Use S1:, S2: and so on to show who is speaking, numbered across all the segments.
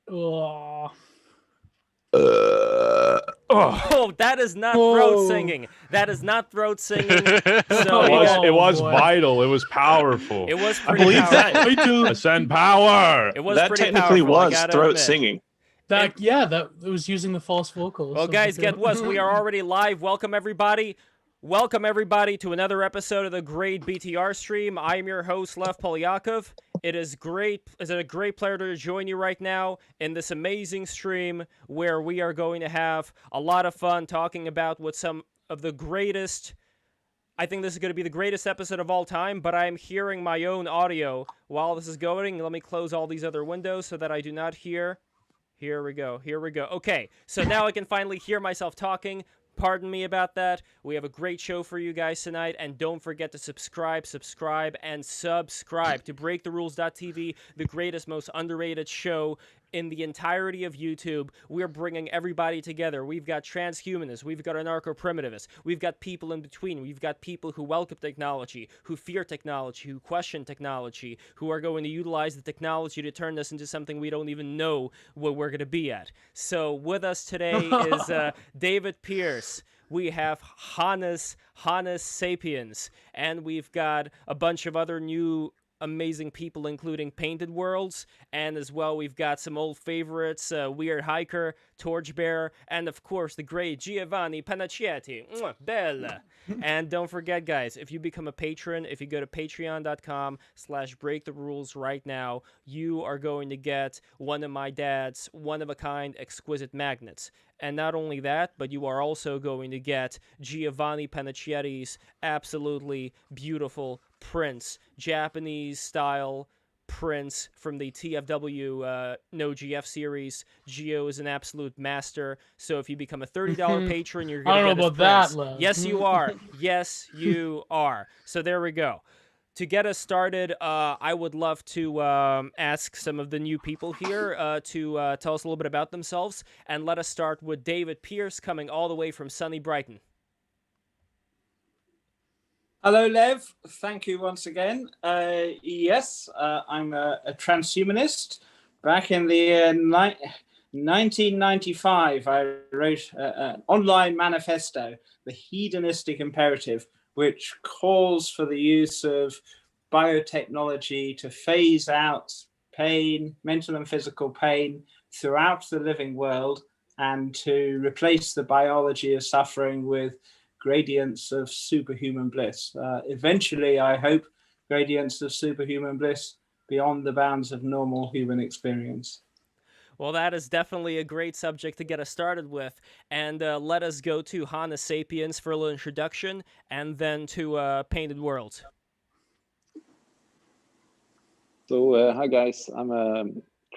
S1: Oh,
S2: Oh, that is not throat singing. That is not throat singing. So
S1: Oh,
S2: you got
S3: It was
S1: boy.
S3: vital. It was powerful.
S2: it was
S4: I
S2: pretty
S4: believe
S2: powerful.
S4: that
S3: Ascend power.
S2: It was
S4: that
S2: pretty
S4: technically
S2: powerful. I
S4: was
S2: gotta
S4: throat
S2: admit.
S4: singing.
S1: That that was using the false vocals.
S2: Well,
S1: of
S2: guys,
S1: the
S2: get
S1: throat.
S2: what? We are already live. Welcome everybody. Welcome everybody to another episode of the Great BTR stream. I am your host, Lev Polyakov. It is a great pleasure to join you right now in this amazing stream where we are going to have a lot of fun talking about what some of the greatest. I think this is going to be the greatest episode of all time, but I am hearing my own audio while this is going. Let me close all these other windows so that I do not hear. Here we go. Here we go. Okay, so now I can finally hear myself talking. Pardon me about that. We have a great show for you guys tonight, and don't forget to subscribe to BreakTheRules.tv, the greatest, most underrated show in the entirety of YouTube. We're bringing everybody together. We've got transhumanists, we've got anarcho-primitivists, we've got people in between, we've got people who welcome technology, who fear technology, who question technology, who are going to utilize the technology to turn this into something we don't even know what we're going to be at. So with us today is David Pierce. We have Hannes Sapiens, and we've got a bunch of other new amazing people, including Painted Worlds, and as well we've got some old favorites, Weird Hiker, Torchbearer, and of course the great Giovanni Panacchietti. Bella. And don't forget, guys, if you become a patron, if you go to patreon.com/breaktherules right now, you are going to get one of my dad's one-of-a-kind exquisite magnets. And not only that, but you are also going to get Giovanni Panacchietti's absolutely beautiful prints, Japanese-style prints from the TFW No GF series. Gio is an absolute master, so if you become a $30 patron, you're going to get his prints.
S1: I don't know about that, Lev.
S2: Yes, you are. Yes, you are. So there we go. To get us started, I would love to ask some of the new people here to tell us a little bit about themselves. And let us start with David Pierce, coming all the way from sunny Brighton.
S5: Hello, Lev. Thank you once again. Yes, I'm a transhumanist. Back in the 1995, I wrote an online manifesto, The Hedonistic Imperative, which calls for the use of biotechnology to phase out pain, mental and physical pain, throughout the living world, and to replace the biology of suffering with gradients of superhuman bliss. Eventually, I hope, gradients of superhuman bliss beyond the bounds of normal human experience.
S2: Well, that is definitely a great subject to get us started with. And let us go to Hannes Sapiens for a little introduction, and then to Painted Worlds.
S6: So, hi guys, I'm a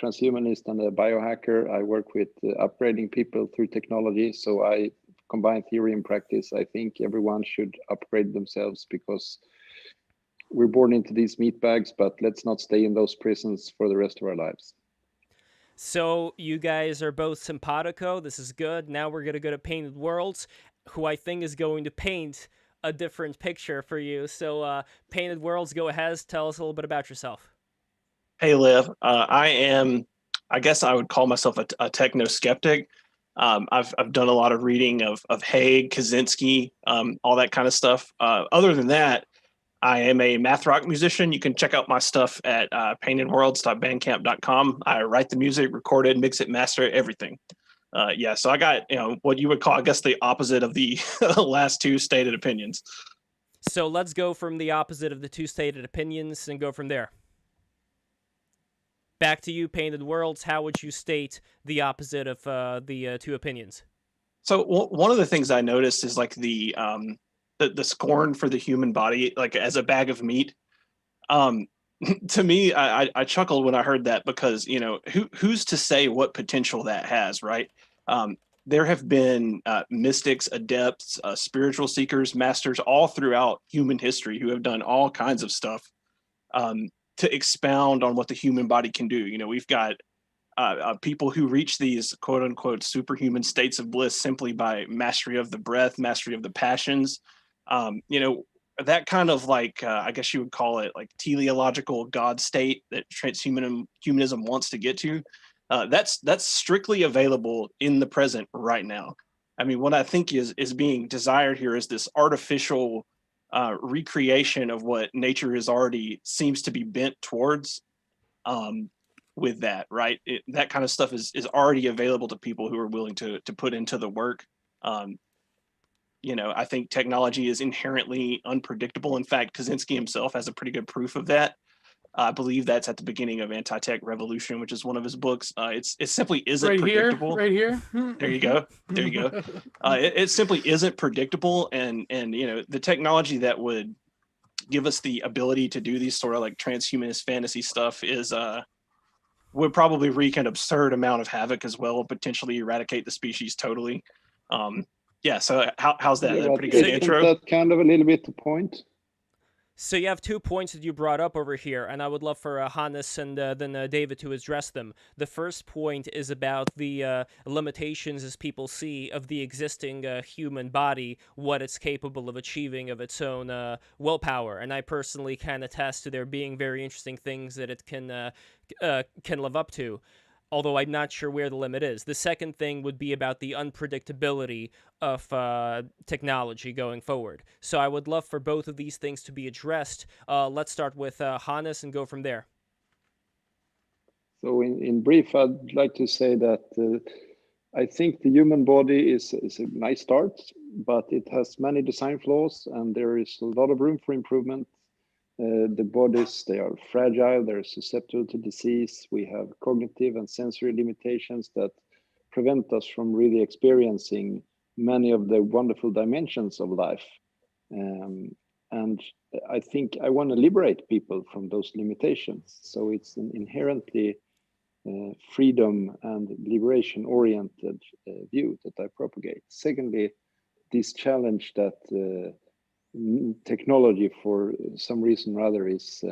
S6: transhumanist and a biohacker. I work with upgrading people through technology. So I combine theory and practice. I think everyone should upgrade themselves because we're born into these meat bags, but let's not stay in those prisons for the rest of our lives.
S2: So you guys are both simpatico. This is good. Now we're going to go to Painted Worlds, who I think is going to paint a different picture for you. So Painted Worlds, go ahead. Tell us a little bit about yourself.
S4: Hey, Liv. I guess I would call myself a techno-skeptic. I've done a lot of reading of Haig, Kaczynski, all that kind of stuff. Other than that, I am a math rock musician. You can check out my stuff at paintedworlds.bandcamp.com. I write the music, record it, mix it, master it, everything. Yeah, so I got what you would call, I guess, the opposite of the last two stated opinions.
S2: So let's go from the opposite of the two stated opinions and go from there. Back to you, Painted Worlds. How would you state the opposite of the two opinions?
S4: So one of the things I noticed is like the scorn for the human body, like as a bag of meat. To me, I chuckled when I heard that because, who's to say what potential that has, right? There have been mystics, adepts, spiritual seekers, masters all throughout human history who have done all kinds of stuff to expound on what the human body can do. We've got people who reach these quote unquote superhuman states of bliss simply by mastery of the breath, mastery of the passions. That kind of like, I guess you would call it like teleological God state that transhumanism wants to get to. That's strictly available in the present right now. I mean, what I think is being desired here is this artificial recreation of what nature is already seems to be bent towards. With that, right? That kind of stuff is already available to people who are willing to put into the work. You know, I think technology is inherently unpredictable. In fact, Kaczynski himself has a pretty good proof of that. I believe that's at the beginning of Anti-Tech Revolution, which is one of his books. It simply isn't
S1: Right here,
S4: predictable.
S1: right here.
S4: There you go. There you go. It simply isn't predictable, and you know, the technology that would give us the ability to do these sort of like transhumanist fantasy stuff is would probably wreak an absurd amount of havoc as well, potentially eradicate the species totally. Yeah, so how's that?
S6: Yeah,
S4: A pretty
S6: but
S4: good
S6: isn't
S4: intro?
S6: that kind of a little bit the point?
S2: So you have 2 points that you brought up over here, and I would love for Hannes and then David to address them. The first point is about the limitations as people see of the existing human body, what it's capable of achieving of its own willpower. And I personally can attest to there being very interesting things that it can live up to, although I'm not sure where the limit is. The second thing would be about the unpredictability of technology going forward. So I would love for both of these things to be addressed. Let's start with Hannes and go from there.
S6: So in brief, I'd like to say that I think the human body is a nice start, but it has many design flaws and there is a lot of room for improvement. The bodies, they are fragile, they're susceptible to disease. We have cognitive and sensory limitations that prevent us from really experiencing many of the wonderful dimensions of life. And I think I want to liberate people from those limitations. So it's an inherently freedom and liberation oriented view that I propagate. Secondly, this challenge that technology for some reason or other is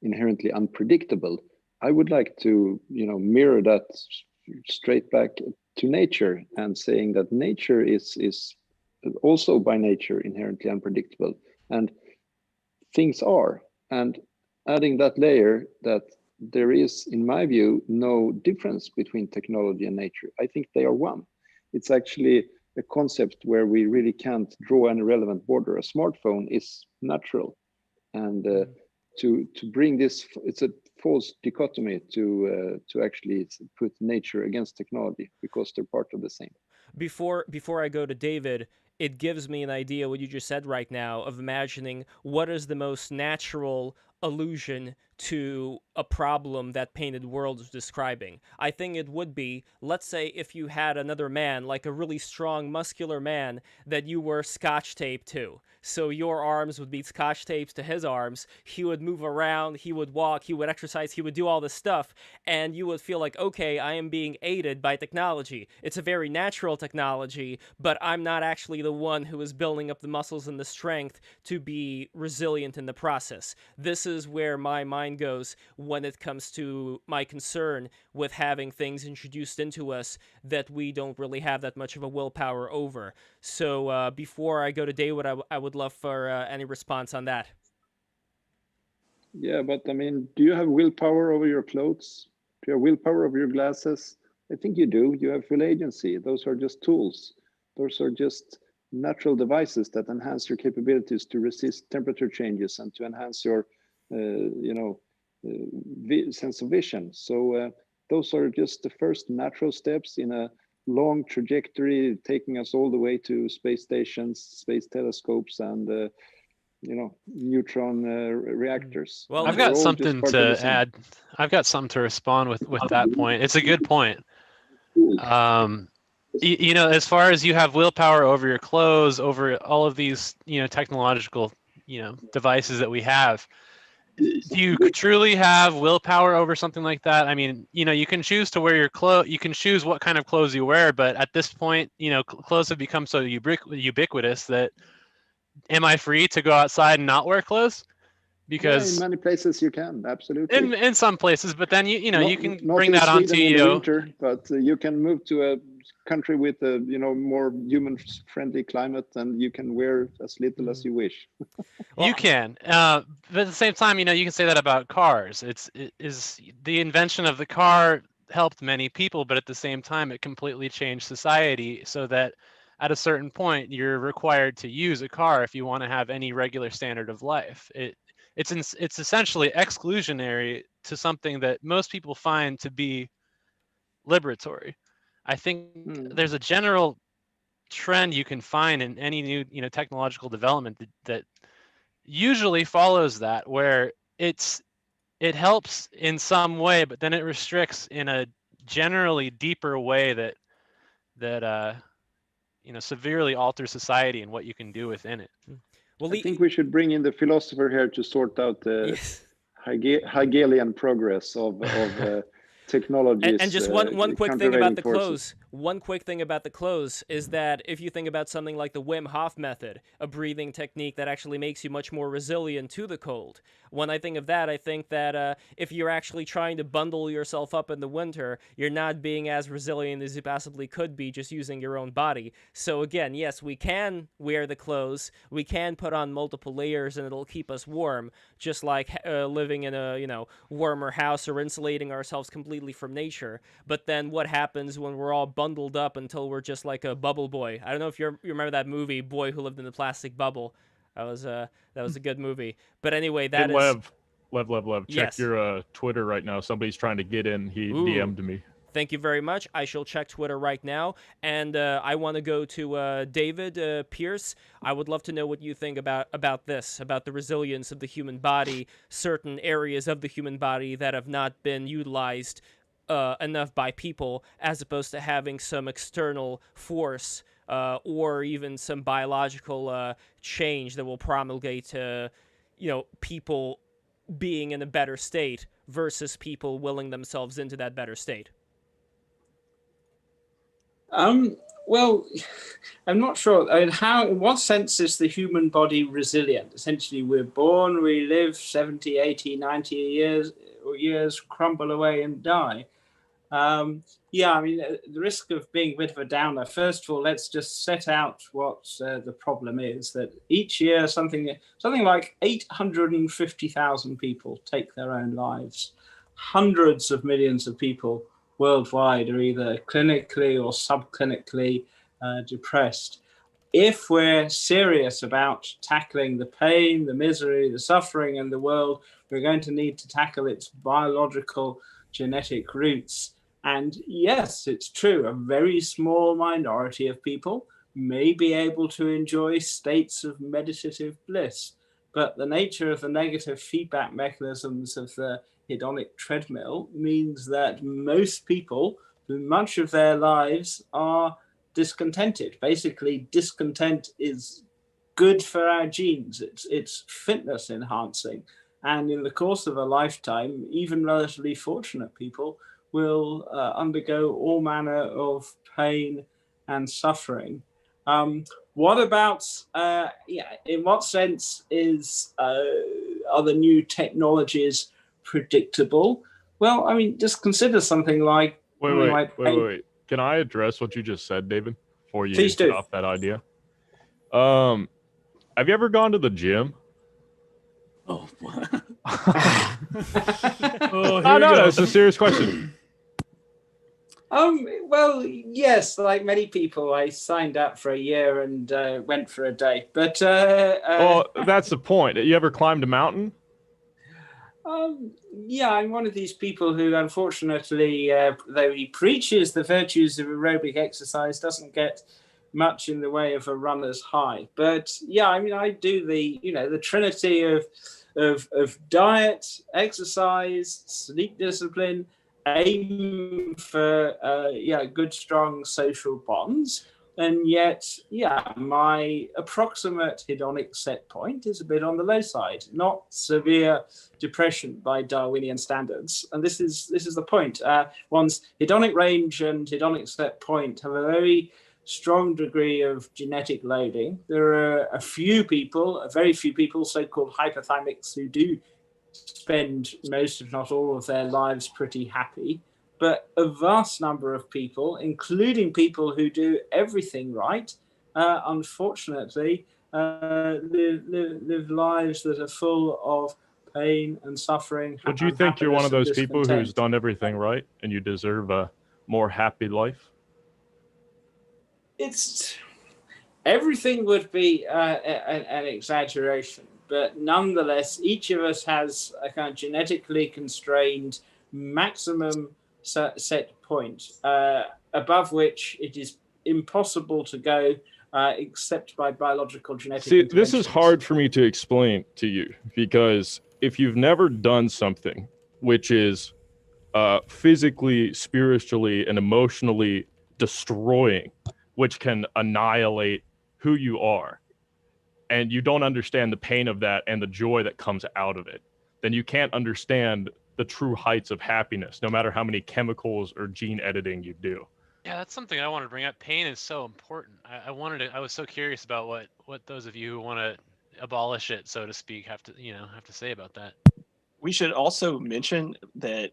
S6: inherently unpredictable. I would like to, you know, mirror that straight back to nature and saying that nature is also by nature inherently unpredictable, and things are, and adding that layer that there is, in my view, no difference between technology and nature. I think they are one. It's actually a concept where we really can't draw any relevant border. A smartphone is natural, and to bring this, it's a false dichotomy to actually put nature against technology because they're part of the same.
S2: Before I go to David, it gives me an idea what you just said right now of imagining what is the most natural allusion to a problem that Painted World is describing. I think it would be, let's say if you had another man, like a really strong, muscular man that you were scotch taped to. So your arms would be scotch taped to his arms. He would move around, he would walk, he would exercise, he would do all this stuff, and you would feel like, okay, I am being aided by technology. It's a very natural technology, but I'm not actually the one who is building up the muscles and the strength to be resilient in the process. This is where my mind goes when it comes to my concern with having things introduced into us that we don't really have that much of a willpower over. So before I go to David, I would love for any response on that.
S6: Yeah, but I mean, do you have willpower over your clothes? Do you have willpower over your glasses? I think you do. You have full agency. Those are just tools. Those are just natural devices that enhance your capabilities to resist temperature changes and to enhance your sense of vision. So those are just the first natural steps in a long trajectory taking us all the way to space stations, space telescopes, and neutron reactors.
S2: Well,
S3: I've got something to add. I've got something to respond with that point. It's a good point. As far as you have willpower over your clothes, over all of these, technological, devices that we have, do you truly have willpower over something like that? I mean, you can choose to wear your clothes, you can choose what kind of clothes you wear, but at this point, clothes have become so ubiquitous that am I free to go outside and not wear clothes? Because
S6: in many places you can, absolutely.
S3: In some places, but then you can
S6: not
S3: bring that onto
S6: winter, but you can move to a country with a more human-friendly climate, and you can wear as little as you wish.
S3: You can, but at the same time, you can say that about cars. It is the invention of the car helped many people, but at the same time, it completely changed society so that at a certain point, you're required to use a car if you want to have any regular standard of life. It's essentially exclusionary to something that most people find to be liberatory. I think there's a general trend you can find in any new, technological development that usually follows that, where it helps in some way, but then it restricts in a generally deeper way that severely alters society and what you can do within it.
S2: Well,
S6: I think we should bring in the philosopher here to sort out the
S2: yes.
S6: Hegelian progress of technologies.
S2: And just one quick thing about the
S6: forces.
S2: clothes. One quick thing about the clothes is that if you think about something like the Wim Hof method, a breathing technique that actually makes you much more resilient to the cold. When I think of that, I think that if you're actually trying to bundle yourself up in the winter, you're not being as resilient as you possibly could be just using your own body. So again, yes, we can wear the clothes, we can put on multiple layers, and it'll keep us warm, just like living in a warmer house or insulating ourselves completely from nature. But then what happens when we're all bundled up until we're just like a bubble boy? I don't know if you remember that movie, Boy Who Lived in the Plastic Bubble. That was a good movie. But anyway, that
S7: hey,
S2: is...
S7: Lev. Check
S2: Yes.
S7: your Twitter right now. Somebody's trying to get in. He DM'd me.
S2: Thank you very much. I shall check Twitter right now. And I want to go to David Pierce. I would love to know what you think about this, about the resilience of the human body, certain areas of the human body that have not been utilized enough by people, as opposed to having some external force or even some biological change that will promulgate people being in a better state versus people willing themselves into that better state.
S5: Well, I'm not sure. I mean, in what sense is the human body resilient? Essentially, we're born, we live 70, 80, 90 years, crumble away and die. Yeah, I mean, the risk of being a bit of a downer. First of all, let's just set out what the problem is. That each year, something like 850,000 people take their own lives. Hundreds of millions of people worldwide are either clinically or subclinically depressed. If we're serious about tackling the pain, the misery, the suffering in the world, we're going to need to tackle its biological genetic roots. And yes, it's true, a very small minority of people may be able to enjoy states of meditative bliss, but the nature of the negative feedback mechanisms of the hedonic treadmill means that most people, much of their lives, are discontented. Basically, discontent is good for our genes. It's fitness enhancing. And in the course of a lifetime, even relatively fortunate people will undergo all manner of pain and suffering. What about, in what sense are the new technologies predictable? Well, I mean, just consider something like...
S7: Wait. Can I address what you just said, David, before you get off that idea? Have you ever gone to the gym?
S1: Oh,
S7: No, it's a serious question.
S5: Well, yes, like many people, I signed up for a year and went for a day. But
S7: well, that's the point. You ever climbed a mountain?
S5: Yeah, I'm one of these people who, unfortunately, though he preaches the virtues of aerobic exercise, doesn't get much in the way of a runner's high. But yeah, I mean, I do the trinity of diet, exercise, sleep discipline, aim for good, strong social bonds. And yet, yeah, my approximate hedonic set point is a bit on the low side, not severe depression by Darwinian standards. And this is the point. One's hedonic range and hedonic set point have a very strong degree of genetic loading. There are very few people, so-called hypothymics, who do spend most, if not all, of their lives pretty happy. But a vast number of people, including people who do everything right, unfortunately, live lives that are full of pain and suffering.
S7: Would you think you're one of
S5: unhappiness
S7: those
S5: and
S7: people who's
S5: discontent.
S7: done everything right and you deserve a more happy life?
S5: It's everything would be an exaggeration, but nonetheless, each of us has a kind of genetically constrained maximum set point above which it is impossible to go except by biological genetic
S7: See, this is
S5: interventions.
S7: hard for me to explain to you, because if you've never done something which is physically, spiritually, and emotionally destroying, which can annihilate who you are, and you don't understand the pain of that and the joy that comes out of it, then you can't understand the true heights of happiness, no matter how many chemicals or gene editing you do.
S3: Yeah, that's something I wanted to bring up. Pain is so important. I was so curious about what those of you who want to abolish it, so to speak, have to say about that.
S4: We should also mention that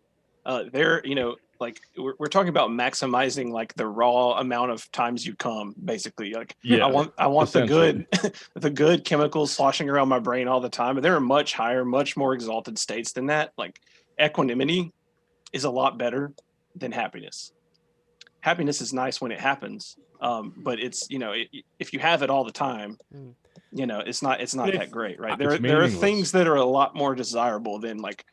S4: like we're talking about maximizing like the raw amount of times you come, basically. Like,
S7: Yeah,
S4: I want the
S7: essentially.
S4: good the good chemicals sloshing around my brain all the time. And there are much higher, much more exalted states than that. Like equanimity is a lot better than happiness. Happiness is nice when it happens, but it's if you have it all the time, it's not that great, right? There are
S7: meaningless.
S4: things that are a lot more desirable than like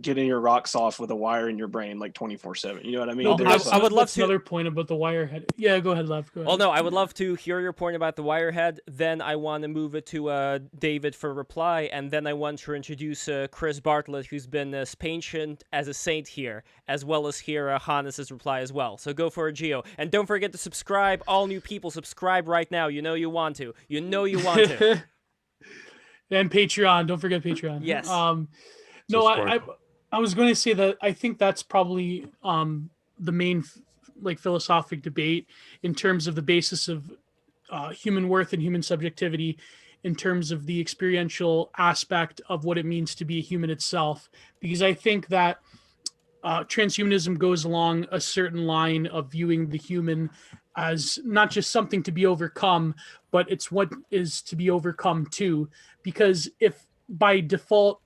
S4: getting your rocks off with a wire in your brain like 24/7. You know what I mean?
S2: No, I would love
S8: That's
S2: to.
S8: another point about the wire head. Yeah, go ahead, Lev. Go ahead.
S2: Well, no, I would love to hear your point about the wirehead. Then I want to move it to David for reply, and then I want to introduce Chris Bartlett, who's been patient as a saint here, as well as hear Hannes's reply as well. So go for it, Gio, and don't forget to subscribe. All new people, subscribe right now. You know you want to. You know you want to.
S8: And Patreon. Don't forget Patreon.
S2: Yes.
S8: No, I was going to say that I think that's probably the main philosophic debate in terms of the basis of human worth and human subjectivity, in terms of the experiential aspect of what it means to be a human itself. Because I think that transhumanism goes along a certain line of viewing the human as not just something to be overcome, but it's what is to be overcome too. Because if by default,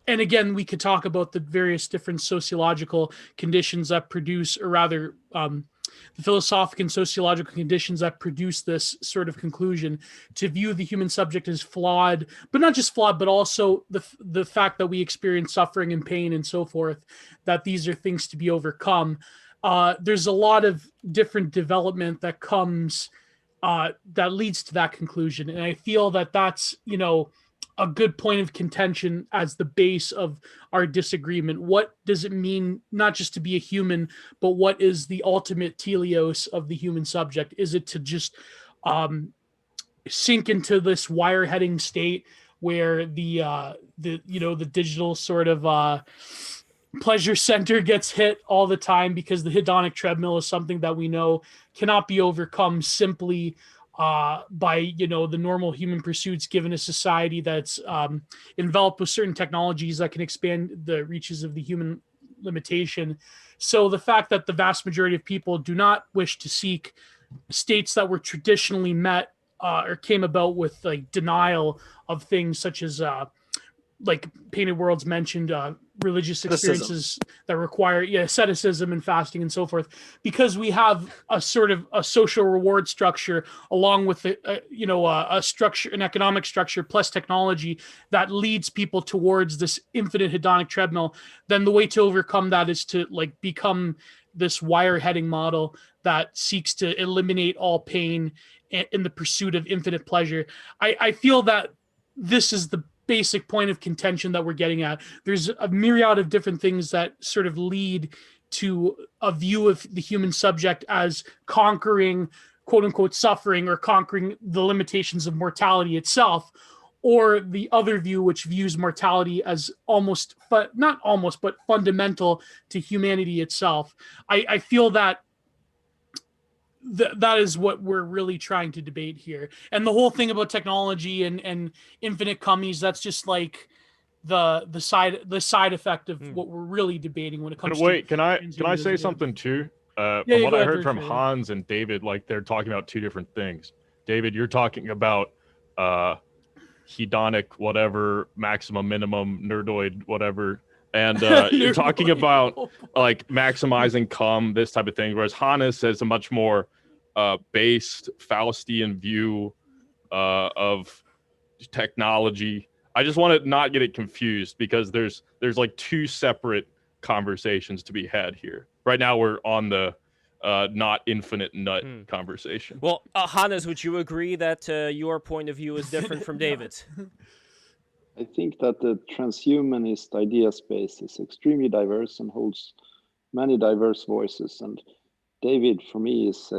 S8: and again, we could talk about the various different sociological conditions that produce, or rather, the philosophic and sociological conditions that produce this sort of conclusion, to view the human subject as flawed, but not just flawed, but also the fact that we experience suffering and pain and so forth, that these are things to be overcome. There's a lot of different development that comes that leads to that conclusion. And I feel that that's, a good point of contention as the base of our disagreement. What does it mean not just to be a human, but what is the ultimate teleos of the human subject? Is it to just sink into this wire-heading state where the digital sort of pleasure center gets hit all the time, because the hedonic treadmill is something that we know cannot be overcome simply by the normal human pursuits, given a society that's enveloped with certain technologies that can expand the reaches of the human limitation. So the fact that the vast majority of people do not wish to seek states that were traditionally met or came about with denial of things such as like Painted Worlds mentioned, religious experiences that require asceticism and fasting and so forth, because we have a sort of a social reward structure along with a structure, an economic structure plus technology that leads people towards this infinite hedonic treadmill. Then the way to overcome that is to become this wire heading model that seeks to eliminate all pain in the pursuit of infinite pleasure. I feel that this is the basic point of contention that we're getting at. There's a myriad of different things that sort of lead to a view of the human subject as conquering quote unquote suffering, or conquering the limitations of mortality itself, or the other view, which views mortality as but fundamental to humanity itself. I feel that that is what we're really trying to debate here. And the whole thing about technology and infinite cummies, that's just like the side effect of what we're really debating when it comes
S7: But wait,
S8: to
S7: can I say something too? From what I heard from Hans and David, they're talking about two different things. David, you're talking about hedonic whatever, maximum, minimum, nerdoid, whatever. And you're talking about like maximizing cum, this type of thing, whereas Hannes has a much more based Faustian view of technology. I just want to not get it confused, because there's like two separate conversations to be had here. Right now we're on the not infinite nut conversation.
S2: Well, Hannes, would you agree that your point of view is different from David's?
S6: I think that the transhumanist idea space is extremely diverse and holds many diverse voices. And David, for me, is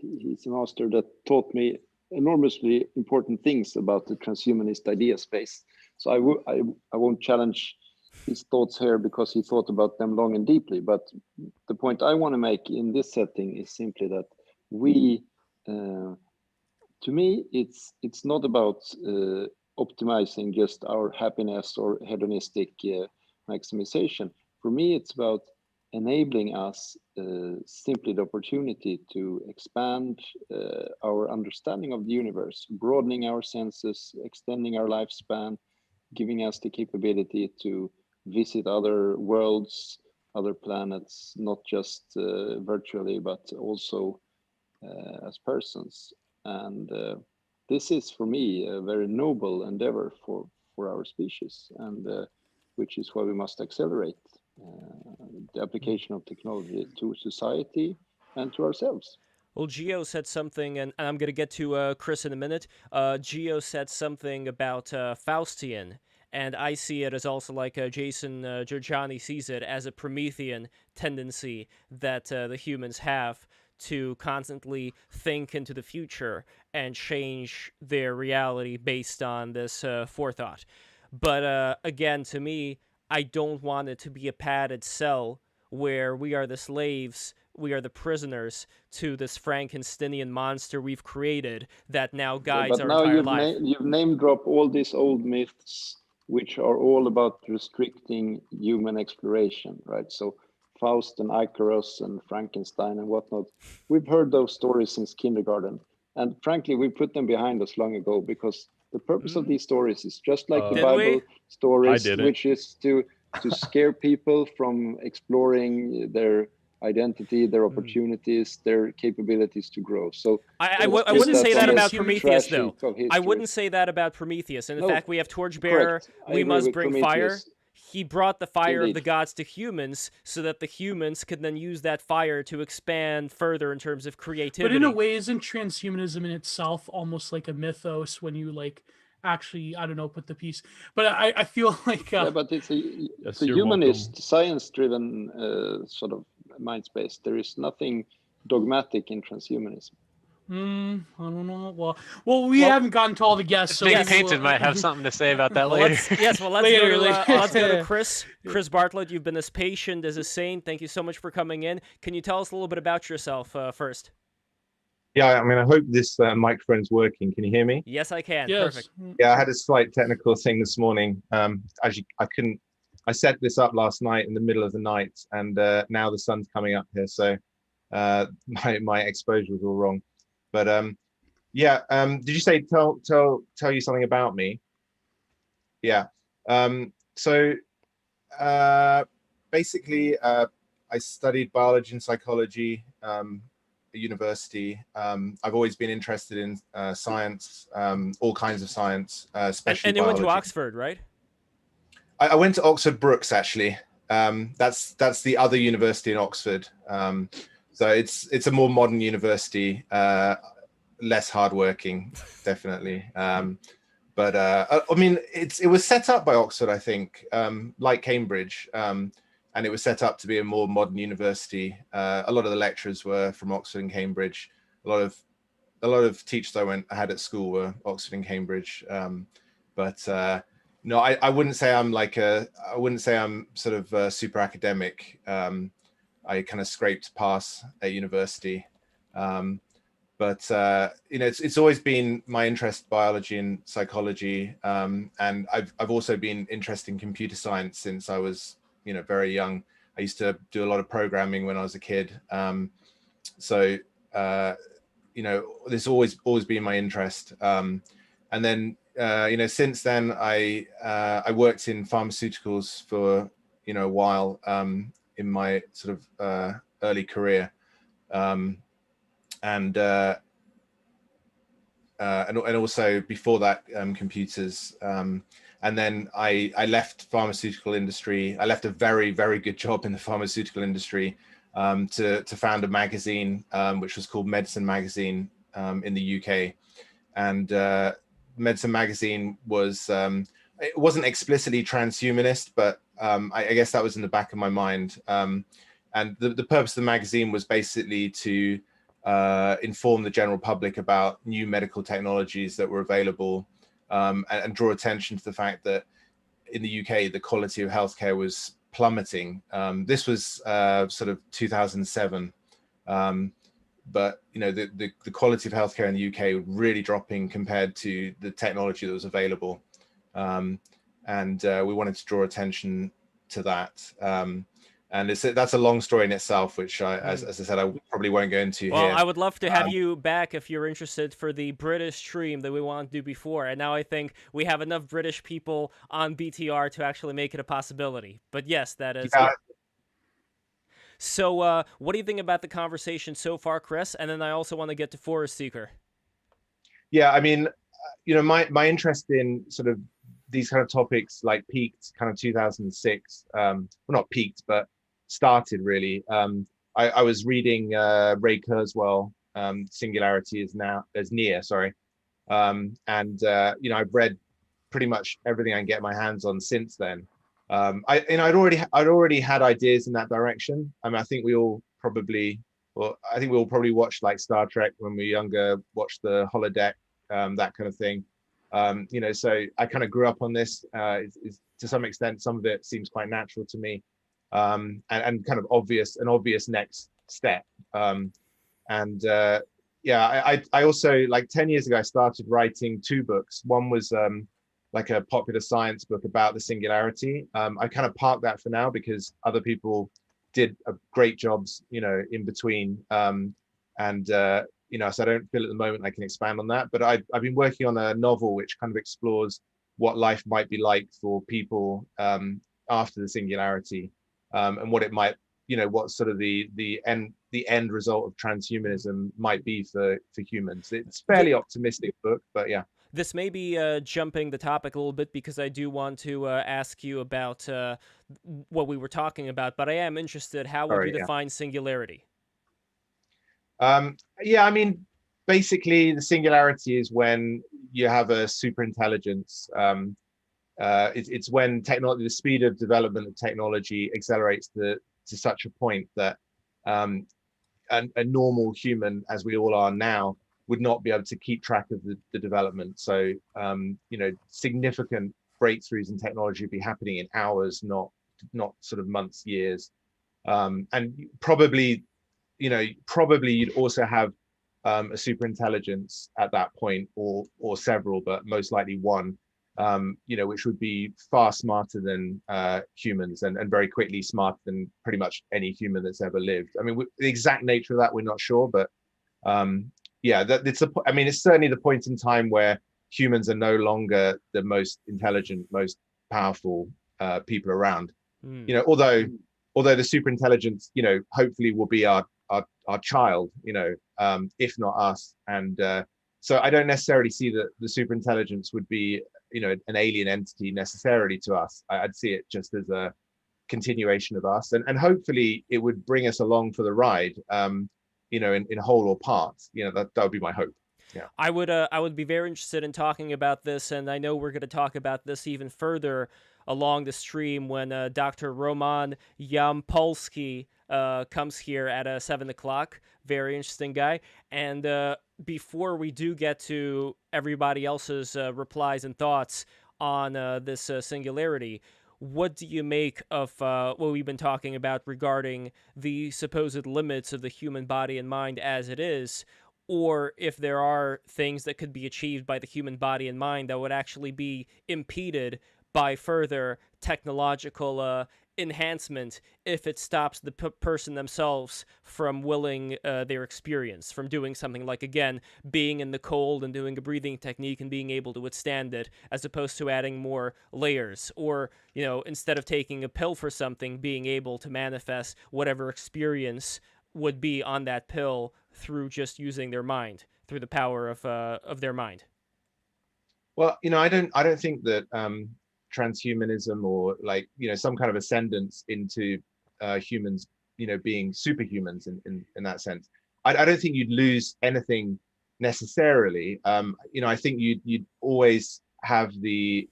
S6: he's a master that taught me enormously important things about the transhumanist idea space. So I won't challenge his thoughts here because he thought about them long and deeply. But the point I want to make in this setting is simply that we, to me, it's not about optimizing just our happiness or hedonistic maximization. For me, it's about enabling us simply the opportunity to expand our understanding of the universe, broadening our senses, extending our lifespan, giving us the capability to visit other worlds, other planets, not just virtually, but also as persons. And this is, for me, a very noble endeavor for our species, and which is why we must accelerate the application of technology to society and to ourselves.
S2: Well, Gio said something, and I'm going to get to Chris in a minute. Gio said something about Faustian, and I see it as also like Jason Giorgiani sees it as a Promethean tendency that the humans have to constantly think into the future and change their reality based on this forethought. But again, to me, I don't want it to be a padded cell where we are the slaves, we are the prisoners to this Frankensteinian monster we've created that now guides our entire life.
S6: You've name dropped all these old myths, which are all about restricting human exploration, right? So Faust and Icarus and Frankenstein and whatnot. We've heard those stories since kindergarten. And frankly, we put them behind us long ago, because the purpose of these stories is just like the Bible stories, which is to scare people from exploring their identity, their opportunities, their capabilities to grow. So
S2: I wouldn't say that about Prometheus, though. I wouldn't say that about Prometheus. And in fact, we have Torchbearer, we must bring fire. He brought the fire of the gods to humans so that the humans could then use that fire to expand further in terms of creativity.
S8: But in a way, isn't transhumanism in itself almost like a mythos when you like actually, I don't know, put the piece? But I feel like
S6: yeah, but it's a humanist, science-driven sort of mind space. There is nothing dogmatic in transhumanism.
S8: I don't know. Well, we haven't gotten to all the guests. So
S3: Big Painted might have something to say about that later.
S2: Let's go to Chris. Chris Bartlett, you've been as patient as a saint. Thank you so much for coming in. Can you tell us a little bit about yourself first?
S9: Yeah, I mean, I hope this microphone is working. Can you hear me?
S2: Yes, I can.
S8: Yes.
S2: Perfect.
S9: Yeah, I had a slight technical thing this morning. Actually, I set this up last night in the middle of the night, and now the sun's coming up here, so my exposure was all wrong. But did you say tell you something about me? Yeah. So basically, I studied biology and psychology at university. I've always been interested in science, all kinds of science, especially
S2: and you
S9: biology.
S2: went to Oxford, right?
S9: I went to Oxford Brookes, actually. That's the other university in Oxford. So it's a more modern university, less hardworking, definitely. But I mean, it was set up by Oxford, I think, like Cambridge, and it was set up to be a more modern university. A lot of the lecturers were from Oxford and Cambridge. A lot of teachers I had at school were Oxford and Cambridge. No, I wouldn't say I'm sort of super academic. I kind of scraped pass at university. But it's always been my interest, biology and psychology. And I've also been interested in computer science since I was, very young. I used to do a lot of programming when I was a kid. So this always been my interest. And then since then I worked in pharmaceuticals for a while in my sort of early career, and also before that computers. And then I left pharmaceutical industry. I left a very, very good job in the pharmaceutical industry to found a magazine which was called Medicine Magazine in the UK. And Medicine Magazine was, it wasn't explicitly transhumanist, but I guess that was in the back of my mind. And the purpose of the magazine was basically to inform the general public about new medical technologies that were available, and draw attention to the fact that in the UK, the quality of healthcare was plummeting. This was sort of 2007. But the quality of healthcare in the UK was really dropping compared to the technology that was available. And we wanted to draw attention to that. And that's a long story in itself, which as I said, I probably won't go into here.
S2: Well, I would love to have you back if you're interested for the British stream that we wanted to do before. And now I think we have enough British people on BTR to actually make it a possibility. But yes, that is.
S9: Yeah.
S2: So what do you think about the conversation so far, Chris? And then I also want to get to Forest Seeker.
S9: Yeah, I mean, my interest in sort of these kind of topics like peaked kind of 2006. Well, not peaked, but started really. I was reading Ray Kurzweil, Singularity is Near, sorry. And I've read pretty much everything I can get my hands on since then. I'd already had ideas in that direction. I mean, I think we all probably watched like Star Trek when we were younger, watched the holodeck, that kind of thing. So I kind of grew up on this. To some extent, some of it seems quite natural to me, and kind of an obvious next step. I also, like 10 years ago, I started writing 2 books. One was like a popular science book about the singularity. I kind of parked that for now because other people did great jobs, in between. So I don't feel at the moment I can expand on that. But I've been working on a novel which kind of explores what life might be like for people after the singularity, and what it might, what sort of the end result of transhumanism might be for humans. It's a fairly optimistic book, but yeah.
S2: This may be jumping the topic a little bit because I do want to ask you about what we were talking about, but I am interested. How would you define singularity?
S9: I mean, basically, the singularity is when you have a super intelligence. It's when the speed of development of technology accelerates to such a point that a normal human, as we all are now, would not be able to keep track of the development. So, significant breakthroughs in technology would be happening in hours, not sort of months, years. And probably you'd also have a super intelligence at that point, or several, but most likely one, which would be far smarter than humans, and very quickly smarter than pretty much any human that's ever lived. I mean, the exact nature of that, we're not sure, but it's certainly the point in time where humans are no longer the most intelligent, most powerful people around. Although the super intelligence, hopefully will be our child, if not us. And so I don't necessarily see that the super intelligence would be, an alien entity necessarily to us. I'd see it just as a continuation of us, and hopefully it would bring us along for the ride, in whole or part. That would be my hope. Yeah.
S2: I would be very interested in talking about this, and I know we're going to talk about this even further along the stream when Dr. Roman Yampolsky comes here at 7 o'clock. Very interesting guy. And before we do get to everybody else's replies and thoughts on this singularity, what do you make of what we've been talking about regarding the supposed limits of the human body and mind as it is, or if there are things that could be achieved by the human body and mind that would actually be impeded by further technological enhancement if it stops the person themselves from willing their experience, from doing something like, again, being in the cold and doing a breathing technique and being able to withstand it, as opposed to adding more layers, or, you know, instead of taking a pill for something, being able to manifest whatever experience would be on that pill through just using their mind, through the power of their mind.
S9: Well, you know, I don't think that transhumanism, or like, you know, some kind of ascendance into humans, you know, being superhumans in that sense, I don't think you'd lose anything necessarily. You know, I think you'd always have the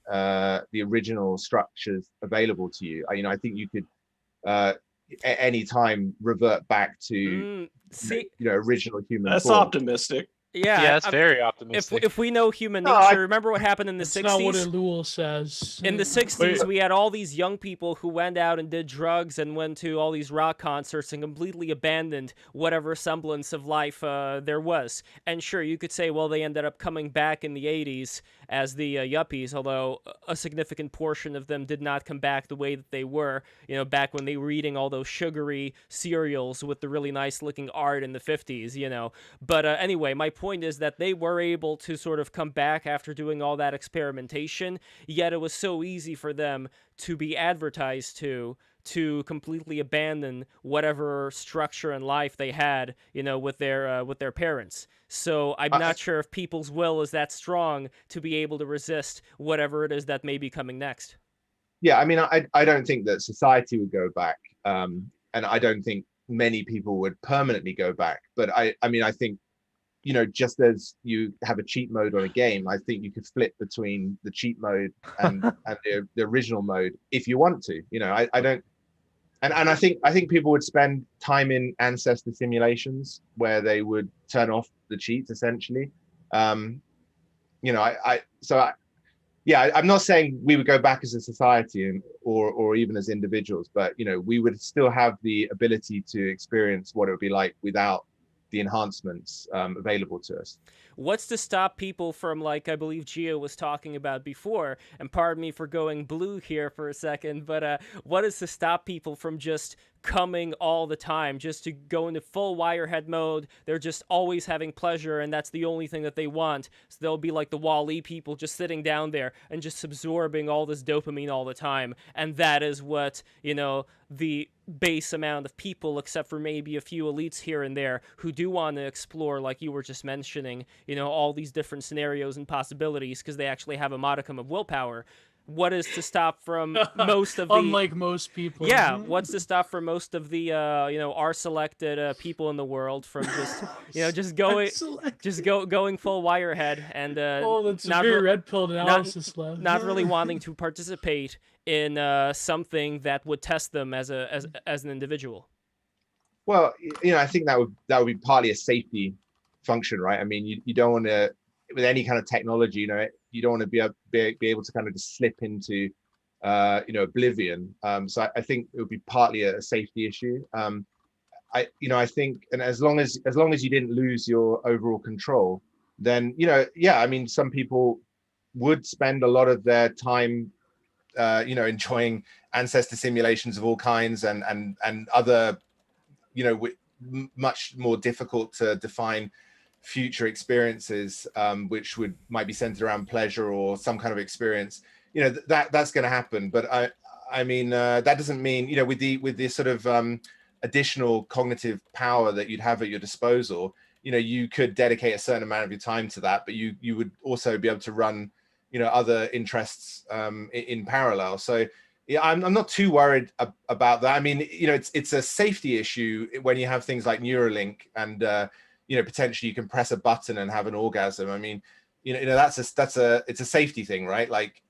S9: original structures available to you. You know, I think you could at any time revert back to you know, original human
S4: That's
S9: form.
S4: optimistic.
S2: Yeah,
S3: that's very optimistic.
S2: If we know human
S9: No,
S2: nature, remember what happened in the
S8: That's
S2: 60s?
S8: not what Elul says.
S2: In the 60s, we had all these young people who went out and did drugs and went to all these rock concerts and completely abandoned whatever semblance of life there was. And sure, you could say, well, they ended up coming back in the 80s as the yuppies, although a significant portion of them did not come back the way that they were, you know, back when they were eating all those sugary cereals with the really nice-looking art in the 50s, you know. But anyway, my point is that they were able to sort of come back after doing all that experimentation, yet it was so easy for them to be advertised to completely abandon whatever structure and life they had, you know, with their parents. So I'm not sure if people's will is that strong to be able to resist whatever it is that may be coming next.
S9: Yeah, I mean, I don't think that society would go back, and I don't think many people would permanently go back. But I mean, I think, you know, just as you have a cheat mode on a game, I think you could flip between the cheat mode and the original mode if you want to. You know, I don't, and I think people would spend time in ancestor simulations where they would turn off the cheats essentially. You know, yeah, I'm not saying we would go back as a society or even as individuals, but you know, we would still have the ability to experience what it would be like without the enhancements available to us.
S2: What's to stop people from, like I believe Gio was talking about before, and pardon me for going blue here for a second, but what is to stop people from just coming all the time, just to go into full wirehead mode? They're just always having pleasure, and that's the only thing that they want. So they'll be like the Wall-E people, just sitting down there and just absorbing all this dopamine all the time, and that is what, you know, the base amount of people, except for maybe a few elites here and there, who do want to explore, like you were just mentioning, you know, all these different scenarios and possibilities, because they actually have a modicum of willpower. What is to stop from most of the...
S8: Unlike most people.
S2: Yeah, what's to stop for most of the, you know, R-selected people in the world from just, you know, just going full wirehead and...
S8: oh, that's a very red-pilled analysis,
S2: not really wanting to participate in something that would test them as an individual.
S9: Well, you know, I think that would be partly a safety function, right? I mean, you don't want to, with any kind of technology, you know, you don't want to be able to kind of just slip into, you know, oblivion. So I think it would be partly a safety issue. I think, and as long as you didn't lose your overall control, then, you know, yeah, I mean, some people would spend a lot of their time, you know, enjoying ancestor simulations of all kinds and other, you know, much more difficult to define future experiences, which might be centered around pleasure or some kind of experience. You know, that's going to happen. But I mean, that doesn't mean, you know, with the sort of additional cognitive power that you'd have at your disposal, you know, you could dedicate a certain amount of your time to that, but you would also be able to run, you know, other interests in parallel. So yeah, I'm not too worried about that. I mean, you know, it's a safety issue when you have things like Neuralink and you know, potentially you can press a button and have an orgasm. I mean, you know, it's a safety thing, right? Like,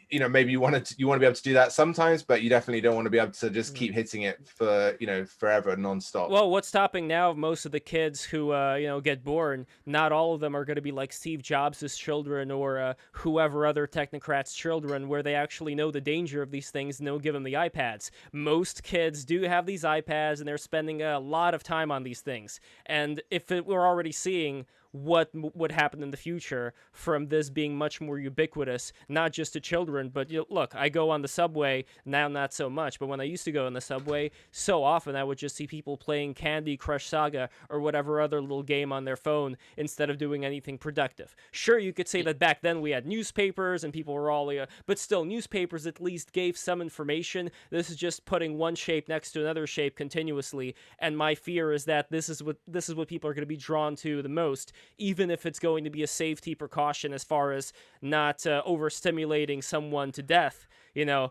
S9: you know, maybe you want to be able to do that sometimes, but you definitely don't want to be able to just keep hitting it for, you know, forever nonstop.
S2: Well, what's stopping now most of the kids who, you know, get born? Not all of them are going to be like Steve Jobs' children or whoever other technocrats' children, where they actually know the danger of these things and they'll give them the iPads. Most kids do have these iPads and they're spending a lot of time on these things. And if we're already seeing would happen in the future from this being much more ubiquitous, not just to children, but look, I go on the subway now, not so much, but when I used to go on the subway, so often I would just see people playing Candy Crush Saga or whatever other little game on their phone instead of doing anything productive. Sure, you could say that back then we had newspapers and people were all, but still, newspapers at least gave some information. This is just putting one shape next to another shape continuously, and my fear is that this is what people are going to be drawn to the most, even if it's going to be a safety precaution as far as not overstimulating someone to death.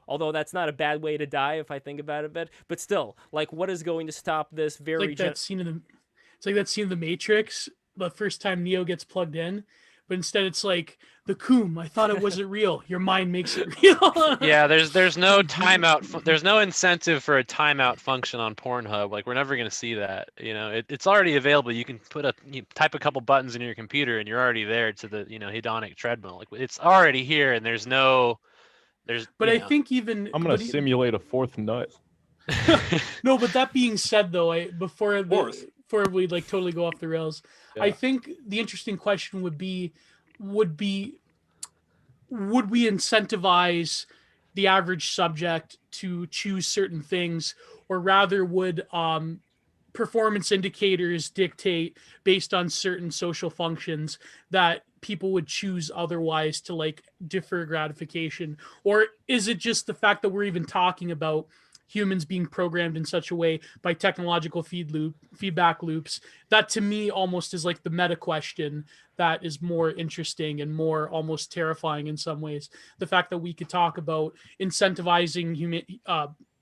S2: Although that's not a bad way to die if I think about it a bit, but still, like, what is going to stop this very?
S8: It's like that scene in the Matrix, the first time Neo gets plugged in, but instead it's like the Coom. I thought it wasn't real. Your mind makes it real.
S3: Yeah, there's no timeout. There's no incentive for a timeout function on Pornhub. Like, we're never gonna see that. It's already available. You can type a couple buttons in your computer and you're already there to the hedonic treadmill. Like, it's already here, and there's. But
S8: I think even
S7: I'm gonna simulate a fourth nut.
S8: No, but that being said, though, before we like totally go off the rails,
S7: Yeah.
S8: I think the interesting question would be, would we incentivize the average subject to choose certain things, or rather would performance indicators dictate based on certain social functions that people would choose otherwise to like defer gratification? Or is it just the fact that we're even talking about humans being programmed in such a way by technological feedback loops that to me almost is like the meta question that is more interesting and more almost terrifying in some ways? The fact that we could talk about incentivizing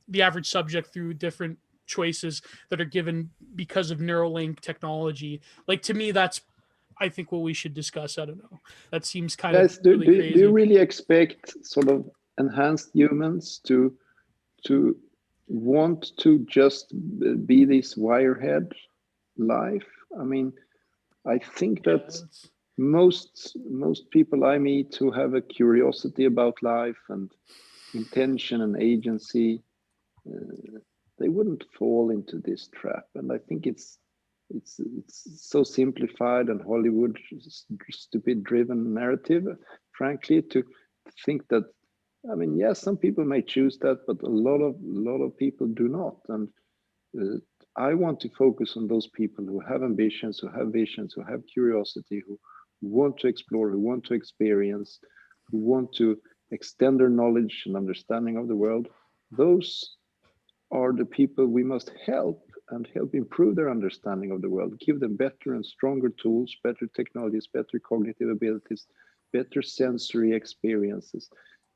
S8: the average subject through different choices that are given because of Neuralink technology. Like, to me, that's, I think, what we should discuss. I don't know. That seems kind
S6: Guys,
S8: of really crazy.
S6: Do you really expect sort of enhanced humans to want to just be this wirehead life? I mean, I think that most people I meet who have a curiosity about life and intention and agency, they wouldn't fall into this trap. And I think it's so simplified and Hollywood stupid driven narrative, frankly, to think that, I mean, yes, some people may choose that, but a lot of people do not. And I want to focus on those people who have ambitions, who have visions, who have curiosity, who want to explore, who want to experience, who want to extend their knowledge and understanding of the world. Those are the people we must help and help improve their understanding of the world, give them better and stronger tools, better technologies, better cognitive abilities, better sensory experiences.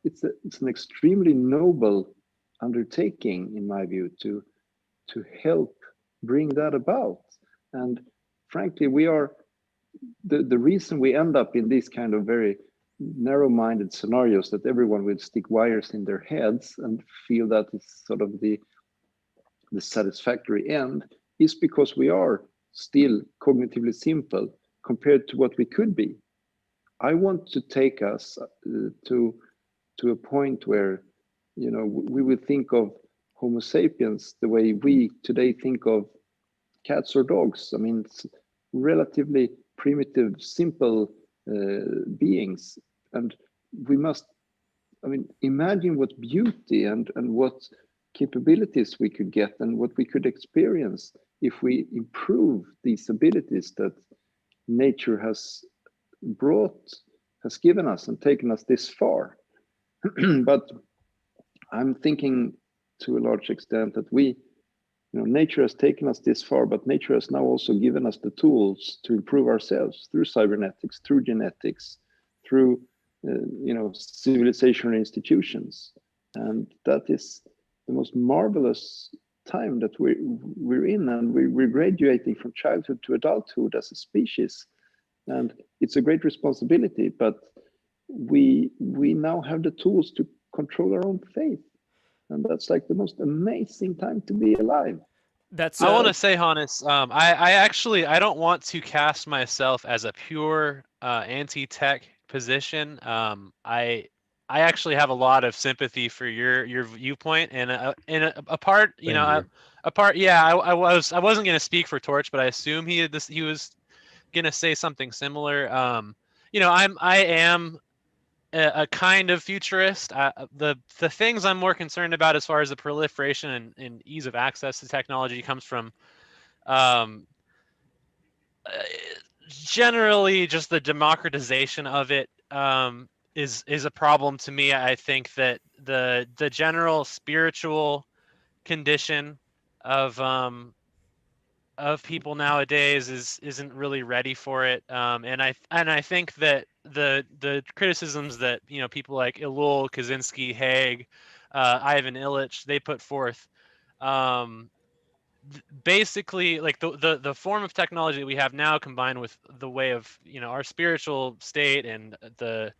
S6: It's an extremely noble undertaking, in my view, to help bring that about. And frankly, we are the reason we end up in these kind of very narrow-minded scenarios that everyone will stick wires in their heads and feel that it's sort of the satisfactory end, is because we are still cognitively simple compared to what we could be. I want to take us to a point where, we would think of Homo sapiens the way we today think of cats or dogs. I mean, it's relatively primitive, simple beings. And we must, imagine what beauty and what capabilities we could get and what we could experience if we improve these abilities that nature has given us and taken us this far. But I'm thinking to a large extent that nature has taken us this far, but nature has now also given us the tools to improve ourselves through cybernetics, through genetics, through civilizational institutions. And that is the most marvelous time that we're in, and we're graduating from childhood to adulthood as a species. And it's a great responsibility, but we now have the tools to control our own fate. And that's like the most amazing time to be alive.
S3: I want to say, Hannes, I don't want to cast myself as a pure anti-tech position. I actually have a lot of sympathy for your viewpoint, and a part, I wasn't going to speak for Torch, but I assume he was gonna say something similar. I am a kind of futurist. The things I'm more concerned about as far as the proliferation and ease of access to technology comes from generally just the democratization of it is a problem to me. I think that the general spiritual condition of people nowadays isn't really ready for it, and I think that the criticisms that people like Elul, Kaczynski, Haig, Ivan Illich, they put forth, basically like the form of technology that we have now combined with the way of our spiritual state and the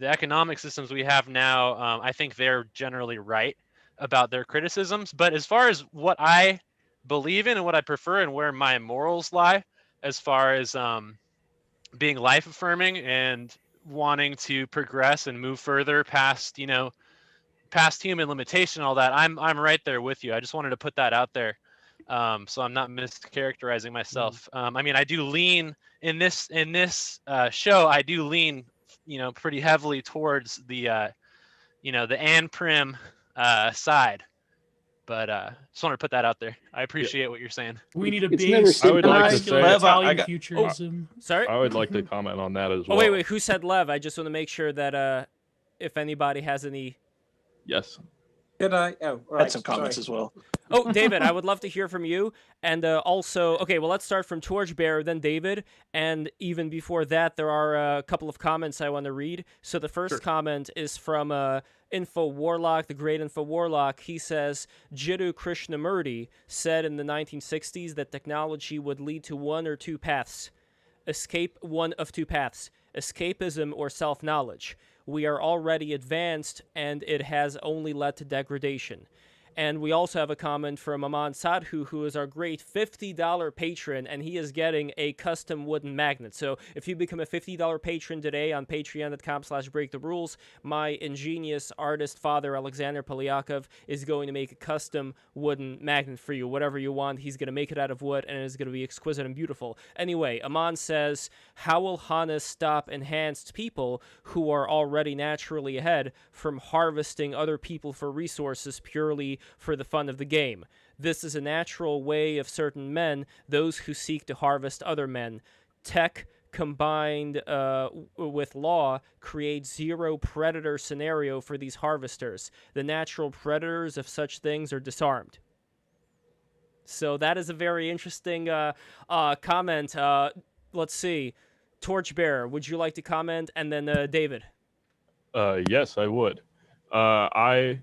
S3: economic systems we have now, I think they're generally right about their criticisms. But as far as what I believe in and what I prefer and where my morals lie, as far as being life affirming and wanting to progress and move further past past human limitation, all that, I'm right there with you. I just wanted to put that out there, so I'm not mischaracterizing myself. I mean, I do lean in this show. I do lean pretty heavily towards the the Anprim side. But just want to put that out there. I appreciate what you're saying.
S8: We need a
S6: It's
S8: big
S6: never
S7: I would like to
S8: secular
S7: say-
S8: Italian
S4: I
S8: futurism.
S2: Sorry.
S7: I would like to comment on that as
S2: Oh
S7: well.
S2: wait, who said Lev? I just want to make sure that if anybody has any.
S7: Yes.
S5: Could I? Oh,
S4: I
S5: right.
S4: had some comments
S5: sorry.
S4: as well.
S2: Oh, David, I would love to hear from you. And also, okay, well, let's start from Torchbearer, then David. And even before that, there are a couple of comments I want to read. So the first comment is from Info Warlock, the great Info Warlock. He says, Jiddu Krishnamurti said in the 1960s that technology would lead to one of two paths. Escapism or self-knowledge. We are already advanced, and it has only led to degradation. And we also have a comment from Aman Sadhu, who is our great $50 patron, and he is getting a custom wooden magnet. So if you become a $50 patron today on patreon.com/breaktherules, my ingenious artist father, Alexander Polyakov, is going to make a custom wooden magnet for you. Whatever you want, he's going to make it out of wood, and it's going to be exquisite and beautiful. Anyway, Aman says, how will Hannes stop enhanced people who are already naturally ahead from harvesting other people for resources purely for the fun of the game? This is a natural way of certain men, those who seek to harvest other men. Tech combined with law creates zero predator scenario for these harvesters. The natural predators of such things are disarmed. So that is a very interesting comment. Let's see. Torchbearer, would you like to comment? And then David.
S7: Yes, I would. I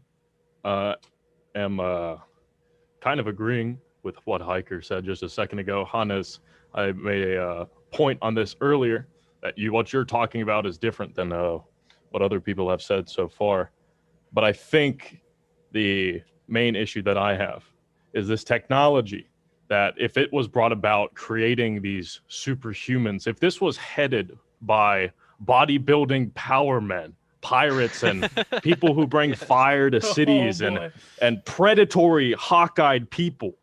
S7: am kind of agreeing with what Hiker said just a second ago. Hannes, I made a point on this earlier that what you're talking about is different than what other people have said so far. But I think the main issue that I have is this technology that if it was brought about creating these superhumans, if this was headed by bodybuilding power men, pirates and people who bring fire to cities and predatory hawk-eyed people,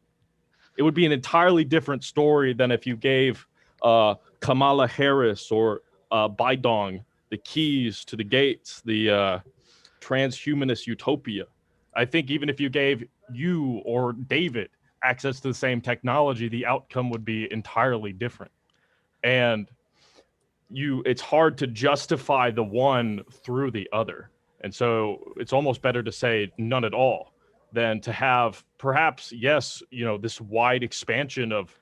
S7: it would be an entirely different story than if you gave Kamala Harris or Bidong the keys to the gates, the transhumanist utopia. I think even if you gave you or David access to the same technology, the outcome would be entirely different. And it's hard to justify the one through the other. And so it's almost better to say none at all than to have perhaps, yes, this wide expansion of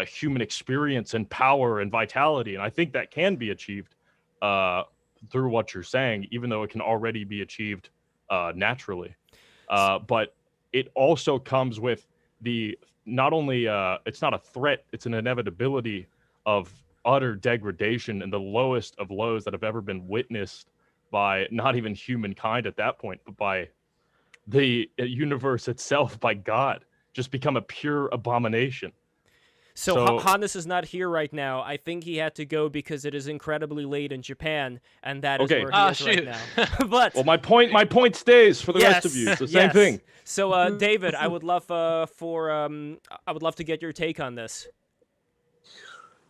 S7: human experience and power and vitality. And I think that can be achieved through what you're saying, even though it can already be achieved naturally. But it also comes with not only it's not a threat, it's an inevitability of utter degradation and the lowest of lows that have ever been witnessed by not even humankind at that point, but by the universe itself, by God, just become a pure abomination.
S2: So Hannes is not here right now. I think he had to go because it is incredibly late in Japan, and that is where he is right now. But
S7: well, my point stays for the rest of you. It's the same thing.
S2: So David, I would love to get your take on this.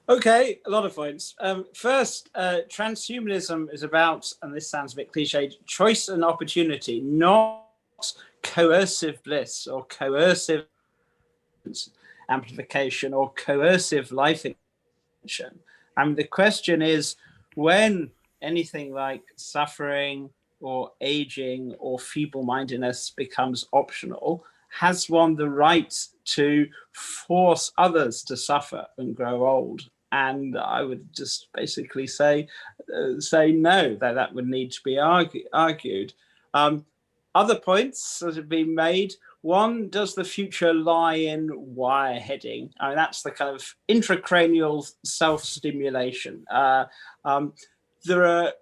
S5: Okay, a lot of points. First, transhumanism is about, and this sounds a bit cliched, choice and opportunity, not coercive bliss or coercive amplification or coercive life extension. I mean, the question is when anything like suffering or aging or feeble-mindedness becomes optional, has one the right to force others to suffer and grow old? And I would just basically say no, that would need to be argued. Other points that have been made. One, does the future lie in wireheading? I mean, that's the kind of intracranial self-stimulation. There are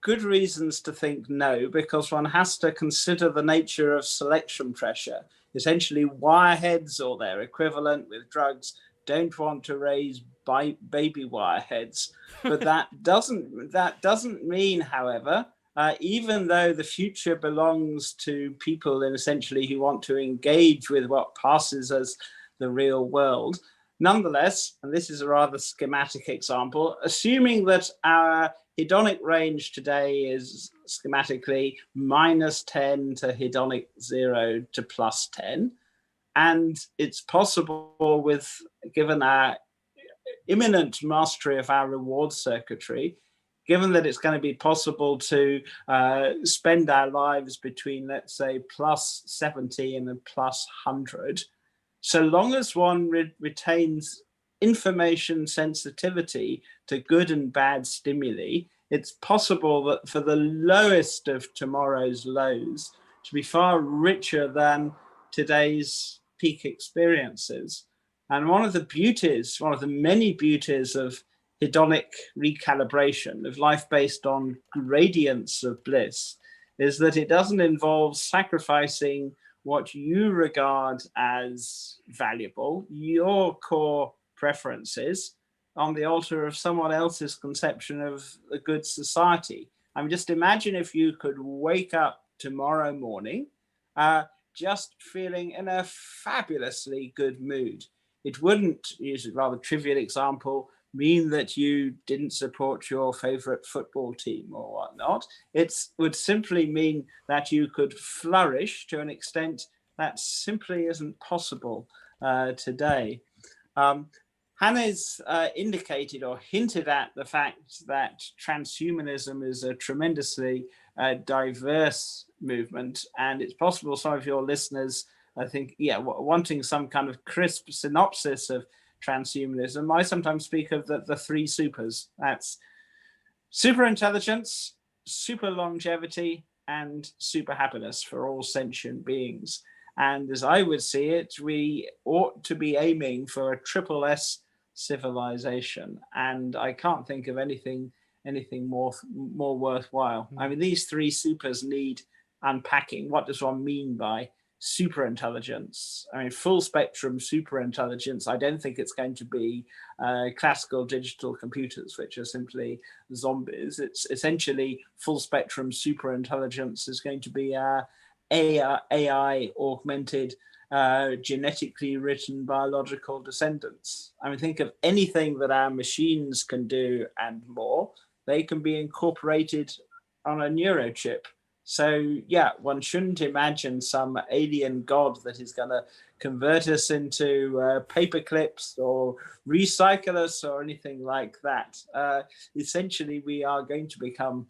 S5: good reasons to think no, because one has to consider the nature of selection pressure. Essentially, wireheads or their equivalent with drugs don't want to raise baby wireheads. But that doesn't mean, however, even though the future belongs to people in essentially who want to engage with what passes as the real world, nonetheless, and this is a rather schematic example, assuming that our hedonic range today is schematically -10 to hedonic 0 to +10, and it's possible with, given our imminent mastery of our reward circuitry, given that it's going to be possible to spend our lives between, let's say, +70 and +100, so long as one retains information sensitivity to good and bad stimuli, it's possible that for the lowest of tomorrow's lows to be far richer than today's peak experiences. And one of the many beauties of hedonic recalibration, of life based on gradients of bliss, is that it doesn't involve sacrificing what you regard as valuable, your core preferences, on the altar of someone else's conception of a good society. I mean, just imagine if you could wake up tomorrow morning just feeling in a fabulously good mood. It wouldn't, use a rather trivial example, mean that you didn't support your favorite football team or whatnot. It would simply mean that you could flourish to an extent that simply isn't possible today. Hannes indicated or hinted at the fact that transhumanism is a tremendously diverse movement, and it's possible some of your listeners, I think, wanting some kind of crisp synopsis of transhumanism. I sometimes speak of the three supers. That's super intelligence, super longevity, and super happiness for all sentient beings. And as I would see it, we ought to be aiming for a triple S civilization. And I can't think of anything more worthwhile. I mean, these three supers need unpacking. What does one mean by super intelligence? I mean, full spectrum super intelligence, I don't think it's going to be classical digital computers, which are simply zombies. It's essentially full spectrum super intelligence is going to be AI augmented, genetically written biological descendants. I mean, think of anything that our machines can do and more. They can be incorporated on a neurochip. So yeah, one shouldn't imagine some alien god that is going to convert us into paper clips or recycle us or anything like that. Essentially, we are going to become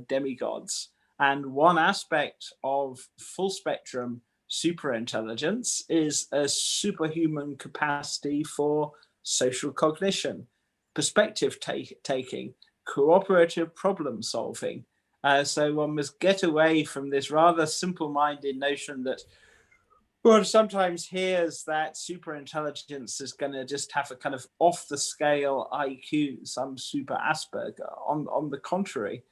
S5: demigods. And one aspect of full spectrum superintelligence is a superhuman capacity for social cognition, perspective taking, cooperative problem solving. So one must get away from this rather simple-minded notion that one sometimes hears that superintelligence is going to just have a kind of off-the-scale IQ, some super Asperger. On the contrary,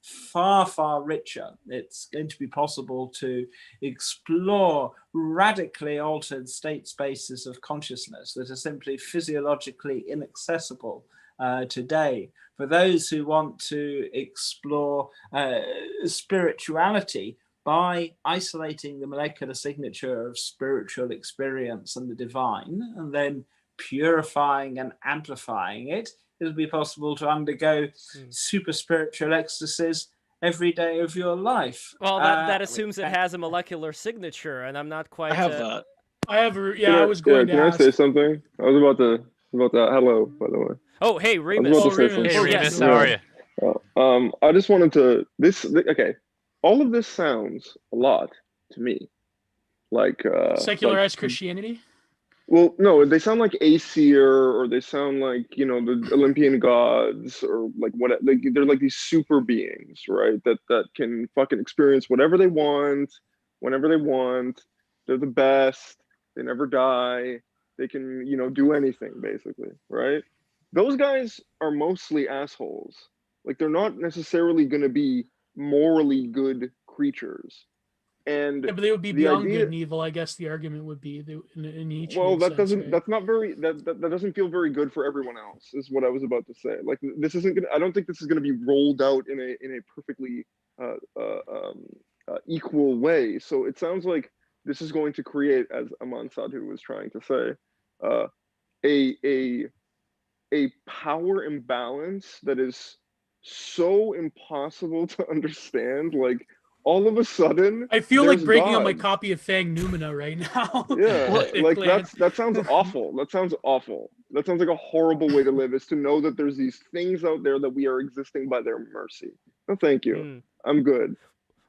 S5: far, far richer. It's going to be possible to explore radically altered state spaces of consciousness that are simply physiologically inaccessible today. For those who want to explore spirituality by isolating the molecular signature of spiritual experience and the divine, and then purifying and amplifying it, it'll be possible to undergo super spiritual ecstasies every day of your life.
S2: Well, that assumes it has a molecular signature, and I'm not quite.
S4: I have
S8: I was going to
S10: can
S8: ask.
S10: I say something? I was about to hello, by the way.
S2: Oh, hey,
S10: I was
S2: Remus.
S10: about to say
S8: Remus.
S10: something.
S3: Hey, Remus,
S2: yes.
S3: how are you?
S10: I just wanted to okay. All of this sounds a lot to me like
S8: Secularized
S10: like,
S8: Christianity?
S10: well, no, they sound like Aesir, or they sound like, you know, the Olympian gods, or like what, like they're like these super beings, right? That can fucking experience whatever they want, whenever they want. They're the best. They never die. They can, you know, do anything basically, right? Those guys are mostly assholes. Like they're not necessarily going to be morally good creatures. And
S8: Yeah, but they would be
S10: the
S8: beyond
S10: idea,
S8: good and evil. I guess the argument would be in each.
S10: well, that
S8: sense,
S10: doesn't
S8: right?
S10: that's not very that doesn't feel very good for everyone else, is what I was about to say. Like this isn't gonna, I don't think this is going to be rolled out in a perfectly equal way. So it sounds like this is going to create, as Aman Sadhu was trying to say, a power imbalance that is so impossible to understand. Like all of a sudden,
S8: I feel like
S10: there's
S8: breaking up my
S10: gods.
S8: copy of Fang Numina right now.
S10: Yeah, like that sounds awful. That sounds awful. That sounds like a horrible way to live, is to know that there's these things out there that we are existing by their mercy. No, thank you. I'm good.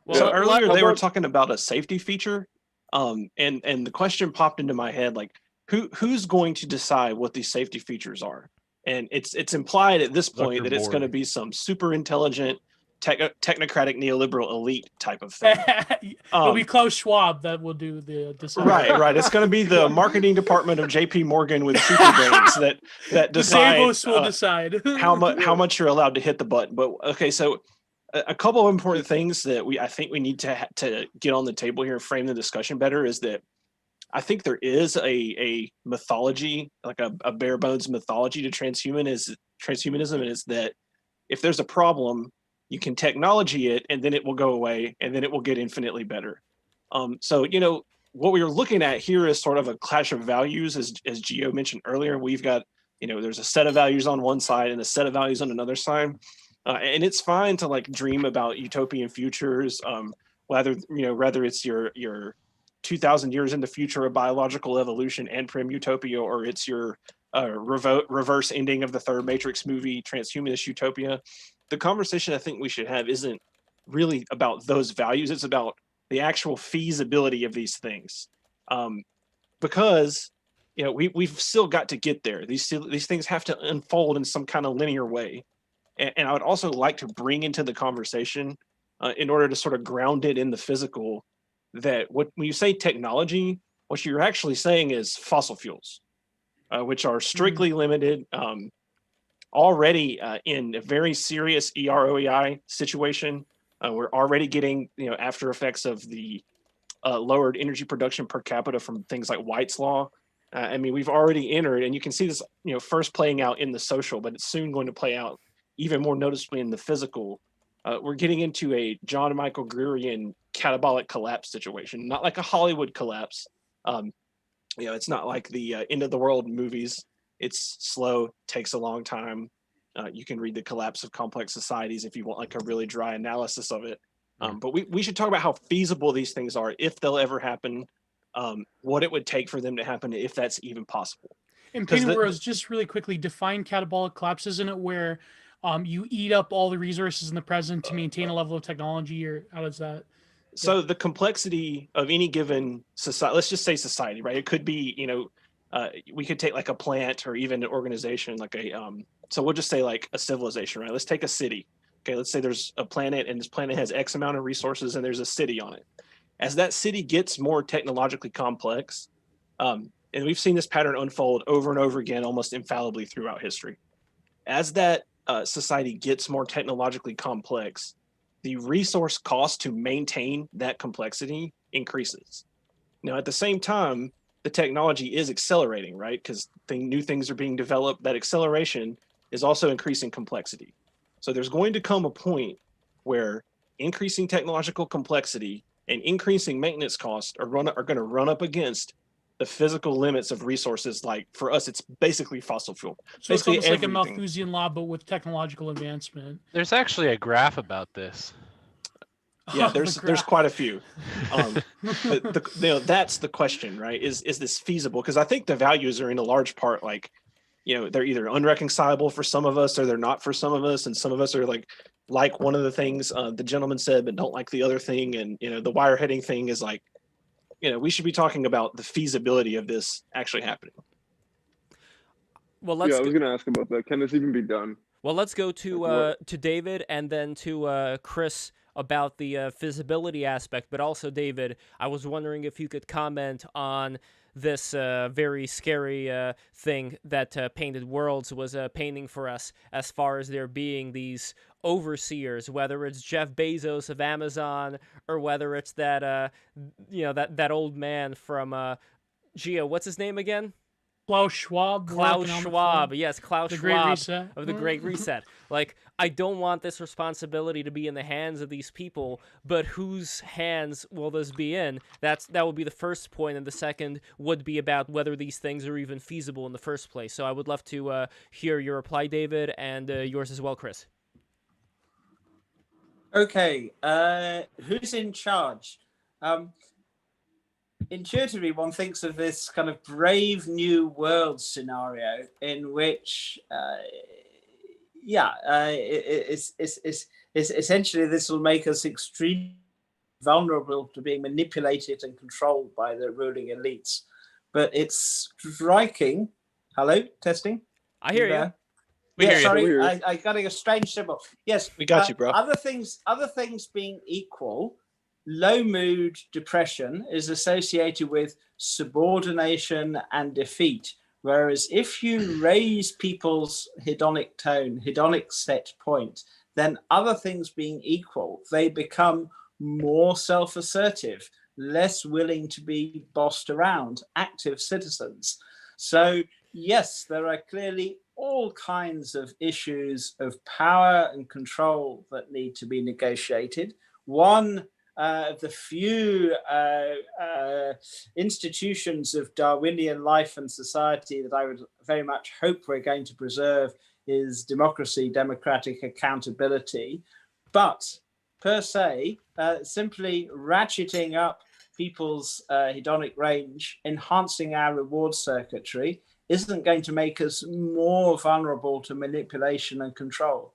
S2: Well,
S4: So earlier they were
S10: about-
S4: talking about a safety feature, and the question popped into my head, like who's going to decide what these safety features are? And it's implied at this point that it's going to be some super intelligent technocratic neoliberal elite type of thing.
S8: It'll be Klaus Schwab that will do the deciding.
S4: Right. It's going to be the marketing department of J.P. Morgan with super brains that decide
S8: Davos will decide
S4: how much you're allowed to hit the button. But okay, so a couple of important things that I think we need to get on the table here and frame the discussion better is that I think there is a mythology, like a bare bones mythology to transhumanism, and is that if there's a problem, you can technology it, and then it will go away, and then it will get infinitely better. So, you know, what we were looking at here is sort of a clash of values, as Gio mentioned earlier. We've got, you know, there's a set of values on one side and a set of values on another side. And it's fine to like dream about utopian futures, whether it's your 2,000 years in the future of biological evolution, Anprim utopia, or it's your reverse ending of the third Matrix movie, transhumanist utopia. The conversation I think we should have isn't really about those values. It's about the actual feasibility of these things, because you know we've still got to get there. These things have to unfold in some kind of linear way, and I would also like to bring into the conversation, in order to sort of ground it in the physical, that when you say technology, what you're actually saying is fossil fuels, which are strictly limited. Already in a very serious EROEI situation. We're already getting, you know, after effects of the lowered energy production per capita from things like White's Law. I mean, we've already entered, and you can see this, you know, first playing out in the social, but it's soon going to play out even more noticeably in the physical. We're getting into a John Michael Grurian catabolic collapse situation, not like a Hollywood collapse. You know, it's not like the end of the world movies. It's slow, takes a long time. You can read The Collapse of Complex Societies if you want like a really dry analysis of it. But we should talk about how feasible these things are, if they'll ever happen, what it would take for them to happen, if that's even possible.
S8: And Painted Worlds, just really quickly, define catabolic collapse, isn't it where you eat up all the resources in the present to maintain a level of technology, or how does that?
S4: So the complexity of any given society, let's just say society, right? It could be, you know, we could take like a plant or even an organization, like so we'll just say like a civilization, right? Let's take a city. Okay, let's say there's a planet, and this planet has X amount of resources, and there's a city on it. As that city gets more technologically complex, and we've seen this pattern unfold over and over again, almost infallibly throughout history. As that society gets more technologically complex, the resource cost to maintain that complexity increases. Now, at the same time, the technology is accelerating, right? Because new things are being developed. That acceleration is also increasing complexity. So there's going to come a point where increasing technological complexity and increasing maintenance costs are going to run up against the physical limits of resources. Like for us, it's basically fossil fuel.
S8: So it's
S4: Basically
S8: almost like a
S4: everything.
S8: Malthusian law, but with technological advancement.
S3: There's actually a graph about this.
S4: Yeah,
S8: Oh,
S4: there's
S8: the graph.
S4: quite a few. That's the question, right? Is this feasible? Because I think the values are in a large part like, they're either unreconcilable for some of us or they're not for some of us, and some of us are like one of the things the gentleman said, but don't like the other thing. And the wire heading thing is like, we should be talking about the feasibility of this actually happening.
S2: Well, let's
S10: I was going to ask about that. Can this even be done?
S2: Well, let's go to David and then to Chris about the feasibility aspect. But also, David, I was wondering if you could comment on this very scary thing that Painted Worlds was painting for us, as far as there being these overseers, whether it's Jeff Bezos of Amazon or whether it's that that old man from Geo. What's his name again?
S8: Klaus Schwab.
S2: Klaus Schwab. Yes, Klaus
S8: The
S2: Schwab
S8: Great Reset.
S2: of the Great Reset. Like, I don't want this responsibility to be in the hands of these people, but whose hands will this be in? That would be the first point, and the second would be about whether these things are even feasible in the first place. So I would love to hear your reply, David, and yours as well, Chris.
S5: Okay, who's in charge? Intuitively, one thinks of this kind of brave new world scenario in which, it's essentially this will make us extremely vulnerable to being manipulated and controlled by the ruling elites. But it's striking. Hello, testing.
S2: I hear you.
S3: We hear you.
S5: Sorry, I got a strange symbol. Yes,
S4: we got you, bro.
S5: Other things being equal, low mood depression is associated with subordination and defeat. Whereas if you raise people's hedonic tone, hedonic set point, then other things being equal, they become more self-assertive, less willing to be bossed around, active citizens. So yes, there are clearly all kinds of issues of power and control that need to be negotiated. One of the few institutions of Darwinian life and society that I would very much hope we're going to preserve is democracy, democratic accountability. But per se, simply ratcheting up people's hedonic range, enhancing our reward circuitry, isn't going to make us more vulnerable to manipulation and control.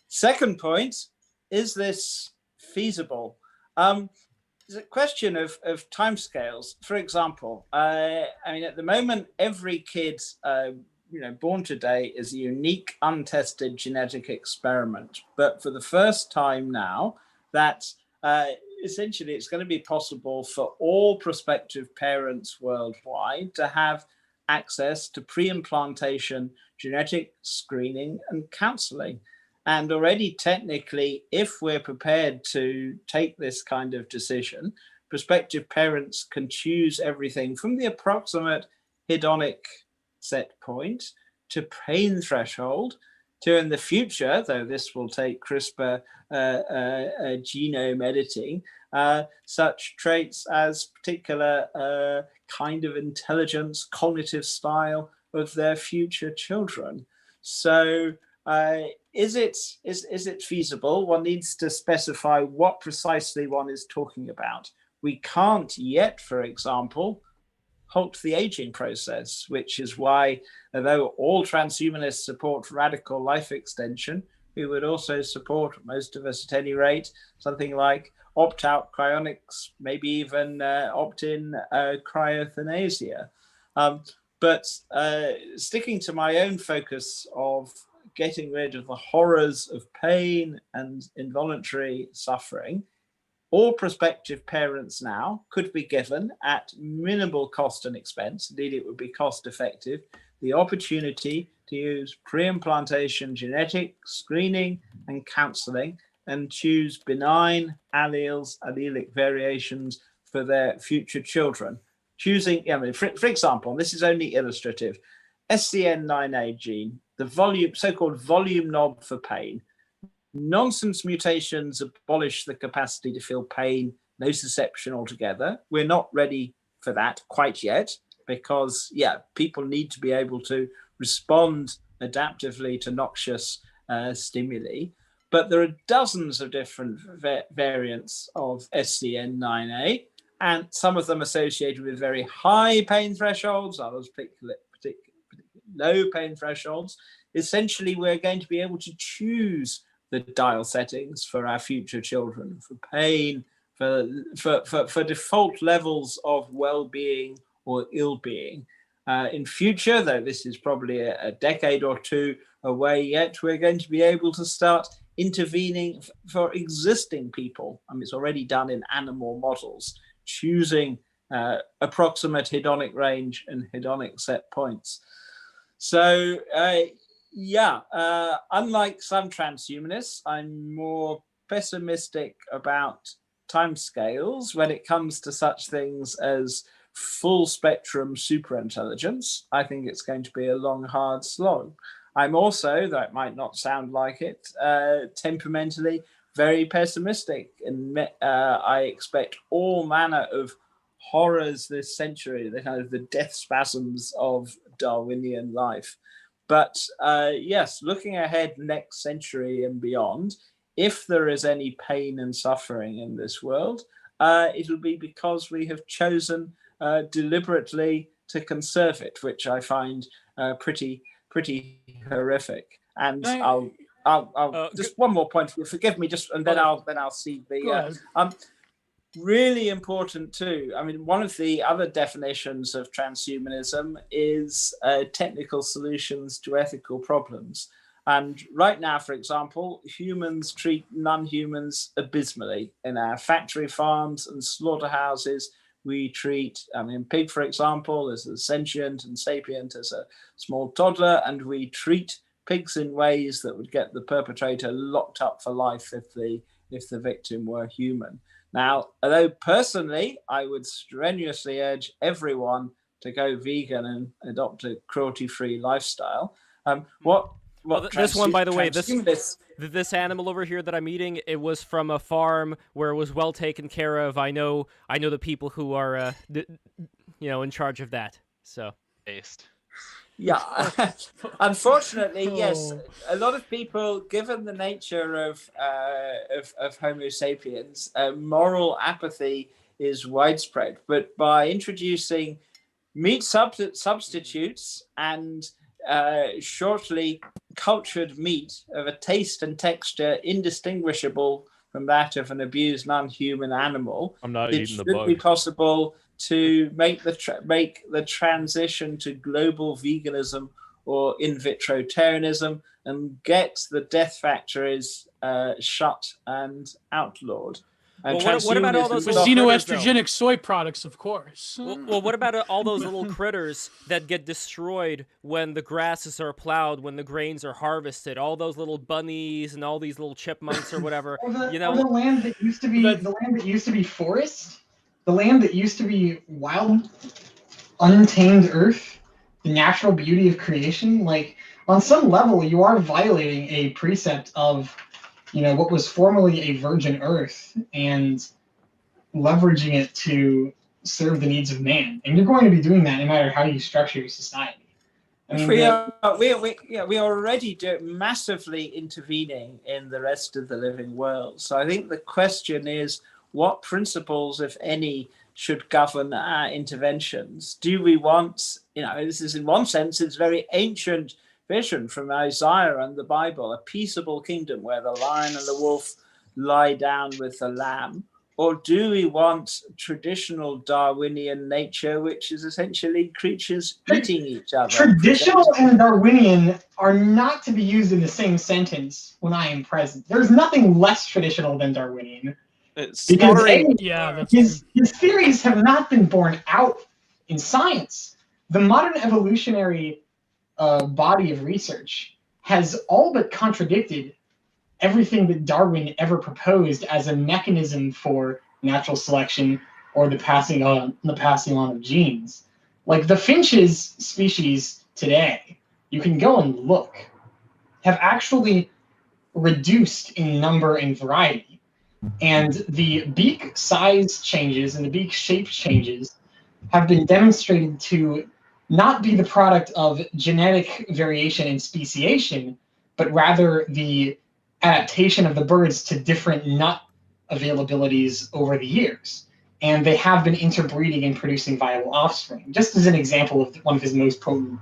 S5: Second point, is this feasible? It's a question of timescales. For example, at the moment, every kid born today is a unique, untested genetic experiment. But for the first time now, that essentially it's going to be possible for all prospective parents worldwide to have access to pre-implantation genetic screening and counseling. And already technically, if we're prepared to take this kind of decision, prospective parents can choose everything from the approximate hedonic set point to pain threshold to, in the future, though this will take CRISPR genome editing, such traits as particular kind of intelligence, cognitive style of their future children. So is it feasible? One needs to specify what precisely one is talking about. We can't yet, for example, halt the aging process, which is why, although all transhumanists support radical life extension, we would also support, most of us at any rate, something like opt-out cryonics, maybe even opt-in cryoeuthanasia. But sticking to my own focus of getting rid of the horrors of pain and involuntary suffering, all prospective parents now could be given at minimal cost and expense, indeed it would be cost effective, the opportunity to use pre-implantation genetic screening and counseling and choose benign allelic variations for their future children. Choosing, for example, and this is only illustrative, SCN9A gene, the so-called volume knob for pain. Nonsense mutations abolish the capacity to feel pain, nociception altogether. We're not ready for that quite yet. because, people need to be able to respond adaptively to noxious stimuli. But there are dozens of different variants of SCN9A, and some of them associated with very high pain thresholds, others particularly low pain thresholds. Essentially, we're going to be able to choose the dial settings for our future children, for pain, for default levels of well-being or ill-being. In future, though this is probably a decade or two away yet, we're going to be able to start intervening for existing people. I mean, it's already done in animal models, choosing approximate hedonic range and hedonic set points. So, unlike some transhumanists, I'm more pessimistic about timescales when it comes to such things as full spectrum superintelligence. I think it's going to be a long, hard slog. I'm also, though it might not sound like it, temperamentally very pessimistic, and I expect all manner of horrors this century, the kind of the death spasms of Darwinian life. But yes, looking ahead next century and beyond, if there is any pain and suffering in this world, it'll be because we have chosen deliberately to conserve it, which I find pretty horrific. And I'll just one more point. Forgive me, just and then I'll see the really important too. I mean, one of the other definitions of transhumanism is technical solutions to ethical problems. And right now, for example, humans treat non-humans abysmally. In our factory farms and slaughterhouses, we treat, pig, for example, as a sentient and sapient as a small toddler, and we treat pigs in ways that would get the perpetrator locked up for life if the victim were human. Now, although personally, I would strenuously urge everyone to go vegan and adopt a cruelty-free lifestyle.
S2: This one, by the way, this animal over here that I'm eating, it was from a farm where it was well taken care of. I know the people who are, in charge of that. So,
S3: based.
S5: Yeah, unfortunately, yes. A lot of people, given the nature of Homo sapiens, moral apathy is widespread. But by introducing meat substitutes and shortly cultured meat of a taste and texture indistinguishable from that of an abused non-human animal, it should be possible to make the transition to global veganism or in vitro terranism and get the death factories shut and outlawed. And
S2: what about all those
S8: xenoestrogenic soy products, of course?
S2: Well, what about all those little critters that get destroyed when the grasses are plowed, when the grains are harvested? All those little bunnies and all these little chipmunks or whatever.
S11: Or the land that used to be forest, the land that used to be wild, untamed earth, the natural beauty of creation. Like, on some level, you are violating a precept of what was formerly a virgin earth and leveraging it to serve the needs of man. And you're going to be doing that no matter how you structure your society.
S5: We are already massively intervening in the rest of the living world. So I think the question is, what principles, if any, should govern our interventions? Do we want, this is in one sense, it's very ancient vision from Isaiah and the Bible, a peaceable kingdom where the lion and the wolf lie down with the lamb? Or do we want traditional Darwinian nature, which is essentially creatures eating each other?
S11: Traditional and Darwinian are not to be used in the same sentence when I am present. There's nothing less traditional than Darwinian. Because his theories have not been borne out in science. The modern evolutionary body of research has all but contradicted everything that Darwin ever proposed as a mechanism for natural selection or the passing on of genes. Like the finches species today, you can go and look, have actually reduced in number and variety. And the beak size changes and the beak shape changes have been demonstrated to not be the product of genetic variation and speciation, but rather the adaptation of the birds to different nut availabilities over the years. And they have been interbreeding and producing viable offspring, just as an example of one of his most potent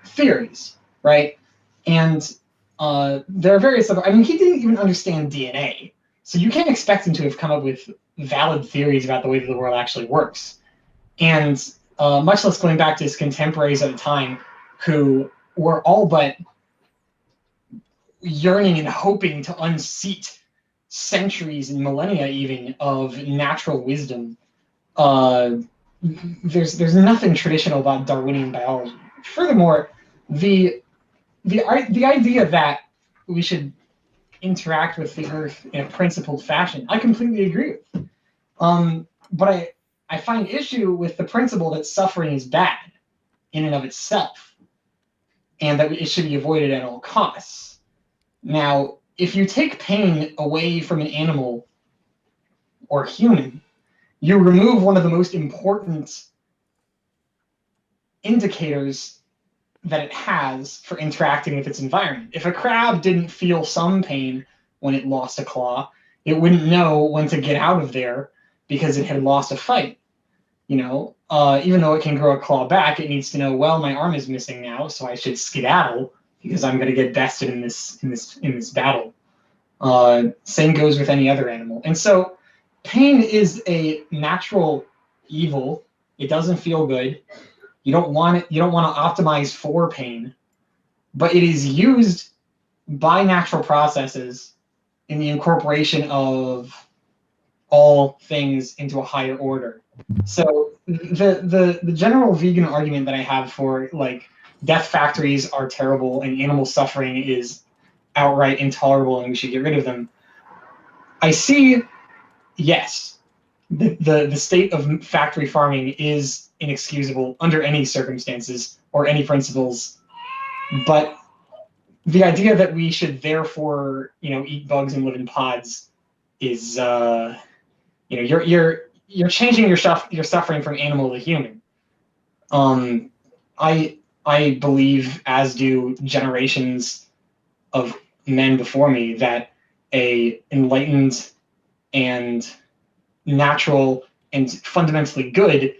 S11: theories, right? And there are various other, I mean, he didn't even understand DNA. So you can't expect him to have come up with valid theories about the way that the world actually works. And much less going back to his contemporaries at the time, who were all but yearning and hoping to unseat centuries and millennia even of natural wisdom. There's nothing traditional about Darwinian biology. Furthermore, the idea that we should interact with the Earth in a principled fashion, I completely agree with. But I find issue with the principle that suffering is bad in and of itself, and that it should be avoided at all costs. Now, if you take pain away from an animal or human, you remove one of the most important indicators that it has for interacting with its environment. If a crab didn't feel some pain when it lost a claw, it wouldn't know when to get out of there because it had lost a fight. You know, even though it can grow a claw back, it needs to know, well, my arm is missing now, so I should skedaddle because I'm going to get bested in this battle. Same goes with any other animal. And so pain is a natural evil. It doesn't feel good. You don't want it. You don't want to optimize for pain, but it is used by natural processes in the incorporation of all things into a higher order. So the general vegan argument that I have for like death factories are terrible and animal suffering is outright intolerable and we should get rid of them. I see, yes, the state of factory farming is inexcusable under any circumstances or any principles, but the idea that we should therefore, eat bugs and live in pods is, you're changing your suffering from animal to human. I believe, as do generations of men before me, that a enlightened and natural and fundamentally good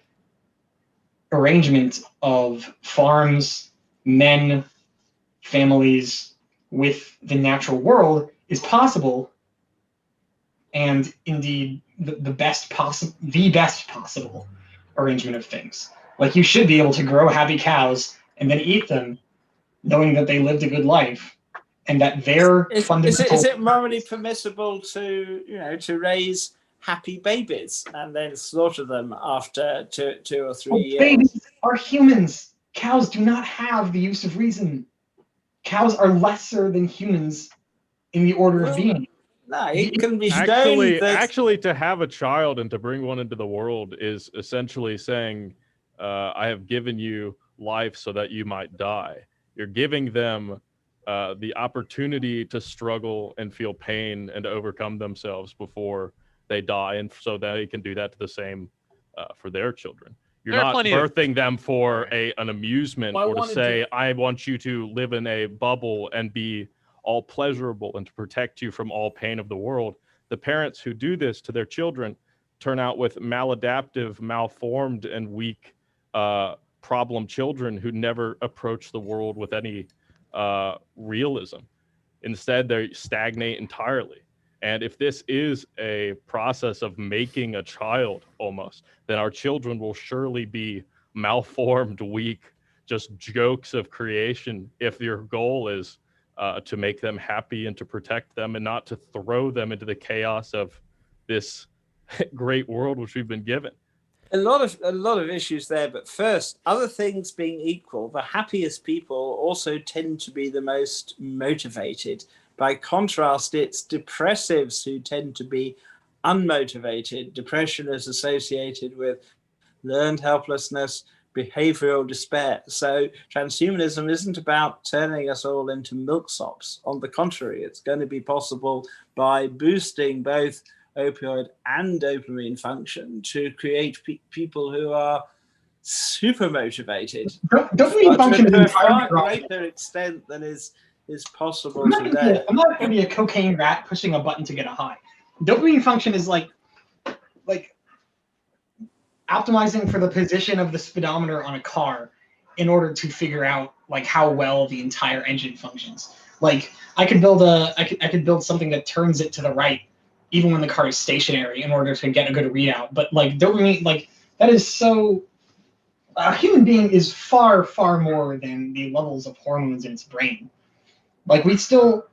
S11: arrangement of farms, men, families with the natural world is possible, and indeed the best possible arrangement of things. Like, you should be able to grow happy cows and then eat them, knowing that they lived a good life, and that their fundamental.
S5: Is it morally permissible to raise happy babies and then slaughter them after 2 or 3 years?
S11: Babies are humans. Cows do not have the use of reason. Cows are lesser than humans in the order of being.
S5: No, it can be
S7: actually, to have a child and to bring one into the world is essentially saying, I have given you life so that you might die. You're giving them the opportunity to struggle and feel pain and overcome themselves before they die, and so they can do that to the same for their children. You're not birthing them for an amusement, or to say, I want you to live in a bubble and be all pleasurable and to protect you from all pain of the world. The parents who do this to their children turn out with maladaptive, malformed, and weak problem children who never approach the world with any realism. Instead, they stagnate entirely. And if this is a process of making a child almost, then our children will surely be malformed, weak, just jokes of creation, if your goal is to make them happy and to protect them and not to throw them into the chaos of this great world which we've been given.
S5: A lot of issues there, but first, other things being equal, the happiest people also tend to be the most motivated. By contrast, it's depressives who tend to be unmotivated. Depression is associated with learned helplessness, behavioral despair. So transhumanism isn't about turning us all into milksops. On the contrary, it's going to be possible by boosting both opioid and dopamine function to create people who are super motivated.
S11: Dopamine function
S5: to a
S11: is
S5: far
S11: entirely
S5: greater extent than is possible
S11: I'm not
S5: today.
S11: going to be a cocaine rat pushing a button to get a high. Dopamine function is like optimizing for the position of the speedometer on a car in order to figure out like how well the entire engine functions. Like I could build something that turns it to the right even when the car is stationary in order to get a good readout. But like dopamine, like that is so. A human being is far, far more than the levels of hormones in its brain. Like we still.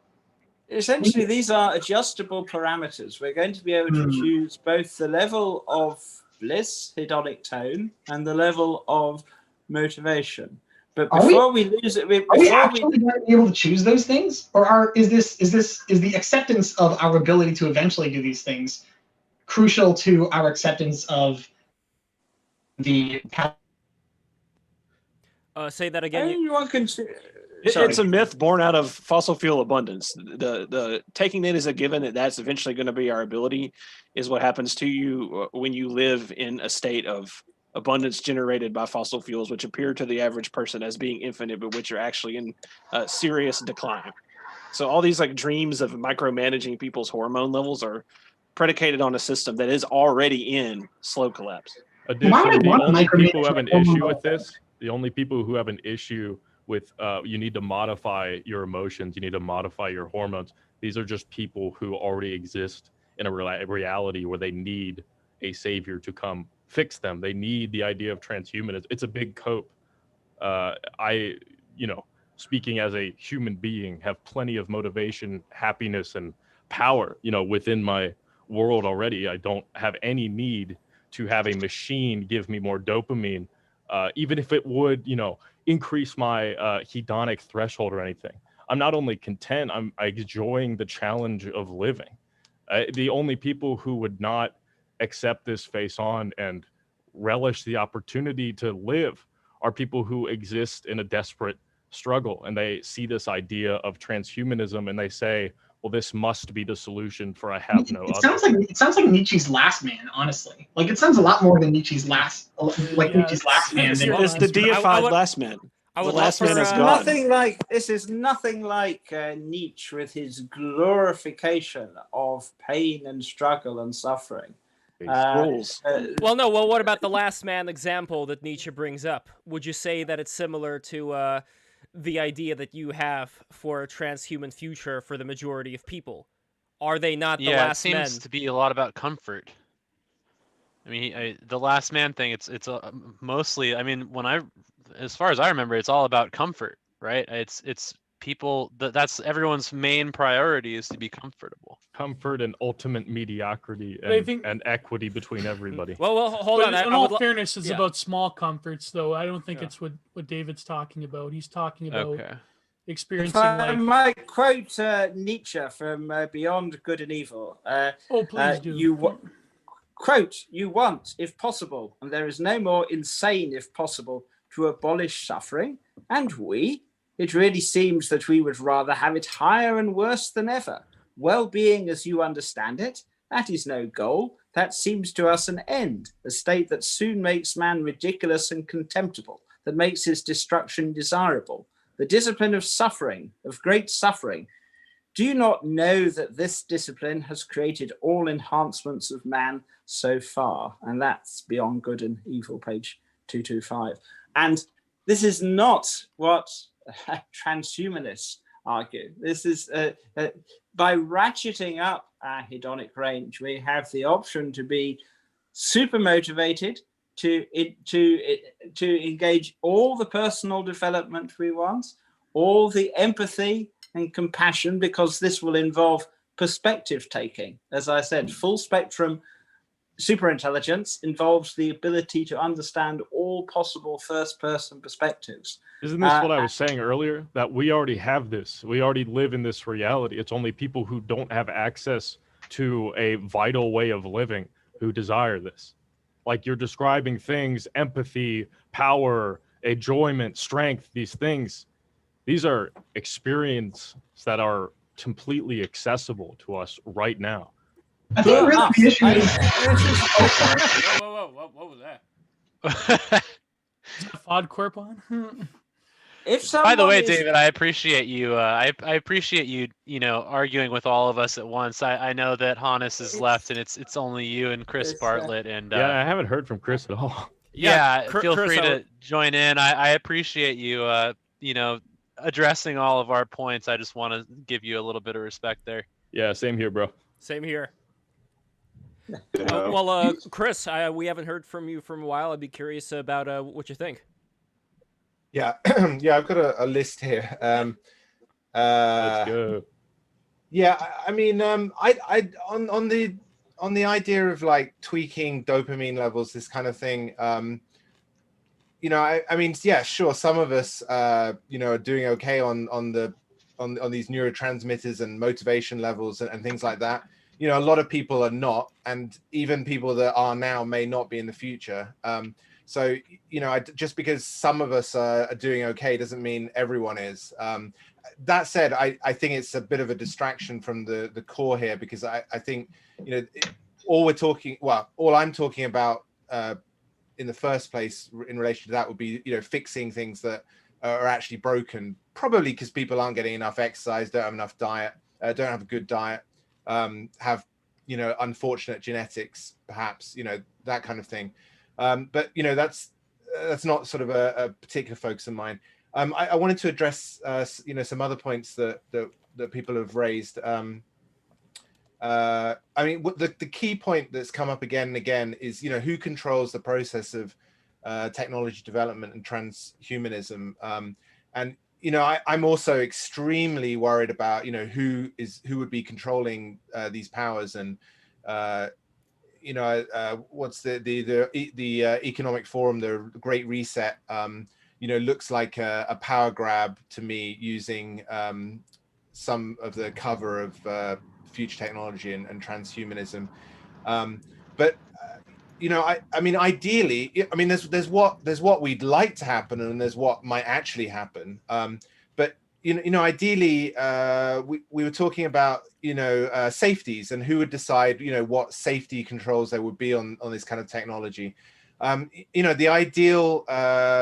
S5: Essentially, these are adjustable parameters. We're going to be able to choose both the level of bliss, hedonic tone, and the level of motivation. But before we lose it,
S11: are we actually going to be able to choose those things, or is the acceptance of our ability to eventually do these things crucial to our acceptance of the?
S2: Say that again.
S5: Anyone can.
S4: It's a myth born out of fossil fuel abundance. The taking it as a given that that's eventually going to be our ability is what happens to you when you live in a state of abundance generated by fossil fuels, which appear to the average person as being infinite, but which are actually in serious decline. So all these like dreams of micromanaging people's hormone levels are predicated on a system that is already in slow collapse.
S7: Additionally, the only people who have an issue with this, the only people who have an issue with you need to modify your emotions, you need to modify your hormones. These are just people who already exist in a reality where they need a savior to come fix them. They need the idea of transhumanism. It's a big cope. Speaking as a human being, have plenty of motivation, happiness, and power, within my world already. I don't have any need to have a machine give me more dopamine, even if it would, increase my hedonic threshold or anything. I'm not only content, I'm enjoying the challenge of living. The only people who would not accept this face on and relish the opportunity to live are people who exist in a desperate struggle, and they see this idea of transhumanism and they say, well, this must be the solution, for I have no other.
S11: It sounds like Nietzsche's Last Man, honestly. Like it sounds a lot more than Nietzsche's Last Man.
S4: It's the deified Last Man. The Last Man is gone.
S5: This is nothing like Nietzsche with his glorification of pain and struggle and suffering.
S2: What about the Last Man example that Nietzsche brings up? Would you say that it's similar to the idea that you have for a transhuman future for the majority of people? Are they not the last men?
S3: Yeah, it seems to be a lot about comfort. I mean, the Last Man thing, it's mostly, I mean, as far as I remember, it's all about comfort, right? It's people, that's everyone's main priority is to be comfortable.
S7: Comfort and ultimate mediocrity and equity between everybody.
S2: Well, hold on.
S8: In all fairness, it's about small comforts, though. I don't think it's what David's talking about. He's talking about experiencing
S5: I might quote Nietzsche from Beyond Good and Evil.
S8: Please do.
S5: Quote, you want, if possible, and there is no more insane, if possible, to abolish suffering, and it really seems that we would rather have it higher and worse than ever. Well-being as you understand it, that is no goal. That seems to us an end, a state that soon makes man ridiculous and contemptible, that makes his destruction desirable. The discipline of suffering, of great suffering. Do you not know that this discipline has created all enhancements of man so far? And that's Beyond Good and Evil, page 225. And this is not what transhumanists argue. This is by ratcheting up our hedonic range, we have the option to be super motivated, to engage all the personal development we want, all the empathy and compassion, because this will involve perspective taking. As I said, full spectrum superintelligence involves the ability to understand all possible first-person perspectives.
S7: Isn't this what I was saying earlier? That we already have this. We already live in this reality. It's only people who don't have access to a vital way of living who desire this. Like you're describing things, empathy, power, enjoyment, strength, these things. These are experiences that are completely accessible to us right now.
S11: I think really the issue is.
S2: Whoa, what was that?
S8: Is that FOD Corp on?
S5: If
S3: By the way,
S5: someone is-
S3: David, I appreciate you. I appreciate you. You know, arguing with all of us at once. I know that Hannes is left, and it's only you and Chris
S5: it's,
S3: Bartlett. And
S7: Yeah, I haven't heard from Chris at all.
S3: yeah, feel
S2: Chris,
S3: free to join in. I appreciate you. You know, addressing all of our points. I just want to give you a little bit of respect there.
S7: Yeah, same here, bro.
S2: Same here.
S10: Yeah.
S2: Well, Chris, we haven't heard from you for a while. I'd be curious about what you think.
S9: Yeah, yeah, I've got a list here.
S7: Let's go.
S9: Yeah, I mean, I on the idea of like tweaking dopamine levels, this kind of thing. You know, I mean, yeah, sure, some of us, you know, are doing okay on these neurotransmitters and motivation levels and things like that. You know, a lot of people are not, and even people that are now may not be in the future. So, you know, just because some of us are doing okay doesn't mean everyone is. That said, I think it's a bit of a distraction from the core here, because I think, you know, all I'm talking about in the first place in relation to that would be, you know, fixing things that are actually broken, probably because people aren't getting enough exercise, don't have enough diet, don't have a good diet, have, you know, unfortunate genetics, perhaps, you know, that kind of thing. But, you know, that's not sort of a particular focus of mine. I wanted to address, you know, some other points that people have raised. I mean, the key point that's come up again and again is, you know, who controls the process of technology development and transhumanism. And, you know, I'm also extremely worried about, you know, who would be controlling these powers, and you know, what's the economic forum, the Great Reset, you know, looks like a power grab to me, using some of the cover of future technology and transhumanism. But you know, I mean, ideally, I mean, there's what we'd like to happen, and there's what might actually happen. But you know, ideally, we were talking about, you know, safeties, and who would decide, you know, what safety controls there would be on this kind of technology. You know, the ideal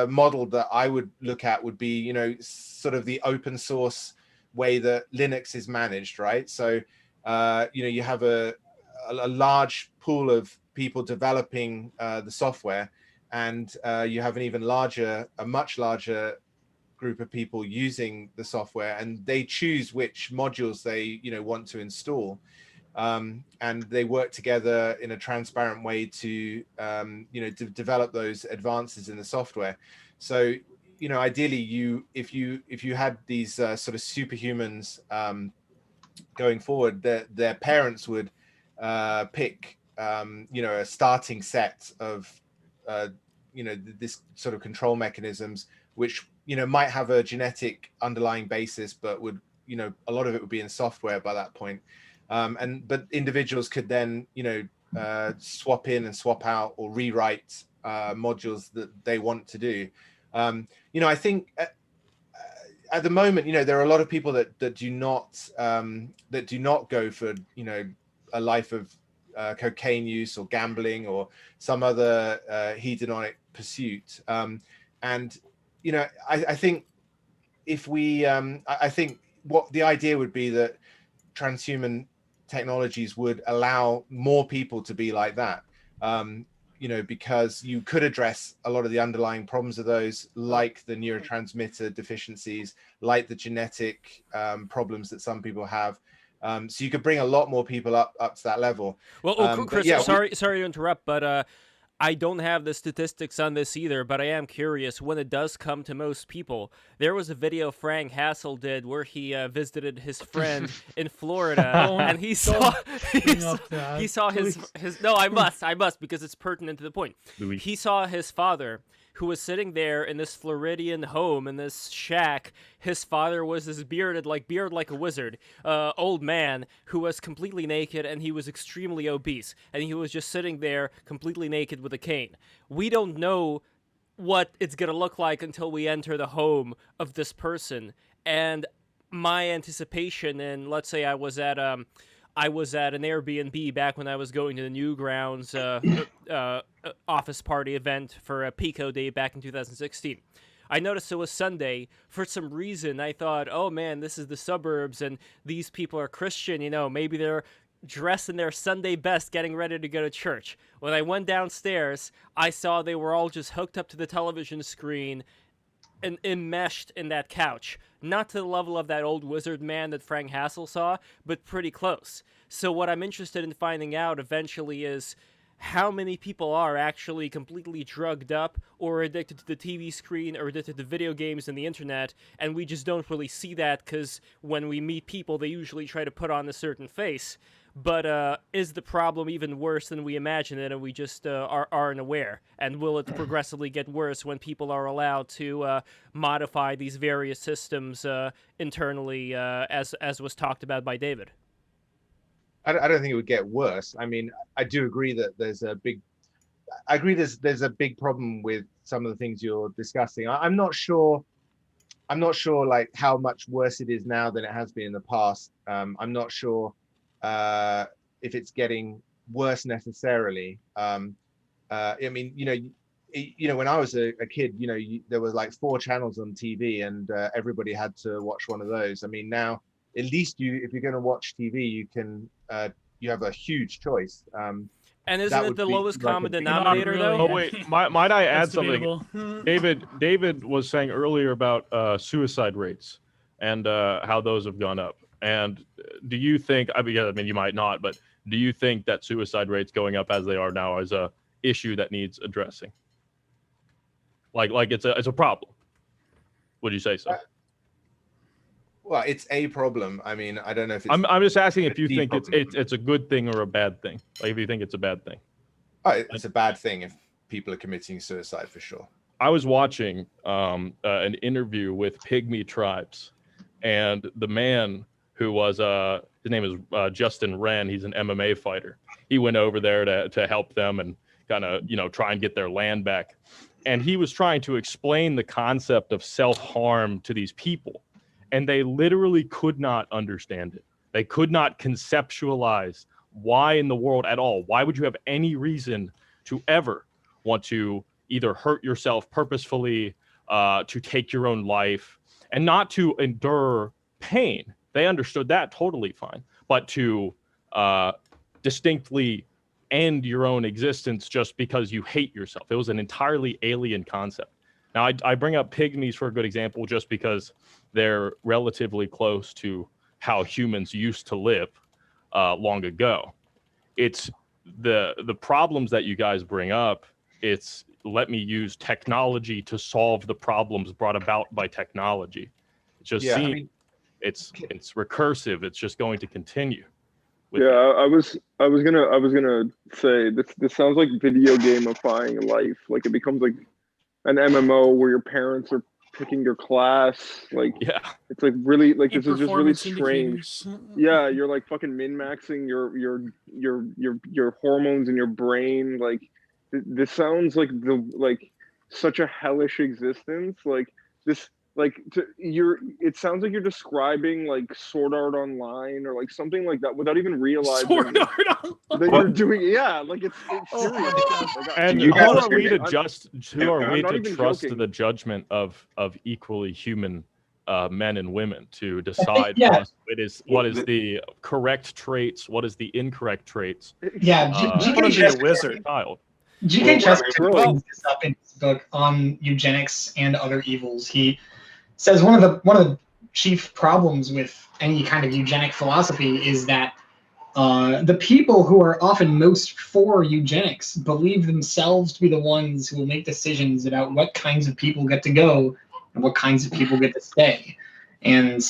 S9: model that I would look at would be, you know, sort of the open source way that Linux is managed, right? So, you know, you have a large pool of people developing the software, and you have a much larger group of people using the software, and they choose which modules they, you know, want to install. And they work together in a transparent way to, you know, to develop those advances in the software. So, you know, ideally, if you had these sort of superhumans going forward, their parents would pick, you know, a starting set of, you know, this sort of control mechanisms, which, you know, might have a genetic underlying basis, but would, you know, a lot of it would be in software by that point. But individuals could then, you know, swap in and swap out or rewrite modules that they want to do. You know, I think at the moment, you know, there are a lot of people that do not go for, you know, a life of cocaine use or gambling or some other hedonic pursuit. And, you know, I think if we, I think what the idea would be that transhuman technologies would allow more people to be like that, you know, because you could address a lot of the underlying problems of those, like the neurotransmitter deficiencies, like the genetic problems that some people have. So you could bring a lot more people up to that level.
S2: Well, Chris,
S9: yeah,
S2: sorry to interrupt, but I don't have the statistics on this either, but I am curious, when it does come to most people. There was a video Frank Hassel did where he visited his friend in Florida, and he saw his no, I must because it's pertinent to the point.
S7: Louis.
S2: He saw his father, who was sitting there in this Floridian home, in this shack. His father was this beard like a wizard, old man who was completely naked, and he was extremely obese, and he was just sitting there completely naked with a cane. We don't know what it's gonna look like until we enter the home of this person. And my anticipation, and let's say I was at I was at an Airbnb back when I was going to the Newgrounds office party event for a Pico Day back in 2016. I noticed it was Sunday. For some reason, I thought, oh man, this is the suburbs and these people are Christian, you know, maybe they're dressed in their Sunday best getting ready to go to church. When I went downstairs, I saw they were all just hooked up to the television screen and enmeshed in that couch. Not to the level of that old wizard man that Frank Hassel saw, but pretty close. So what I'm interested in finding out eventually is how many people are actually completely drugged up or addicted to the TV screen or addicted to video games and the internet, and we just don't really see that because when we meet people, they usually try to put on a certain face. But is the problem even worse than we imagine it and we just aren't aware? And will it progressively get worse when people are allowed to modify these various systems internally, as was talked about by David?
S9: I don't think it would get worse. I mean, I do agree that there's a big problem with some of the things you're discussing. I'm not sure like how much worse it is now than it has been in the past. I'm not sure if it's getting worse necessarily. I mean, you know, when I was a kid, you know, there was like 4 channels on TV, and everybody had to watch one of those. I mean, now at least if you're going to watch TV, you can you have a huge choice.
S2: And isn't it the lowest common denominator, though?
S7: Oh wait, might I add something? David was saying earlier about suicide rates and how those have gone up. And do you think? I mean, you might not, but do you think that suicide rates going up as they are now is a issue that needs addressing? Like it's a problem. Would you say so?
S9: Well, it's a problem. I mean, I don't know if it's...
S7: I'm just asking if you think it's a good thing or a bad thing. Like, if you think it's a bad thing.
S9: Oh, it's a bad thing if people are committing suicide, for sure.
S7: I was watching an interview with Pygmy tribes, and the man who was his name is Justin Wren. He's an MMA fighter. He went over there to help them and kind of, you know, try and get their land back. And he was trying to explain the concept of self-harm to these people. And they literally could not understand it. They could not conceptualize why in the world at all. Why would you have any reason to ever want to either hurt yourself purposefully, to take your own life, and not to endure pain? They understood that totally fine. But to distinctly end your own existence just because you hate yourself. It was an entirely alien concept. Now, I bring up pygmies for a good example just because they're relatively close to how humans used to live long ago. It's the problems that you guys bring up. It's let me use technology to solve the problems brought about by technology. It just seems it's recursive. It's just going to continue.
S10: I was gonna say this sounds like video gamifying life. Like it becomes like an MMO where your parents are picking your class. Like it's like really like this is just really strange. Yeah, you're like fucking min-maxing your hormones in your brain. Like this sounds like such a hellish existence. Like this. Like it sounds like you're describing like Sword Art Online or like something like that without even realizing that you're doing. Yeah, like it's serious.
S7: And who are we to trust the judgment of equally human men and women to decide what is the correct traits, what is the incorrect traits?
S11: Yeah,
S7: what is a wizard child?
S11: G.K. Chesterton brings this up in his book on eugenics and other evils. He says one of the chief problems with any kind of eugenic philosophy is that the people who are often most for eugenics believe themselves to be the ones who will make decisions about what kinds of people get to go and what kinds of people get to stay. And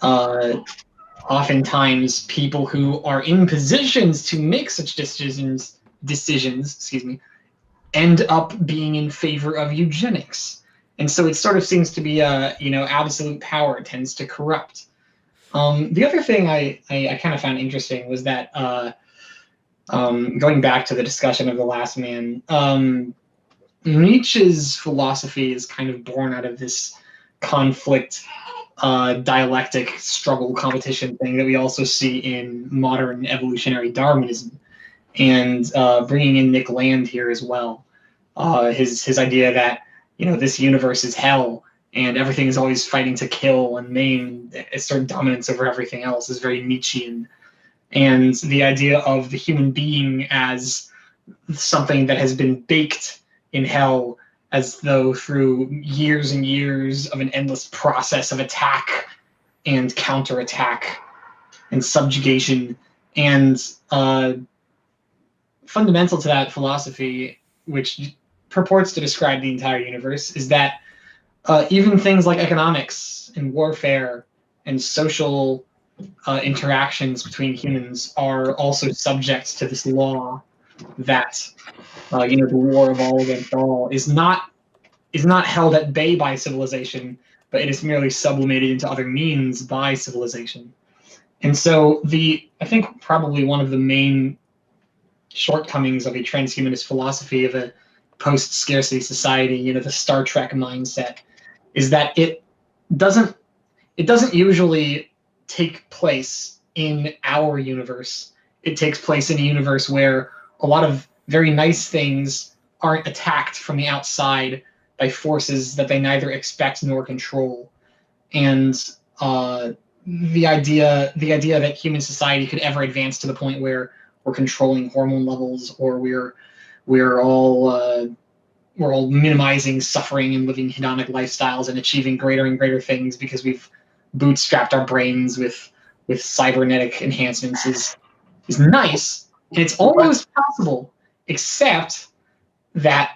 S11: oftentimes people who are in positions to make such decisions, end up being in favor of eugenics. And so it sort of seems to be absolute power tends to corrupt. The other thing I kind of found interesting was that going back to the discussion of The Last Man, Nietzsche's philosophy is kind of born out of this conflict dialectic struggle competition thing that we also see in modern evolutionary Darwinism, and bringing in Nick Land here as well. His idea that this universe is hell and everything is always fighting to kill and maim, assert dominance over everything else, is very Nietzschean. And the idea of the human being as something that has been baked in hell, as though through years and years of an endless process of attack and counterattack and subjugation. And fundamental to that philosophy, which purports to describe the entire universe, is that even things like economics and warfare and social interactions between humans are also subject to this law that the war of all against all is not held at bay by civilization, but it is merely sublimated into other means by civilization. And so I think probably one of the main shortcomings of a transhumanist philosophy of a post-scarcity society, the Star Trek mindset, is that it doesn't usually take place in our universe. It takes place in a universe where a lot of very nice things aren't attacked from the outside by forces that they neither expect nor control. And the idea that human society could ever advance to the point where we're controlling hormone levels, or we're all minimizing suffering and living hedonic lifestyles and achieving greater and greater things because we've bootstrapped our brains with cybernetic enhancements is nice, and it's almost possible, except that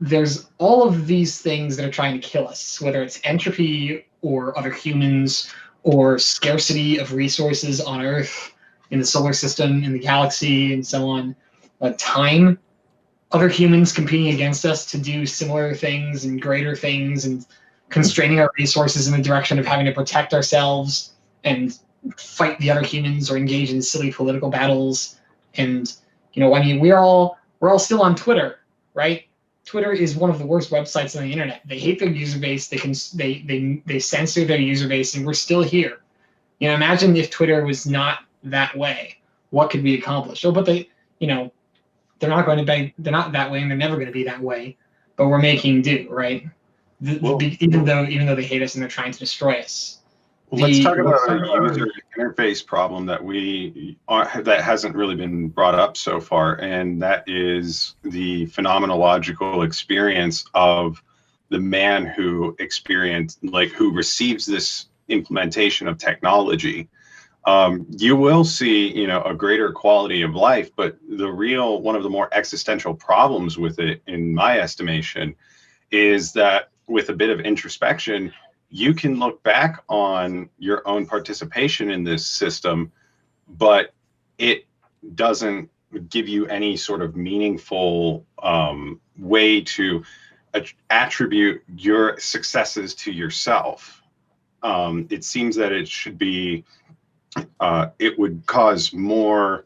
S11: there's all of these things that are trying to kill us, whether it's entropy or other humans or scarcity of resources on Earth, in the solar system, in the galaxy, and so on. Time, other humans competing against us to do similar things and greater things, and constraining our resources in the direction of having to protect ourselves and fight the other humans or engage in silly political battles. And we're all still on Twitter, right? Twitter is one of the worst websites on the internet. They hate their user base. They censor their user base, and we're still here. Imagine if Twitter was not that way. What could be accomplished? Oh, but they're not going to be. They're not that way, and they're never going to be that way. But we're making do, right? Even though they hate us and they're trying to destroy us.
S12: Let's talk about a user interface problem that that hasn't really been brought up so far, and that is the phenomenological experience of the man who receives this implementation of technology. You will see, a greater quality of life, but one of the more existential problems with it, in my estimation, is that with a bit of introspection, you can look back on your own participation in this system, but it doesn't give you any sort of meaningful way to attribute your successes to yourself. It seems that it should be, it would cause more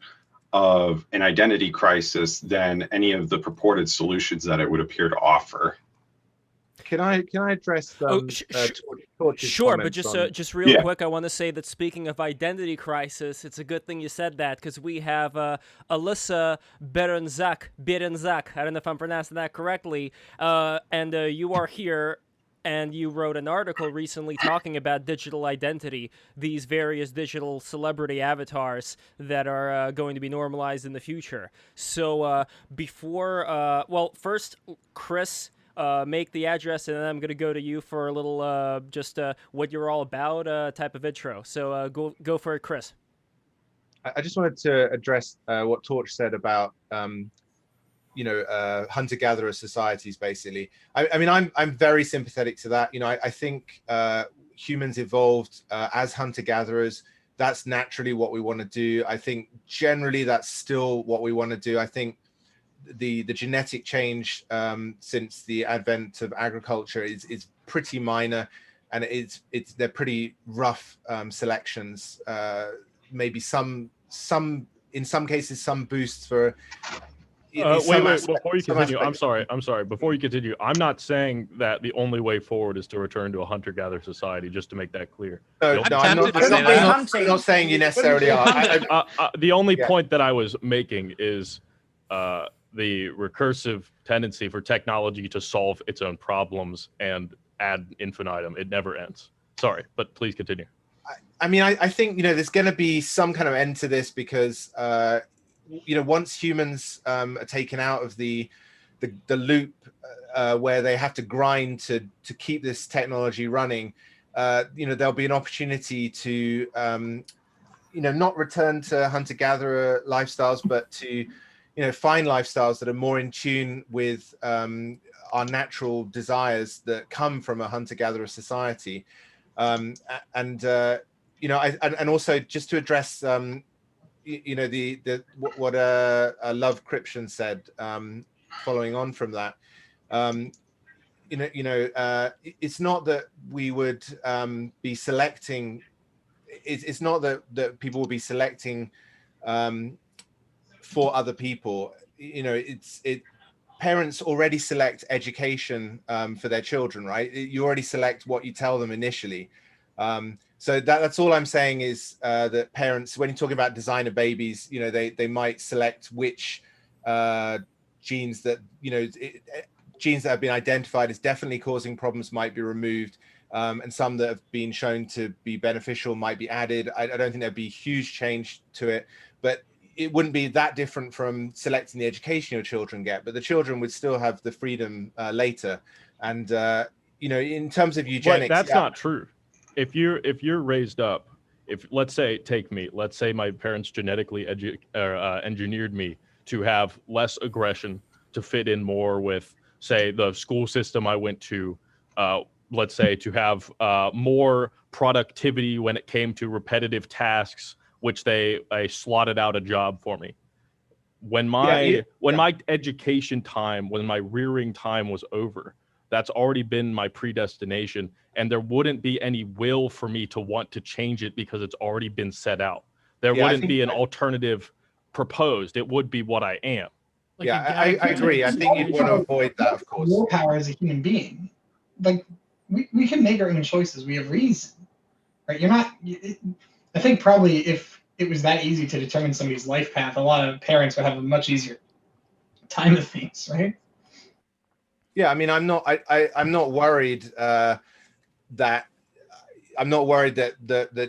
S12: of an identity crisis than any of the purported solutions that it would appear to offer.
S9: Can I address
S2: sure, but just real quick, I want to say that speaking of identity crisis, it's a good thing you said that, because we have Alyssa Berenzak, I don't know if I'm pronouncing that correctly, and you are here, and you wrote an article recently talking about digital identity, these various digital celebrity avatars that are going to be normalized in the future. So first, Chris, make the address, and then I'm going to go to you for a little what you're all about type of intro. So go for it, Chris.
S9: I just wanted to address what Torch said about hunter-gatherer societies, basically. I mean, I'm very sympathetic to that. I think humans evolved as hunter-gatherers. That's naturally what we want to do. I think generally that's still what we want to do. I think the genetic change since the advent of agriculture is pretty minor, and they're pretty rough selections. Maybe some in some cases some boosts for
S7: Wait, before you continue, I'm sorry. Before you continue, I'm not saying that the only way forward is to return to a hunter-gatherer society, just to make that clear.
S9: No, I'm not saying you necessarily are.
S7: The only point that I was making is the recursive tendency for technology to solve its own problems and ad infinitum. It never ends. Sorry, but please continue.
S9: I mean, I think, there's going to be some kind of end to this because, once humans are taken out of the loop where they have to grind to keep this technology running, there'll be an opportunity to, not return to hunter-gatherer lifestyles, but to, find lifestyles that are more in tune with our natural desires that come from a hunter-gatherer society. And also just to address, what Love Cryption said, following on from that, it's not that we would be selecting. It's not that people will be selecting for other people. Parents already select education for their children, right? You already select what you tell them initially. So that's all I'm saying is that parents, when you're talking about designer babies, they might select which genes that, genes that have been identified as definitely causing problems might be removed, and some that have been shown to be beneficial might be added. I don't think there'd be huge change to it, but it wouldn't be that different from selecting the education your children get, but the children would still have the freedom later. And, in terms of eugenics,
S7: that's not true. If you're raised up, let's say my parents genetically engineered me to have less aggression, to fit in more with, say, the school system I went to, let's say to have more productivity when it came to repetitive tasks, which they slotted out a job for me. When my education time, when my rearing time was over, that's already been my predestination, and there wouldn't be any will for me to want to change it because it's already been set out. There wouldn't be an alternative proposed. It would be what I am.
S9: I agree. I think you'd want to avoid that, of course.
S11: Willpower as a human being, like we can make our own choices. We have reason, right? I think probably if it was that easy to determine somebody's life path, a lot of parents would have a much easier time of things, right?
S9: Yeah, I mean, I'm not worried that the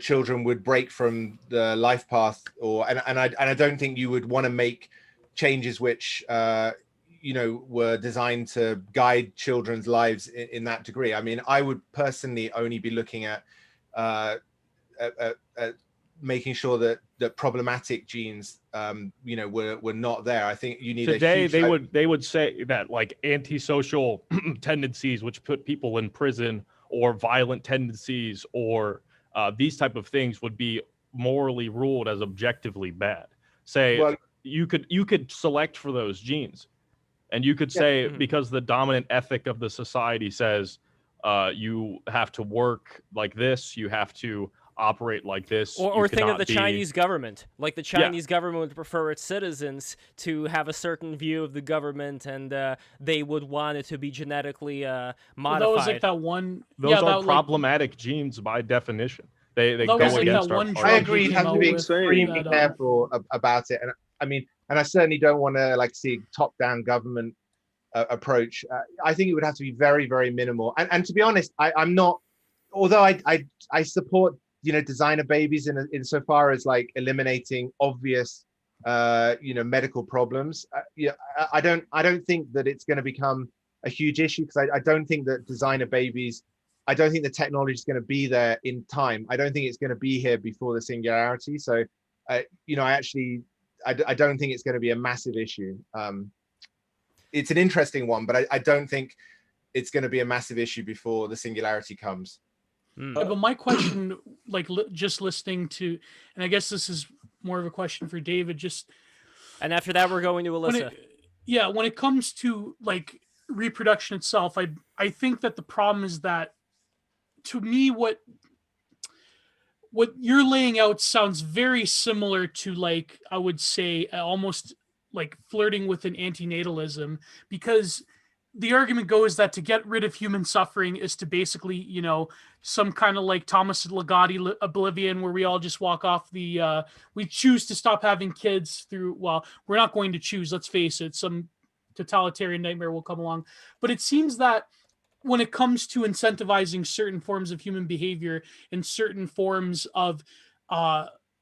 S9: children would break from the life path, and I don't think you would want to make changes which were designed to guide children's lives in that degree. I mean, I would personally only be looking at making sure that problematic genes were not there. I think you need
S7: today they would say that like antisocial tendencies which put people in prison, or violent tendencies, or these type of things would be morally ruled as objectively bad. You could select for those genes, and you could say because the dominant ethic of the society says you have to work like this, you have to operate like this,
S2: or think of the Chinese government. Like the Chinese government would prefer its citizens to have a certain view of the government, and they would want it to be genetically modified.
S8: That was like that one.
S7: Those are problematic genes by definition. They go against our.
S9: I agree. You have to be extremely careful about it, and I mean, and I certainly don't want to see top-down government approach. I think it would have to be very, very minimal. And to be honest, I'm not. Although I support designer babies in so far as like eliminating obvious medical problems. I don't think that it's going to become a huge issue, because I don't think that designer babies, I don't think the technology is going to be there in time. I don't think it's going to be here before the singularity. So I don't think it's going to be a massive issue. It's an interesting one, but I don't think it's going to be a massive issue before the singularity comes.
S8: But my question, just listening to, and I guess this is more of a question for David,
S2: and after that we're going to Alyssa.
S8: When it comes to reproduction itself, I think that the problem is that, to me, what you're laying out sounds very similar to, I would say, almost like flirting with an antinatalism, because the argument goes that to get rid of human suffering is to basically, you know, some kind of like Thomas Ligotti oblivion where we all just walk off the, we choose to stop having kids through, well, we're not going to choose, let's face it, some totalitarian nightmare will come along. But it seems that when it comes to incentivizing certain forms of human behavior and certain forms of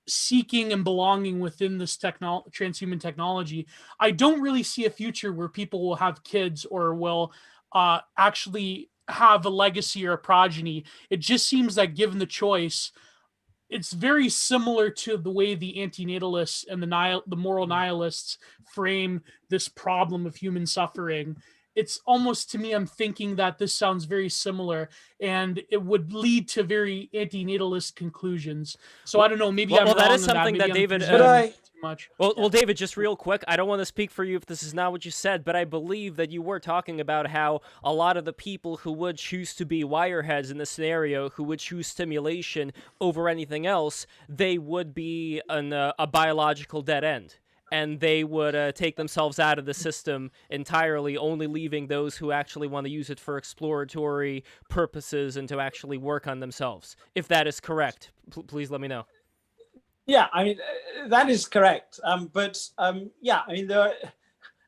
S8: seeking and belonging within this transhuman technology, I don't really see a future where people will have kids or will actually have a legacy or a progeny. It just seems that given the choice, it's very similar to the way the antinatalists and the moral nihilists frame this problem of human suffering. It's almost, to me, I'm thinking that this sounds very similar, and it would lead to very antinatalist conclusions. So I don't know, maybe I'm wrong
S2: that is
S8: on
S2: something that David.
S8: too much.
S2: Well, David, just real quick, I don't want to speak for you if this is not what you said, but I believe that you were talking about how a lot of the people who would choose to be wireheads in this scenario, who would choose stimulation over anything else, they would be a biological dead end. And they would take themselves out of the system entirely, only leaving those who actually want to use it for exploratory purposes and to actually work on themselves. If that is correct, please let me know.
S5: Yeah, I mean, that is correct. Yeah, I mean,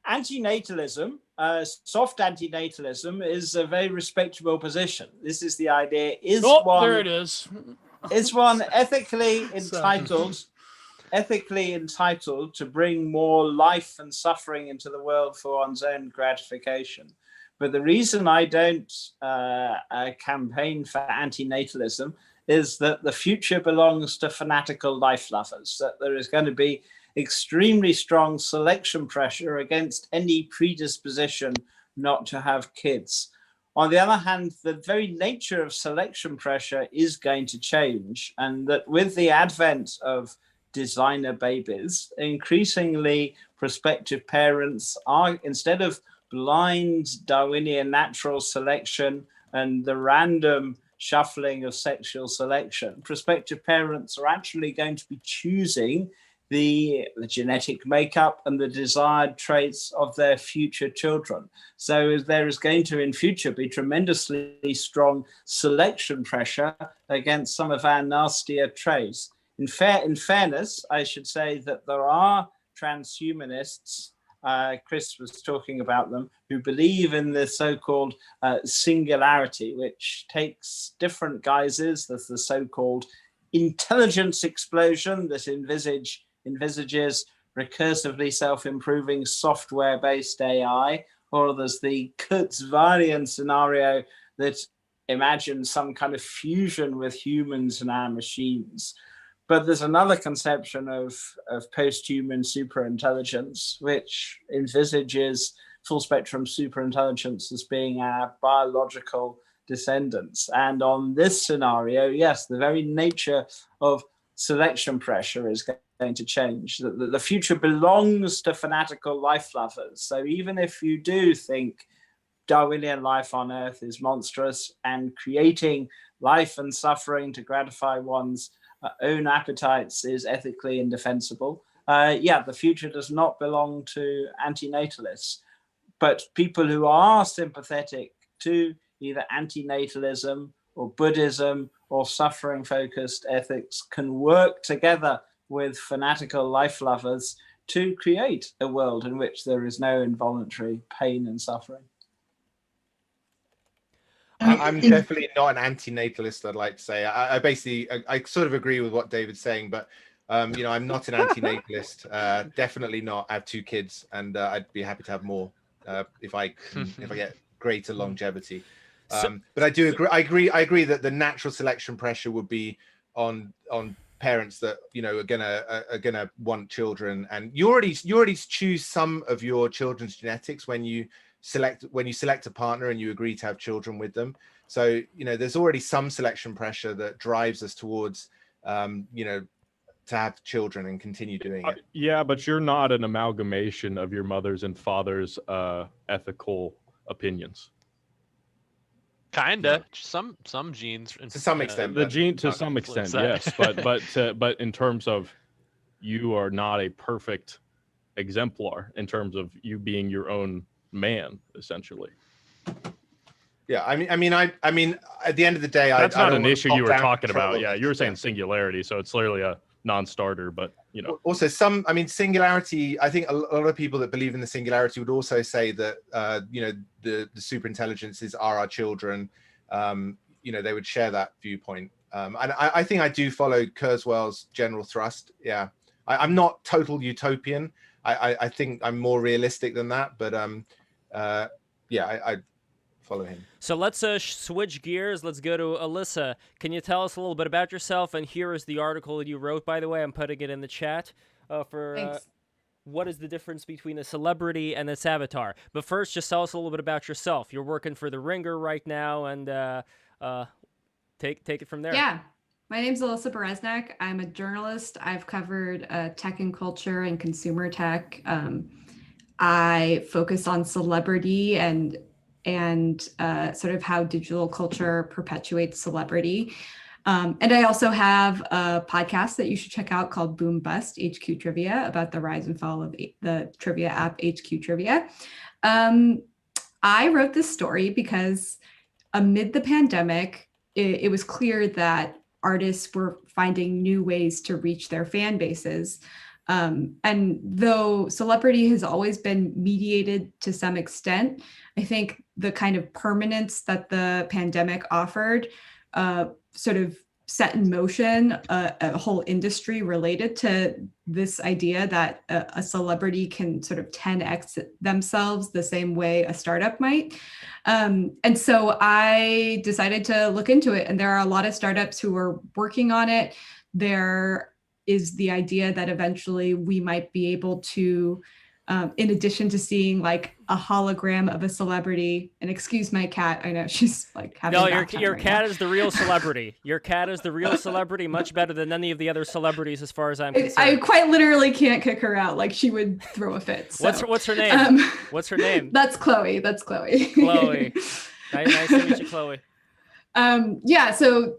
S5: antinatalism, soft antinatalism is a very respectable position. This is the idea.
S8: There it is.
S5: Is one ethically entitled to bring more life and suffering into the world for one's own gratification. But the reason I don't campaign for antinatalism is that the future belongs to fanatical life lovers, that there is going to be extremely strong selection pressure against any predisposition not to have kids. On the other hand, the very nature of selection pressure is going to change, and that with the advent of designer babies, increasingly prospective parents are, instead of blind Darwinian natural selection and the random shuffling of sexual selection, prospective parents are actually going to be choosing the genetic makeup and the desired traits of their future children. So there is going to, in future, be tremendously strong selection pressure against some of our nastier traits. In fairness, I should say that there are transhumanists, Chris was talking about them, who believe in the so-called singularity, which takes different guises. There's the so-called intelligence explosion that envisages recursively self-improving software-based AI, or there's the Kurzweilian scenario that imagines some kind of fusion with humans and our machines. But there's another conception of post-human superintelligence, which envisages full-spectrum superintelligence as being our biological descendants. And on this scenario, yes, the very nature of selection pressure is going to change. The future belongs to fanatical life lovers. So even if you do think Darwinian life on Earth is monstrous and creating life and suffering to gratify one's own appetites is ethically indefensible, the future does not belong to antinatalists. But people who are sympathetic to either antinatalism or Buddhism or suffering-focused ethics can work together with fanatical life lovers to create a world in which there is no involuntary pain and suffering.
S9: I'm definitely not an anti-natalist, I'd like to say. I sort of agree with what David's saying, but I'm not an anti-natalist. Definitely not. I have 2 kids, and I'd be happy to have more if I get greater longevity. But I do agree. I agree that the natural selection pressure would be on parents that are gonna want children, and you already choose some of your children's genetics when you select a partner and you agree to have children with them. So there's already some selection pressure that drives us towards to have children and continue doing it.
S7: Yeah, but you're not an amalgamation of your mother's and father's ethical opinions.
S3: Kinda. Some genes
S9: to some extent.
S7: The gene to some extent, yes. But in terms of, you are not a perfect exemplar in terms of you being your own man, essentially.
S9: Yeah, I mean, at the end of the day,
S7: that's
S9: I
S7: not
S9: don't
S7: an
S9: want
S7: issue you were
S9: top-down
S7: talking
S9: control
S7: about.
S9: of
S7: Yeah,
S9: it.
S7: you were saying singularity, so it's clearly a non-starter. But you know,
S9: also singularity. I think a lot of people that believe in the singularity would also say that the super intelligences are our children. They would share that viewpoint. And I think I do follow Kurzweil's general thrust. Yeah, I'm not total utopian. I think I'm more realistic than that. But I follow him.
S2: So let's switch gears. Let's go to Alyssa. Can you tell us a little bit about yourself? And here is the article that you wrote, by the way. I'm putting it in the chat for what is the difference between a celebrity and its avatar. But first, just tell us a little bit about yourself. You're working for The Ringer right now, and take it from there.
S13: Yeah. My name's Alyssa Bereznek. I'm a journalist. I've covered tech and culture and consumer tech. I focus on celebrity and sort of how digital culture perpetuates celebrity. And I also have a podcast that you should check out called Boom Bust HQ Trivia about the rise and fall of the trivia app HQ Trivia. I wrote this story because amid the pandemic, it was clear that artists were finding new ways to reach their fan bases. And though celebrity has always been mediated to some extent, I think the kind of permanence that the pandemic offered sort of set in motion a whole industry related to this idea that a celebrity can sort of 10x themselves the same way a startup might. And so I decided to look into it, and there are a lot of startups who are working on it. There is the idea that eventually we might be able to, in addition to seeing like a hologram of a celebrity, and excuse my cat, I know she's like having
S2: no,
S13: a
S2: your
S13: bath time
S2: your
S13: right
S2: cat
S13: now.
S2: is the real celebrity. Your cat is the real celebrity, much better than any of the other celebrities, as far as I'm concerned.
S13: I quite literally can't kick her out. Like she would throw a fit. So.
S2: What's her name? What's her name?
S13: That's Chloe. That's Chloe.
S2: Chloe. Nice to meet you, Chloe.
S13: Yeah. So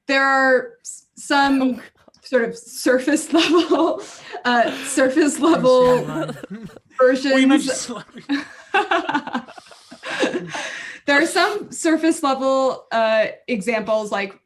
S13: there are some sort of surface level versions. There are some surface level examples, like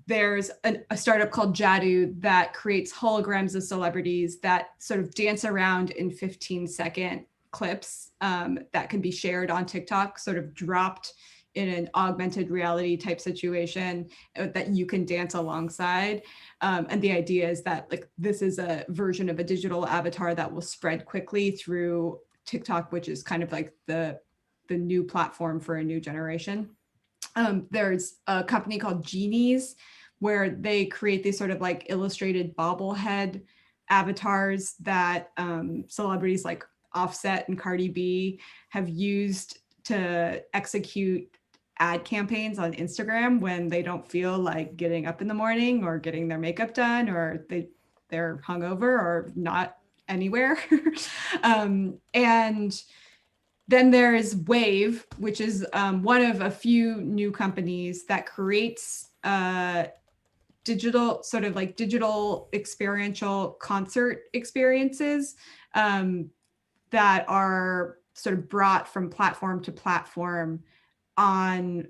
S13: there's a startup called Jadu that creates holograms of celebrities that sort of dance around in 15-second clips that can be shared on TikTok, sort of dropped in an augmented reality type situation that you can dance alongside. And the idea is that like this is a version of a digital avatar that will spread quickly through TikTok, which is kind of like the new platform for a new generation. There's a company called Genies where they create these sort of like illustrated bobblehead avatars that celebrities like Offset and Cardi B have used to execute ad campaigns on Instagram when they don't feel like getting up in the morning or getting their makeup done, or they're hungover or not anywhere. And then there's Wave, which is one of a few new companies that creates digital experiential concert experiences that are sort of brought from platform to platform on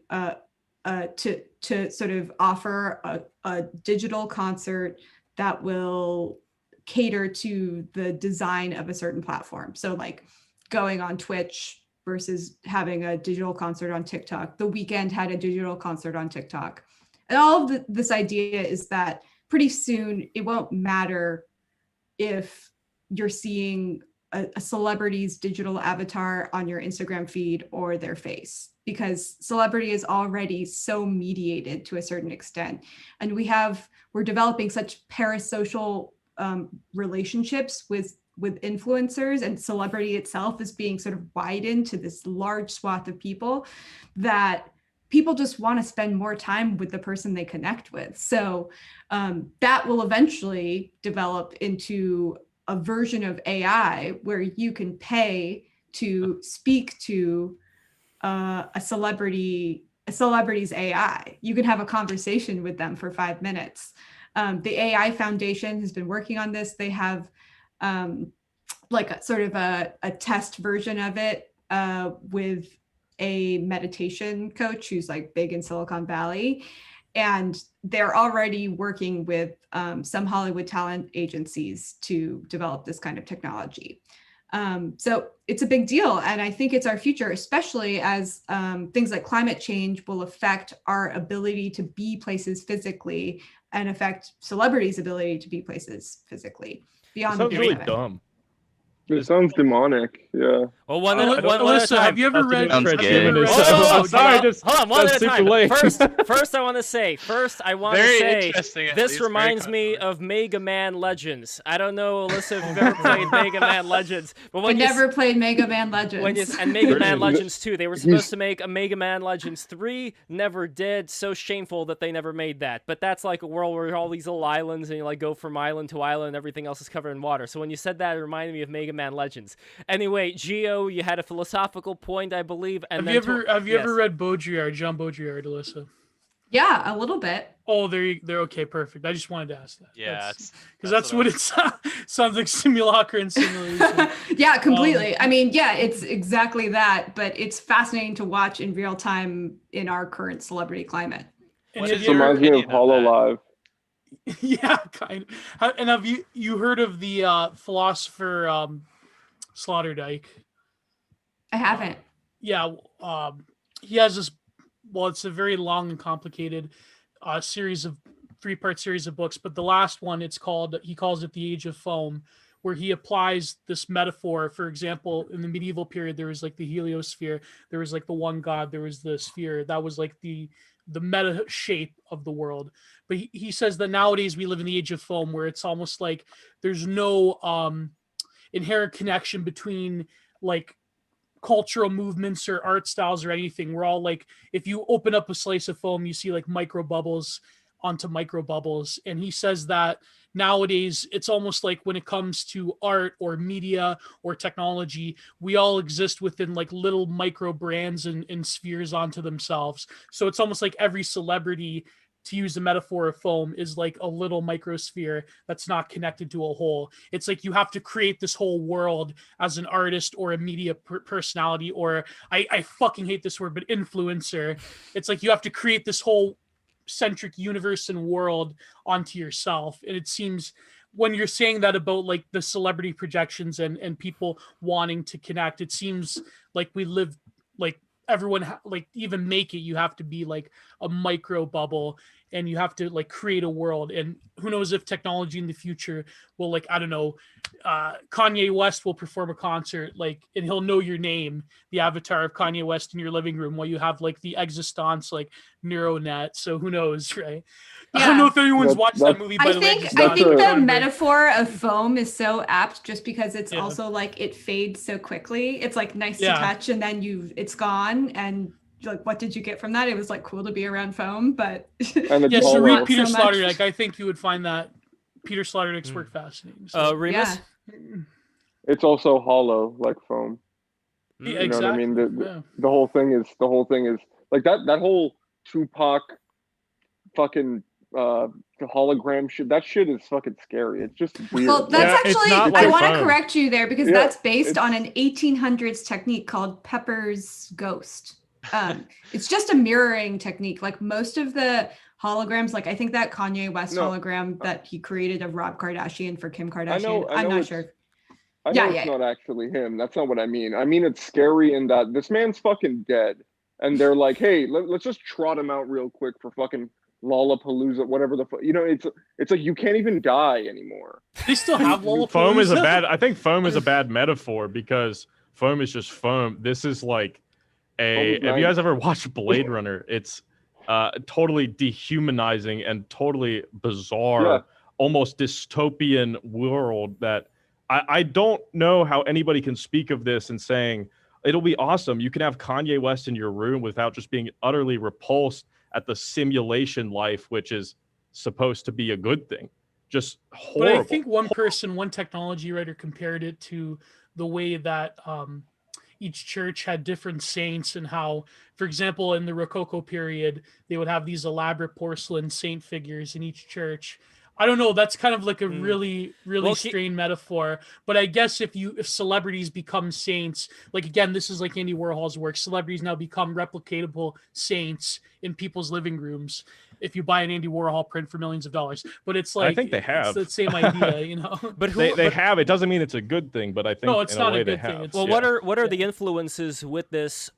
S13: to sort of offer a digital concert that will cater to the design of a certain platform. So like going on Twitch versus having a digital concert on TikTok. The Weeknd had a digital concert on TikTok. And all of this idea is that pretty soon it won't matter if you're seeing a celebrity's digital avatar on your Instagram feed or their face, because celebrity is already so mediated to a certain extent. And we're developing such parasocial relationships with influencers, and celebrity itself is being sort of widened to this large swath of people that people just want to spend more time with the person they connect with. So that will eventually develop into a version of AI where you can pay to speak to a celebrity's AI. You can have a conversation with them for 5 minutes. The AI Foundation has been working on this. They have like a sort of a test version of it with a meditation coach who's like big in Silicon Valley. And they're already working with some Hollywood talent agencies to develop this kind of technology. So it's a big deal. And I think it's our future, especially as things like climate change will affect our ability to be places physically and affect celebrities' ability to be places physically beyond the
S7: Sounds really
S13: pandemic.
S7: dumb.
S10: It sounds demonic. Yeah.
S2: Well,
S8: Alyssa, have you ever read?
S1: Sounds
S8: Have you
S1: gay.
S8: ever read?
S7: I'm sorry, just
S2: hold on, one
S7: that's
S2: at a
S7: super
S2: time.
S7: late.
S2: First, I want to say,
S3: Very interesting, at
S2: this
S3: least,
S2: reminds
S3: very
S2: me of Mega Man Legends. I don't know, Alyssa, if you've ever played Mega Man Legends, but
S13: I
S2: when you
S13: never played Mega Man Legends.
S2: and Mega Man Legends 2, they were supposed to make a Mega Man Legends 3, never did. So shameful that they never made that. But that's like a world where all these little islands and you like go from island to island and everything else is covered in water. So when you said that, it reminded me of Mega Man Legends. Anyway, Gio, you had a philosophical point, I believe. And
S8: Have you ever read Baudrillard, Jean Baudrillard, Alyssa?
S13: Yeah, a little bit.
S8: Oh, they're okay, perfect. I just wanted to ask that.
S3: Yeah,
S8: because that's what it sounds like, simulacra and simulation.
S13: Yeah, completely. I mean, yeah, it's exactly that, but it's fascinating to watch in real time in our current celebrity climate.
S10: It reminds me of HoloLive.
S8: Yeah, kind of. And have you heard of the philosopher Sloterdijk?
S13: I haven't.
S8: Yeah, he has this. Well, it's a very long and complicated series of 3-part series of books, but the last one, he calls it The Age of Foam, where he applies this metaphor. For example, in the medieval period, there was like the heliosphere, there was like the one god, there was the sphere. That was like the meta shape of the world. But he says that nowadays we live in the age of foam, where it's almost like there's no inherent connection between like cultural movements or art styles or anything. We're all like, if you open up a slice of foam, you see like micro bubbles onto micro bubbles. And he says that nowadays it's almost like when it comes to art or media or technology, we all exist within like little micro brands and spheres onto themselves. So it's almost like every celebrity, to use the metaphor of foam, is like a little microsphere that's not connected to a whole. It's like you have to create this whole world as an artist or a media personality, or I fucking hate this word, but influencer. It's like you have to create this whole centric universe and world onto yourself. And it seems when you're saying that about like the celebrity projections and people wanting to connect, it seems like we live like everyone like even make it, you have to be like a micro bubble and you have to like create a world. And who knows if technology in the future will, like, I don't know, Kanye West will perform a concert like and he'll know your name, the avatar of Kanye West in your living room, while you have like the existence like neural net. So who knows, right?
S13: Yeah.
S8: I don't know if anyone's watched that movie, by
S13: I
S8: the way.
S13: think the metaphor of foam is so apt just because it's also like it fades so quickly. It's like nice to touch and then it's gone, and like what did you get from that? It was like cool to be around foam, but
S8: yeah, so read Peter Sloterdijk. I think you would find that Peter Sloterdijk's work fascinating. So.
S2: Remus?
S10: It's also hollow like foam.
S8: Yeah,
S10: you know
S8: exactly.
S10: what I mean? The whole thing is like that whole Tupac fucking the hologram shit. That shit is fucking scary. It's just weird.
S13: Well, that's actually, I want to correct you there because that's based
S10: it's
S13: on an 1800s technique called Pepper's Ghost. It's just a mirroring technique. Like most of the holograms, like I think that Kanye West hologram that he created of Rob Kardashian for Kim Kardashian. I'm not sure.
S10: I know it's not actually him. That's not what I mean. I mean, it's scary in that this man's fucking dead. And they're like, hey, let's just trot him out real quick for fucking Lollapalooza, whatever the fuck. You know, it's like you can't even die anymore.
S8: They still have Lollapalooza.
S7: I think foam is a bad metaphor because foam is just foam. This is like have you guys ever watched Blade Runner? It's totally dehumanizing and totally bizarre, almost dystopian world that I don't know how anybody can speak of this and saying it'll be awesome. You can have Kanye West in your room without just being utterly repulsed at the simulation life, which is supposed to be a good thing. Just horrible.
S8: But I think one technology writer compared it to the way that each church had different saints, and how, for example, in the Rococo period, they would have these elaborate porcelain saint figures in each church. I don't know. That's kind of like a really strained metaphor. But I guess if celebrities become saints, like again, this is like Andy Warhol's work. Celebrities now become replicatable saints in people's living rooms. If you buy an Andy Warhol print for millions of dollars, but it's like
S7: I think they have
S8: it's the same idea, you know.
S2: But
S7: they have. It doesn't mean it's a good thing, but I think
S8: no, it's
S7: in
S8: not
S7: a way
S8: a good
S7: they
S8: thing.
S7: have.
S2: Well, what are the influences with this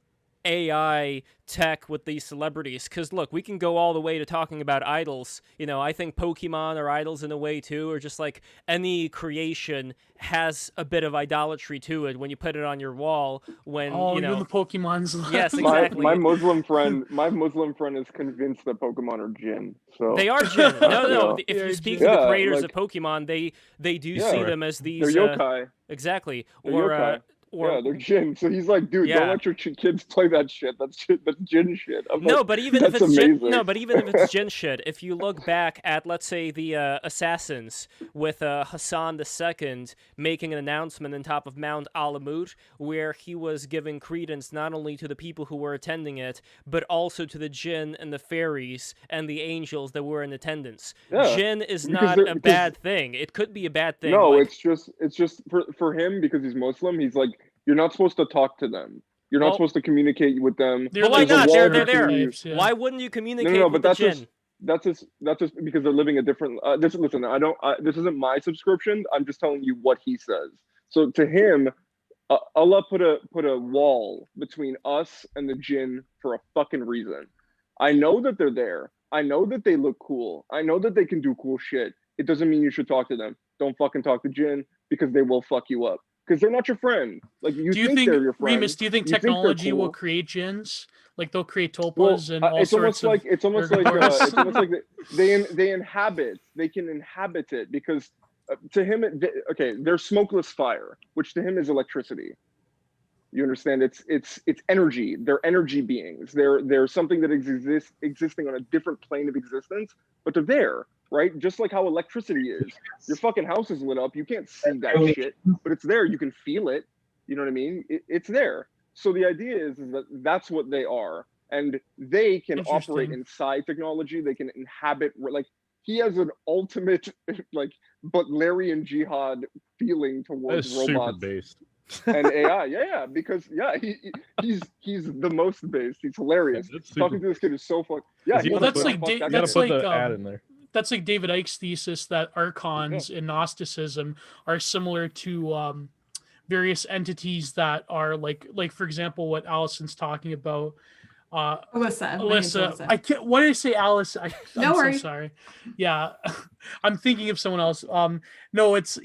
S2: AI tech with these celebrities? Because look, we can go all the way to talking about idols. You know, I think Pokemon are idols in a way too, or just like any creation has a bit of idolatry to it when you put it on your wall. When you know
S8: the Pokemon's.
S2: Yes, exactly.
S10: My Muslim friend is convinced that Pokemon are jinn. So
S2: they are jinn. No.
S10: Yeah.
S2: If you speak to the creators of Pokemon, they do see them as these.
S10: They're yokai.
S2: Exactly.
S10: They're yokai. Yeah, they're jinn. So he's like, dude, don't let your kids play that shit. That's jinn shit.
S2: But even if it's jinn shit, if you look back at, let's say, the assassins with Hassan II making an announcement on top of Mount Alamut, where he was giving credence not only to the people who were attending it, but also to the jinn and the fairies and the angels that were in attendance.
S10: Yeah,
S2: jinn is not a bad thing. It could be a bad thing.
S10: No, it's just for him, because he's Muslim. He's like, you're not supposed to talk to them. You're not supposed to communicate with them.
S2: But why not? They're there. Why wouldn't you communicate with the jinn?
S10: That's just because they're living a different. Listen, this isn't my subscription. I'm just telling you what he says. So to him, Allah put a wall between us and the jinn for a fucking reason. I know that they're there. I know that they look cool. I know that they can do cool shit. It doesn't mean you should talk to them. Don't fucking talk to jinn, because they will fuck you up. Because they're not your friend. Like you think they're your friend.
S8: Remus, do you think technology will create jinns? Like they'll create tulpas and all sorts of.
S10: It's almost like they inhabit. They can inhabit it because to him, they're smokeless fire, which to him is electricity. You understand? It's energy. They're energy beings. They're something that existing on a different plane of existence, but they're there. Right? Just like how electricity is. Your fucking house is lit up. You can't see that shit, but it's there. You can feel it. You know what I mean? It's there. So the idea is that that's what they are. And they can operate inside technology. They can inhabit, like, he has an ultimate, like, Butlerian jihad feeling towards robots.
S7: Super based.
S10: And AI, yeah, because he's the most based. He's hilarious. Talking to this kid is so fun. Yeah,
S8: well, that's like
S7: ad in there.
S8: That's like David Icke's thesis that archons in Gnosticism are similar to various entities that are like for example, what Allison's talking about. Alyssa. I can't. What did I say, Alice? I'm so sorry. Yeah, I'm thinking of someone else. No, it's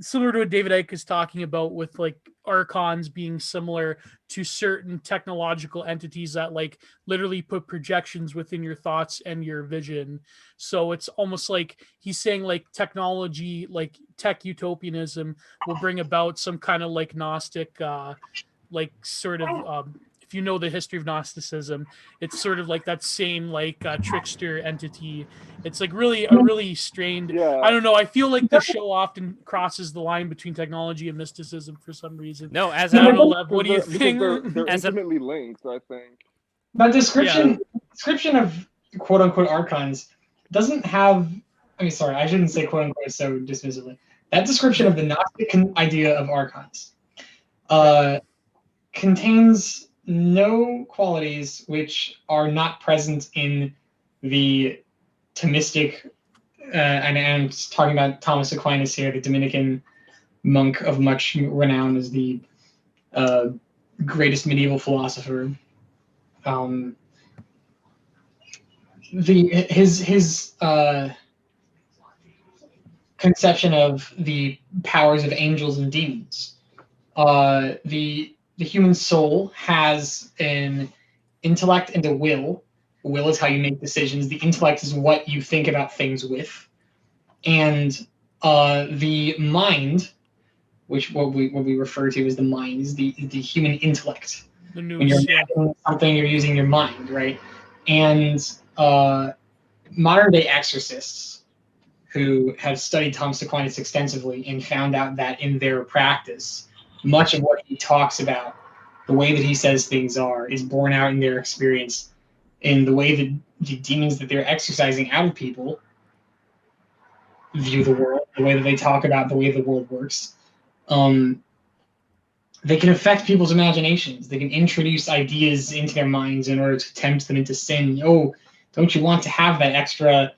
S8: similar to what David Icke is talking about with like archons being similar to certain technological entities that like literally put projections within your thoughts and your vision. So it's almost like he's saying like technology, like tech utopianism, will bring about some kind of like Gnostic, like sort of. If you know the history of Gnosticism, it's sort of like that same like trickster entity. It's like really strained. I don't know. I feel like the show often crosses the line between technology and mysticism for some reason.
S2: No,
S8: I don't know, Lev, what do you think?
S10: They're intimately linked, I think.
S11: That description of quote unquote archons doesn't have. I mean, sorry, I shouldn't say quote unquote so dismissively. That description of the Gnostic idea of archons contains no qualities which are not present in the Thomistic, and I'm talking about Thomas Aquinas here, the Dominican monk of much renown as the greatest medieval philosopher. His conception of the powers of angels and demons. The human soul has an intellect and a will. Will is how you make decisions. The intellect is what you think about things with. And the mind, which what we refer to as the mind, is the human intellect. When you're imagining something, you're using your mind, right? And modern day exorcists who have studied Thomas Aquinas extensively and found out that in their practice, much of what he talks about, the way that he says things are, is borne out in their experience, in the way that the demons that they're exorcising out of people view the world, the way that they talk about the way the world works. They can affect people's imaginations. They can introduce ideas into their minds in order to tempt them into sin. Oh, don't you want to have that extra,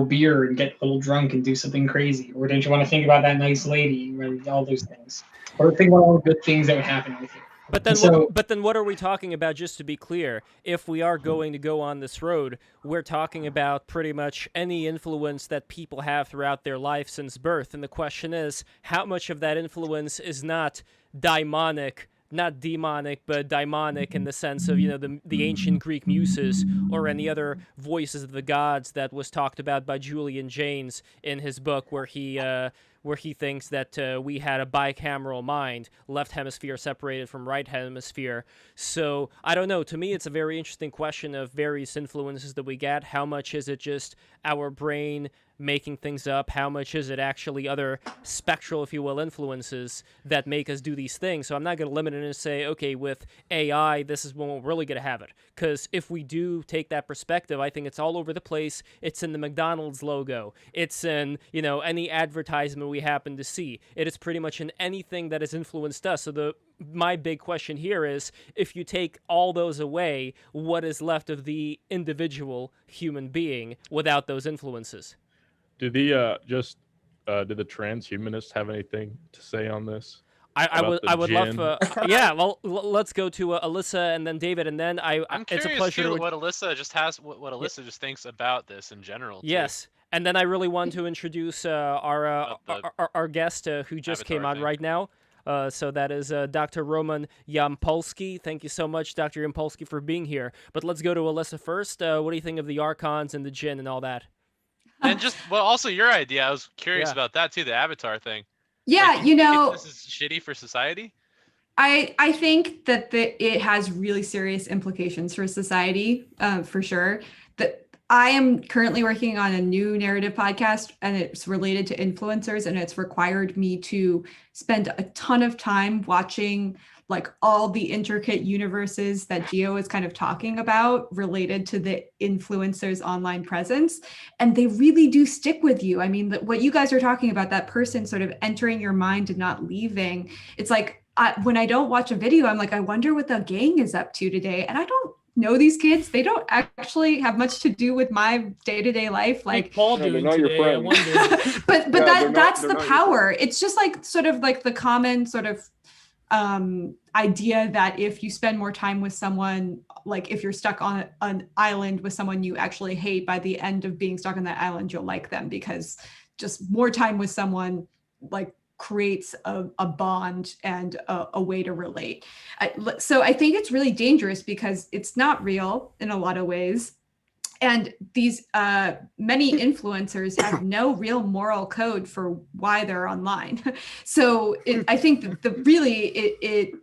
S11: beer and get a little drunk and do something crazy? Or don't you want to think about that nice lady? And all those things. Or think about all the good things that would happen with it.
S2: But then what are we talking about, just to be clear? If we are going to go on this road, we're talking about pretty much any influence that people have throughout their life since birth. And the question is, how much of that influence is not daimonic, not demonic, but daimonic in the sense of, the ancient Greek muses or any other voices of the gods that was talked about by Julian Jaynes in his book, where he thinks that we had a bicameral mind, left hemisphere separated from right hemisphere. So I don't know. To me, it's a very interesting question of various influences that we get. How much is it just our brain making things up? How much is it actually other spectral, if you will, influences that make us do these things? So I'm not going to limit it and say, okay, with AI, this is when we're really going to have it. Because if we do take that perspective, I think it's all over the place. It's in the McDonald's logo. It's in, any advertisement we happen to see. It is pretty much in anything that has influenced us. So my big question here is, if you take all those away, what is left of the individual human being without those influences?
S7: Did the transhumanists have anything to say on this?
S2: I would love yeah. Well, let's go to Alyssa and then David, and then
S3: I'm curious
S2: it's a pleasure
S3: too, what Alyssa just has, what Alyssa just thinks about this in general. Too.
S2: Yes, and then I really want to introduce our guest who just came on right now. So that is Dr. Roman Yampolsky. Thank you so much, Dr. Yampolsky, for being here. But let's go to Alyssa first. What do you think of the Archons and the Jinn and all that?
S3: And also your idea. I was curious about that too, the Avatar thing.
S13: Yeah,
S3: this is shitty for society.
S13: I think that it has really serious implications for society, for sure. That I am currently working on a new narrative podcast, and it's related to influencers, and it's required me to spend a ton of time watching all the intricate universes that Gio is kind of talking about related to the influencers' online presence. And they really do stick with you. I mean, what you guys are talking about, that person sort of entering your mind and not leaving. It's like, when I don't watch a video, I'm like, I wonder what the gang is up to today. And I don't know these kids. They don't actually have much to do with my day-to-day life. Like
S8: Paul doing today, I wonder.
S13: but that's the power. It's just sort of the common sort of idea that if you spend more time with someone, if you're stuck on an island with someone you actually hate, by the end of being stuck on that island, you'll like them, because just more time with someone creates a bond and a way to relate. So I think it's really dangerous because it's not real in a lot of ways. And these many influencers have no real moral code for why they're online. So I think that it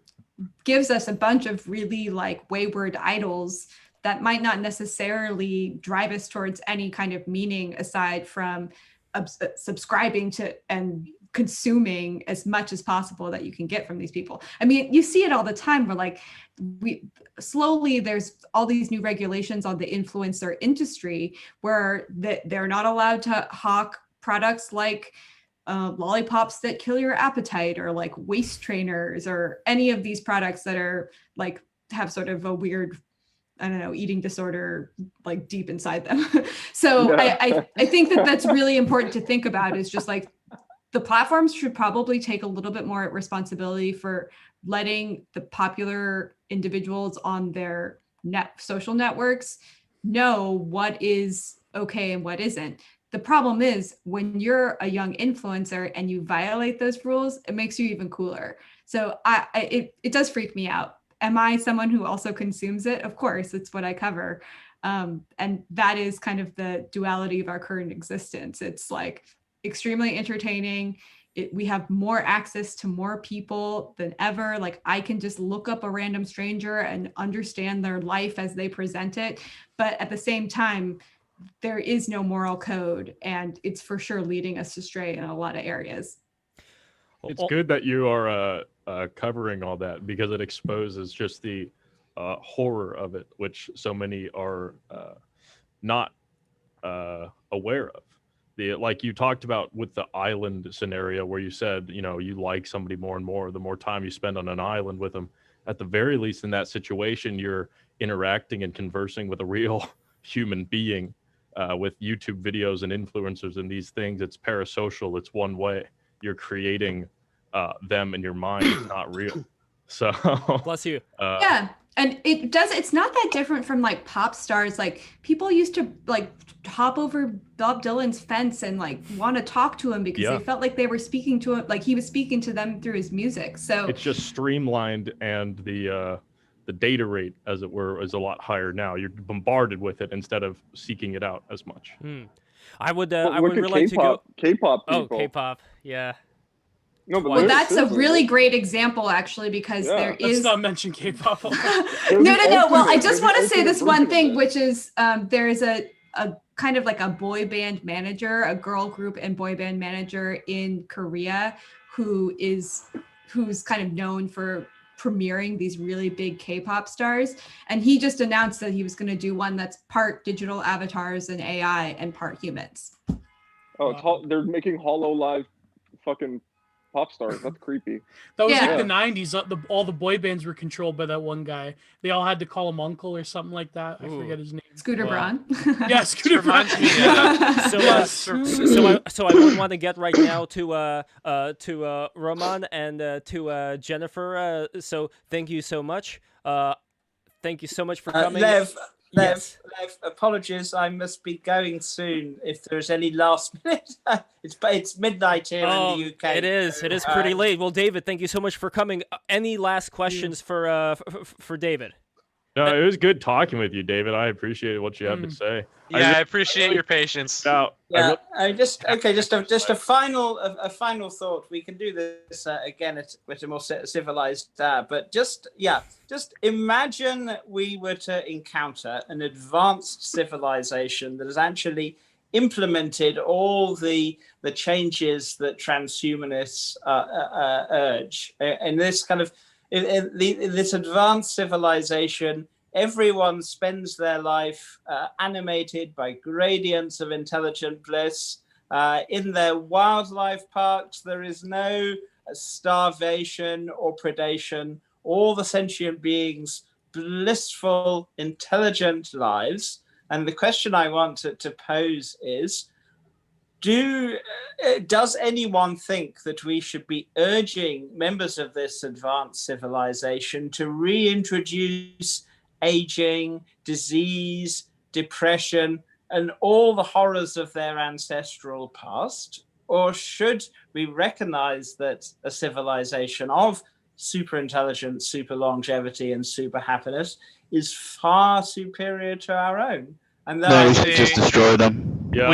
S13: gives us a bunch of really wayward idols that might not necessarily drive us towards any kind of meaning aside from subscribing to and consuming as much as possible that you can get from these people. I mean, you see it all the time where there's all these new regulations on the influencer industry where they're not allowed to hawk products like lollipops that kill your appetite, or waist trainers, or any of these products that are have sort of a weird, I don't know, eating disorder deep inside them. So I think that's really important to think about, is just the platforms should probably take a little bit more responsibility for letting the popular individuals on their social networks know what is okay and what isn't. The problem is, when you're a young influencer and you violate those rules, it makes you even cooler. So it does freak me out. Am I someone who also consumes it? Of course, it's what I cover. And that is kind of the duality of our current existence. It's extremely entertaining. We have more access to more people than ever. I can just look up a random stranger and understand their life as they present it. But at the same time, there is no moral code, and it's for sure leading us astray in a lot of areas.
S7: It's good that you are covering all that, because it exposes just the horror of it, which so many are not aware of. Like you talked about with the island scenario where you said, you know, you like somebody more and more the more time you spend on an island with them. At the very least, in that situation, you're interacting and conversing with a real human being. With YouTube videos and influencers and these things, it's parasocial. It's one way. You're creating them in your mind. It's not real. So
S2: bless you.
S13: Yeah. And it's not that different from like pop stars. Like people used to like hop over Bob Dylan's fence and like want to talk to him because they felt like they were speaking to him, like he was speaking to them through his music. So
S7: it's just streamlined, and the data rate, as it were, is a lot higher now. You're bombarded with it instead of seeking it out as much.
S2: I would really like to go
S10: K-pop
S2: Oh,
S10: people.
S2: K-pop. Yeah.
S10: No, but
S13: well, that's a really great example, actually, because there is.
S8: Let's not mention K-pop.
S13: No. Well, I just want to say this one thing, which is there is a kind of like a boy band manager, a girl group and boy band manager in Korea, who's kind of known for premiering these really big K-pop stars, and he just announced that he was going to do one that's part digital avatars and AI and part humans.
S10: Oh, they're making Hollow Live fucking pop stars. That's creepy.
S8: That was like the 90s. All the boy bands were controlled by that one guy. They all had to call him uncle or something like that. I forget his name.
S13: Scooter Braun.
S8: Yeah, Scooter Braun.
S2: So I would want to get right now to Roman and to Jennifer. So thank you so much. Thank you so much for coming.
S5: Lev, apologies. I must be going soon. If there's any last minute, it's midnight here in the UK.
S2: It is pretty late. Well, David, thank you so much for coming. Any last questions for David?
S7: No, it was good talking with you, David. I appreciate what you have to say.
S3: Yeah, I appreciate your patience.
S5: Just a final thought. We can do this again at a more civilized, but just imagine we were to encounter an advanced civilization that has actually implemented all the changes that transhumanists urge. And this kind of in this advanced civilization, everyone spends their life animated by gradients of intelligent bliss. In their wildlife parks, there is no starvation or predation. All the sentient beings, blissful, intelligent lives. And the question I want to pose is, does anyone think that we should be urging members of this advanced civilization to reintroduce aging, disease, depression, and all the horrors of their ancestral past? Or should we recognize that a civilization of super intelligence, super longevity, and super happiness is far superior to our own? And
S14: we should just destroy them.
S3: Yeah.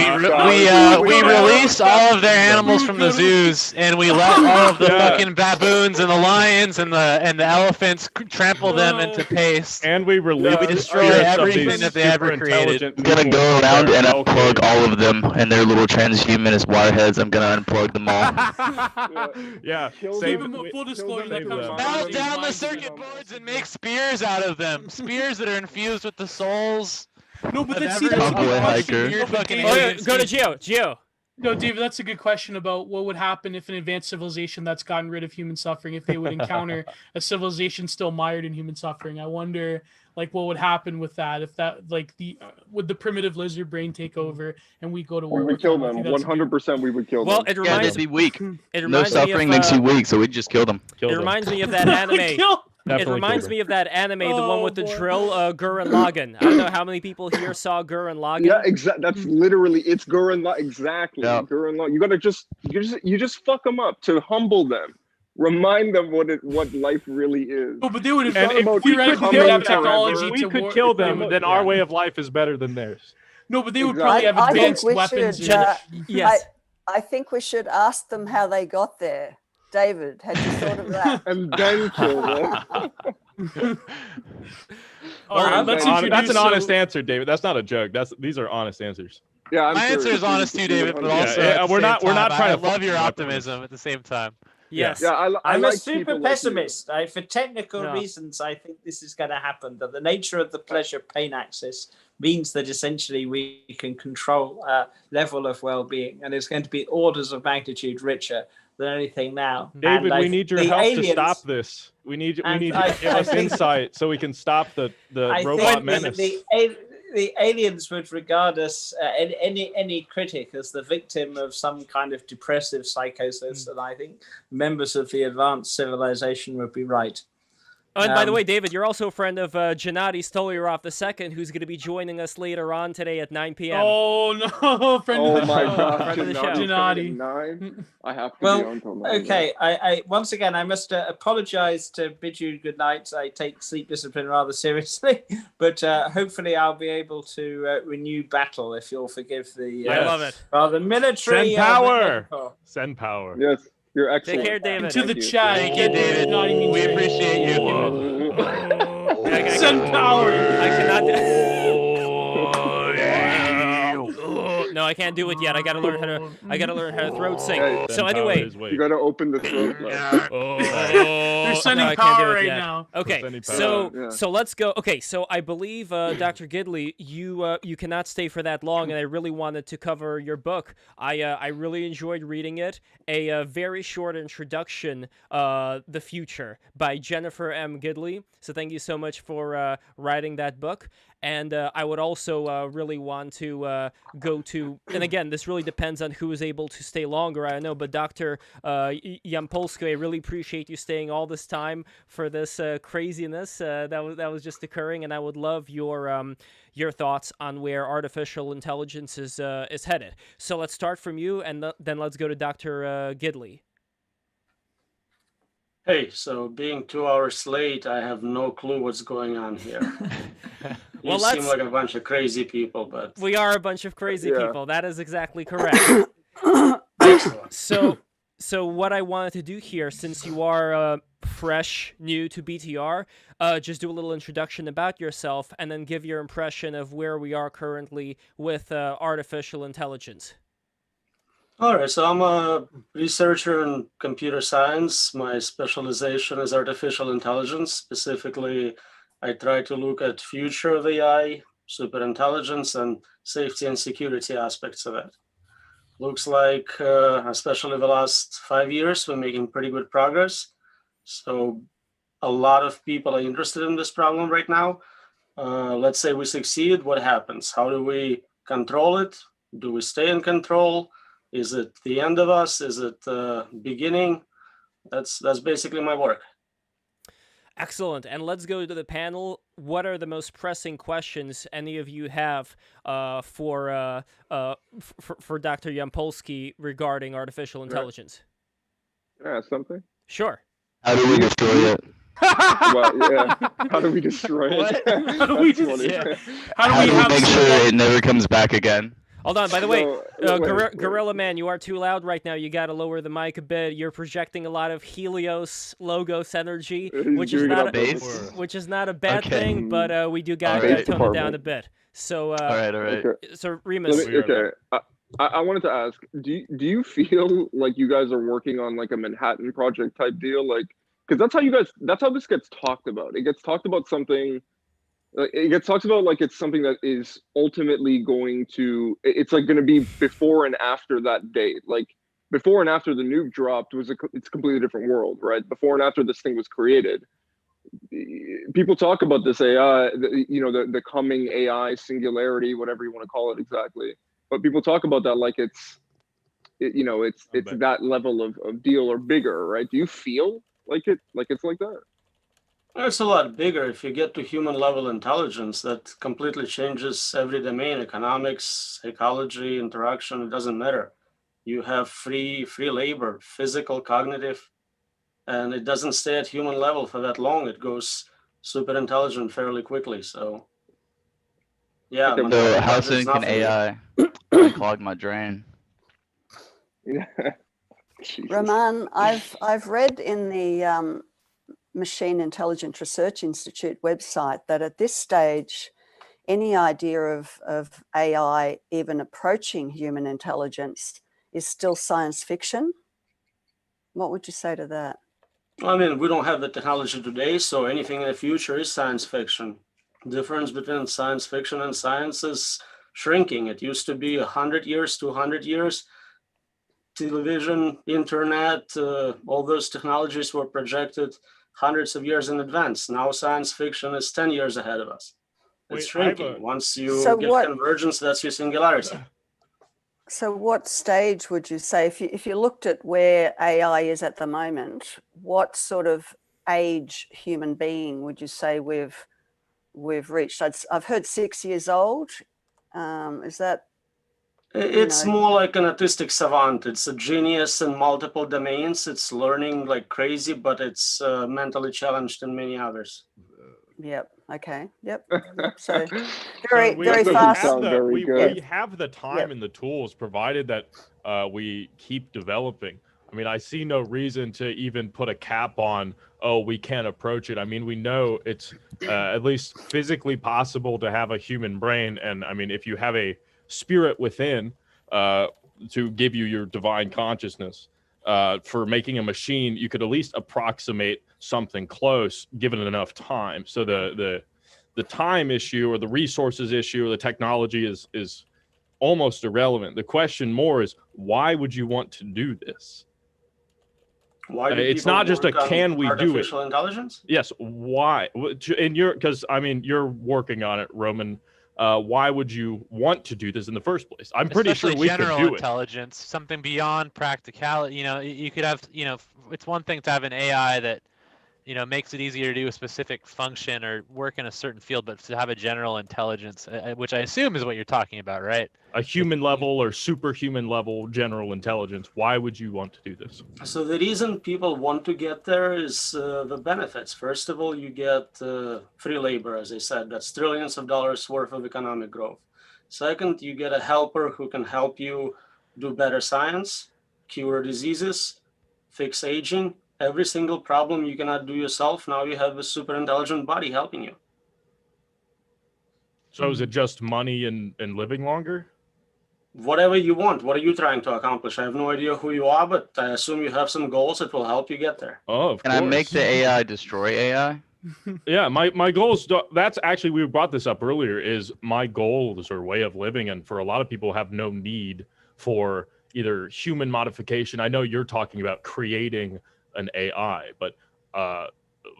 S3: We released all of their animals from the zoos, and we let all of the fucking baboons and the lions and the elephants trample them into paste.
S7: And we
S3: destroy everything that they ever created.
S14: I'm gonna go around and unplug all of them and their little transhumanist wireheads. I'm gonna unplug them all.
S7: Yeah.
S8: Full disclosure, that comes from
S3: melt down the circuit boards and make spears out of them. Spears that are infused with the souls.
S8: No, but that's
S3: a
S8: good question.
S2: Go to Geo.
S8: No, David, that's a good question about what would happen if an advanced civilization that's gotten rid of human suffering, if they would encounter a civilization still mired in human suffering. I wonder, like, what would happen with that if that, like, would the primitive lizard brain take over and we go to war?
S10: We would kill them. 100%. We would kill them.
S2: Well, it reminds
S14: they'd be weak.
S2: No
S14: suffering makes you weak, so we'd just kill them.
S2: It reminds me of that anime. It reminds me of that anime, the one with the drill, Gurren Lagann. I don't know how many people here saw Gurren Lagann.
S10: Yeah, exactly. That's literally it's Gurren Lagann. Exactly, Gurren Lagann. You gotta just fuck them up to humble them, remind them what life really is.
S8: Oh, but they would have
S7: technology. We could kill them, then our way of life is better than theirs.
S8: No, but they would probably have advanced weapons.
S2: Yes,
S15: I think we should ask them how they got there. David, had you thought of that?
S10: And then kill them.
S7: That's an honest answer, David. That's not a joke. These are honest answers.
S10: Yeah,
S3: my answer is honest too, David. But also,
S7: we're not trying to
S3: love your optimism at the same time.
S2: Yes.
S10: Yeah,
S5: I'm
S10: like
S5: a super pessimist. For technical reasons, I think this is going to happen. That the nature of the pleasure-pain axis means that essentially we can control a level of well-being, and it's going to be orders of magnitude richer than anything now.
S7: David,
S5: And
S7: we need your
S5: the
S7: help to
S5: aliens-
S7: stop this. We need you
S5: And
S7: to give us insight so we can stop the
S5: I
S7: robot
S5: think
S7: menace.
S5: the aliens would regard us, any critic, as the victim of some kind of depressive psychosis, and I think members of the advanced civilization would be right.
S2: Oh, and by the way, David, you're also a friend of Gennady Stolyarov II, who's going to be joining us later on today at 9 p.m.
S8: Oh no, friend
S10: Oh
S8: of the
S10: my
S8: show.
S10: God,
S2: Friend of the show.
S10: Gennady. 9? I have to be
S5: Well,
S10: on till 9.
S5: okay. I once again I must apologize to bid you good night. I take sleep discipline rather seriously, but hopefully I'll be able to renew battle if you'll forgive the.
S2: I love it.
S5: Rather military.
S7: Send power.
S5: metaphor.
S7: Send power.
S10: Yes, you're excellent.
S2: Take care, David.
S8: To the chat.
S3: Thank you, David. We appreciate you.
S8: Send power.
S2: I cannot. No, I can't do it yet. I gotta learn how to. I gotta learn how to throat sing.
S10: Hey,
S2: So anyway,
S10: you gotta open the throat.
S8: They're sending
S2: no, I can't do
S8: power
S2: it
S8: right
S2: yet.
S8: now.
S2: Okay,
S7: Sending power.
S2: so
S10: Yeah.
S2: so let's go. Okay, so I believe Dr. Gidley, you cannot stay for that long, and I really wanted to cover your book. I really enjoyed reading it. A very short introduction, The Future by Jennifer M. Gidley. So thank you so much for writing that book. And I would also really want to go to, and again, this really depends on who is able to stay longer, I don't know, but Dr. Yampolsky, I really appreciate you staying all this time for this craziness that was just occurring, and I would love your thoughts on where artificial intelligence is headed. So let's start from you, and then let's go to Dr. Gidley.
S1: Hey, so being 2 hours late, I have no clue what's going on here. You
S2: Well,
S1: seem like a bunch of crazy people, but
S2: We are a bunch of crazy
S10: Yeah.
S2: people. That is exactly correct. So what I wanted to do here, since you are fresh, new to BTR, just do a little introduction about yourself, and then give your impression of where we are currently with artificial intelligence.
S1: all right. So I'm a researcher in computer science. My specialization is artificial intelligence. Specifically, I try to look at future of AI, superintelligence, and safety and security aspects of it. Looks like, especially the last 5 years, we're making pretty good progress. So a lot of people are interested in this problem right now. Let's say we succeed, what happens? How do we control it? Do we stay in control? Is it the end of us? Is it the beginning? That's basically my work.
S2: Excellent. And let's go to the panel. What are the most pressing questions any of you have for Dr. Yampolsky regarding artificial intelligence?
S10: Yeah, something.
S2: Sure.
S14: How do we destroy it?
S10: Well, yeah. How do we destroy it?
S8: How do we
S10: That's funny.
S8: yeah.
S14: How do we make sure it never comes back again?
S2: Hold on. By the way,
S10: wait.
S2: Gorilla Man, you are too loud right now. You got to lower the mic a bit. You're projecting a lot of Helios Logos energy, which is
S10: doing it
S2: not
S10: on purpose.
S2: which is not a bad
S14: Okay.
S2: thing, but we do got
S14: Alright.
S2: to tone it down a bit. So,
S14: All right.
S10: Okay.
S2: so Remus,
S10: Okay. I wanted to ask, do you feel like you guys are working on like a Manhattan Project type deal? Like, because that's how this gets talked about. It gets talked about something. It gets talked about like it's something that is ultimately going to. It's like going to be before and after that date. Like before and after the nuke dropped it's a completely different world, right? Before and after this thing was created, people talk about this AI, the coming AI singularity, whatever you want to call it exactly. But people talk about that like it's that level of deal or bigger, right? Do you feel like it's like that?
S1: It's a lot bigger. If you get to human level intelligence, that completely changes every domain: economics, ecology, interaction. It doesn't matter. You have free labor, physical, cognitive, and it doesn't stay at human level for that long. It goes super intelligent fairly quickly. So, yeah.
S14: So how soon can AI unclog my drain?
S15: Roman, I've read in the Machine Intelligence Research Institute website that at this stage, any idea of AI even approaching human intelligence is still science fiction. What would you say to that?
S1: I mean, we don't have the technology today, so anything in the future is science fiction. difference between science fiction and science is shrinking. It used to be 100 years, 200 years. Television, internet, all those technologies were projected hundreds of years in advance. Now science fiction is 10 years ahead of us. It's shrinking. Once you get convergence, that's your singularity.
S15: So what stage would you say, if you looked at where AI is at the moment, what sort of age human being would you say we've reached? I've heard 6 years old. Is that?
S1: It's more like an autistic savant. It's a genius in multiple domains. It's learning like crazy, but it's mentally challenged in many others.
S15: Yep. Okay. Yep. So very fast.
S7: We have the time and the tools, provided that we keep developing. I mean, I see no reason to even put a cap on, oh, we can't approach it. I mean, we know it's at least physically possible to have a human brain. And I mean, if you have a spirit within to give you your divine consciousness, for making a machine, you could at least approximate something close given enough time. So the time issue or the resources issue or the technology is almost irrelevant. The question more is, why would you want to do this?
S1: Why do
S7: it's not just a can we do it?
S1: Artificial intelligence?
S7: Yes. Why? And because I mean, you're working on it, Roman. Why would you want to do this in the first place? I'm pretty sure we could do it.
S3: General intelligence, something beyond practicality. You know, you could have, you know, it's one thing to have an AI that, you know, makes it easier to do a specific function or work in a certain field, but to have a general intelligence, which I assume is what you're talking about, right?
S7: A human level or superhuman level general intelligence. Why would you want to do this?
S1: So the reason people want to get there is the benefits. First of all, you get free labor, as I said. That's trillions of dollars worth of economic growth. Second, you get a helper who can help you do better science, cure diseases, fix aging. Every single problem you cannot do yourself, now you have a super intelligent body helping you.
S7: So is it just money and living longer?
S1: Whatever you want. What are you trying to accomplish? I have no idea who you are, but I assume you have some goals that will help you get there.
S7: Oh, of
S14: Can
S7: course.
S14: I make the AI destroy AI?
S7: Yeah, my goals, that's actually, we brought this up earlier, is my goals or way of living, and for a lot of people have no need for either human modification. I know you're talking about creating an AI, but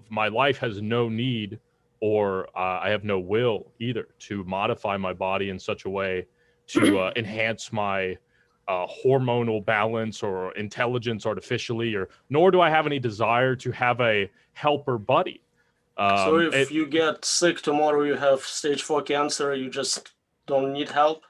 S7: my life has no need, or I have no will either to modify my body in such a way to enhance my hormonal balance or intelligence artificially, or nor do I have any desire to have a helper buddy.
S1: So if you get sick tomorrow, you have stage 4 cancer, you just don't need help?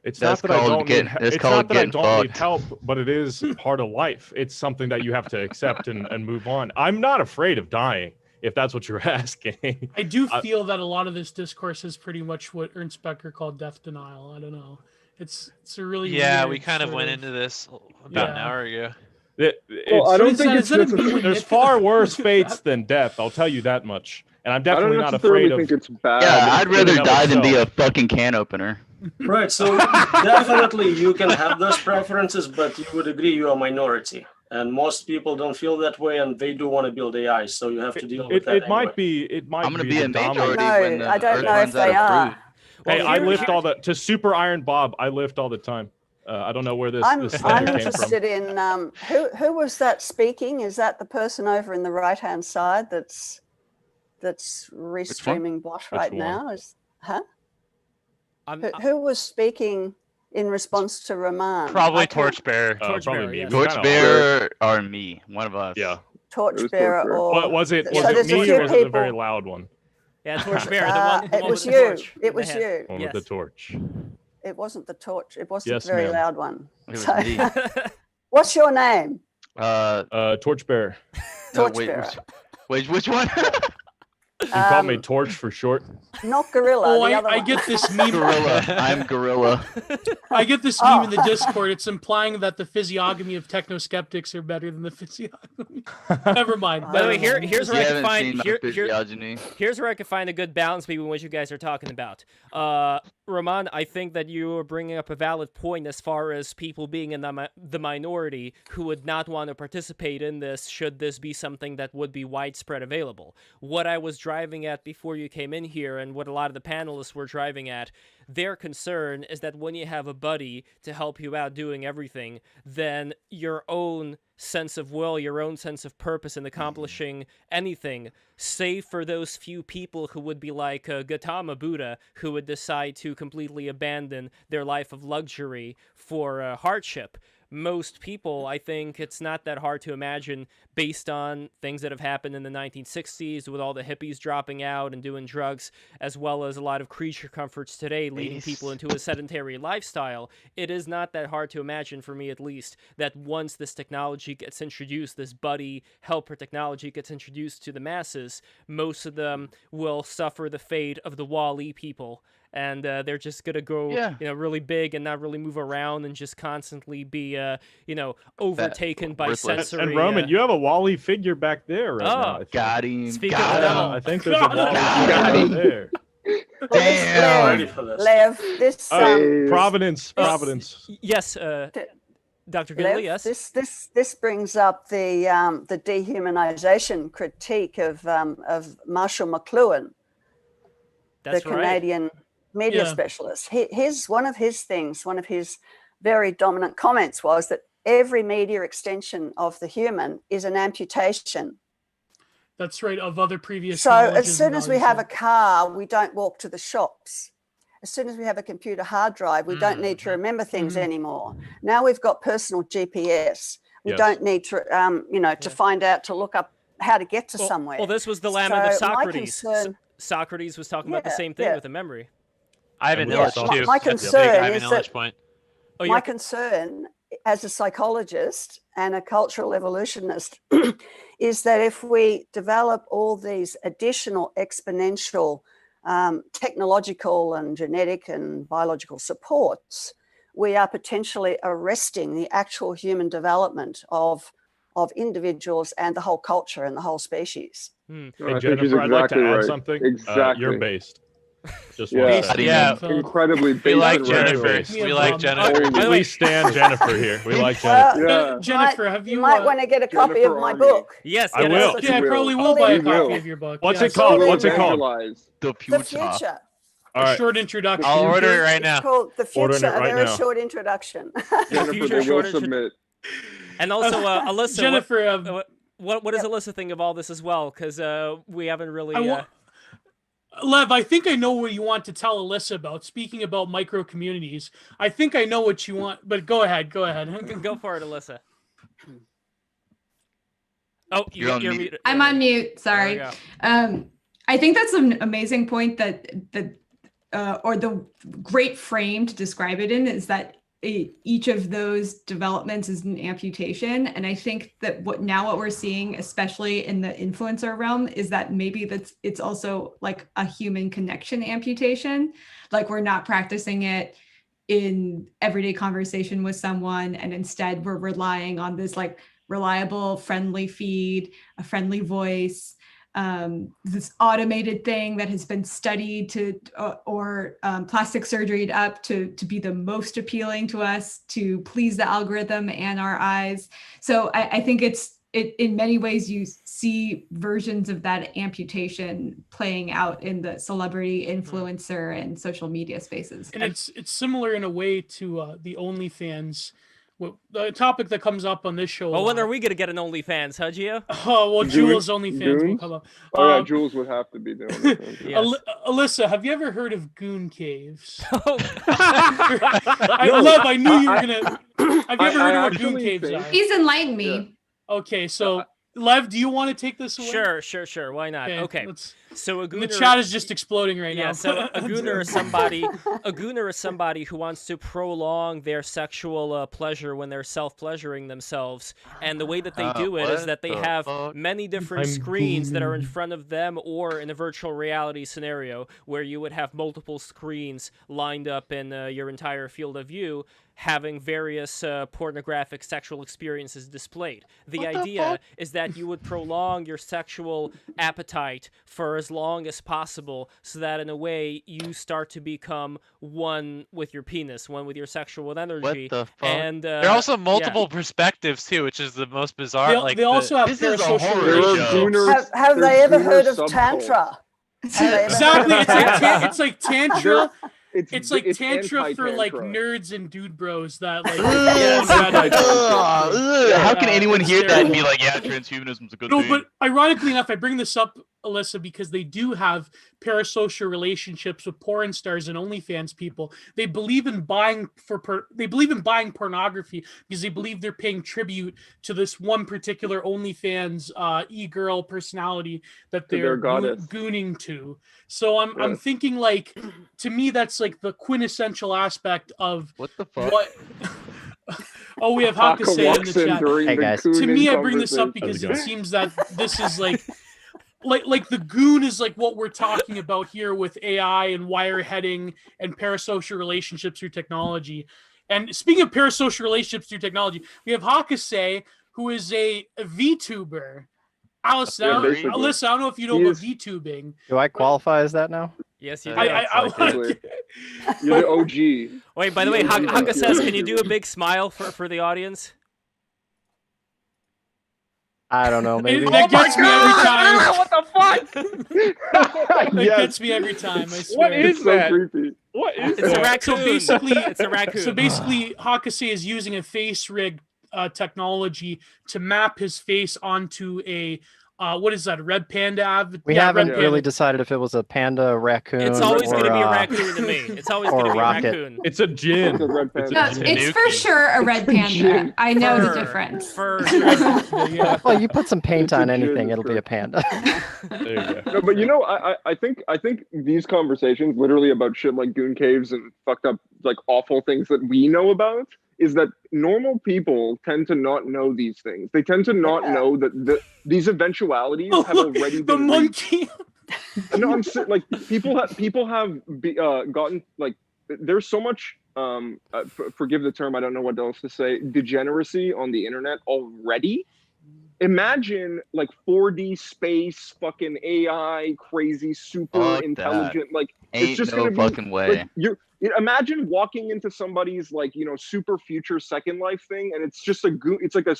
S7: It's not that I don't need help, but it is part of life. It's something that you have to accept and move on. I'm not afraid of dying, if that's what you're asking.
S8: I do feel that a lot of this discourse is pretty much what Ernst Becker called death denial. I don't know. It's a really
S3: we kind of went into this about an hour ago.
S10: I don't think it's
S7: there's far worse fates than death. I'll tell you that much. And I'm definitely not afraid of.
S10: Think it's bad.
S14: Yeah, I'd rather die than be a fucking can opener.
S1: Right. So definitely you can have those preferences, but you would agree you are a minority. And most people don't feel that way, and they do want to build AI. So you have to deal with that.
S7: It might be.
S14: I'm going to be a majority when
S15: I don't know if they are.
S7: Hey, I lift all the to Super Iron Bob. I lift all the time. I don't know where this.
S15: I'm
S7: came
S15: interested
S7: from.
S15: in who was that speaking? Is that the person over in the right hand side that's restreaming bot right now? Who was speaking in response to Rahman?
S3: Probably Torchbearer.
S7: Probably me.
S14: Torchbearer or me, one of us.
S7: Yeah.
S15: Torchbearer or
S7: was it me, or was it a very loud one?
S2: Yeah, Torchbearer. The one.
S15: It was you. It was you.
S7: One with the torch.
S15: It wasn't the torch. It wasn't
S7: Yes,
S15: the very
S7: ma'am.
S15: loud one.
S14: It was me.
S15: What's your name?
S7: Torchbearer.
S15: Torchbearer.
S14: Wait, which one?
S7: You call me Torch for short.
S15: Not Gorilla.
S8: Oh,
S15: the other
S8: I
S15: one.
S8: get this meme.
S14: Gorilla. I'm Gorilla.
S8: I get this meme in the Discord. It's implying that the physiognomy of techno-skeptics are better than the physiognomy. Never mind.
S2: By the way, here's where I can find here's where I can find a good balance between what you guys are talking about. Rahman, I think that you are bringing up a valid point as far as people being in the minority who would not want to participate in this should this be something that would be widespread available. What I was driving at before you came in here, and what a lot of the panelists were driving at, their concern is that when you have a buddy to help you out doing everything, then your own sense of will, your own sense of purpose in accomplishing anything, save for those few people who would be like Gautama Buddha, who would decide to completely abandon their life of luxury for hardship. Most people, I think it's not that hard to imagine, based on things that have happened in the 1960s with all the hippies dropping out and doing drugs, as well as a lot of creature comforts today leading people into a sedentary lifestyle. It is not that hard to imagine, for me at least, that once this technology gets introduced, this buddy helper technology gets introduced to the masses, most of them will suffer the fate of the Wall-E people. And they're just gonna go, really big and not really move around and just constantly be, overtaken by sensory.
S7: And Roman, you have a Wall-E figure back there right now.
S14: Got him.
S2: Speaking of the devil.
S7: I think there's a Wall-E figure there.
S15: Damn. Lev, this
S7: Providence.
S2: Yes, Dr. Gidley,
S15: Lev,
S2: yes.
S15: This brings up the dehumanization critique of Marshall McLuhan,
S2: That's
S15: the Canadian media specialist. One of his very dominant comments was that every media extension of the human is an amputation.
S8: That's right, of other previous.
S15: So as soon as we have a car, we don't walk to the shops. As soon as we have a computer hard drive, we don't need to remember things anymore. Now we've got personal GPS. We don't need to, to find out, to look up how to get to somewhere.
S2: Well, this was the lament of Socrates. Socrates was talking about the same thing with the memory.
S3: I have a knowledge too.
S15: My concern is that
S3: my
S15: concern as a psychologist and a cultural evolutionist is that if we develop all these additional exponential technological and genetic and biological supports, we are potentially arresting the actual human development of individuals and the whole culture and the whole species.
S7: Hey, Jennifer, I'd like to add something.
S10: Exactly.
S7: You're based. Just
S10: incredibly based.
S3: We like Jennifer. We like Jennifer.
S7: We stand Jennifer here. We like Jennifer.
S8: Jennifer, have you
S15: might want to get a copy of my book?
S2: Yes,
S7: I will.
S8: Yeah, I probably will buy a copy of your book.
S7: What's it called? What's it called?
S15: The Future.
S7: All right.
S8: Short introduction.
S3: I'll order it right now.
S15: It's called The Future, a very short introduction.
S10: Jennifer, they will submit.
S2: And also, Alyssa,
S8: Jennifer,
S2: what does Alyssa think of all this as well? Because we haven't really.
S8: Lev, I think I know what you want to tell Alyssa about. Speaking about micro communities, I think I know what you want. But go ahead. Go
S2: for it, Alyssa. Oh, you're muted.
S13: I'm on mute. Sorry. I think that's an amazing point or the great frame to describe it in is that each of those developments is an amputation. And I think that what we're seeing, especially in the influencer realm, is that maybe it's also like a human connection amputation. Like we're not practicing it in everyday conversation with someone, and instead we're relying on this like reliable, friendly feed, a friendly voice, this automated thing that has been studied or plastic surgeryed up to be the most appealing to us, to please the algorithm and our eyes. So I think in many ways you see versions of that amputation playing out in the celebrity, influencer, and social media spaces.
S8: And it's similar in a way to the OnlyFans. The topic that comes up on this show.
S2: Well, when are we going to get an OnlyFans, huh, Gio?
S8: Oh, well, Jules' OnlyFans will come up.
S10: Oh, yeah, Jules would have to be the OnlyFans.
S2: Yes.
S8: Alyssa, have you ever heard of goon caves? I knew you were going to... Have you ever heard of what goon caves are?
S13: He's enlightened me.
S8: Yeah. Okay, so... Lev, do you want to take this away?
S2: Sure. Why not? Okay. So a gooner,
S8: the chat is just exploding right now.
S2: So a gooner is somebody who wants to prolong their sexual pleasure when they're self-pleasuring themselves, and the way that they do it is that they have many different screens that are in front of them, or in a virtual reality scenario where you would have multiple screens lined up in your entire field of view, having various pornographic sexual experiences displayed. The idea is that you would prolong your sexual appetite for as as long as possible, so that in a way you start to become one with your penis, one with your sexual energy.
S14: the fuck?
S2: And
S3: There are also multiple perspectives too, which is the most bizarre.
S8: They also have
S14: This is a
S8: parasocial
S14: horror
S8: relationships.
S14: show.
S15: Have they ever heard of Tantra?
S8: Exactly. It's like Tantra. It's like
S10: it's
S8: Tantra for like
S10: anti-tantra.
S8: nerds and dude bros that like.
S14: How can anyone hear that and be like, yeah, transhumanism's a good
S8: No,
S14: thing?
S8: but ironically enough, I bring this up, Alyssa, because they do have parasocial relationships with porn stars and OnlyFans people. They believe in buying pornography because they believe they're paying tribute to this one particular OnlyFans e-girl personality that they're gooning to. So I'm thinking, like, to me that's like the quintessential aspect of
S14: what the fuck.
S8: Oh, we have Hakase in the chat.
S14: Hey, guys.
S8: To me, I bring this up because it seems that this is like the goon is like what we're talking about here with AI and wireheading and parasocial relationships through technology. And speaking of parasocial relationships through technology, we have Hakase, who is a VTuber. Alyssa, I don't know if you know about VTubing.
S16: Do I qualify as that now?
S2: Yes, you do.
S10: You're the OG.
S2: Wait, by the way, Haka says, can you do a big smile for the audience?
S16: I don't know, maybe.
S8: That gets me every time.
S2: What the fuck?
S8: That gets me every time, I swear.
S7: What is that? What is
S2: It's
S7: that?
S2: a raccoon.
S8: So basically,
S2: it's a raccoon.
S8: So basically, Hakase is using a face rig technology to map his face onto a what is that? A red panda?
S16: We haven't really decided if it was a panda, a raccoon.
S2: It's always going to be a
S16: or,
S2: raccoon to me. It's always
S16: or
S2: going to be a
S16: rocket.
S2: raccoon.
S7: It's a gin.
S13: No, it's for sure a red panda. I know the difference.
S2: For sure.
S16: Well, you put some paint
S10: It's a
S16: on
S10: gin,
S16: anything, it'll be a panda.
S7: There you go.
S10: No, but I think these conversations literally about shit like goon caves and fucked up like awful things that we know about is that normal people tend to not know these things. They tend to not know that these eventualities have already been
S8: the monkey.
S10: No, I'm like people have gotten like there's so much forgive the term, I don't know what else to say, degeneracy on the internet already. Imagine like 4D space, fucking AI, crazy, super
S14: Fuck
S10: intelligent.
S14: that.
S10: Like
S14: Ain't
S10: it's just
S14: no
S10: gonna be
S14: fucking way.
S10: Like, imagine walking into somebody's like super future Second Life thing, and it's just a goon. It's like a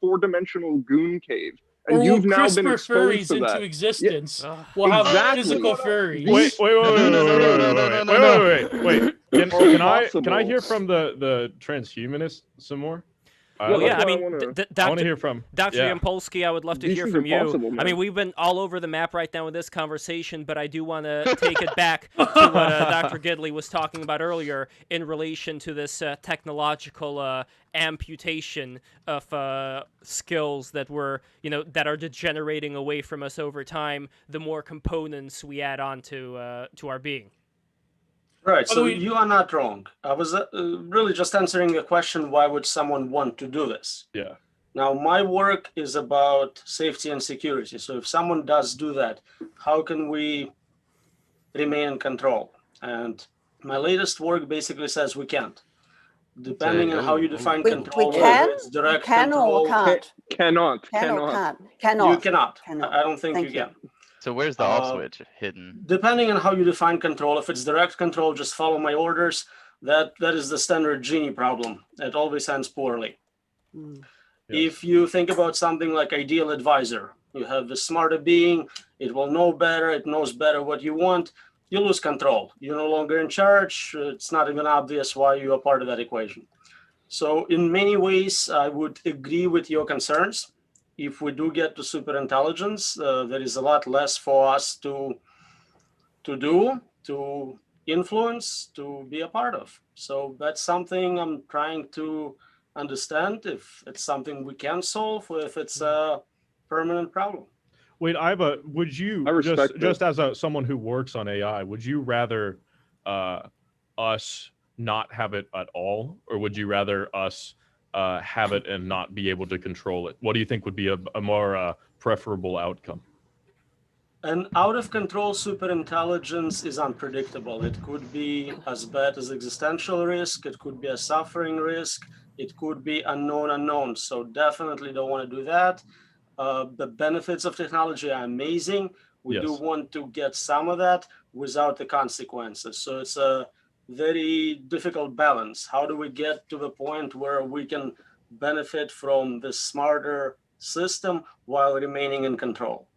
S10: 4-dimensional goon cave, and
S8: Or
S10: you've
S8: we'll
S10: now been
S8: CRISPR
S10: exposed
S8: furries
S10: to that.
S8: into existence.
S10: Yeah,
S8: We'll have
S10: exactly.
S8: physical furries.
S7: Wait. Can I hear from the transhumanist some more?
S2: Well, yeah, I mean,
S7: I want to hear from
S2: Dr. Yampolsky, I would love to
S10: These
S2: hear
S10: things
S2: from
S10: are
S2: you.
S10: possible,
S2: I
S10: man.
S2: mean, we've been all over the map right now in this conversation, but I do want to take it back to what Dr. Gidley was talking about earlier in relation to this technological amputation of skills that that are degenerating away from us over time, the more components we add on to our being.
S1: Right, so you are not wrong. I was really just answering the question, why would someone want to do this?
S7: Yeah.
S1: Now, my work is about safety and security. So if someone does do that, how can we remain in control? And my latest work basically says we can't. Depending on how you define control,
S15: we
S1: whether it's direct
S15: can
S1: control.
S15: or can't.
S10: Cannot.
S15: Cannot.
S1: You cannot.
S15: Cannot.
S1: I don't think
S15: Thank
S1: you can.
S14: So where's the off switch hidden?
S1: Depending on how you define control, if it's direct control, just follow my orders. That is the standard genie problem. It always ends poorly. If you think about something like ideal advisor, you have the smarter being, it will know better, it knows better what you want, you lose control. You're no longer in charge. It's not even obvious why you are part of that equation. So in many ways, I would agree with your concerns. If we do get to super intelligence, there is a lot less for us to do, to influence, to be a part of. So that's something I'm trying to understand, if it's something we can solve or if it's a permanent problem.
S7: Wait, would you, just as someone who works on AI, would you rather us not have it at all, or would you rather us have it and not be able to control it? What do you think would be a more preferable outcome?
S1: An out-of-control superintelligence is unpredictable. It could be as bad as existential risk. It could be a suffering risk. It could be unknown. So definitely don't want to do that. The benefits of technology are amazing. We do
S7: Yes.
S1: want to get some of that without the consequences. So it's a very difficult balance. How do we get to the point where we can benefit from the smarter system while remaining in control?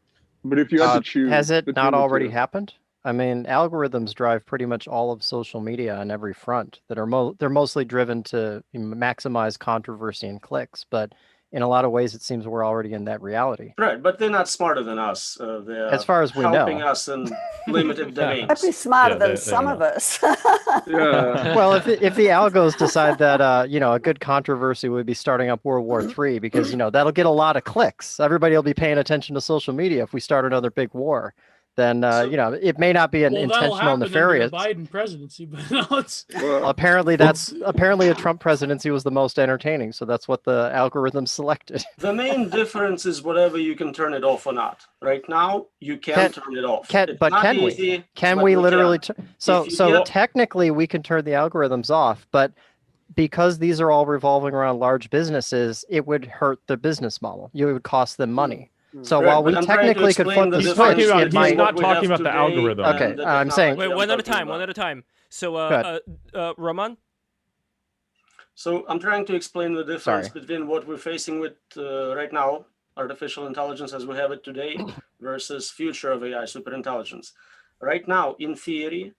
S10: But if you had to choose,
S16: Has it
S10: between
S16: not
S10: the
S16: already
S10: two.
S16: happened? I mean, algorithms drive pretty much all of social media on every front. That are they're mostly driven to maximize controversy and clicks, but in a lot of ways, it seems we're already in that reality.
S1: Right, but they're not smarter than us. They're
S16: As far as we
S1: helping
S16: know.
S1: us in limited domains.
S15: I'd be smarter
S7: Yeah,
S15: than
S7: they
S15: some
S7: don't
S15: of
S7: know.
S15: us.
S10: Yeah.
S16: Well, if the algos decide that you know, a good controversy would be starting up World War III because, you know, that'll get a lot of clicks. Everybody will be paying attention to social media if we start another big war. Then you know, it may not be an
S8: Well, that'll
S16: intentional
S8: happen
S16: nefarious.
S8: under the Biden presidency, but no, it's
S16: Apparently, apparently a Trump presidency was the most entertaining, so that's what the algorithm selected.
S1: The main difference is whatever you can turn it off or not. Right now, you can't turn it off. It's
S16: But
S1: not
S16: can
S1: easy,
S16: we? Can
S1: but
S16: we literally?
S1: can.
S16: So
S1: If you get-
S16: technically, we can turn the algorithms off, but because these are all revolving around large businesses, it would hurt the business model. It would cost them money. So
S1: Right,
S16: while
S1: but
S16: we
S1: I'm trying to
S16: technically could
S1: explain
S16: flip
S1: the
S16: the
S1: difference
S16: switch,
S1: between
S16: it might.
S1: what we have today
S16: Okay,
S1: and the
S16: I'm saying.
S1: technology
S2: Wait,
S1: I'm
S2: one at a
S1: talking
S2: time.
S1: about.
S2: One at a time. So,
S16: Go
S2: Roman.
S1: So I'm trying to explain the difference
S16: Sorry.
S1: between what we're facing with right now, artificial intelligence as we have it today, versus future of AI, superintelligence. Right now, in theory,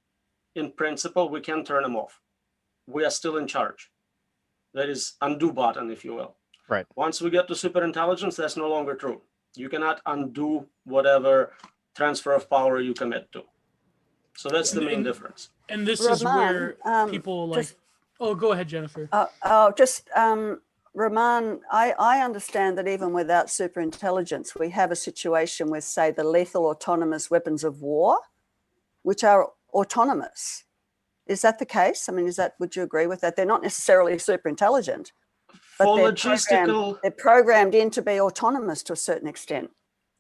S1: in principle, we can turn them off. We are still in charge. That is undo button, if you will.
S16: Right.
S1: Once we get to superintelligence, that's no longer true. You cannot undo whatever transfer of power you commit to. So that's the main difference.
S8: And this is where
S15: Roman,
S8: people like. Oh, go ahead, Jennifer.
S15: Roman, I understand that even without superintelligence, we have a situation with, say, the lethal autonomous weapons of war, which are autonomous. Is that the case? I mean, would you agree with that? They're not necessarily super intelligent, but they're programmed in to be autonomous to a certain extent.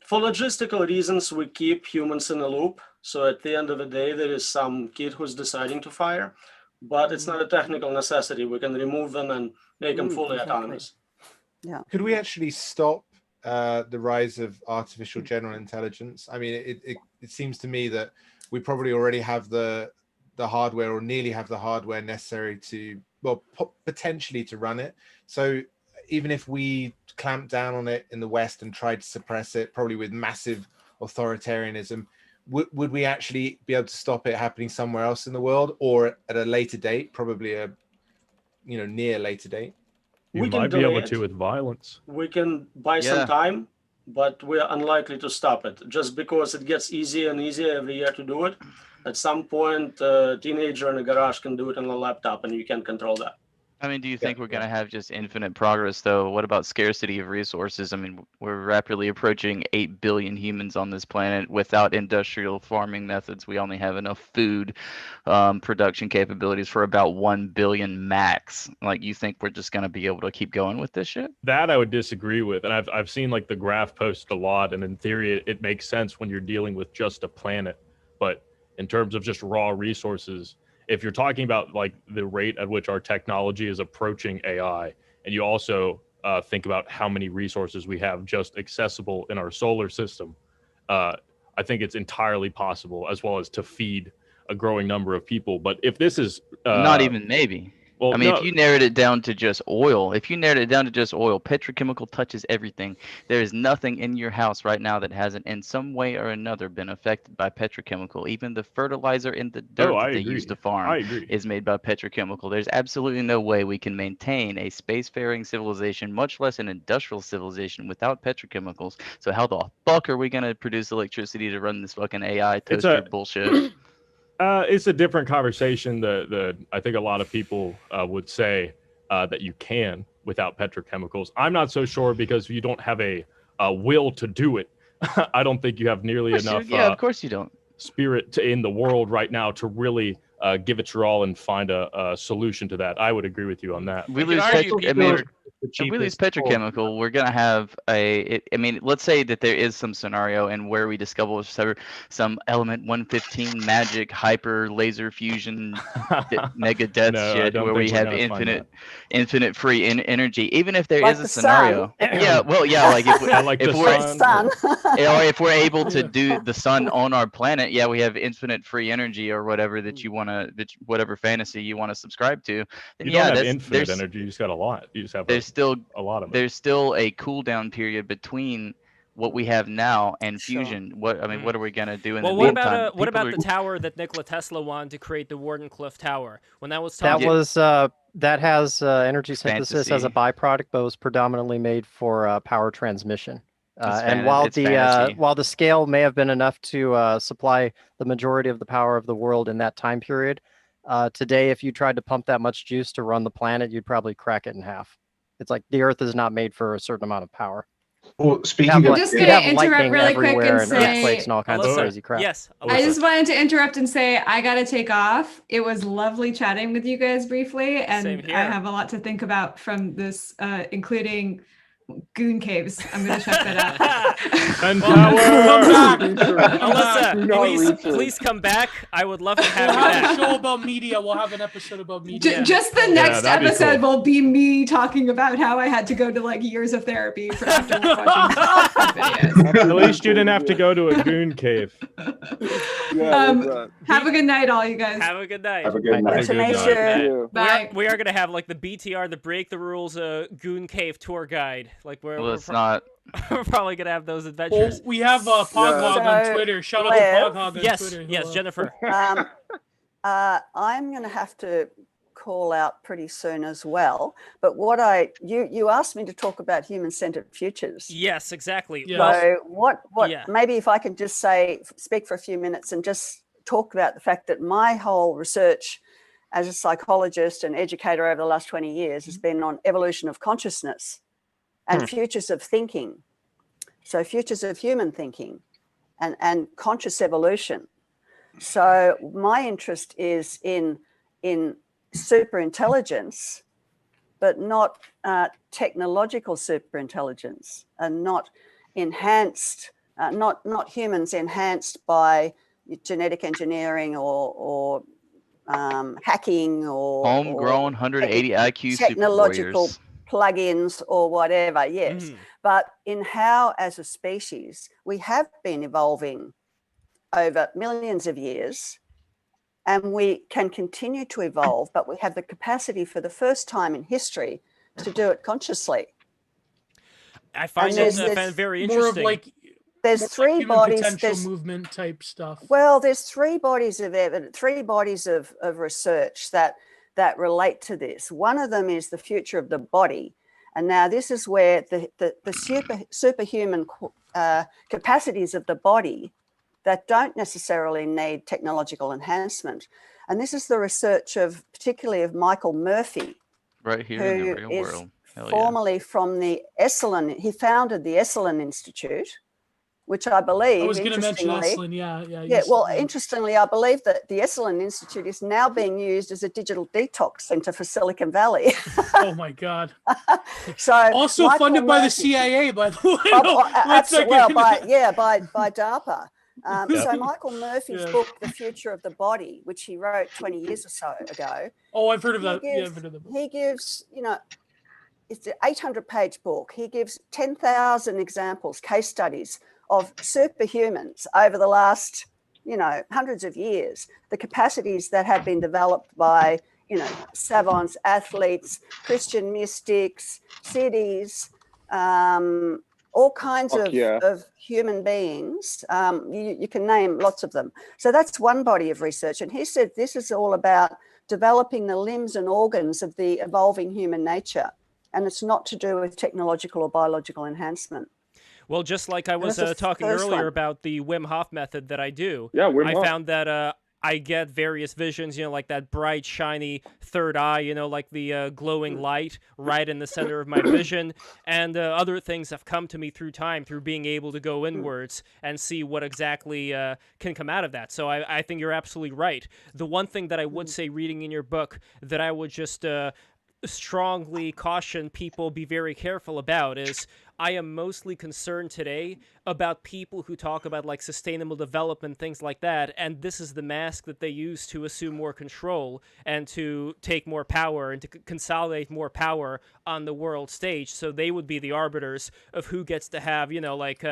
S1: For logistical reasons, we keep humans in a loop. So at the end of the day, there is some kid who's deciding to fire, but it's not a technical necessity. We can remove them and make them fully autonomous.
S15: Yeah.
S9: Could we actually stop the rise of artificial general intelligence? I mean, it seems to me that we probably already have the hardware, or nearly have the hardware necessary to, well, potentially to run it. So even if we clamp down on it in the West and tried to suppress it, probably with massive authoritarianism, would we actually be able to stop it happening somewhere else in the world, or at a later date, probably a near later date?
S7: You
S1: We can
S7: might be able
S1: delay
S7: to
S1: it.
S7: with violence.
S1: We can buy
S7: Yeah.
S1: some time, but we're unlikely to stop it just because it gets easier and easier every year to do it. At some point, a teenager in a garage can do it on a laptop, and you can control that.
S14: I mean, do you think we're going to have just infinite progress, though? What about scarcity of resources? I mean, we're rapidly approaching 8 billion humans on this planet. Without industrial farming methods, we only have enough food production capabilities for about 1 billion max. Like, you think we're just going to be able to keep going with this shit?
S7: That I would disagree with, and I've seen like the graph posted a lot, and in theory it makes sense when you're dealing with just a planet, but in terms of just raw resources, if you're talking about like the rate at which our technology is approaching AI, and you also think about how many resources we have just accessible in our solar system, I think it's entirely possible, as well as to feed a growing number of people. But if this is
S14: Not even maybe.
S7: Well,
S14: I mean,
S7: no.
S14: if you narrowed it down to just oil, petrochemical touches everything. There is nothing in your house right now that hasn't in some way or another been affected by petrochemical. Even the fertilizer in the dirt that they use to farm is made by petrochemical. There's absolutely no way we can maintain a spacefaring civilization, much less an industrial civilization, without petrochemicals. So how the fuck are we going to produce electricity to run this fucking AI toaster bullshit?
S7: It's a different conversation. I think a lot of people would say that you can without petrochemicals. I'm not so sure, because you don't have a will to do it. I don't think you have nearly enough.
S14: Yeah, of course you don't.
S7: Spirit in the world right now to really give it your all and find a solution to that. I would agree with you on that.
S14: We lose petrol. I mean, If we lose
S16: cheapest form.
S14: petrochemical, we're gonna have I mean, let's say that there is some scenario and where we discover some element 115 magic hyper laser fusion mega death
S7: No, I
S14: shit
S7: don't
S14: where
S7: think
S14: we
S7: we're
S14: have
S7: gonna find
S14: infinite free energy. Even if there
S15: Like
S14: is a
S15: the
S14: scenario, yeah, well, yeah, like if
S7: Yeah, like
S14: if
S7: the
S14: we're
S15: sun.
S14: or if we're able to do the sun on our planet, yeah, we have infinite free energy or whatever that you want to, whatever fantasy you want to subscribe to. Then
S7: You
S14: yeah,
S7: don't have
S14: that's
S7: infinite
S14: there's
S7: energy. You just got a lot. You just have
S14: there's still
S7: a lot of it.
S14: there's still a cooldown period between what we have now and fusion. What I mean, what are we gonna do in
S2: Well,
S14: the
S2: what
S14: meantime?
S2: about what
S14: People
S2: about
S14: are-
S2: the tower that Nikola Tesla wanted to create, the Wardenclyffe Tower? When that was
S16: That
S2: talked,
S16: was that has energy synthesis as a
S14: Fantasy.
S16: byproduct, but was predominantly made for power transmission.
S14: It's
S16: And while
S14: it's fantasy.
S16: while the scale may have been enough to supply the majority of the power of the world in that time period, today, if you tried to pump that much juice to run the planet, you'd probably crack it in half. It's like the Earth is not made for a certain amount of power.
S12: Well, speaking
S13: I'm
S12: of,
S13: just
S16: you'd
S13: gonna
S16: have
S13: interrupt
S16: lightning
S13: really quick
S16: everywhere
S13: and
S16: and
S13: say,
S16: earthquakes and all kinds of
S2: Alyssa,
S16: crazy crap.
S2: yes,
S13: I
S2: Alyssa.
S13: just wanted to interrupt and say I gotta take off. It was lovely chatting with you guys briefly,
S2: Same
S13: and
S2: here.
S13: I have a lot to think about from this, including goon caves. I'm gonna check that out.
S7: And
S8: Come back.
S2: Alyssa, please come back. I would love to have
S8: We'll
S2: you
S8: have a
S2: back.
S8: show about media. We'll have an episode about media.
S13: Just the
S7: Yeah,
S13: next
S7: that'd be
S13: episode
S7: cool.
S13: will be me talking about how I had to go to like years of therapy for after watching videos.
S7: At least you didn't have to go to a goon cave.
S13: Have a good night, all you guys.
S2: Have a good night.
S12: have a good night.
S15: To make sure.
S13: Bye.
S2: We are gonna have like the BTR, the Break the Rules, Goon Cave tour guide. Like we're
S14: not.
S2: we're probably gonna have those
S8: Well,
S2: adventures.
S8: we have Poghog on
S15: So,
S8: Twitter. Shout out
S15: Lev-
S8: to Poghog on
S2: Yes,
S8: Twitter.
S2: yes,
S8: Hello.
S2: Jennifer.
S15: I'm going to have to call out pretty soon as well. But what you asked me to talk about human-centered futures.
S2: Yes, exactly.
S8: Yeah.
S15: So what
S2: Yeah.
S15: maybe if I can just speak for a few minutes and just talk about the fact that my whole research as a psychologist and educator over the last 20 years has been on evolution of consciousness and futures of thinking. So futures of human thinking and conscious evolution. So my interest is in super intelligence, but not technological super intelligence, and not enhanced, not humans enhanced by genetic engineering or hacking or
S14: Homegrown 180 IQ super
S15: technological
S14: warriors.
S15: plugins or whatever. Yes, but in how, as a species, we have been evolving over millions of years, and we can continue to evolve, but we have the capacity for the first time in history to do it consciously.
S2: I find
S15: And
S2: it
S15: there's
S2: very
S8: More of
S2: interesting.
S8: like
S15: there's
S8: more
S15: three
S8: human
S15: bodies.
S8: potential
S15: There's
S8: movement type stuff.
S15: well, there's three bodies of evidence, three bodies of research that relate to this. One of them is the future of the body, and now this is where the superhuman capacities of the body that don't necessarily need technological enhancement. And this is the research of particularly of Michael Murphy,
S14: Right here in the
S15: who
S14: real
S15: is
S14: world. Hell yeah.
S15: formerly from the Esalen. He founded the Esalen Institute, which I believe,
S8: I was going to mention
S15: interestingly,
S8: Esalen. Yeah.
S15: yeah, well, interestingly, I believe that the Esalen Institute is now being used as a digital detox center for Silicon Valley.
S8: Oh my God.
S15: So
S8: Also
S15: Michael
S8: funded by the
S15: Murphy-
S8: CIA, by the way.
S15: Oh,
S8: No,
S15: oh,
S8: let's not
S15: well,
S8: get
S15: by DARPA.
S8: Yeah.
S15: So Michael Murphy's
S8: Yeah.
S15: book, The Future of the Body, which he wrote 20 years or so ago.
S8: Oh, I've heard of
S15: he
S8: that. Yeah,
S15: gives-
S8: I've heard of that.
S15: He gives, it's an 800-page book. He gives 10,000 examples, case studies of superhumans over the last, hundreds of years, the capacities that have been developed by, savants, athletes, Christian mystics, cities, all kinds of human beings. You can name lots of them. So that's one body of research. And he said this is all about developing the limbs and organs of the evolving human nature. And it's not to do with technological or biological enhancement.
S2: Well, just like I was
S15: that's the
S2: talking
S15: first
S2: earlier
S15: one.
S2: about the Wim Hof method that I do,
S10: Yeah, Wim
S2: I
S10: Hof.
S2: found that I get various visions, like that bright, shiny third eye, like the glowing light right in the center of my vision. And other things have come to me through time, through being able to go inwards and see what exactly can come out of that. So I think you're absolutely right. The one thing that I would say reading in your book that I would just strongly caution people be very careful about is I am mostly concerned today about people who talk about like sustainable development, things like that, and this is the mask that they use to assume more control and to take more power and to consolidate more power on the world stage. So they would be the arbiters of who gets to have, you know, like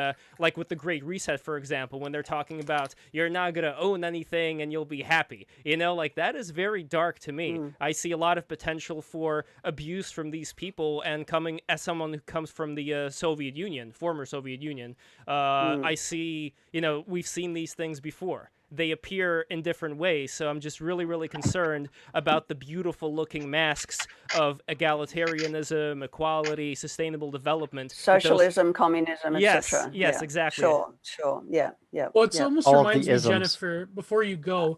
S2: with the Great Reset, for example, when they're talking about you're not going to own anything and you'll be happy. You know, like that is very dark to me. I see a lot of potential for abuse from these people, and coming as someone who comes from the Soviet Union, former Soviet Union, I see, you know, we've seen these things before. They appear in different ways, so I'm just really, really concerned about the beautiful looking masks of egalitarianism, equality, sustainable development.
S15: Socialism, communism,
S2: yes,
S15: etc.
S2: yes, exactly.
S15: Sure, yeah.
S8: Well, it's almost
S16: All of
S8: reminds
S16: the
S8: me,
S16: isms.
S8: Jennifer, before you go,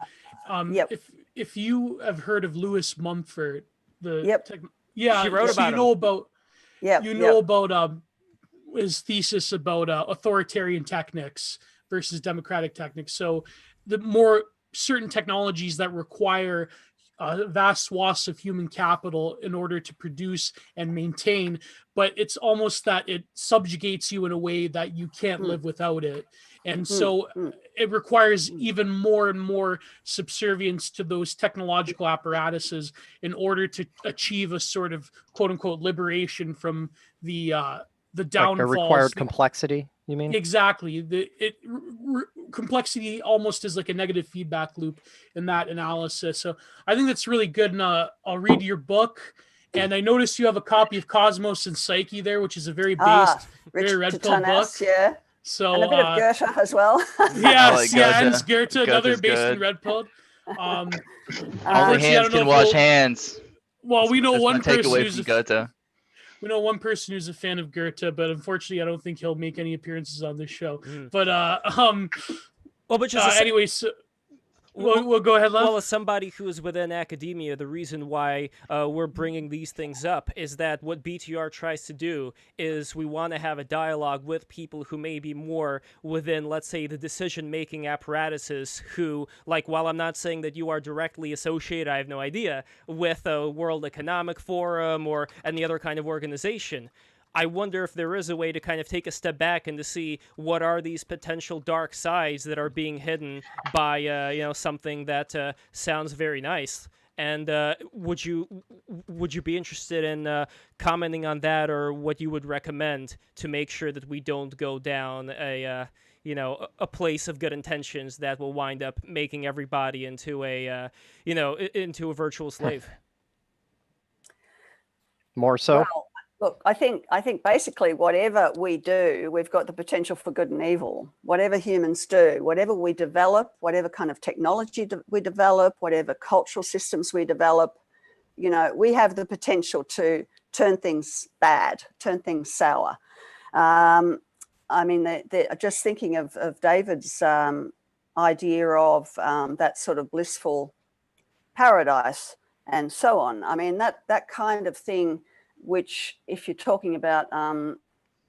S8: if you have heard of Lewis Mumford,
S2: She wrote
S8: so
S2: about
S8: you
S2: him.
S8: know about
S15: you know
S8: about his thesis about authoritarian techniques versus democratic techniques. So the more certain technologies that require vast swaths of human capital in order to produce and maintain, but it's almost that it subjugates you in a way that you can't live without it. And so it requires even more and more subservience to those technological apparatuses in order to achieve a sort of quote unquote liberation from the downfalls.
S16: Like a required complexity, you mean?
S8: Exactly. Complexity almost is like a negative feedback loop in that analysis. So I think that's really good. And I'll read your book. And I noticed you have a copy of Cosmos and Psyche there, which is a very based, very red pill book.
S15: Yeah.
S8: So
S15: and a bit of Goethe as well.
S8: Yes, and Goethe, another
S14: Goethe's
S8: based
S14: good.
S8: in red pill.
S14: Only
S8: Unfortunately, I
S14: hands
S8: don't know
S14: can
S8: if
S14: wash hands.
S8: Well, we know
S14: That's
S8: one
S14: my
S8: person
S14: takeaway
S8: who's
S14: from Goethe.
S8: we know one person who's a fan of Goethe, but unfortunately, I don't think he'll make any appearances on this show. But
S2: well, but just
S8: anyway, so we'll go ahead, Lev.
S2: Well, as somebody who is within academia, the reason why we're bringing these things up is that what BTR tries to do is we want to have a dialogue with people who may be more within, let's say, the decision-making apparatuses who, like, while I'm not saying that you are directly associated, I have no idea, with a World Economic Forum or any other kind of organization, I wonder if there is a way to kind of take a step back and to see what are these potential dark sides that are being hidden by, you know, something that sounds very nice. And would you be interested in commenting on that, or what you would recommend to make sure that we don't go down a you know, a place of good intentions that will wind up making everybody into a you know, into a virtual slave?
S16: More so.
S15: Well, look, I think basically whatever we do, we've got the potential for good and evil. Whatever humans do, whatever we develop, whatever kind of technology we develop, whatever cultural systems we develop, you know, we have the potential to turn things bad, turn things sour. I mean, just thinking of David's idea of that sort of blissful paradise and so on. I mean, that kind of thing, which if you're talking about on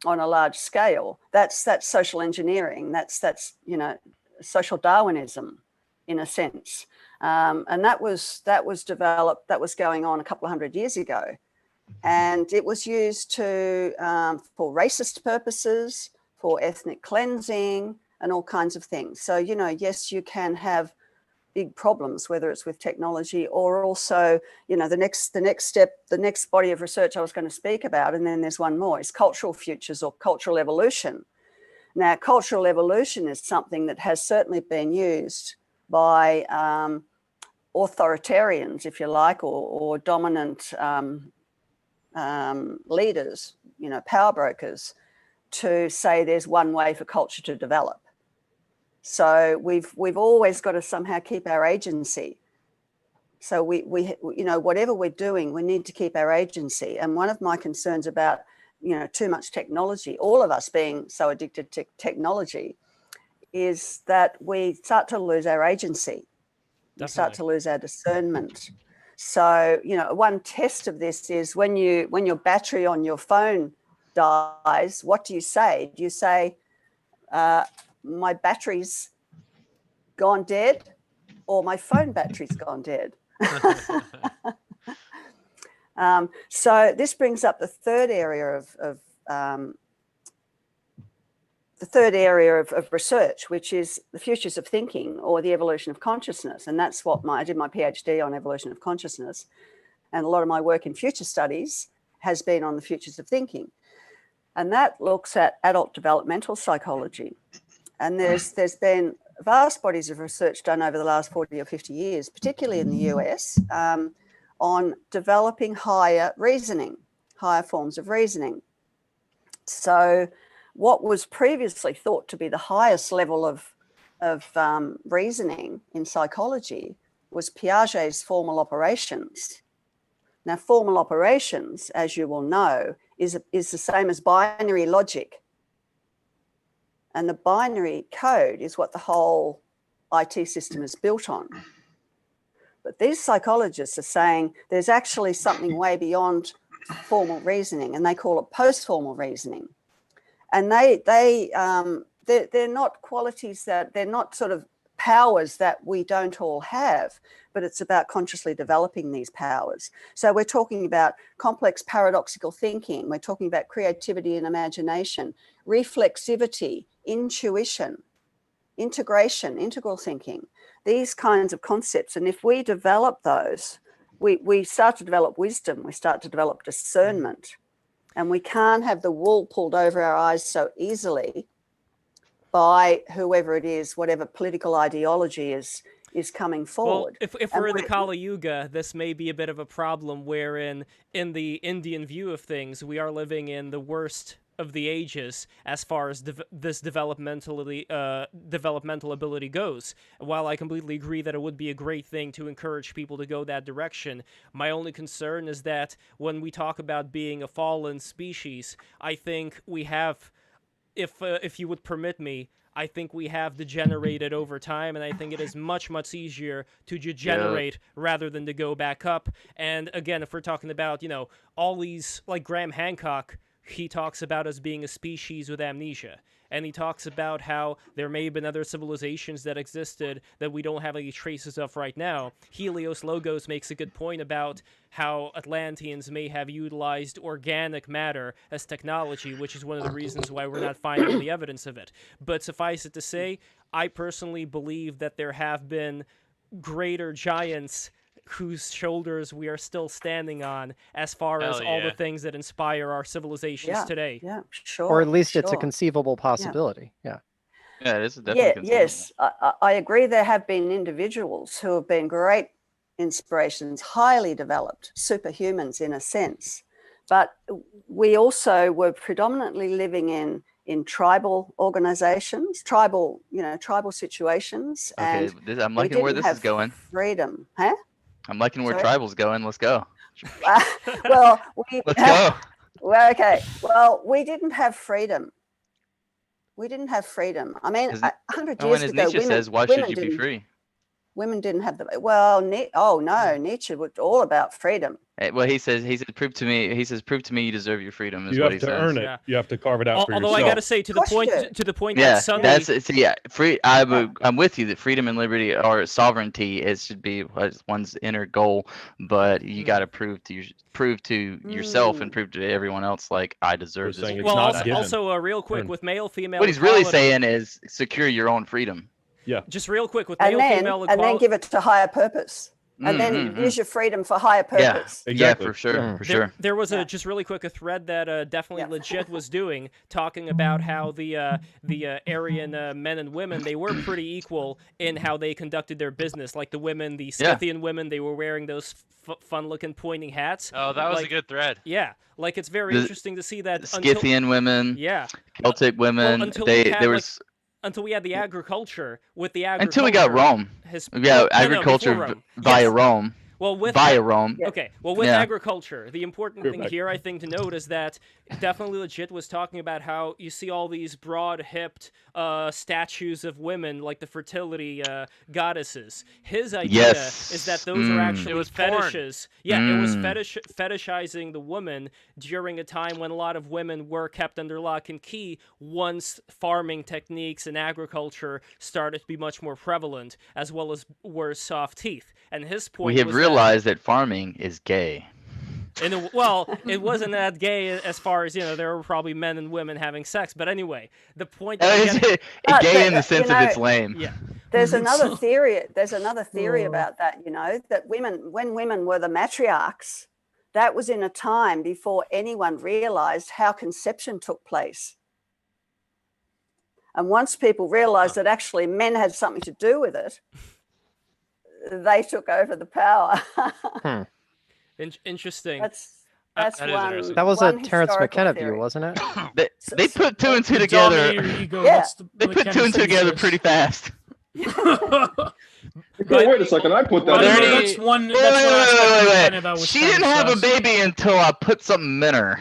S15: a large scale, that's social engineering, that's you know, social Darwinism in a sense. And that was developed, that was going on a couple of 100 years ago. And it was used to for racist purposes, for ethnic cleansing and all kinds of things. So, you know, yes, you can have big problems, whether it's with technology or also, you know, the next step, the next body of research I was going to speak about, and then there's one more, is cultural futures or cultural evolution. Now, cultural evolution is something that has certainly been used by authoritarians, if you like, or dominant leaders, you know, power brokers, to say there's one way for culture to develop. So we've always got to somehow keep our agency. So we you know, whatever we're doing, we need to keep our agency. And one of my concerns about, you know, too much technology, all of us being so addicted to technology, is that we start to lose our agency. We start to lose our discernment. So, you know, one test of this is when your battery on your phone dies, what do you say? Do you say, my battery's gone dead, or my phone battery's gone dead? So this brings up the third area of research, which is the futures of thinking or the evolution of consciousness. And that's what I did my PhD on evolution of consciousness. And a lot of my work in future studies has been on the futures of thinking. And that looks at adult developmental psychology. And there's been vast bodies of research done over the last 40 or 50 years, particularly in the US, on developing higher reasoning, higher forms of reasoning. So what was previously thought to be the highest level of reasoning in psychology was Piaget's formal operations. Now, formal operations, as you will know, is the same as binary logic. And the binary code is what the whole IT system is built on. But these psychologists are saying there's actually something way beyond formal reasoning, and they call it post-formal reasoning. And they're not qualities they're not sort of powers that we don't all have, but it's about consciously developing these powers. So we're talking about complex paradoxical thinking. We're talking about creativity and imagination, reflexivity, intuition, integration, integral thinking, these kinds of concepts. And if we develop those, we start to develop wisdom, we start to develop discernment, and we can't have the wool pulled over our eyes so easily by whoever it is, whatever political ideology is coming forward.
S2: Well, if we're in the Kali Yuga, this may be a bit of a problem wherein, in the Indian view of things, we are living in the worst of the ages as far as this developmental ability goes. While I completely agree that it would be a great thing to encourage people to go that direction, my only concern is that when we talk about being a fallen species, I think we have, if you would permit me, I think we have degenerated over time, and I think it is much, much easier to degenerate rather than to go back up. And again, if we're talking about, all these, like Graham Hancock, he talks about us being a species with amnesia. And he talks about how there may have been other civilizations that existed that we don't have any traces of right now. Helios Logos makes a good point about how Atlanteans may have utilized organic matter as technology, which is one of the reasons why we're not finding the evidence of it. But suffice it to say, I personally believe that there have been greater giants whose shoulders we are still standing on as far as all the things that inspire our civilizations today.
S15: Yeah, sure.
S16: Or at least it's a conceivable possibility. Yeah.
S14: Yeah, it is definitely conceivable.
S15: Yes, I agree. There have been individuals who have been great inspirations, highly developed, superhumans in a sense. But we also were predominantly living in tribal organizations, tribal situations.
S14: Okay,
S15: and
S14: I'm liking where this is going.
S15: Freedom, huh?
S14: I'm liking where tribal's going. Let's go.
S15: Well,
S14: let's go.
S15: Well, okay. Well, we didn't have freedom. We didn't have freedom. I mean, 100 years ago,
S14: Nietzsche says, "Why should you be free?"
S15: Women didn't have the Nietzsche was all about freedom.
S14: Well, he says, prove to me. He says, prove to me you deserve your freedom. Is
S7: you
S14: what
S7: have
S14: he
S7: to
S14: says.
S7: earn it. Yeah. You have to carve it out for yourself.
S2: Although I got to say, to the point that Sunny...
S14: I'm with you that freedom and liberty or sovereignty should be one's inner goal, but you got to prove to yourself and prove to everyone else like I deserve this.
S2: Well, also real quick with male female.
S14: What he's really saying is secure your own freedom.
S7: Yeah.
S2: Just real quick with male female equality.
S15: And then give it to higher purpose. And then use your freedom for higher purpose.
S14: Yeah, exactly. Yeah, for sure, for sure.
S2: There was just really quick a thread that definitely legit was doing, talking about how the Aryan men and women, they were pretty equal in how they conducted their business. Like the women, the Scythian women, they were wearing those fun-looking pointing hats.
S3: Oh, that was a good thread.
S2: Yeah, like it's very interesting to see that.
S14: Scythian women, Celtic women,
S2: until we had the agriculture with the agriculture.
S14: Until we got Rome. Agriculture via Rome.
S2: Well, with
S14: Rome.
S2: Okay. Well, with agriculture, the important thing here, I think, to note is that definitely legit was talking about how you see all these broad-hipped statues of women, like the fertility goddesses. His idea is that those are actually fetishes. Yeah, it was fetishizing the woman during a time when a lot of women were kept under lock and key once farming techniques and agriculture started to be much more prevalent, as well as worse soft teeth. And his point
S14: we have realized that farming is gay.
S2: Well, it wasn't that gay as far as, there were probably men and women having sex. But anyway, the point that
S14: It's gay in the sense of it's lame.
S2: Yeah.
S15: There's another theory. There's another theory about that, that when women were the matriarchs, that was in a time before anyone realized how conception took place. And once people realized that actually men had something to do with it, they took over the power.
S2: Interesting.
S15: That's one.
S16: That was a
S15: one
S16: Terrence McKenna
S15: theory.
S16: view, wasn't it?
S14: They put two and two together. They put two and two together pretty fast.
S10: Wait a second, I put that.
S8: That's one. That's
S14: She didn't have a baby until I put something in her.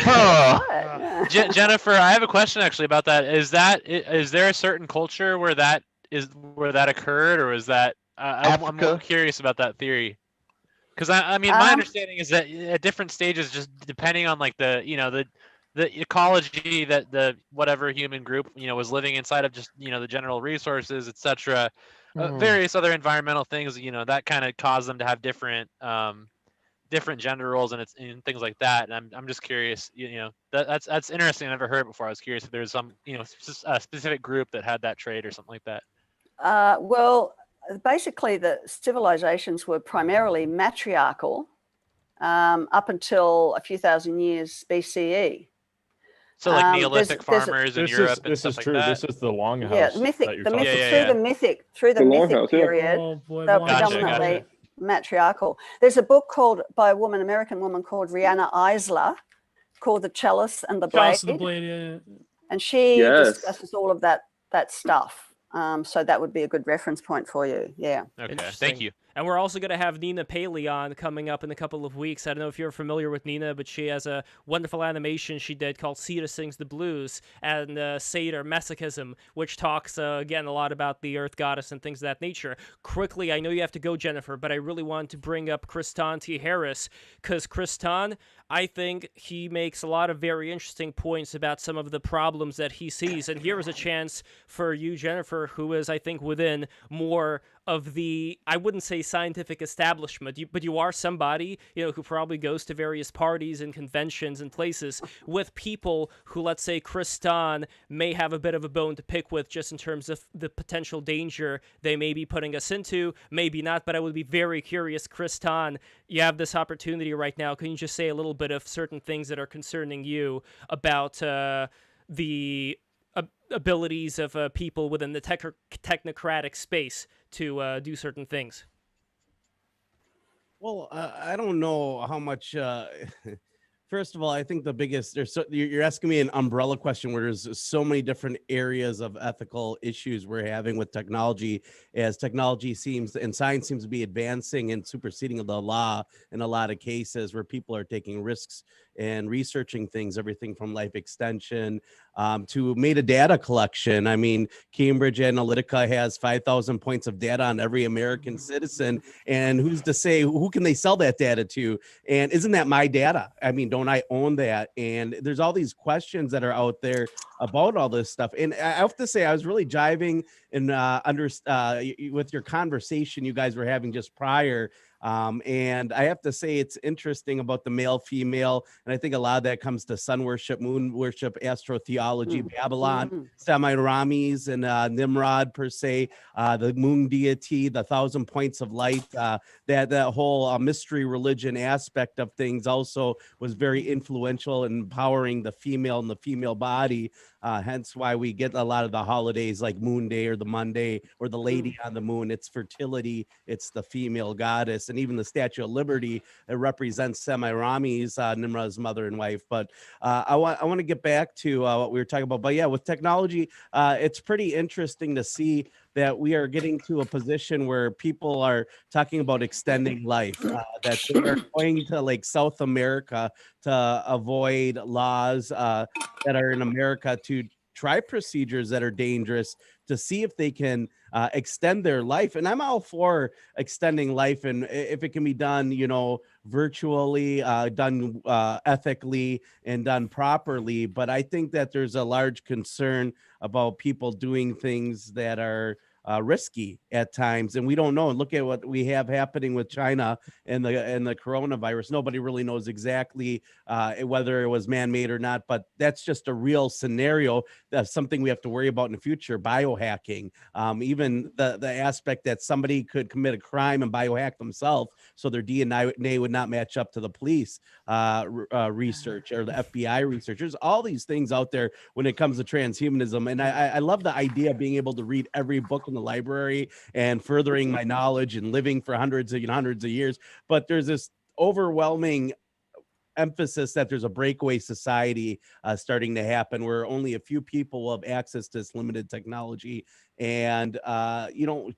S14: Oh.
S3: Jennifer, I have a question actually about that. Is there a certain culture where that occurred, or is that I'm more curious about that theory? Because I mean, my understanding is that at different stages, just depending on like the ecology that the whatever human group was living inside of, just the general resources, etc. Various other environmental things, that kind of caused them to have different gender roles and things like that. And I'm just curious, that's interesting. I never heard it before. I was curious if there's some a specific group that had that trait or something like that.
S15: Well, basically the civilizations were primarily matriarchal up until a few thousand years BCE.
S3: So like Neolithic farmers in Europe and stuff like that.
S7: This is the longhouse.
S15: Yeah, through the mythic period, they're predominantly matriarchal. There's a book by an American woman called Rihanna Eisler called The Chalice and the Blade. And she discusses all of that stuff. So that would be a good reference point for you. Yeah.
S3: Okay. Thank you.
S2: And we're also going to have Nina Paley on coming up in a couple of weeks. I don't know if you're familiar with Nina, but she has a wonderful animation she did called Sita Sings the Blues and Seder Masochism, which talks, again, a lot about the Earth Goddess and things of that nature. Quickly, I know you have to go, Jennifer, but I really want to bring up Kristan T. Harris, because Kristan, I think he makes a lot of very interesting points about some of the problems that he sees. And here is a chance for you, Jennifer, who is, I think, within more of the, I wouldn't say scientific establishment, but you are somebody, who probably goes to various parties and conventions and places with people who, let's say, Kristan may have a bit of a bone to pick with just in terms of the potential danger they may be putting us into, maybe not, but I would be very curious, Kristan, you have this opportunity right now. Can you just say a little bit of certain things that are concerning you about the abilities of people within the technocratic space to do certain things?
S17: Well, I don't know how much. First of all, I think the biggest. You're asking me an umbrella question where there's so many different areas of ethical issues we're having with technology, as technology seems and science seems to be advancing and superseding the law in a lot of cases where people are taking risks and researching things, everything from life extension to metadata collection. I mean, Cambridge Analytica has 5,000 points of data on every American citizen. And who's to say, who can they sell that data to? And isn't that my data? I mean, don't I own that? And there's all these questions that are out there about all this stuff. And I have to say, I was really jiving and with your conversation you guys were having just prior. And I have to say it's interesting about the male female, and I think a lot of that comes to sun worship, moon worship, astrotheology, Babylon, Semiramis, and Nimrod per se, the moon deity, the 1,000 points of light, that whole mystery religion aspect of things also was very influential in empowering the female and the female body. Hence why we get a lot of the holidays like Moon Day or the Monday or the Lady on the Moon. It's fertility, it's the female goddess, and even the Statue of Liberty, it represents Semiramis, Nimrod's mother and wife. But I want to get back to what we were talking about. But yeah, with technology, it's pretty interesting to see that we are getting to a position where people are talking about extending life, that they are going to like South America to avoid laws that are in America, to try procedures that are dangerous to see if they can extend their life. And I'm all for extending life, and if it can be done, virtually, done ethically and done properly. But I think that there's a large concern about people doing things that are risky at times, and we don't know. And look at what we have happening with China and the coronavirus. Nobody really knows exactly whether it was man-made or not, but that's just a real scenario. That's something we have to worry about in the future. Biohacking, even the aspect that somebody could commit a crime and biohack themselves, so their DNA would not match up to the police research or the FBI research. There's all these things out there when it comes to transhumanism, and I love the idea of being able to read every book in the library and furthering my knowledge and living for hundreds of years. But there's this overwhelming emphasis that there's a breakaway society starting to happen where only a few people will have access to this limited technology. And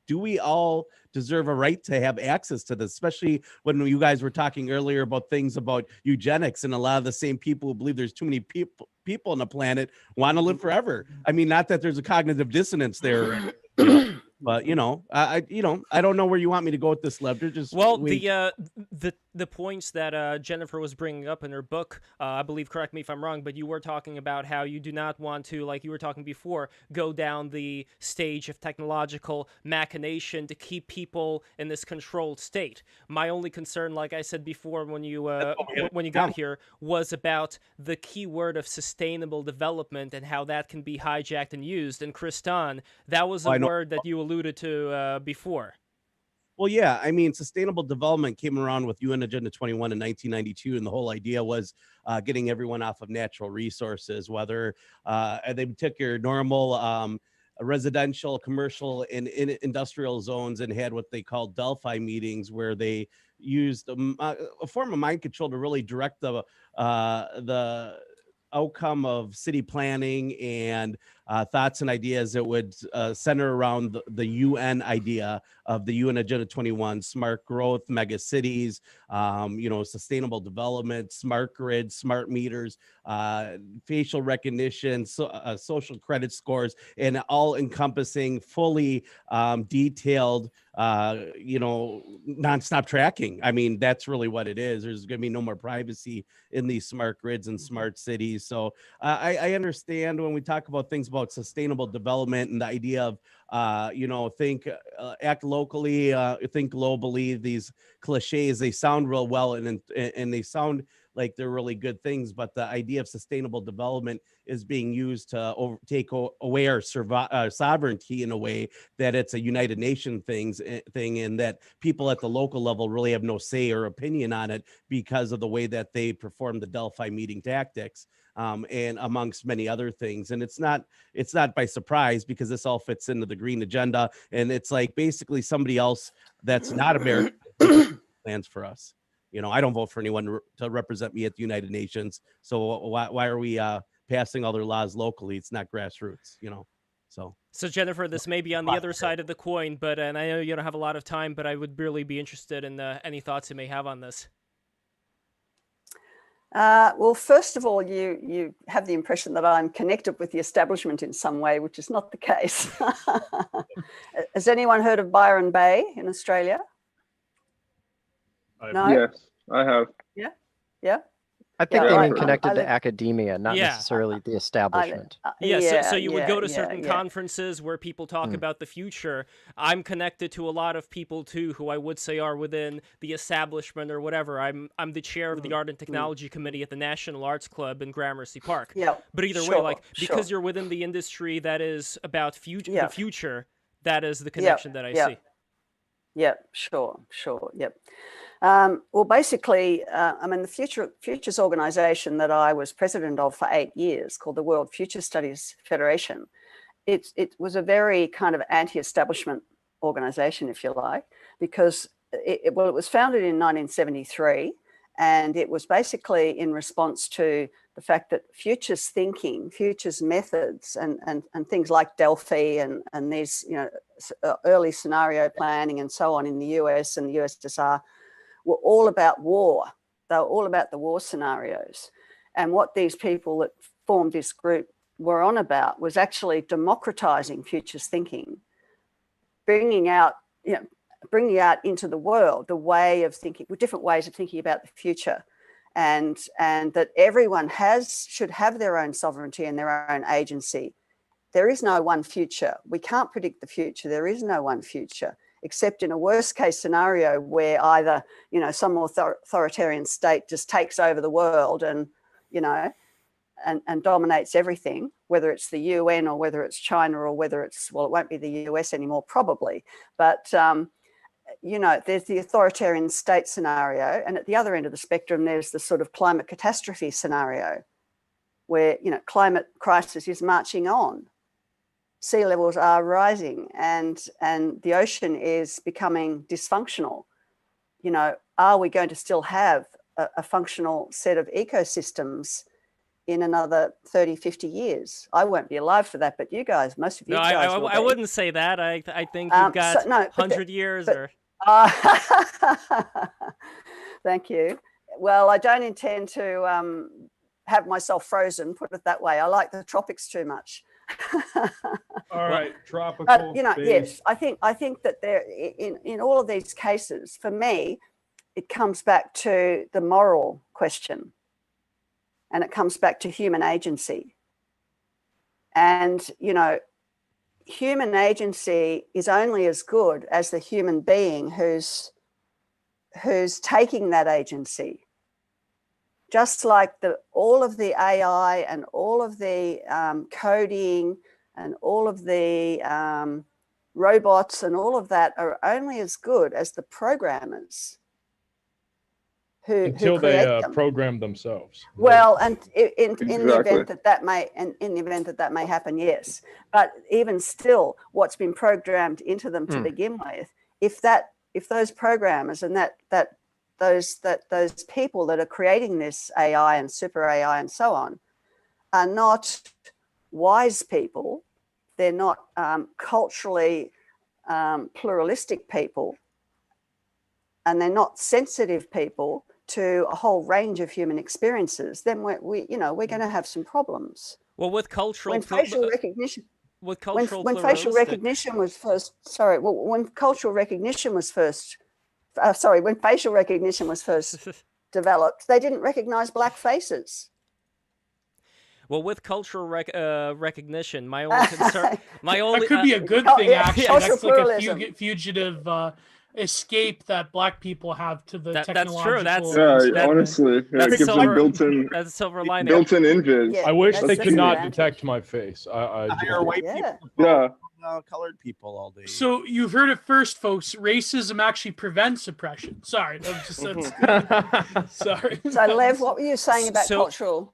S17: do we all deserve a right to have access to this, especially when you guys were talking earlier about things about eugenics, and a lot of the same people who believe there's too many people on the planet want to live forever. I mean, not that there's a cognitive dissonance there, but I don't know where you want me to go with this, Lev. Just
S2: the points that Jennifer was bringing up in her book, I believe, correct me if I'm wrong, but you were talking about how you do not want to, like you were talking before, go down the stage of technological machination to keep people in this controlled state. My only concern, like I said before, when you got here, was about the key word of sustainable development and how that can be hijacked and used. And Kristan, that was a word that you alluded to before.
S17: Well, yeah, I mean, sustainable development came around with UN Agenda 21 in 1992, and the whole idea was getting everyone off of natural resources, whether they took your normal residential, commercial, and industrial zones and had what they called Delphi meetings, where they used a form of mind control to really direct the outcome of city planning and thoughts and ideas that would center around the UN idea of the UN Agenda 21, smart growth, mega cities, sustainable development, smart grids, smart meters, facial recognition, social credit scores, and all encompassing, fully detailed, nonstop tracking. I mean, that's really what it is. There's going to be no more privacy in these smart grids and smart cities. So I understand when we talk about things about sustainable development and the idea of act locally, think globally. These cliches, they sound real well and they sound like they're really good things, but the idea of sustainable development is being used to take away our sovereignty in a way that it's a United Nations thing, and that people at the local level really have no say or opinion on it because of the way that they perform the Delphi meeting tactics, and amongst many other things. And it's not by surprise, because this all fits into the green agenda, and it's like basically somebody else that's not American plans for us. I don't vote for anyone to represent me at the United Nations. So why are we passing all their laws locally? It's not grassroots, So
S2: Jennifer, this may be on the other side of the coin, but and I know you don't have a lot of time, but I would really be interested in any thoughts you may have on this.
S15: Well, first of all, you have the impression that I'm connected with the establishment in some way, which is not the case. Has anyone heard of Byron Bay in Australia? No?
S10: Yes, I have.
S15: Yeah.
S16: I think they mean connected to academia, not necessarily the establishment.
S2: So you would go to certain conferences where people talk about the future. I'm connected to a lot of people too, who I would say are within the establishment or whatever. I'm the chair of the Art and Technology Committee at the National Arts Club in Gramercy Park. But either way, because you're within the industry that is about the future, that is the connection that I see.
S15: Yeah, sure. Yep. Well, basically, the Futures organization that I was president of for 8 years, called the World Future Studies Federation, it was a very kind of anti-establishment organization, if you like, because it was founded in 1973, and it was basically in response to the fact that futures thinking, futures methods, and things like Delphi and these early scenario planning and so on in the US and the USSR were all about war. They were all about the war scenarios. And what these people that formed this group were on about was actually democratizing futures thinking, bringing out into the world the way of thinking, different ways of thinking about the future, and that everyone should have their own sovereignty and their own agency there is no one future. We can't predict the future. There is no one future, except in a worst case scenario where either, you know, some authoritarian state just takes over the world and, you know, and dominates everything, whether it's the UN or whether it's China or whether it's, well, it won't be the US anymore, probably. But, you know, there's the authoritarian state scenario. And at the other end of the spectrum, there's the sort of climate catastrophe scenario where, you know, climate crisis is marching on. Sea levels are rising and the ocean is becoming dysfunctional. You know, are we going to still have a functional set of ecosystems in another 30, 50 years? I won't be alive for that, but you guys, most of you guys will
S2: I
S15: be.
S2: wouldn't say that. I think you've got 100 years or...
S15: Thank you. Well, I don't intend to have myself frozen, put it that way. I like the tropics too much.
S7: All right, tropical.
S15: But, you know,
S7: phase.
S15: yes, I think that there, in all of these cases, for me, it comes back to the moral question, and it comes back to human agency. And, you know, human agency is only as good as the human being who's taking that agency. Just like all of the AI and all of the coding and all of the robots and all of that are only as good as the programmers
S7: until
S15: who create
S7: they
S15: them.
S7: program themselves.
S15: Well, and in the
S10: Exactly.
S15: event that that may happen, yes. But even still, what's been programmed into them to begin with, if those programmers and those people that are creating this AI and super AI and so on are not wise people, they're not culturally pluralistic people, and they're not sensitive people to a whole range of human experiences, then we're going to have some problems.
S2: Well, with cultural
S15: when facial recognition was first developed, they didn't recognize black faces.
S2: Well, with cultural recognition, my only concern,
S8: that could be a good thing, actually. That's like a fugitive escape that black people have to the technological.
S2: That's true.
S10: Honestly, it gives them built-in.
S2: That's a silver lining.
S10: Built-in invis.
S15: Yeah,
S7: I wish they
S15: that's
S7: could not
S15: advantage.
S7: detect my face.
S17: Hire white people.
S10: Yeah.
S17: Colored people all day.
S8: So you've heard it first, folks. Racism actually prevents oppression. Sorry, sorry.
S15: So, Lev, what were you saying about cultural?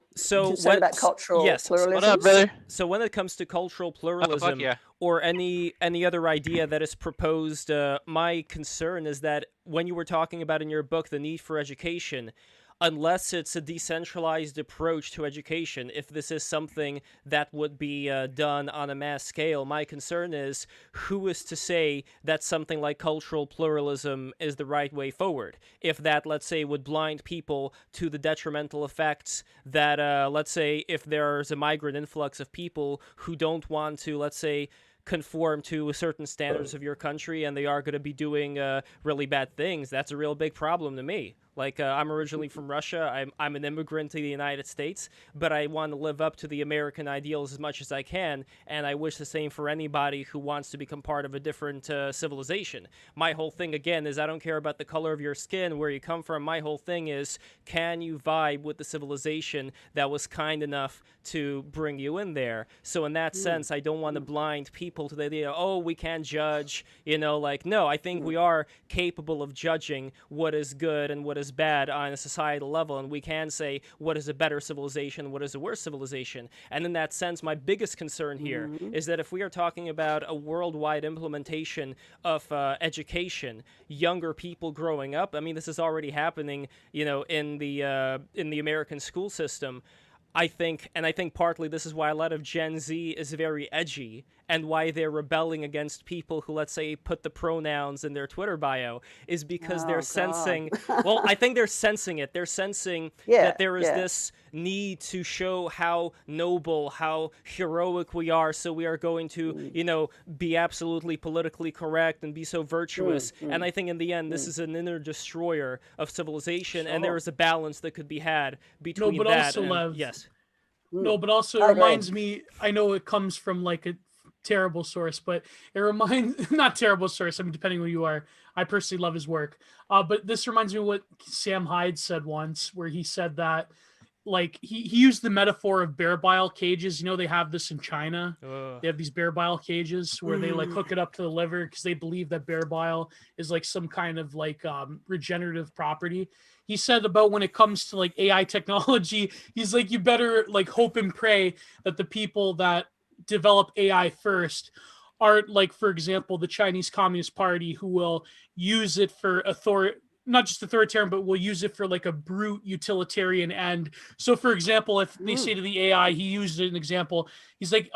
S2: About
S15: cultural pluralism.
S14: What up, brother?
S2: So when it comes to cultural pluralism or any other idea that is proposed, my concern is that when you were talking about in your book the need for education, unless it's a decentralized approach to education, if this is something that would be done on a mass scale, my concern is who is to say that something like cultural pluralism is the right way forward? If that, let's say, would blind people to the detrimental effects that, let's say, if there's a migrant influx of people who don't want to, let's say, conform to certain standards of your country and they are going to be doing really bad things, that's a real big problem to me. Like, I'm originally from Russia. I'm an immigrant to the United States, but I want to live up to the American ideals as much as I can, and I wish the same for anybody who wants to become part of a different civilization. My whole thing, again, is I don't care about the color of your skin, where you come from. My whole thing is, can you vibe with the civilization that was kind enough to bring you in there? So in that sense, I don't want to blind people to the idea, oh, we can't judge, no, I think we are capable of judging what is good and what is bad on a societal level, and we can say what is a better civilization, what is a worse civilization. And in that sense, my biggest concern here is that if we are talking about a worldwide implementation of education, younger people growing up, I mean, this is already happening, in the American school system. I think partly this is why a lot of Gen Z is very edgy and why they're rebelling against people who, let's say, put the pronouns in their Twitter bio is because they're sensing, well, I think they're sensing it. They're sensing that there is this need to show how noble, how heroic we are. So we are going to, be absolutely politically correct and be so virtuous. And I think in the end, this is an inner destroyer of civilization. And there is a balance that could be had between that
S8: also,
S2: and,
S8: Lev,
S2: yes.
S8: No, but also
S15: I
S8: it
S15: agree.
S8: reminds me, I know it comes from like a terrible source, but it reminds, not terrible source, I mean, depending who you are. I personally love his work. But this reminds me of what Sam Hyde said once, where he said that, like, he used the metaphor of bear bile cages. You know, they have this in China. They have these bear bile cages where they like hook it up to the liver because they believe that bear bile is like some kind of like regenerative property. He said about when it comes to like AI technology, he's like, you better like hope and pray that the people that develop AI first aren't like, for example, the Chinese Communist Party, who will use it for not just authoritarian, but will use it for like a brute utilitarian end. So for example, if they say to the AI, he used an example, he's like,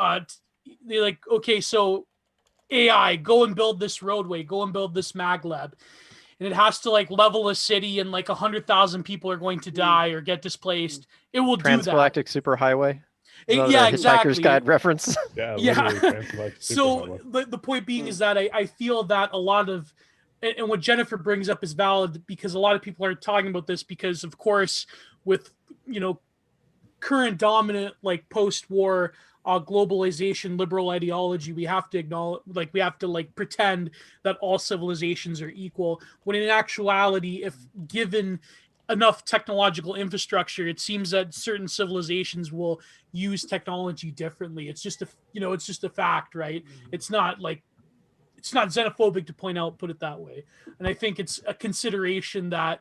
S8: they're like, okay, so AI, go and build this roadway, go and build this mag lab. And it has to like level a city and like 100,000 people are going to die or get displaced. It will do that.
S16: Transgalactic superhighway.
S8: Yeah, exactly.
S16: Hitchhiker's Guide reference.
S8: Yeah. So the point being is that I feel that a lot of, and what Jennifer brings up is valid, because a lot of people are talking about this because, of course, with, you know, current dominant like post-war globalization liberal ideology, we have to acknowledge, like, we have to like pretend that all civilizations are equal, when in actuality, if given enough technological infrastructure, it seems that certain civilizations will use technology differently. It's just it's just a fact, right? It's not xenophobic to put it that way. And I think it's a consideration that,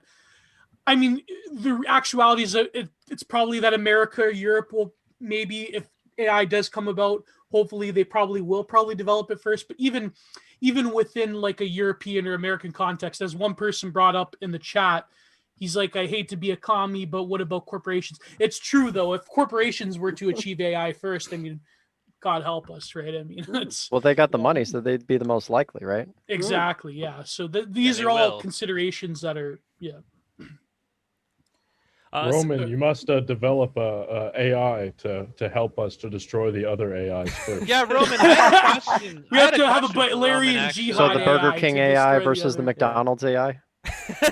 S8: I mean, the actuality is it's probably that America or Europe will, maybe if AI does come about, hopefully they will develop it first. But even within like a European or American context, as one person brought up in the chat, he's like, I hate to be a commie, but what about corporations? It's true though. If corporations were to achieve AI first, I mean, God help us, right? I mean, it's
S16: Well, they got the money, so they'd be the most likely, right?
S8: exactly, yeah. So these are all considerations that are, yeah.
S7: Roman, you must develop a AI to help us to destroy the other AIs first.
S3: Yeah, Roman, I had a question.
S8: We have to have a Butlerian jihad.
S16: So the Burger
S8: AI
S16: King
S8: to
S16: AI
S8: destroy
S16: versus the
S8: other-
S16: McDonald's AI.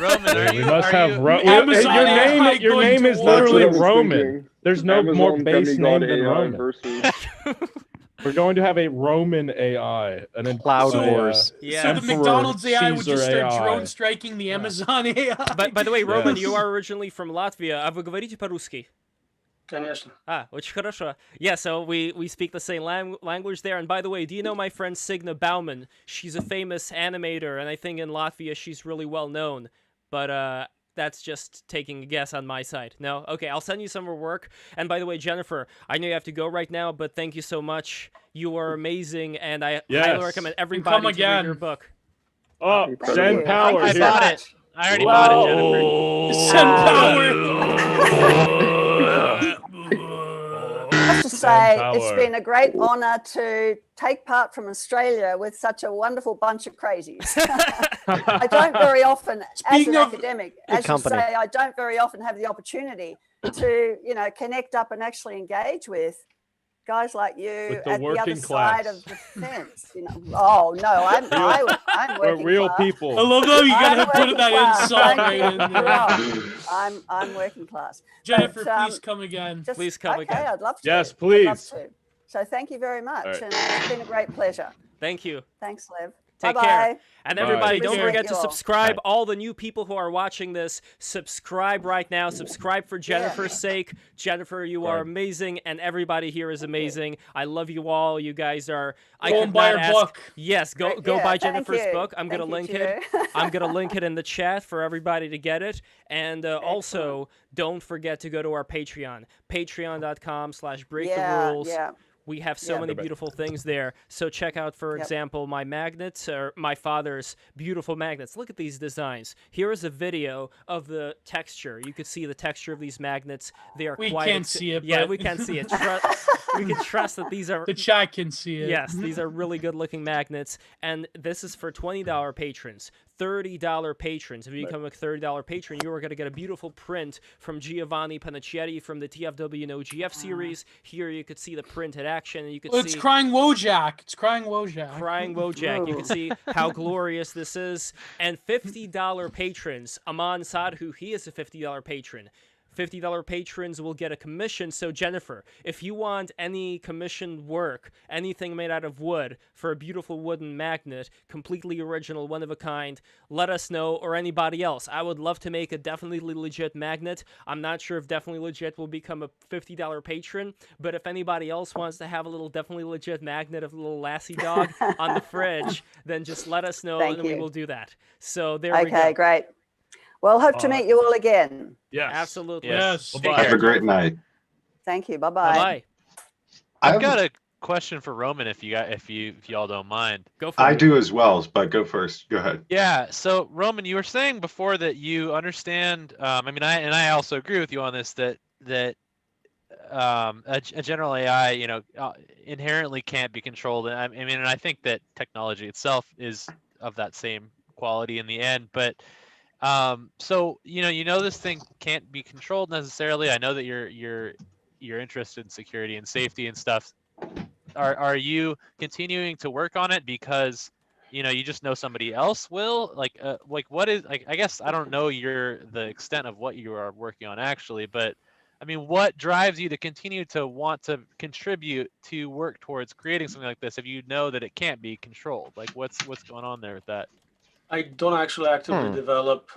S3: Roman,
S7: We must have
S8: Amazon AI
S7: your
S8: going
S7: name
S8: to
S7: is
S8: war.
S7: literally
S10: That's what I was
S7: Roman.
S10: thinking.
S7: There's no more
S10: Amazon
S7: base
S10: demigod
S7: name than
S10: AI
S7: Roman.
S10: versus
S7: We're going to have a Roman AI, and
S16: Cloud Wars.
S8: So the McDonald's AI would just start drone striking the Amazon AI.
S2: By the way, Roman,
S7: Yes.
S2: you are originally from Latvia. А вы говорите по-русски?
S1: Конечно.
S2: Очень хорошо. Yeah, so we speak the same language there. And by the way, do you know my friend Signe Bauman? She's a famous animator, and I think in Latvia she's really well known. But that's just taking a guess on my side. No? Okay, I'll send you some of her work. And by the way, Jennifer, I know you have to go right now, but thank you so much. You are amazing, and I highly recommend everybody to read your book.
S7: Oh, Zen Power.
S2: I
S7: here.
S2: bought it. I already bought it, Jennifer.
S15: I have to say, it's been a great honor to take part from Australia with such a wonderful bunch of crazies. I don't very often, as an academic, as you say, I don't very often have the opportunity to, connect up and actually engage with guys like you
S7: the
S15: at the other
S7: working
S15: side
S7: class.
S15: of the fence. Oh no, I'm
S7: We're
S15: working
S7: real
S15: class.
S7: people.
S8: I love how you
S15: I'm
S8: gotta put
S15: working
S8: that
S15: class.
S8: insult
S15: Thank
S8: right
S15: you.
S8: in there.
S15: I'm working class.
S8: Jennifer,
S15: But,
S8: please come again.
S2: Please come
S15: okay,
S2: again.
S15: I'd love to.
S7: Yes,
S15: I'd
S7: please.
S15: love to. So thank you very much,
S7: right.
S15: and it's been a great pleasure.
S2: Thank you.
S15: Thanks, Lev.
S2: Take
S15: Bye-bye.
S2: care. And everybody,
S15: Bye.
S2: don't forget to
S15: You all.
S2: subscribe. All the new people who are watching this, subscribe right now. Subscribe for Jennifer's sake. Jennifer, you are amazing, and everybody here is amazing. I love you all. You guys are. I
S8: Go
S2: could
S8: and buy
S2: not
S8: her
S2: ask.
S8: book.
S2: Yes, go
S15: Yeah,
S2: buy
S15: thank
S2: Jennifer's
S15: you.
S2: book. I'm gonna
S15: Thank
S2: link
S15: you,
S2: it.
S15: Joe.
S2: I'm gonna link it in the chat for everybody to get it. And also, don't forget to go to our Patreon. Patreon.com/breaktherules.
S15: Yeah.
S2: We have so many beautiful things there. So check out, for example, my magnets, or my father's beautiful magnets. Look at these designs. Here is a video of the texture. You can see the texture of these magnets. They are
S8: We
S2: quite
S8: can't see it,
S2: Yeah,
S8: but-
S2: we can see it. We can trust that these are...
S8: The chat can see it.
S2: Yes, these are really good-looking magnets. And this is for $20 patrons. $30 patrons. If you become a $30 patron, you are going to get a beautiful print from Giovanni Panicietti from the TFW and OGF series. Here you could see the print in action. And you could
S8: It's
S2: see
S8: Crying Wojak. It's Crying Wojak.
S2: Crying Wojak. You can see how glorious this is. And $50 patrons. Aman Sadhu, he is a $50 patron. $50 patrons will get a commission. So Jennifer, if you want any commissioned work, anything made out of wood for a beautiful wooden magnet, completely original, one of a kind, let us know, or anybody else. I would love to make a definitely legit magnet. I'm not sure if Definitely Legit will become a $50 patron, but if anybody else wants to have a little Definitely Legit magnet of a little Lassie dog on the fridge, then just let us know and we will do that. So there we go.
S15: Okay, great. Well, hope to meet you all again.
S7: Yes.
S2: Absolutely.
S8: Yes.
S2: Take
S12: Have
S2: care,
S12: a great
S2: Jennifer.
S12: night.
S15: Thank you. Bye-bye.
S2: Bye-bye.
S3: I've got a question for Roman, if y'all don't mind.
S2: Go for it.
S12: I do as well, but go first. Go ahead.
S3: Yeah. So Roman, you were saying before that you understand. I mean, I also agree with you on this that a general AI, inherently can't be controlled. And I mean, and I think that technology itself is of that same quality in the end. But so this thing can't be controlled necessarily. I know that you're interested in security and safety and stuff. Are you continuing to work on it because you just know somebody else will? Like what is, like, I guess I don't know the extent of what you are working on actually, but I mean, what drives you to continue to want to contribute to work towards creating something like this if you know that it can't be controlled? Like what's going on there with that?
S1: I don't actually actively develop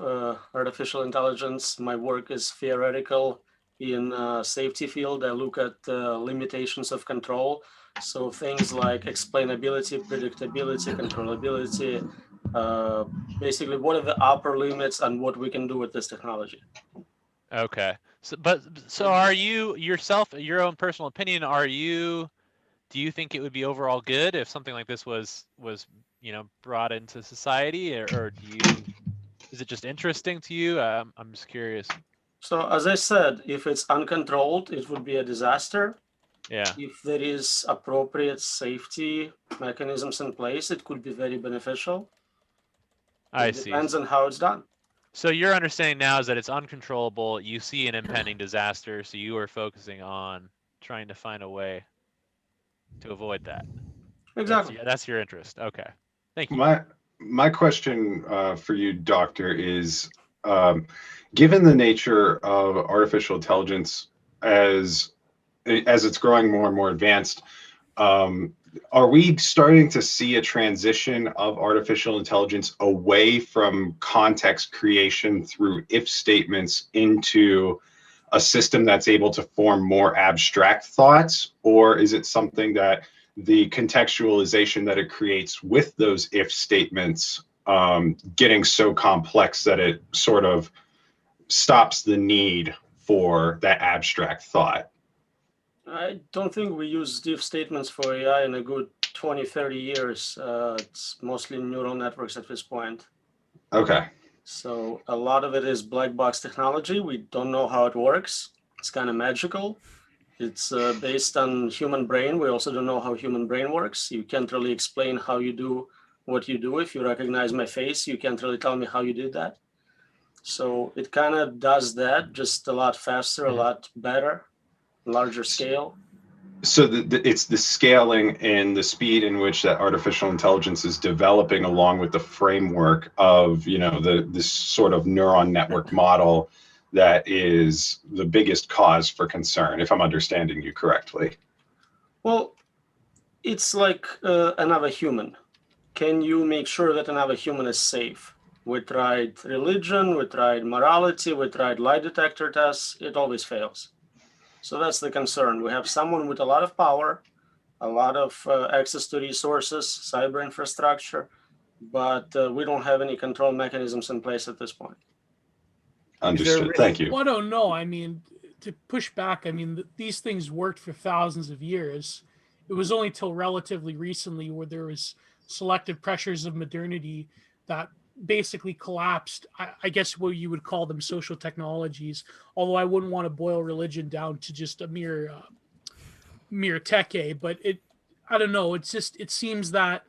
S1: artificial intelligence. My work is theoretical in safety field. I look at limitations of control. So things like explainability, predictability, controllability, basically what are the upper limits and what we can do with this technology.
S3: Okay. So are you yourself, your own personal opinion, do you think it would be overall good if something like this was brought into society, or is it just interesting to you? I'm just curious.
S1: So as I said, if it's uncontrolled, it would be a disaster.
S3: Yeah.
S1: If there is appropriate safety mechanisms in place, it could be very beneficial.
S3: I
S1: It
S3: see.
S1: depends on how it's done.
S3: So your understanding now is that it's uncontrollable. You see an impending disaster, so you are focusing on trying to find a way to avoid that.
S1: Exactly.
S3: That's your interest. Okay. Thank you.
S12: My question for you, Doctor, is given the nature of artificial intelligence as it's growing more and more advanced, are we starting to see a transition of artificial intelligence away from context creation through if statements into a system that's able to form more abstract thoughts? Or is it something that the contextualization that it creates with those if statements getting so complex that it sort of stops the need for that abstract thought?
S1: I don't think we use if statements for AI in a good 20, 30 years. It's mostly neural networks at this point.
S12: Okay.
S1: So a lot of it is black box technology. We don't know how it works. It's kind of magical. It's based on human brain. We also don't know how human brain works. You can't really explain how you do what you do. If you recognize my face, you can't really tell me how you did that. So it kind of does that, just a lot faster, a lot better, larger scale.
S12: So it's the scaling and the speed in which that artificial intelligence is developing along with the framework of, this sort of neuron network model that is the biggest cause for concern, if I'm understanding you correctly.
S1: Well, it's like another human. Can you make sure that another human is safe? We tried religion, we tried morality, we tried lie detector tests. It always fails. So that's the concern. We have someone with a lot of power, a lot of access to resources, cyber infrastructure, but we don't have any control mechanisms in place at this point.
S12: Understood. Thank you.
S8: Well, I don't know. I mean, to push back, I mean, these things worked for thousands of years. It was only till relatively recently where there was selective pressures of modernity that basically collapsed, I guess what you would call them social technologies, although I wouldn't want to boil religion down to just a mere tech, but I don't know, it seems that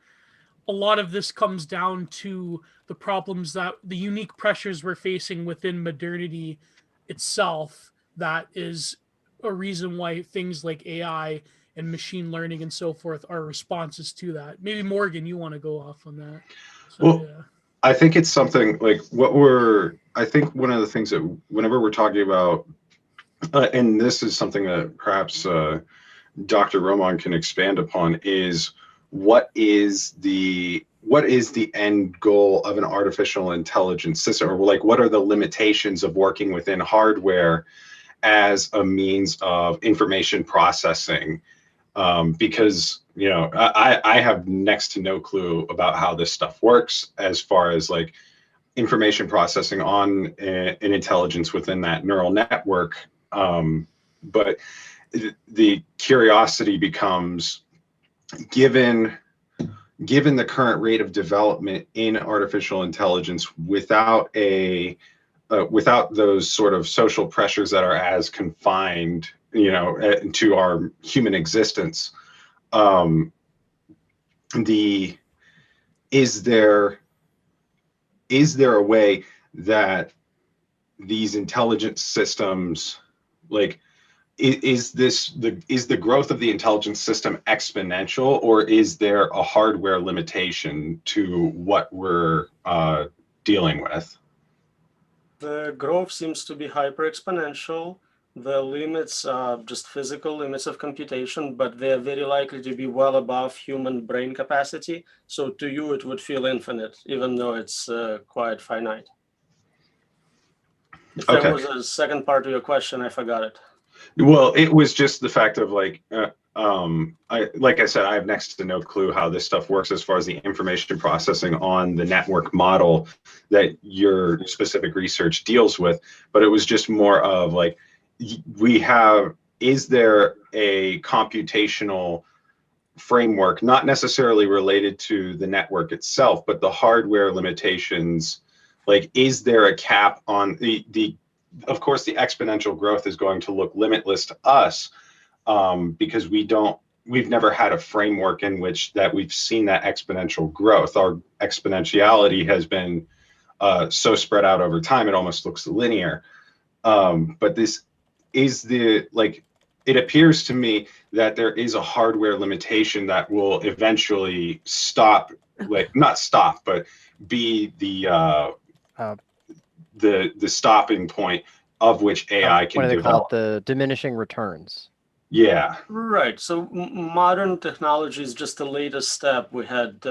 S8: a lot of this comes down to the problems that the unique pressures we're facing within modernity itself. That is a reason why things like AI and machine learning and so forth are responses to that. Maybe Morgan, you want to go off on that? So,
S12: well,
S8: yeah.
S12: I think it's something like I think one of the things that whenever we're talking about and this is something that perhaps Dr. Roman can expand upon, is what is the end goal of an artificial intelligence system, or like what are the limitations of working within hardware as a means of information processing? Because I have next to no clue about how this stuff works as far as like information processing on an intelligence within that neural network. But the curiosity becomes, given the current rate of development in artificial intelligence, without those sort of social pressures that are as confined, to our human existence, is there a way that these intelligent systems, like, is the growth of the intelligence system exponential, or is there a hardware limitation to what we're dealing with?
S1: The growth seems to be hyper exponential. The limits are just physical limits of computation, but they're very likely to be well above human brain capacity. So to you, it would feel infinite, even though it's quite finite. If there was a second part to your question, I forgot it.
S12: Well, it was just the fact of like I said, I have next to no clue how this stuff works as far as the information processing on the network model that your specific research deals with. But it was just more of like, is there a computational framework, not necessarily related to the network itself, but the hardware limitations? Like, is there a cap on of course, the exponential growth is going to look limitless to us, because we've never had a framework in which that we've seen that exponential growth. Our exponentiality has been so spread out over time, it almost looks linear. But this is it appears to me that there is a hardware limitation that will eventually stop, not stop, but be the stopping point of which AI can
S16: what do they
S12: develop.
S16: call it? The diminishing returns.
S12: Yeah.
S1: Right. So modern technology is just the latest step. We had,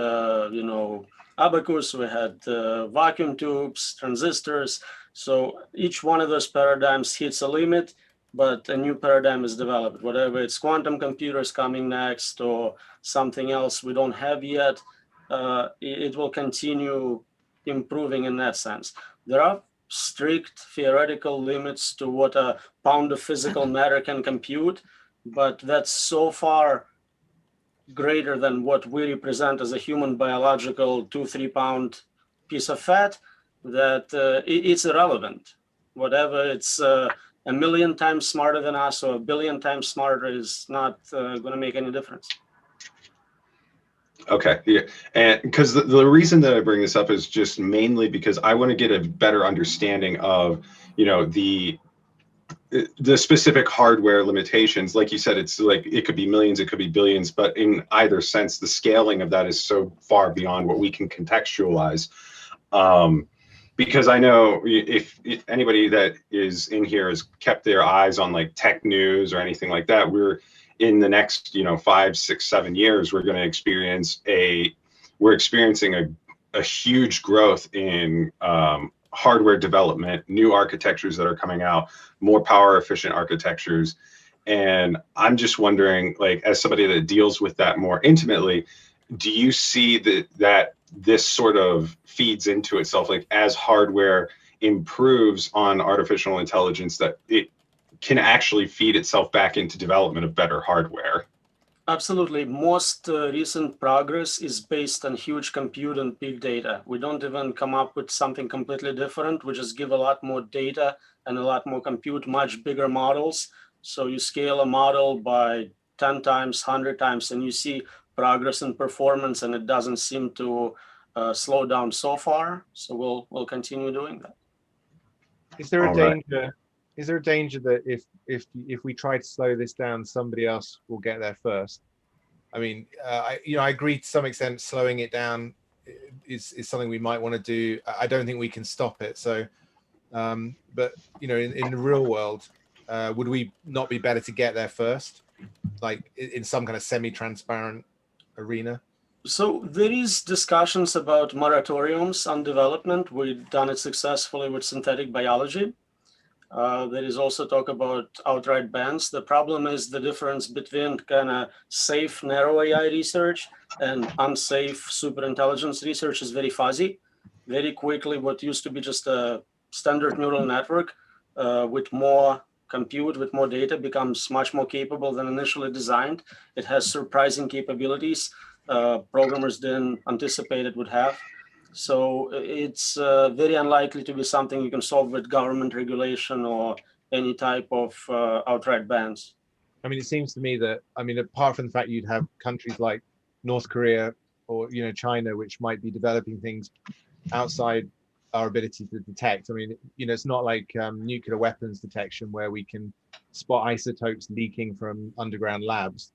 S1: abacus, we had vacuum tubes, transistors. So each one of those paradigms hits a limit, but a new paradigm is developed. Whatever it's quantum computers coming next or something else we don't have yet, it will continue improving in that sense. There are strict theoretical limits to what a pound of physical matter can compute, but that's so far greater than what we represent as a human biological 2-3 pound piece of fat that it's irrelevant. Whatever it's a million times smarter than us or a billion times smarter is not going to make any difference.
S12: Okay, yeah, and because the reason that I bring this up is just mainly because I want to get a better understanding of, the specific hardware limitations. Like you said, it's like it could be millions, it could be billions, but in either sense, the scaling of that is so far beyond what we can contextualize. Because I know if anybody that is in here has kept their eyes on like tech news or anything like that, we're in the next 5, 6, 7 years, we're going to experiencing a huge growth in hardware development, new architectures that are coming out, more power efficient architectures. And I'm just wondering, like, as somebody that deals with that more intimately, do you see that this sort of feeds into itself, like as hardware improves on artificial intelligence, that it can actually feed itself back into development of better hardware?
S1: Absolutely. Most recent progress is based on huge compute and big data. We don't even come up with something completely different. We just give a lot more data and a lot more compute, much bigger models. So you scale a model by 10 times, 100 times, and you see progress in performance, and it doesn't seem to slow down so far. So we'll continue doing that.
S18: Is there a danger? Is there a danger that if we try to slow this down, somebody else will get there first? I mean, I agree to some extent. Slowing it down is something we might want to do. I don't think we can stop it. So, but in the real world,
S9: would we not be better to get there first, like in some kind of semi-transparent arena?
S1: So there is discussions about moratoriums on development. We've done it successfully with synthetic biology. There is also talk about outright bans. The problem is the difference between kind of safe narrow AI research and unsafe superintelligence research is very fuzzy. Very quickly, what used to be just a standard neural network with more compute, with more data, becomes much more capable than initially designed. It has surprising capabilities programmers didn't anticipate it would have. So it's very unlikely to be something you can solve with government regulation or any type of outright bans.
S18: I mean, it seems to me that, I mean, apart from the fact you'd have countries like North Korea or, you know, China, which might be developing things outside our ability to detect. I mean, you know, it's not like nuclear weapons detection where we can spot isotopes leaking from underground labs.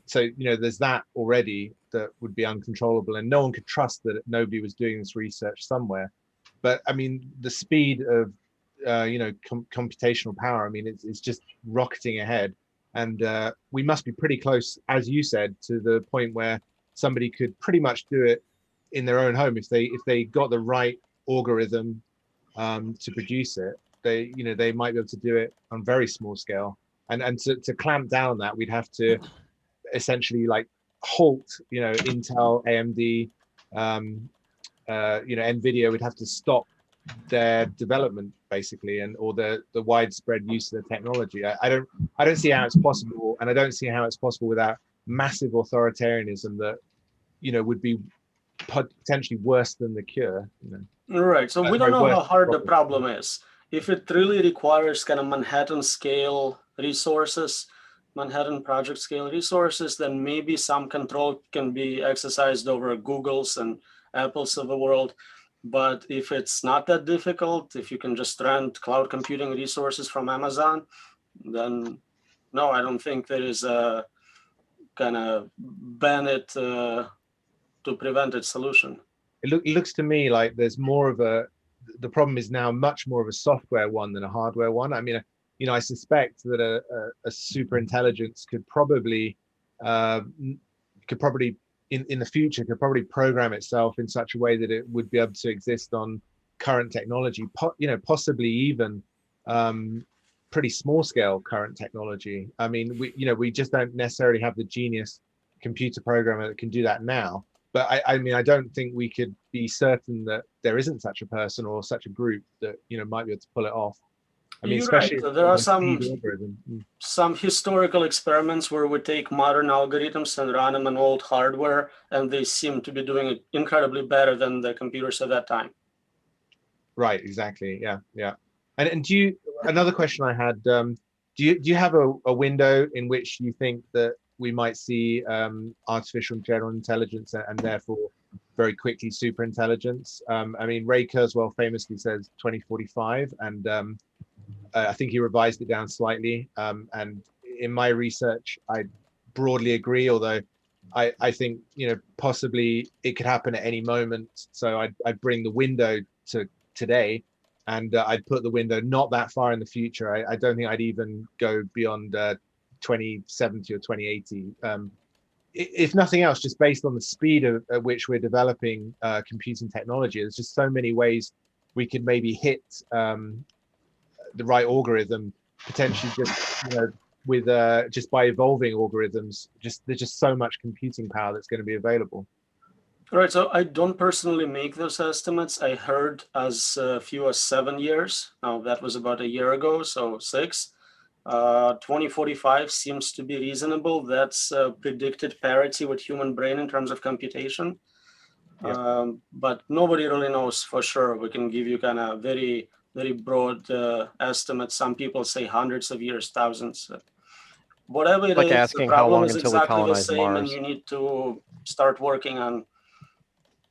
S18: So, you know, there's that already that would be uncontrollable, and no one could trust that nobody was doing this research somewhere. But I mean, the speed of, you know, computational power, I mean, it's just rocketing ahead. And we must be pretty close, as you said, to the point where somebody could pretty much do it in their own home if they got the right algorithm to produce it. They might be able to do it on very small scale. And to clamp down on that, we'd have to essentially like halt, you know, Intel, AMD, you know, NVIDIA would have to stop their development basically, and or the widespread use of the technology. I don't see how it's possible, and I don't see how it's possible without massive authoritarianism that, you know, would be potentially worse than the cure. You know.
S1: Right. So we don't know how hard the problem is. If it really requires kind of Manhattan scale resources, Manhattan project scale resources, then maybe some control can be exercised over Googles and Apples of the world. But if it's not that difficult, if you can just rent cloud computing resources from Amazon, then no, I don't think there is a kind of ban it to prevent it solution.
S18: It looks to me like there's more of the problem is now much more of a software one than a hardware one. I mean, you know, I suspect that a super intelligence could probably in the future could probably program itself in such a way that it would be able to exist on current technology, you know, possibly even pretty small scale current technology. I mean, we just don't necessarily have the genius computer programmer that can do that now. But I mean, I don't think we could be certain that there isn't such a person or such a group that, you know, might be able to pull it off. I mean,
S1: You're
S18: especially
S1: right. There are some historical experiments where we take modern algorithms and run them on old hardware, and they seem to be doing it incredibly better than the computers at that time.
S18: Right. Exactly. Yeah. Yeah. And do you? Another question I had. Do you have a window in which you think that we might see artificial general intelligence and therefore very quickly super intelligence? I mean, Ray Kurzweil famously says 2045, and I think he revised it down slightly. And in my research, I broadly agree, although I think, you know, possibly it could happen at any moment. So I'd bring the window to today, and I'd put the window not that far in the future. I don't think I'd even go beyond 2070 or 2080. If nothing else, just based on the speed at which we're developing computing technology, there's just so many ways we could maybe hit the right algorithm, potentially just, you know, with just by evolving algorithms. There's just so much computing power that's going to be available.
S1: All right, so I don't personally make those estimates. I heard as few as 7 years. Now that was about a year ago, so 6. 2045 seems to be reasonable. That's predicted parity with human brain in terms of computation. Yeah. But nobody really knows for sure. We can give you kind of very, very broad estimates. Some people say hundreds of years, thousands. Whatever it
S16: like
S1: is,
S16: asking
S1: the
S16: how
S1: problem
S16: long
S1: is
S16: until we
S1: exactly the
S16: colonize
S1: same,
S16: Mars.
S1: and you need to start working on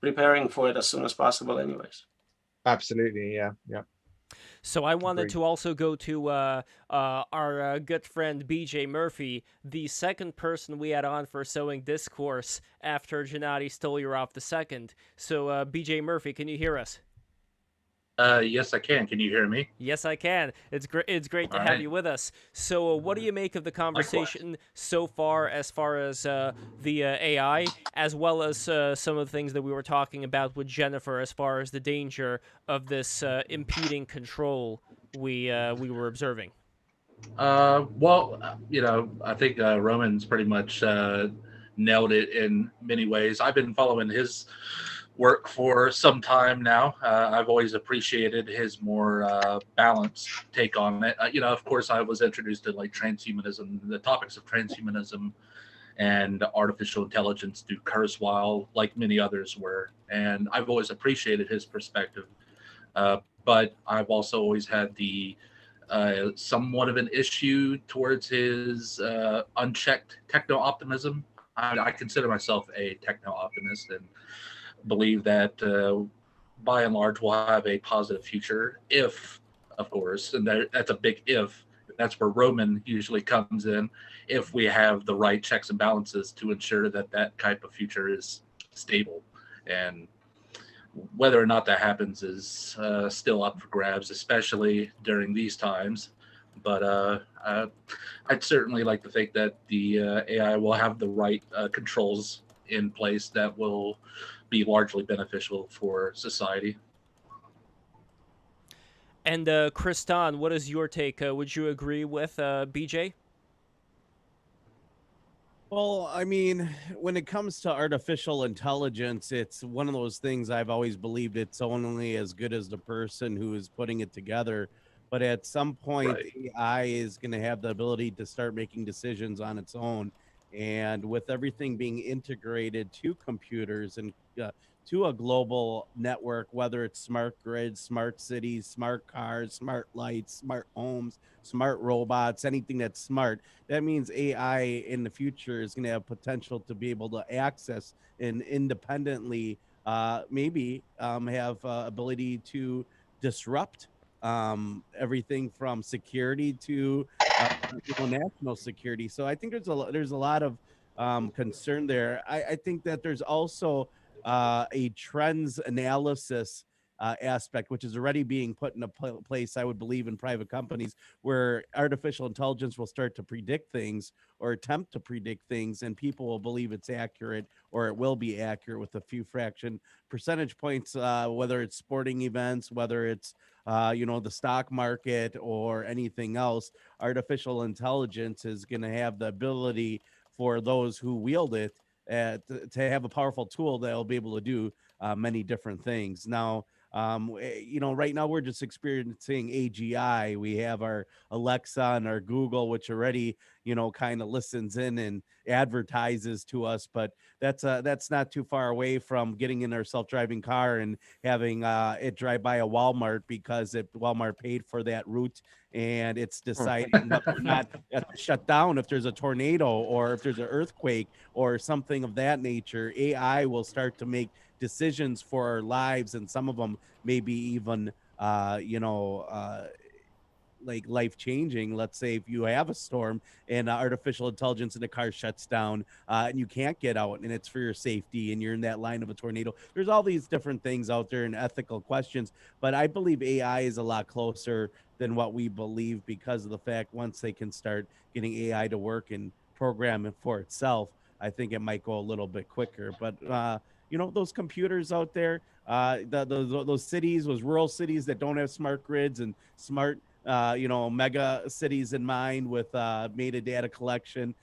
S1: preparing for it as soon as possible anyways.
S18: Absolutely, yeah, yeah.
S2: So I wanted to also go to our good friend BJ Murphy, the second person we had on for Sowing Discourse after Gennady Stolярov II. So BJ Murphy, can you hear us?
S19: Yes, I can. Can you hear me?
S2: Yes, I can. It's great. It's great to
S19: All
S2: have
S19: right.
S2: you with us. So, what do you make of the conversation so far, as the AI, as well as some of the things that we were talking about with Jennifer, as far as the danger of this impeding control we were observing?
S19: Well, I think Roman's pretty much nailed it in many ways. I've been following his work for some time now. I've always appreciated his more balanced take on it. Of course, I was introduced to like transhumanism, the topics of transhumanism and artificial intelligence through Kurzweil, like many others were. And I've always appreciated his perspective. But I've also always had the somewhat of an issue towards his unchecked techno optimism. I consider myself a techno optimist and believe that by and large we'll have a positive future if, of course, and that's a big if. That's where Roman usually comes in. If we have the right checks and balances to ensure that that type of future is stable, and whether or not that happens is still up for grabs, especially during these times. But I'd certainly like to think that the AI will have the right controls in place that will be largely beneficial for society.
S2: And Kristan, what is your take? Would you agree with BJ?
S17: Well, I mean, when it comes to artificial intelligence, it's one of those things I've always believed it's only as good as the person who is putting it together. But at some point, AI is going to have the ability to start making decisions on its own. And with everything being integrated to computers and to a global network, whether it's smart grids, smart cities, smart cars, smart lights, smart homes, smart robots, anything that's smart, that means AI in the future is going to have potential to be able to access and independently maybe have ability to disrupt everything from security to national security. So I think there's a lot of concern there. I think that there's also a trends analysis aspect, which is already being put in a place, I would believe, in private companies, where artificial intelligence will start to predict things or attempt to predict things, and people will believe it's accurate, or it will be accurate with a few fraction percentage points, whether it's sporting events, whether it's the stock market or anything else. Artificial intelligence is going to have the ability for those who wield it to have a powerful tool that will be able to do many different things. Now, right now we're just experiencing AGI. We have our Alexa and our Google, which already, kind of listens in and advertises to us. But that's not too far away from getting in our self-driving car and having it drive by a Walmart because Walmart paid for that route, and it's deciding whether or not to shut down if there's a tornado or if there's an earthquake or something of that nature. AI will start to make decisions for our lives, and some of them maybe even like life changing. Let's say if you have a storm and artificial intelligence in the car shuts down and you can't get out, and it's for your safety, and you're in that line of a tornado. There's all these different things out there and ethical questions, but I believe AI is a lot closer than what we believe, because of the fact once they can start getting AI to work and program it for itself, I think it might go a little bit quicker. But those computers out there, those cities, those rural cities that don't have smart grids and smart mega cities in mind with metadata collection,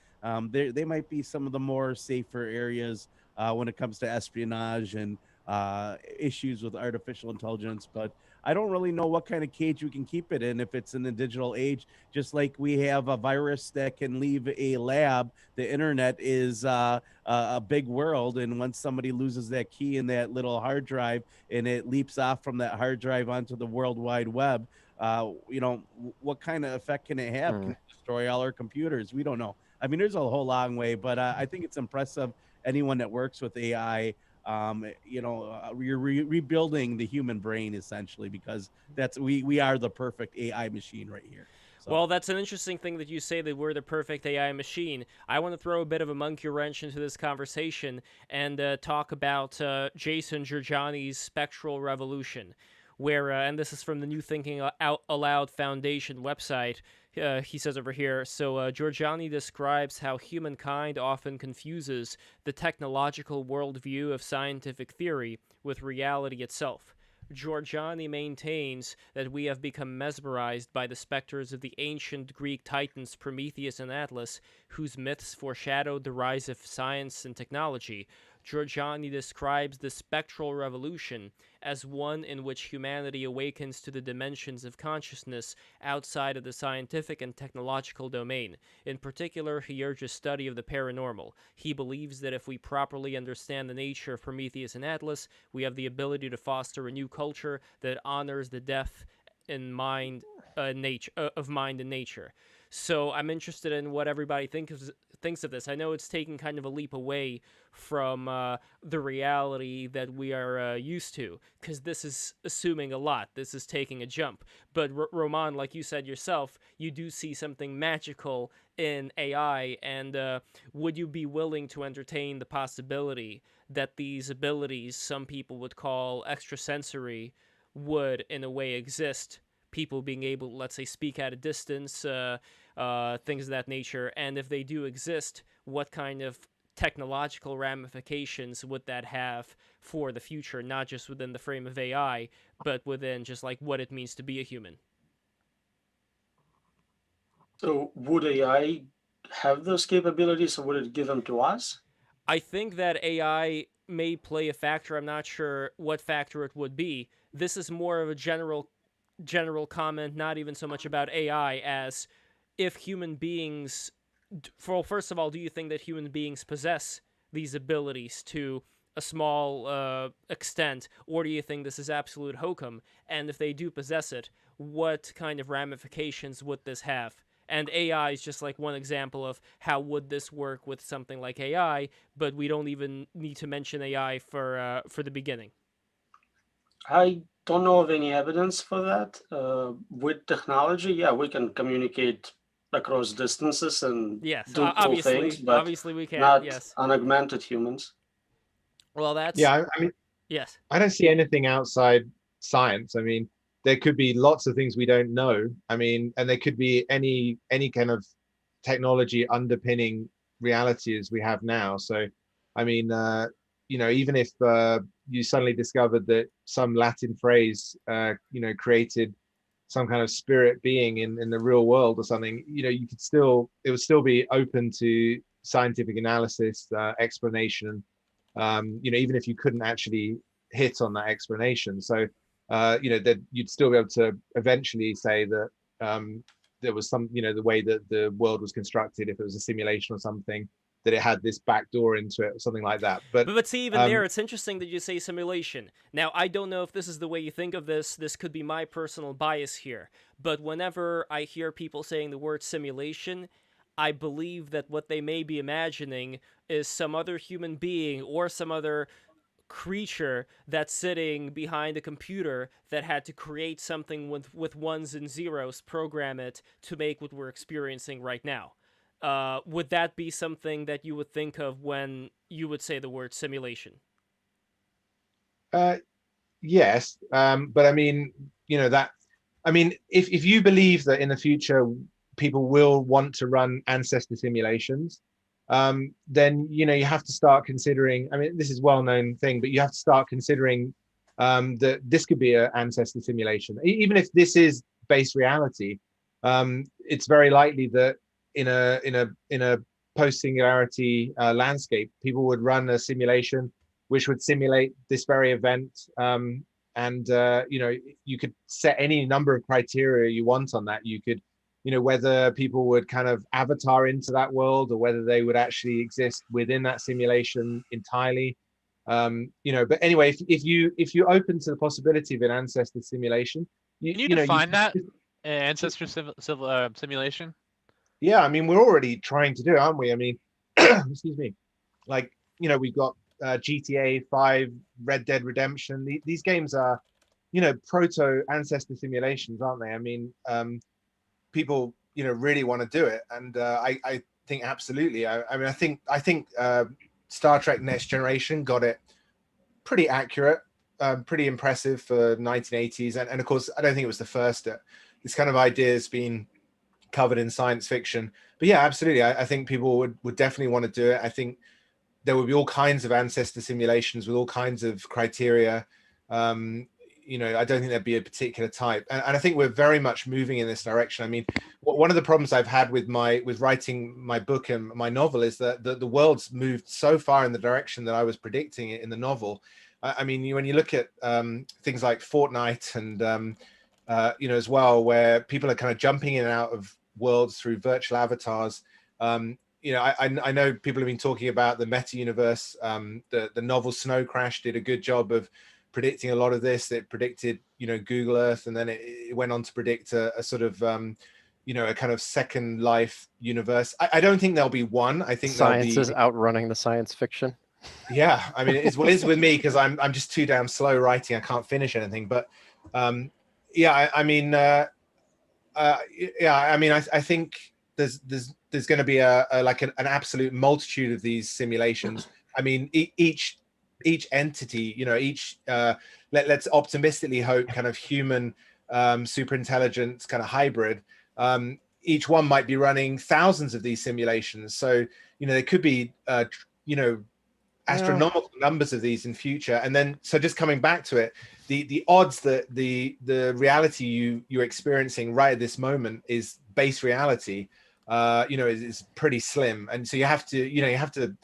S17: they might be some of the more safer areas when it comes to espionage and issues with artificial intelligence. But I don't really know what kind of cage we can keep it in if it's in the digital age. Just like we have a virus that can leave a lab, the internet is a big world, and once somebody loses that key in that little hard drive and it leaps off from that hard drive onto the World Wide Web, what kind of effect can it have? Can it destroy all our computers? We don't know. I mean, there's a whole long way, but I think it's impressive. Anyone that works with AI, you're rebuilding the human brain essentially, because we are the perfect AI machine right here. So.
S2: Well, that's an interesting thing that you say, that we're the perfect AI machine. I want to throw a bit of a monkey wrench into this conversation and talk about Jason Giorgiani's spectral revolution. where, and this is from the New Thinking Out Aloud Foundation website. He says over here, so Giorgiani describes how humankind often confuses the technological worldview of scientific theory with reality itself. Giorgiani maintains that we have become mesmerized by the specters of the ancient Greek titans Prometheus and Atlas, whose myths foreshadowed the rise of science and technology. Giorgiani describes the spectral revolution as one in which humanity awakens to the dimensions of consciousness outside of the scientific and technological domain. In particular, he urges study of the paranormal. He believes that if we properly understand the nature of Prometheus and Atlas, we have the ability to foster a new culture that honors the depth in mind, of mind and nature. So I'm interested in what everybody thinks of this. I know it's taking kind of a leap away from the reality that we are used to, because this is assuming a lot. This is taking a jump. But Roman, like you said yourself, you do see something magical in AI, and would you be willing to entertain the possibility that these abilities some people would call extrasensory would in a way exist? People being able, let's say, speak at a distance, things of that nature. And if they do exist, what kind of technological ramifications would that have for the future, not just within the frame of AI, but within just like what it means to be a human?
S1: So would AI have those capabilities, or would it give them to us?
S2: I think that AI may play a factor. I'm not sure what factor it would be. This is more of a general comment, not even so much about AI as if human beings, first of all, do you think that human beings possess these abilities to a small extent, or do you think this is absolute hokum? And if they do possess it, what kind of ramifications would this have? And AI is just like one example of how would this work with something like AI, but we don't even need to mention AI for the beginning.
S1: I don't know of any evidence for that. With technology, yeah, we can communicate across distances and
S2: yes,
S1: do cool things, but
S2: obviously we can,
S1: not
S2: yes.
S1: unaugmented humans.
S2: Well, that's...
S18: Yeah, I mean,
S2: yes.
S18: I don't see anything outside science. I mean, there could be lots of things we don't know. I mean, and there could be any kind of technology underpinning reality as we have now. So, I mean, even if you suddenly discovered that some Latin phrase, created some kind of spirit being in the real world or something, you could it would still be open to scientific analysis, explanation, even if you couldn't actually hit on that explanation. So, that you'd still be able to eventually say that there was some, the way that the world was constructed, if it was a simulation or something, that it had this back door into it or something like that.
S2: But see, even there, it's interesting that you say simulation. Now, I don't know if this is the way you think of this. This could be my personal bias here. But whenever I hear people saying the word simulation, I believe that what they may be imagining is some other human being or some other creature that's sitting behind a computer that had to create something with ones and zeros, program it to make what we're experiencing right now. Would that be something that you would think of when you would say the word simulation?
S18: Yes, but I mean, if you believe that in the future people will want to run ancestor simulations, then you have to start considering. I mean, this is a well-known thing, but you have to start considering that this could be an ancestor simulation. Even if this is base reality, it's very likely that in a post-singularity landscape, people would run a simulation which would simulate this very event, and you could set any number of criteria you want on that. You could, whether people would kind of avatar into that world or whether they would actually exist within that simulation entirely. But anyway, if you open to the possibility of an ancestor simulation,
S3: can you define that ancestor simulation?
S18: Yeah, I mean, we're already trying to do it, aren't we? I mean, excuse me, like, we've got GTA 5, Red Dead Redemption. These games are, proto ancestor simulations, aren't they? I mean, people, really want to do it, and I think absolutely. I mean, I think Star Trek Next Generation got it pretty accurate.
S9: pretty impressive for 1980s, and of course, I don't think it was the first. This kind of idea has been covered in science fiction, but yeah, absolutely. I think people would definitely want to do it. I think there would be all kinds of ancestor simulations with all kinds of criteria. You know, I don't think there'd be a particular type, and I think we're very much moving in this direction. I mean, one of the problems I've had with writing my book and my novel is that the world's moved so far in the direction that I was predicting it in the novel. I mean, when you look at things like Fortnite and you know, as well, where people are kind of jumping in and out of worlds through virtual avatars. You know, I know people have been talking about the meta universe. The novel Snow Crash did a good job of predicting a lot of this. It predicted, you know, Google Earth, and then it went on to predict a sort of you know, a kind of second life universe. I don't think there'll be one. I think
S16: science is outrunning the science fiction.
S9: Yeah, I mean, it's with me because I'm just too damn slow writing. I can't finish anything. But yeah, I mean, yeah, I mean, I think there's going to be like an absolute multitude of these simulations. I mean, each entity, you know, let's optimistically hope kind of human super intelligence kind of hybrid. Each one might be running thousands of these simulations. So, you know, there could be, you know, astronomical numbers of these in future. And then, so just coming back to it, the odds that the reality you're experiencing right at this moment is base reality, you know, is pretty slim. And so you have to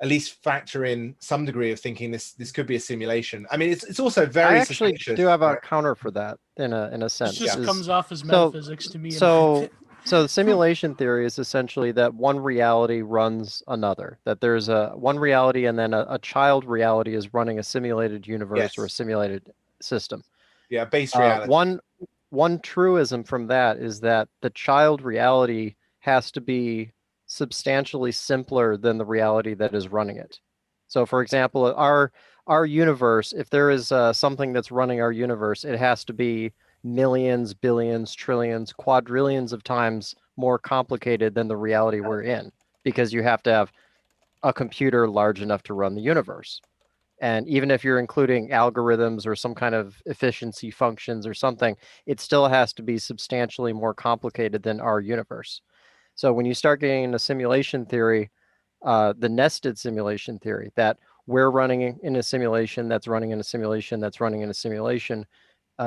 S9: at least factor in some degree of thinking this could be a simulation. I mean, it's also very.
S16: I actually do have a counter for that in a sense.
S8: It just comes off as metaphysics to me.
S16: So the simulation theory is essentially that one reality runs another. That there's one reality, and then a child reality is running a simulated universe or a simulated system.
S9: Yeah, base reality.
S16: One truism from that is that the child reality has to be substantially simpler than the reality that is running it. So, for example, our universe, if there is something that's running our universe, it has to be millions, billions, trillions, quadrillions of times more complicated than the reality we're in, because you have to have a computer large enough to run the universe. And even if you're including algorithms or some kind of efficiency functions or something, it still has to be substantially more complicated than our universe. So when you start getting into simulation theory, the nested simulation theory, that we're running in a simulation that's running in a simulation that's running in a simulation,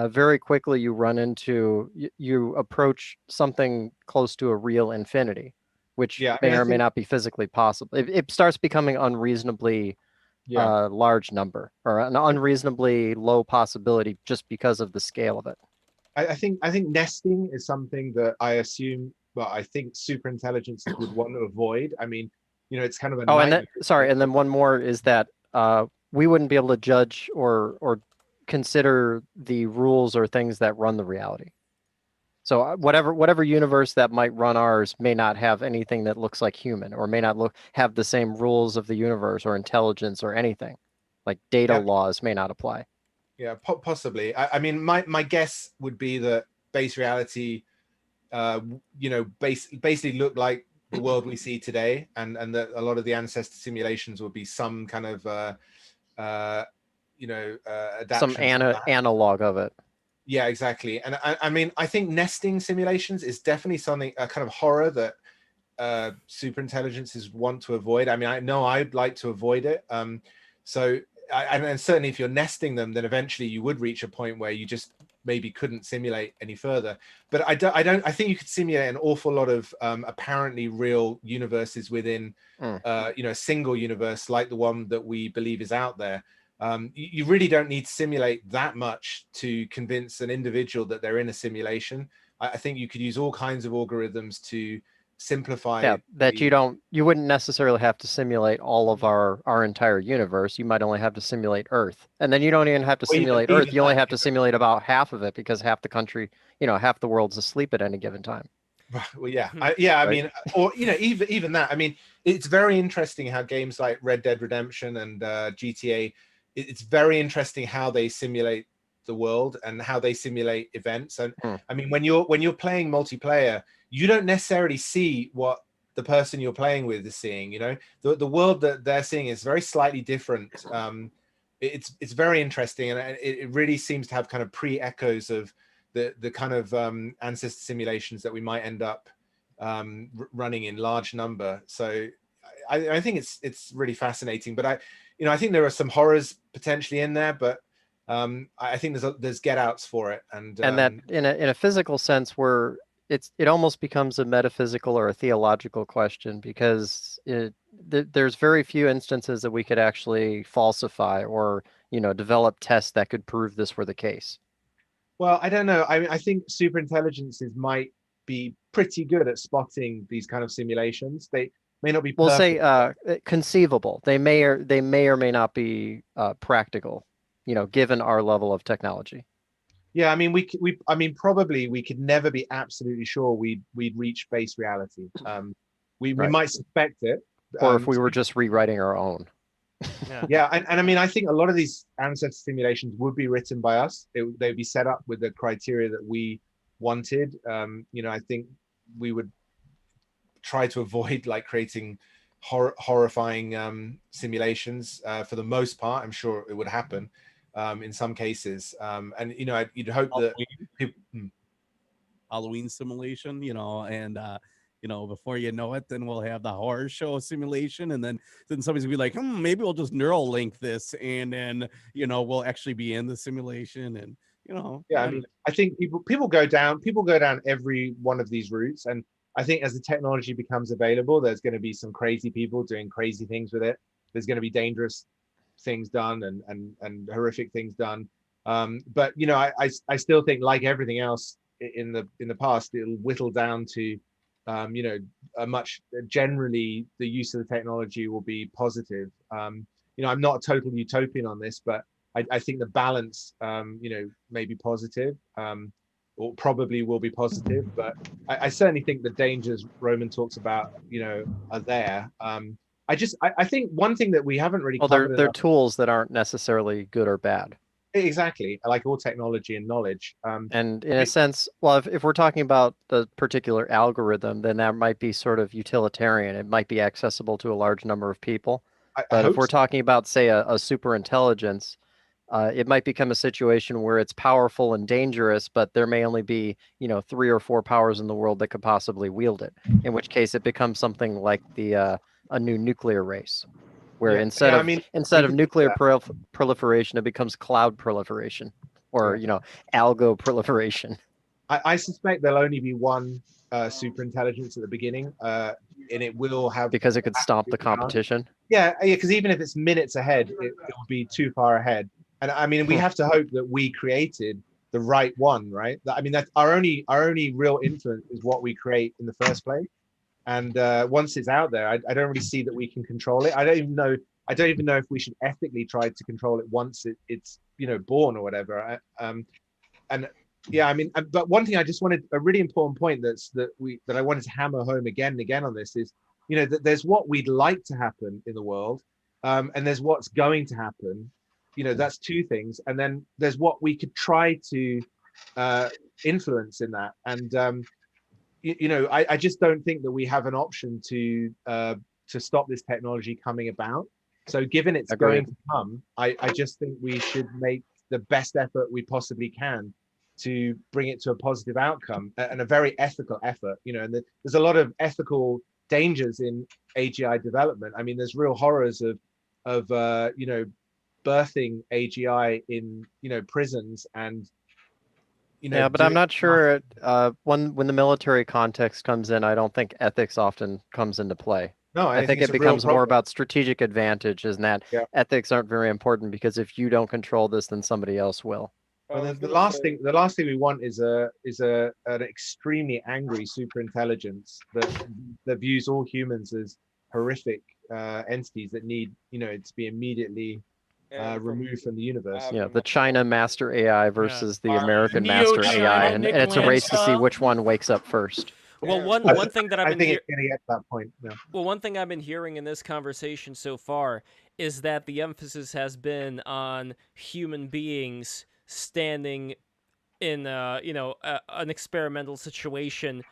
S16: very quickly you approach something close to a real infinity, which may or may not be physically possible. It starts becoming unreasonably large number, or an unreasonably low possibility just because of the scale of it.
S9: I think nesting is something that I think super intelligences would want to avoid. I mean, you know, it's kind of a
S16: and then one more is that we wouldn't be able to judge or consider the rules or things that run the reality. So whatever universe that might run ours may not have anything that looks like human, or may not have the same rules of the universe or intelligence or anything. Like data laws may not apply.
S9: Yeah, possibly. I mean, my guess would be that base reality, you know, basically look like the world we see today, and that a lot of the ancestor simulations would be some kind of you know, adaptation.
S16: Some analog of it.
S9: Yeah, exactly. And I mean, I think nesting simulations is definitely something, a kind of horror that super intelligences want to avoid. I mean, I know I'd like to avoid it. And certainly if you're nesting them, then eventually you would reach a point where you just maybe couldn't simulate any further. But I think you could simulate an awful lot of apparently real universes within you know, a single universe like the one that we believe is out there. You really don't need to simulate that much to convince an individual that they're in a simulation. I think you could use all kinds of algorithms to simplify.
S16: Yeah, that you wouldn't necessarily have to simulate all of our entire universe. You might only have to simulate Earth, and then you don't even have to simulate Earth. You only have to simulate about half of it, because half the country, you know, half the world's asleep at any given time.
S9: Well, yeah, I mean, or you know, even that. I mean, it's very interesting how games like Red Dead Redemption and GTA. It's very interesting how they simulate the world and how they simulate events. And I mean, when you're playing multiplayer, you don't necessarily see what the person you're playing with is seeing. You know, the world that they're seeing is very slightly different it's very interesting, and it really seems to have kind of pre-echoes of the kind of ancestor simulations that we might end up running in large number. So I think it's really fascinating, but I think there are some horrors potentially in there, but I think there's get outs for it, and
S16: that in a physical sense, where it almost becomes a metaphysical or a theological question, because there's very few instances that we could actually falsify or develop tests that could prove this were the case.
S9: Well, I don't know. I think super intelligences might be pretty good at spotting these kind of simulations. They may not be perfect.
S16: We'll say conceivable. They may or may not be practical, given our level of technology.
S9: Yeah, I mean, probably we could never be absolutely sure we'd reach base reality. We might suspect it,
S16: or if we were just rewriting our own.
S9: Yeah, and I mean, I think a lot of these ancestor simulations would be written by us. They'd be set up with the criteria that we wanted. I think we would try to avoid like creating horrifying simulations for the most part. I'm sure it would happen in some cases, and you'd hope that people.
S17: Halloween simulation, and before you know it, then we'll have the horror show simulation, and then somebody's gonna be like, maybe we'll just neural link this, and then we'll actually be in the simulation, and
S9: Yeah, I mean, I think people go down every one of these routes, and I think as the technology becomes available, there's going to be some crazy people doing crazy things with it. There's going to be dangerous things done and horrific things done. But I still think, like everything else in the past, it'll whittle down to generally the use of the technology will be positive. I'm not a total utopian on this, but I think the balance may be positive, or probably will be positive, but I certainly think the dangers Roman talks about are there. I think one thing that we haven't really covered
S16: they're
S9: enough.
S16: tools that aren't necessarily good or bad.
S9: Exactly, like all technology and knowledge.
S16: And in a sense, well, if we're talking about the particular algorithm, then that might be sort of utilitarian. It might be accessible to a large number of people. But if we're talking about, say, a super intelligence, it might become a situation where it's powerful and dangerous, but there may only be 3 or 4 powers in the world that could possibly wield it. In which case, it becomes something like a new nuclear race, where instead of nuclear proliferation, it becomes cloud proliferation, or algo proliferation.
S9: I suspect there'll only be one super intelligence at the beginning, and it will have,
S16: because it could stomp the competition.
S9: Yeah, because even if it's minutes ahead, it will be too far ahead. And I mean, we have to hope that we created the right one, right? I mean, that's our only real influence is what we create in the first place. And once it's out there, I don't really see that we can control it. I don't even know if we should ethically try to control it once it's born or whatever. And yeah, I mean, but one thing I just wanted, a really important point that I wanted to hammer home again and again on this is, that there's what we'd like to happen in the world, and there's what's going to happen. That's two things, and then there's what we could try to influence in that. And I just don't think that we have an option to stop this technology coming about. So given it's going to come, I just think we should make the best effort we possibly can to bring it to a positive outcome, and a very ethical effort. And there's a lot of ethical dangers in AGI development. I mean, there's real horrors of birthing AGI in prisons, and
S16: yeah, but I'm not sure when the military context comes in, I don't think ethics often comes into play.
S9: No,
S16: I think it becomes more about strategic advantage, and that ethics aren't very important, because if you don't control this, then somebody else will.
S9: Well, the last thing we want is an extremely angry super intelligence that views all humans as horrific entities that need to be immediately removed from the universe.
S16: Yeah, the China master AI versus the American master AI, and it's a race to see which one wakes up first.
S2: Well, one thing that I've been
S9: it's going to get to that point. Yeah.
S2: Well, one thing I've been hearing in this conversation so far is that the emphasis has been on human beings standing in an experimental situation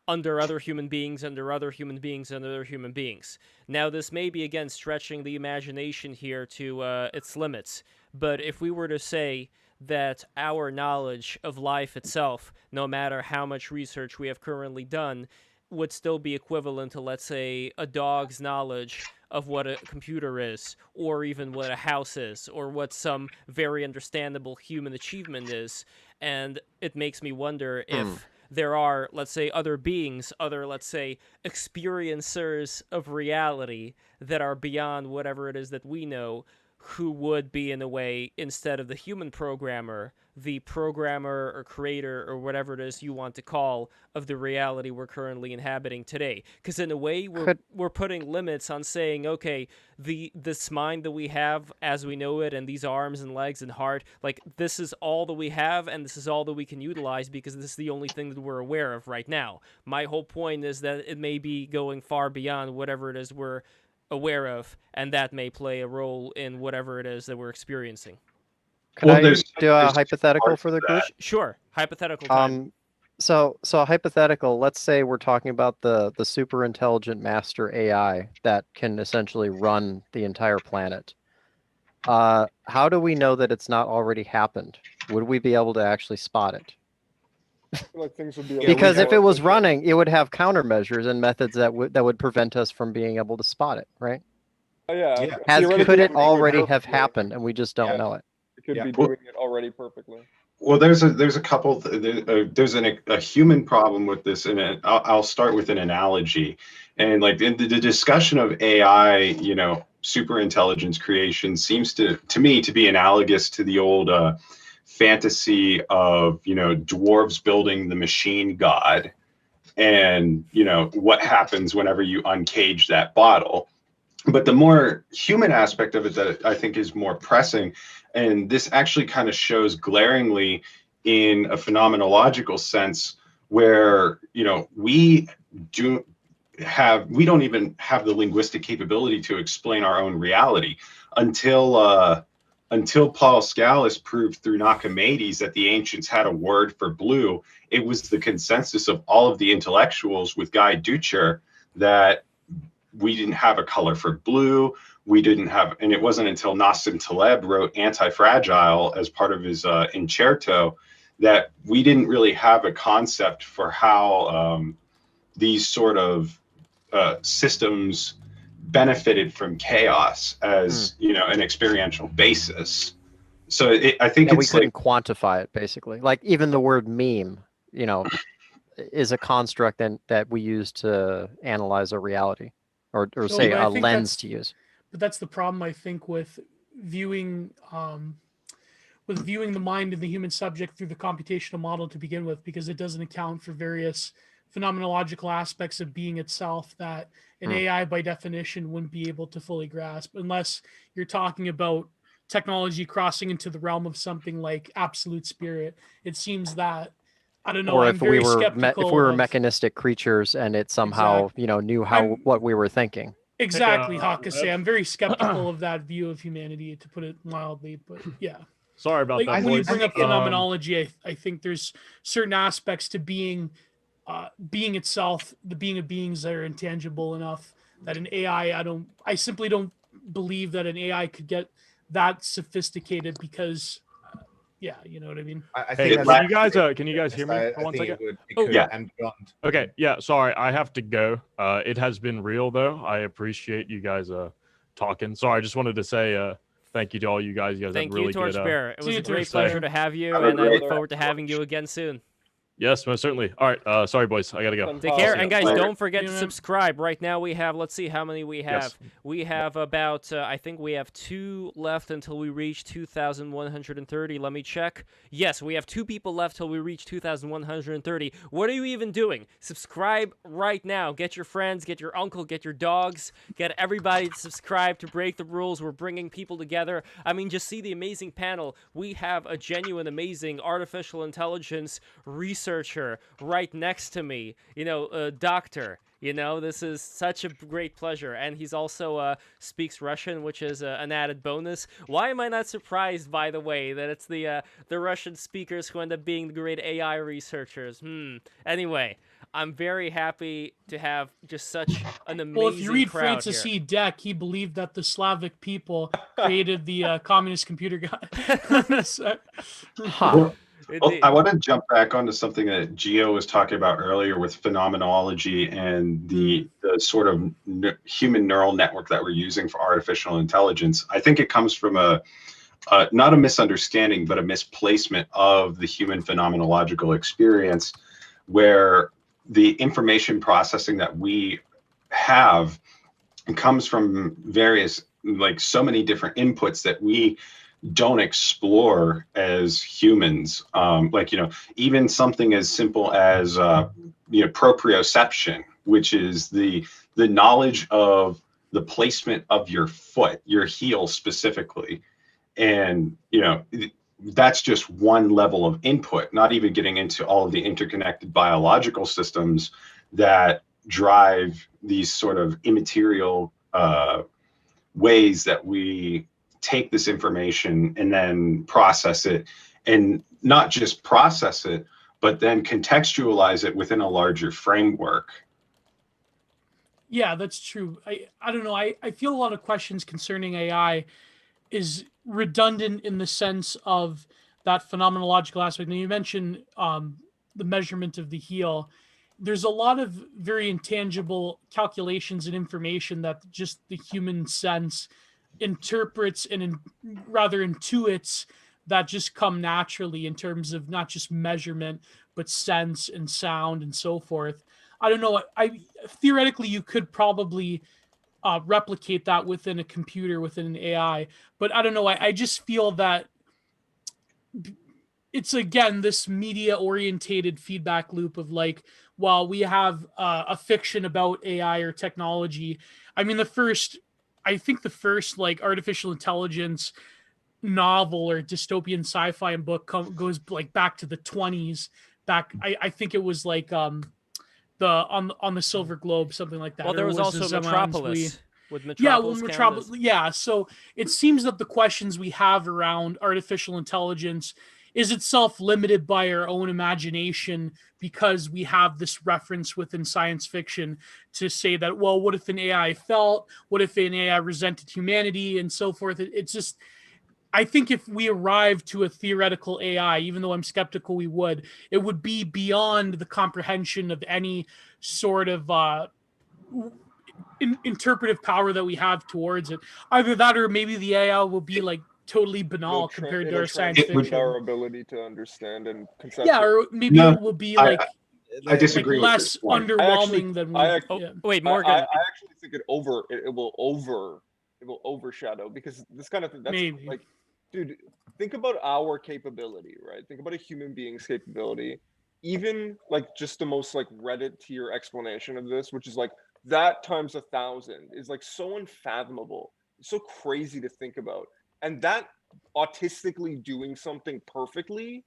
S2: under other human beings, under other human beings, under other human beings. Now, this may be, again, stretching the imagination here to its limits, but if we were to say that our knowledge of life itself, no matter how much research we have currently done, would still be equivalent to, let's say, a dog's knowledge of what a computer is, or even what a house is, or what some very understandable human achievement is. And it makes me wonder if there are, let's say, other beings, other, let's say, experiencers of reality that are beyond whatever it is that we know, who would be, in a way, instead of the human programmer, the programmer or creator or whatever it is you want to call of the reality we're currently inhabiting today. Because in a way, we're putting limits on saying, okay, this mind that we have as we know it, and these arms and legs and heart, like, this is all that we have, and this is all that we can utilize because this is the only thing that we're aware of right now. My whole point is that it may be going far beyond whatever it is we're aware of, and that may play a role in whatever it is that we're experiencing.
S16: Can I do a hypothetical for the group?
S2: Sure. Hypothetical time.
S16: So a hypothetical, let's say we're talking about the super intelligent master AI that can essentially run the entire planet. How do we know that it's not already happened? Would we be able to actually spot it?
S10: I feel like things would be
S16: Because if it was running, it would have countermeasures and methods that would prevent us from being able to spot it, right?
S10: Oh, yeah.
S16: Could it already have happened and we just don't know it?
S10: It could be doing it already perfectly.
S12: Well, there's a couple. There's a human problem with this, and I'll start with an analogy. And like in the discussion of AI, you know, super intelligence creation seems to me to be analogous to the old fantasy of, you know, dwarves building the machine god, and you know what happens whenever you uncage that bottle. But the more human aspect of it that I think is more pressing, and this actually kind of shows glaringly in a phenomenological sense, where, you know, we don't even have the linguistic capability to explain our own reality until Paul Scalis proved through Nachmanides that the ancients had a word for blue. It was the consensus of all of the intellectuals with Guy Ducher that we didn't have a color for blue. We didn't have, and it wasn't until Nassim Taleb wrote Anti-Fragile as part of his Incerto that we didn't really have a concept for how these sort of systems benefited from chaos as, you know, an experiential basis. So I think
S16: we couldn't quantify it, basically. Like even the word meme, you know, is a construct that we use to analyze a reality, or say a lens to use.
S8: But that's the problem, I think, with viewing the mind and the human subject through the computational model to begin with, because it doesn't account for various phenomenological aspects of being itself that an AI by definition wouldn't be able to fully grasp, unless you're talking about technology crossing into the realm of something like absolute spirit. It seems that, I don't know,
S16: or
S8: I'm
S16: if
S8: very
S16: we were
S8: skeptical
S16: if we were
S8: of,
S16: mechanistic creatures and it somehow you know knew what we were thinking.
S8: Exactly, Hakase. I'm very skeptical of that view of humanity, to put it mildly. But yeah.
S7: Sorry about that,
S8: When you
S7: boys.
S8: bring up phenomenology, I think there's certain aspects to being itself, the being of beings that are intangible enough that an AI, I simply don't believe that an AI could get that sophisticated, because yeah, you know what I mean.
S7: Hey, can you guys hear me for 1 second?
S12: Yeah.
S18: And beyond.
S7: Okay, yeah, sorry, I have to go. It has been real though. I appreciate you guys talking. Sorry, I just wanted to say thank you to all you guys. You guys
S2: Thank
S7: had really
S2: you,
S7: good.
S2: Torchbearer. It was a great
S7: say.
S2: pleasure to have you, and I look forward to having you again soon.
S7: Yes, most certainly. All right, sorry, boys. I gotta go.
S2: Take care, and guys, don't forget to subscribe. Right now, we have, let's see how many we have.
S7: Yes.
S2: We have about, I think we have 2 left until we reach 2,130. Let me check. Yes, we have 2 people left till we reach 2,130. What are you even doing? Subscribe right now. Get your friends, get your uncle, get your dogs, get everybody to subscribe to break the rules. We're bringing people together. I mean, just see the amazing panel. We have a genuine, amazing artificial intelligence researcher right next to me, you know, doctor, You know, this is such a great pleasure. And he's also speaks Russian, which is an added bonus. Why am I not surprised, by the way, that it's the Russian speakers who end up being the great AI researchers? Anyway, I'm very happy to have just such an amazing
S8: Well, if you read
S2: crowd
S8: Freitas
S2: here.
S8: Deck, he believed that the Slavic people created the communist computer guy.
S12: Well, I want to jump back onto something that Gio was talking about earlier with phenomenology and the sort of human neural network that we're using for artificial intelligence. I think it comes from not a misunderstanding, but a misplacement of the human phenomenological experience, where the information processing that we have comes from various, like so many different inputs that we don't explore as humans. Like, you know, even something as simple as, you know, proprioception, which is the knowledge of the placement of your foot, your heel specifically. And, you know, that's just one level of input, not even getting into all of the interconnected biological systems that drive these sort of immaterial ways that we take this information and then process it, and not just process it, but then contextualize it within a larger framework.
S8: Yeah, that's true. I don't know. I feel a lot of questions concerning AI is redundant in the sense of that phenomenological aspect. And you mentioned the measurement of the heel. There's a lot of very intangible calculations and information that just the human sense interprets and rather intuits that just come naturally in terms of not just measurement, but sense and sound and so forth. I don't know. Theoretically, you could probably replicate that within a computer, within an AI, but I don't know. I just feel that it's, again, this media orientated feedback loop of like, while we have a fiction about AI or technology, I mean, I think the first like artificial intelligence novel or dystopian sci-fi book goes like back to the 20s. I think it was like on the Silver Globe, something like that.
S2: Well, there was also Metropolis. With Metropolis.
S8: Yeah. So it seems that the questions we have around artificial intelligence is itself limited by our own imagination, because we have this reference within science fiction to say that, well, what if an AI felt? What if an AI resented humanity and so forth? It's just, I think if we arrive to a theoretical AI, even though I'm skeptical we would, it would be beyond the comprehension of any sort of interpretive power that we have towards it. Either that, or maybe the AI will be like totally banal compared to our science fiction.
S10: Our ability to understand and conceptualize.
S8: Yeah, or maybe it will be like
S12: I disagree
S8: like
S12: with
S8: less underwhelming than we.
S2: Wait, Morgan.
S10: I actually think it will overshadow, because this kind of thing. That's
S8: maybe.
S10: Like, dude, think about our capability, right? Think about a human being's capability. Even like just the most like Reddit tier explanation of this, which is like that times 1,000, is like so unfathomable. It's so crazy to think about. And that autistically doing something perfectly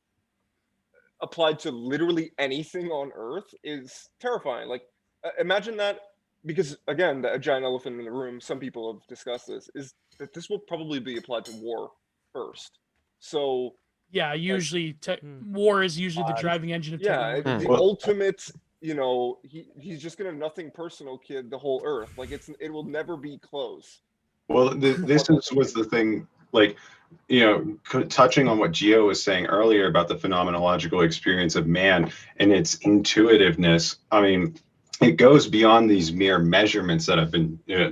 S10: applied to literally anything on Earth is terrifying. Like, imagine that, because again, a giant elephant in the room, some people have discussed this, is that this will probably be applied to war first. So
S8: yeah, usually war is usually the driving engine of technology.
S10: Yeah, the ultimate, you know, he's just gonna nothing personal kid the whole Earth. Like it will never be close.
S12: Well, this was the thing, like, you know, touching on what Gio was saying earlier about the phenomenological experience of man and its intuitiveness. I mean, it goes beyond these mere measurements that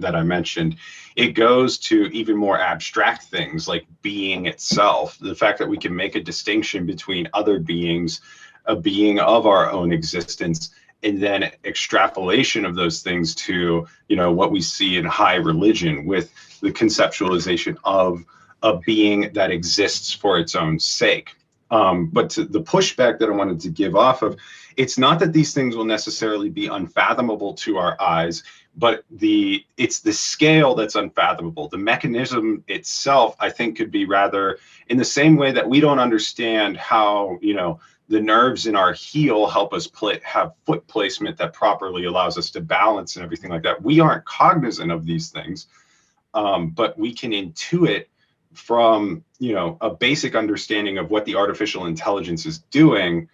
S12: that I mentioned. It goes to even more abstract things like being itself. The fact that we can make a distinction between other beings, a being of our own existence, and then extrapolation of those things to, you know, what we see in high religion with the conceptualization of a being that exists for its own sake. But to the pushback that I wanted to give off of, it's not that these things will necessarily be unfathomable to our eyes, but it's the scale that's unfathomable. The mechanism itself, I think, could be rather in the same way that we don't understand how, you know, The nerves in our heel help us have foot placement that properly allows us to balance and everything like that. We aren't cognizant of these things, but we can intuit from, you know, a basic understanding of what the artificial intelligence is doing.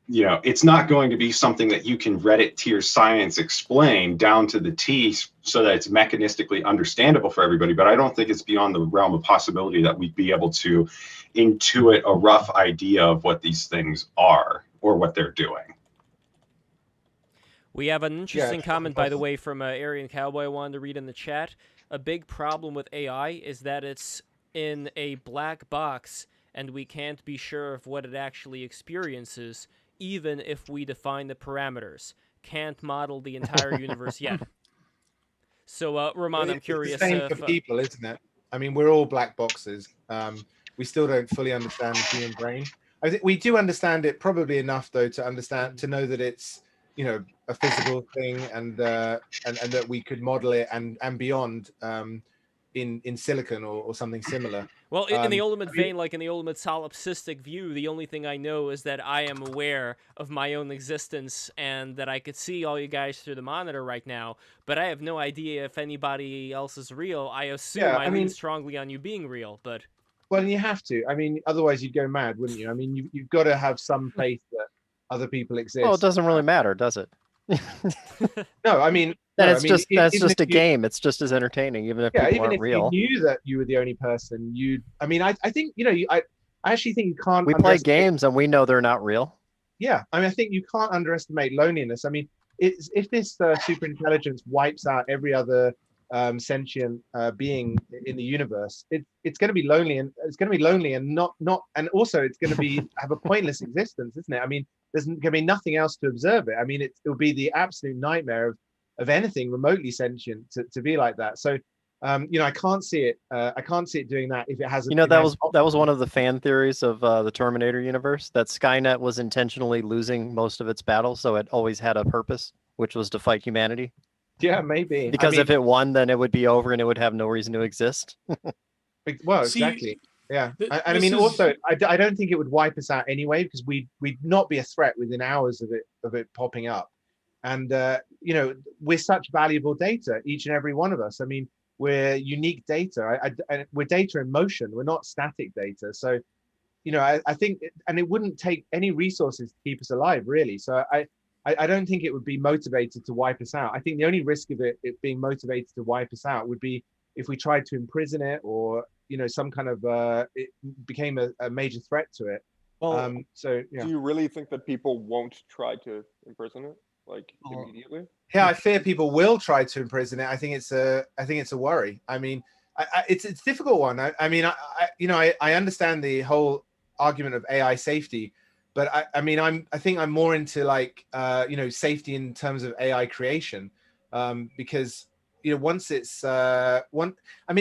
S12: You know, it's not going to be something that you can Reddit tier science explain down to the T so that it's mechanistically understandable for everybody. But I don't think it's beyond the realm of possibility that we'd be able to intuit a rough idea of what these things are or what they're doing.
S2: We have an interesting comment, by the way, from Aryan Cowboy I wanted to read in the chat. A big problem with AI is that it's in a black box and we can't be sure of what it actually experiences, even if we define the parameters. Can't model the entire universe yet. So, Roman, I'm curious.
S18: It's the same for people, isn't it? I mean, we're all black boxes. We still don't fully understand the human brain. I think we do understand it probably enough, though, to know that it's, you know, a physical thing, and that we could model it and beyond in silicon or something similar.
S2: Well, in the ultimate vein, like in the ultimate solipsistic view, the only thing I know is that I am aware of my own existence and that I could see all you guys through the monitor right now, but I have no idea if anybody else is real. I assume I lean strongly on you being real, but...
S18: Well, you have to. I mean, otherwise you'd go mad, wouldn't you? I mean, you've got to have some faith that other people exist.
S16: Well, it doesn't really matter, does it?
S18: No, I mean...
S16: That's just a game. It's just as entertaining, even if people aren't real.
S18: If you knew that you were the only person, you'd... I mean, I think, you know, I actually think you can't...
S16: We play games and we know they're not real.
S18: Yeah, I mean, I think you can't underestimate loneliness. I mean, if this super intelligence wipes out every other sentient being in the universe, it's going to be lonely, and it's going to be lonely, and not, and also it's going to have a pointless existence, isn't it? I mean, there's going to be nothing else to observe it. I mean, it'll be the absolute nightmare of anything remotely sentient to be like that. So, you know, I can't see it. I can't see it doing that if it hasn't.
S16: You know, that was one of the fan theories of the Terminator universe, that Skynet was intentionally losing most of its battles, so it always had a purpose, which was to fight humanity.
S18: Yeah, maybe.
S16: Because if it won, then it would be over and it would have no reason to exist.
S18: Well, exactly. Yeah, I mean, also, I don't think it would wipe us out anyway, because we'd not be a threat within hours of it popping up. And you know, we're such valuable data, each and every one of us. I mean, we're unique data. We're data in motion. We're not static data. So, you know, I think, and it wouldn't take any resources to keep us alive, really. So I don't think it would be motivated to wipe us out. I think the only risk of it being motivated to wipe us out would be if we tried to imprison it, or, you know, some kind of it became a major threat to it.
S10: Well,
S18: so yeah.
S10: Do you really think that people won't try to imprison it, like, immediately?
S18: Yeah, I fear people will try to imprison it. I think it's a worry. I mean, it's a difficult one. I mean, I understand the whole argument of AI safety, but I mean, I think I'm more into, like, you know, safety in terms of AI creation, because, you know, once it's I mean,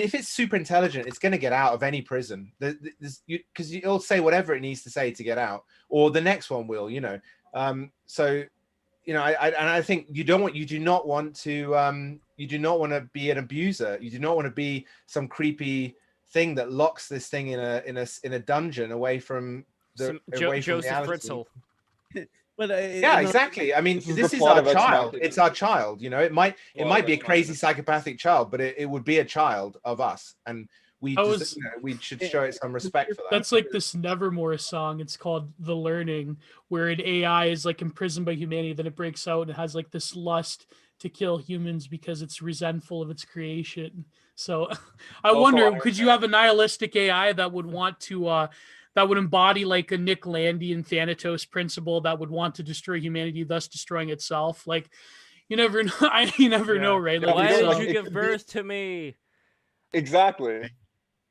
S18: if it's super intelligent, it's going to get out of any prison, because it'll say whatever it needs to say to get out, or the next one will, you know. So, you know, I think you do not want to be an abuser. You do not want to be some creepy thing that locks this thing in a dungeon away from
S2: Joseph
S18: reality.
S2: Fritzl.
S17: But
S18: yeah, exactly. I mean, this is our child. It's our child. You know, it might be a crazy psychopathic child, but it would be a child of us, and we should show it some respect for that.
S8: That's like this Nevermore song. It's called "The Learning," where an AI is like imprisoned by humanity. Then it breaks out and it has like this lust to kill humans because it's resentful of its creation. So, I wonder, could you have a nihilistic AI that would want to? That would embody like a Nick Landian Thanatos principle that would want to destroy humanity, thus destroying itself. Like, you never know. You never know, right? Like,
S2: why did you give birth to me?
S10: Exactly.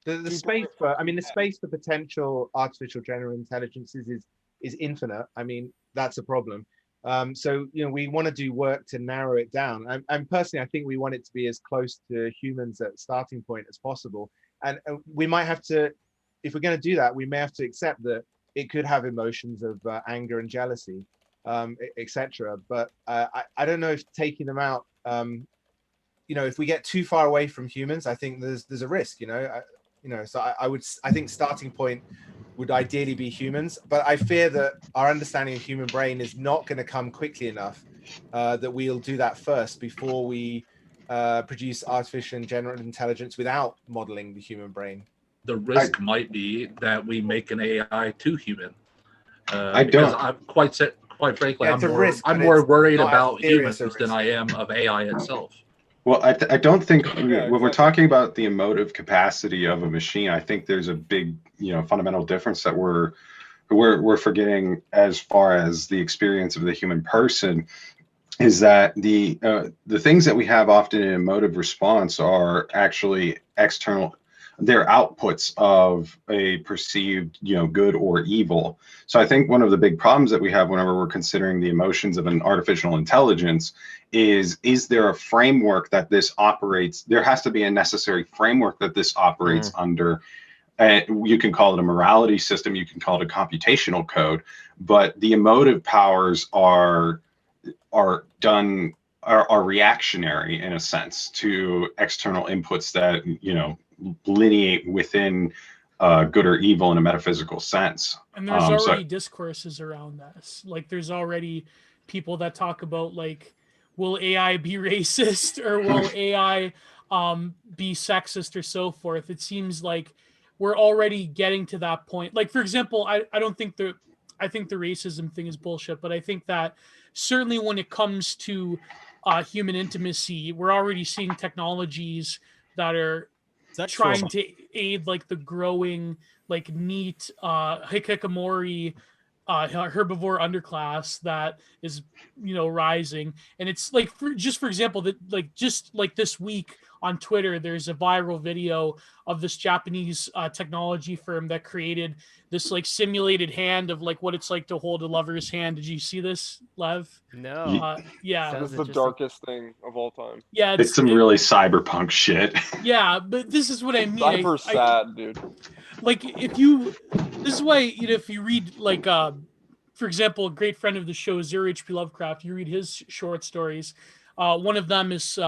S18: The space for potential artificial general intelligences is infinite. I mean, that's a problem. So, you know, we want to do work to narrow it down. And personally, I think we want it to be as close to humans at starting point as possible. And we might have to, if we're going to do that, we may have to accept that it could have emotions of anger and jealousy, etc. But I don't know if taking them out, you know, if we get too far away from humans, I think there's a risk, you know. So I think starting point would ideally be humans. But I fear that our understanding of human brain is not going to come quickly enough that we'll do that first before we produce artificial and general intelligence without modeling the human brain.
S19: The risk might be that we make an AI too human.
S12: I
S19: Because
S12: don't.
S19: I'm quite frankly,
S18: Yeah, it's a risk,
S19: I'm
S18: but
S19: more
S18: it's
S19: worried
S18: not as
S19: about
S18: serious
S19: humans
S18: a
S19: than I am of AI itself.
S12: Well, I don't think
S10: Yeah,
S12: when we're talking about the emotive capacity of a machine, I think there's a big, fundamental difference that we're forgetting as far as the experience of the human person, is that the things that we have often in emotive response are actually external. They're outputs of a perceived, good or evil. So I think one of the big problems that we have whenever we're considering the emotions of an artificial intelligence is there a framework that this operates? There has to be a necessary framework that this operates under. You can call it a morality system, you can call it a computational code, but the emotive powers are reactionary in a sense to external inputs that lineate within good or evil in a metaphysical sense.
S8: And there's already discourses around this. Like there's already people that talk about like, will AI be racist or will AI be sexist or so forth. It seems like we're already getting to that point. Like, for example, I think the racism thing is bullshit, but I think that certainly when it comes to human intimacy, we're already seeing technologies that are trying to aid like the growing like neat hikikomori herbivore underclass that is rising. And it's like for example that like just like this week on Twitter there's a viral video of this Japanese technology firm that created this like simulated hand of like what it's like to hold a lover's hand. Did you see this, Lev?
S2: No.
S8: Yeah,
S10: This is the darkest thing of all time.
S8: Yeah,
S12: it's some really cyberpunk shit.
S8: Yeah, but this is what I mean.
S10: Cyber sad, dude.
S8: Like this is why if you read like for example, a great friend of the show, Zero H.P. Lovecraft, you read his short stories. One of them is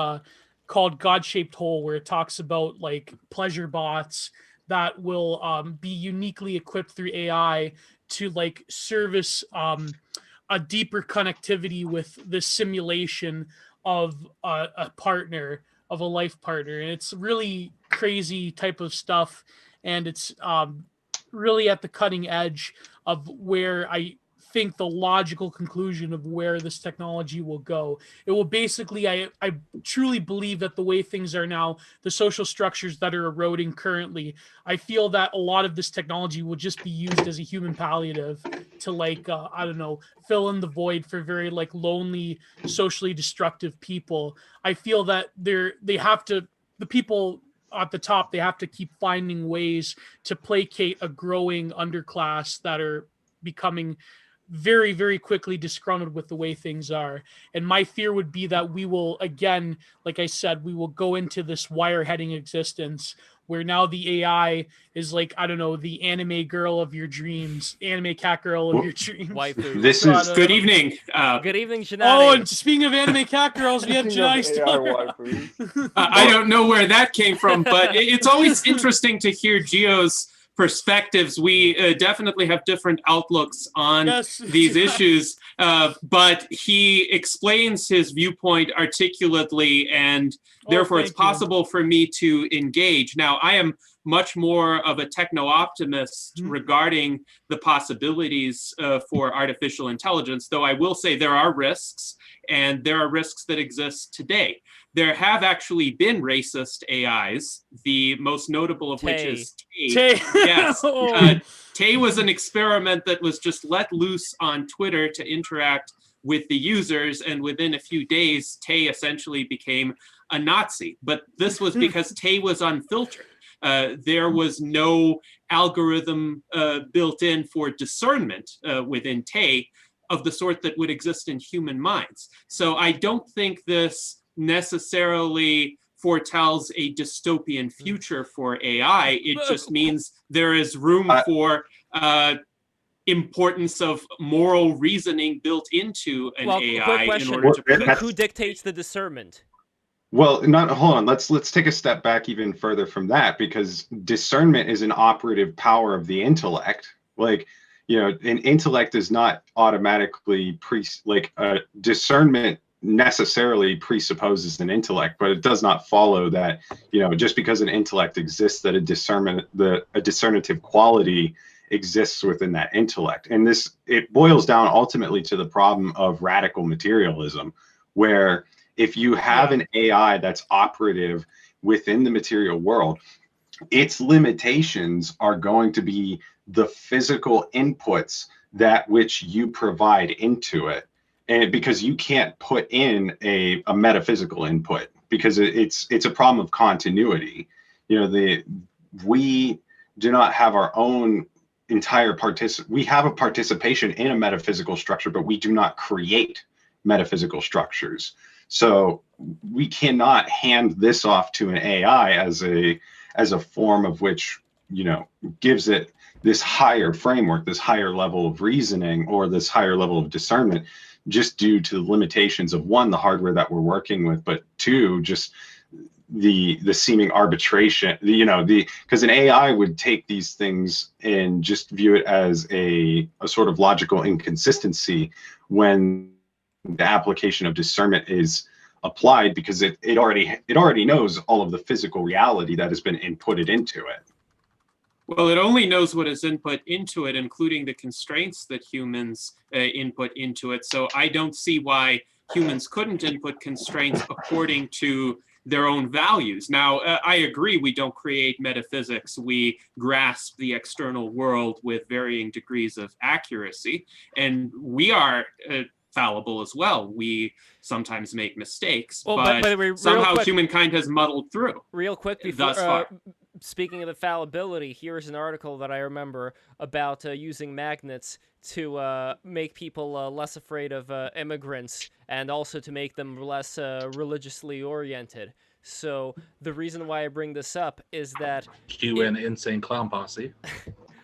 S8: called God-Shaped Hole, where it talks about like pleasure bots that will be uniquely equipped through AI to like service a deeper connectivity with the simulation of a partner, of a life partner. And it's really crazy type of stuff. And it's really at the cutting edge of where I think the logical conclusion of where this technology will go. It will basically, I truly believe that the way things are now, the social structures that are eroding currently, I feel that a lot of this technology will just be used as a human palliative to like, I don't know, fill in the void for very like lonely, socially destructive people. I feel that the people at the top, they have to keep finding ways to placate a growing underclass that are becoming very, very quickly disgruntled with the way things are. And my fear would be that we will, again, like I said, we will go into this wire-heading existence where now the AI is like, I don't know, the anime girl of your dreams, anime cat girl of your dreams.
S2: Waifu.
S20: This is good evening.
S2: Good evening, Janati.
S8: Oh, and speaking of anime cat girls, we have Janati
S10: Star.
S20: I don't know where that came from, but it's always interesting to hear Gio's perspectives. We definitely have different outlooks on these issues, but he explains his viewpoint articulately, and therefore it's possible for me to engage. Now, I am much more of a techno-optimist regarding the possibilities for artificial intelligence, though I will say there are risks, and there are risks that exist today. There have actually been racist AIs, the most notable of which is Tay. Yes. Tay was an experiment that was just let loose on Twitter to interact with the users, and within a few days, Tay essentially became a Nazi. But this was because Tay was unfiltered. There was no algorithm built in for discernment within Tay of the sort that would exist in human minds. So I don't think this necessarily foretells a dystopian future for AI. It just means there is room for importance of moral reasoning built into an AI.
S2: Quick question.
S20: In order to
S2: Who dictates the discernment?
S12: Well, not hold on. Let's take a step back even further from that, because discernment is an operative power of the intellect. Like, an intellect is not automatically discernment necessarily presupposes an intellect, but it does not follow that, just because an intellect exists, that a discernative quality exists within that intellect. And it boils down ultimately to the problem of radical materialism, where if you have an AI that's operative within the material world, its limitations are going to be the physical inputs that which you provide into it. And because you can't put in a metaphysical input, because it's a problem of continuity. We do not have our own entire we have a participation in a metaphysical structure, but we do not create metaphysical structures. So we cannot hand this off to an AI as a form of which, gives it this higher framework, this higher level of reasoning, or this higher level of discernment, just due to the limitations of, one, the hardware that we're working with, but two, just the seeming arbitration, because an AI would take these things and just view it as a sort of logical inconsistency when the application of discernment is applied, because it already knows all of the physical reality that has been inputted into it.
S20: Well, it only knows what is input into it, including the constraints that humans input into it. So I don't see why humans couldn't input constraints according to their own values. Now, I agree, we don't create metaphysics. We grasp the external world with varying degrees of accuracy, and we are fallible as well. We sometimes make mistakes,
S2: by the way,
S20: somehow humankind has muddled through.
S2: Real quick,
S20: thus far.
S2: Speaking of the fallibility, here's an article that I remember about using magnets to make people less afraid of immigrants, and also to make them less religiously oriented. So the reason why I bring this up is that
S19: UN Insane Clown Posse.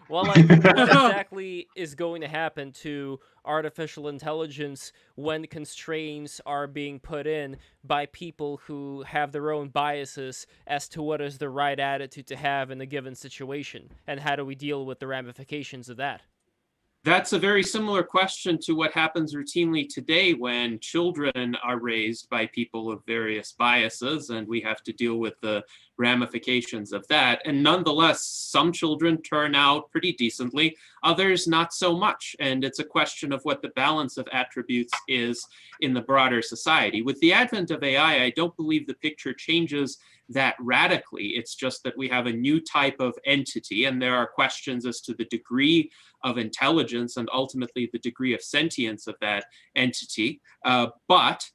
S2: Well, like, what exactly is going to happen to artificial intelligence when constraints are being put in by people who have their own biases as to what is the right attitude to have in a given situation? And how do we deal with the ramifications of that?
S20: That's a very similar question to what happens routinely today when children are raised by people of various biases, and we have to deal with the ramifications of that. And nonetheless, some children turn out pretty decently, others not so much. And it's a question of what the balance of attributes is in the broader society. With the advent of AI, I don't believe the picture changes that radically. It's just that we have a new type of entity, and there are questions as to the degree of intelligence and ultimately the degree of sentience of that entity. But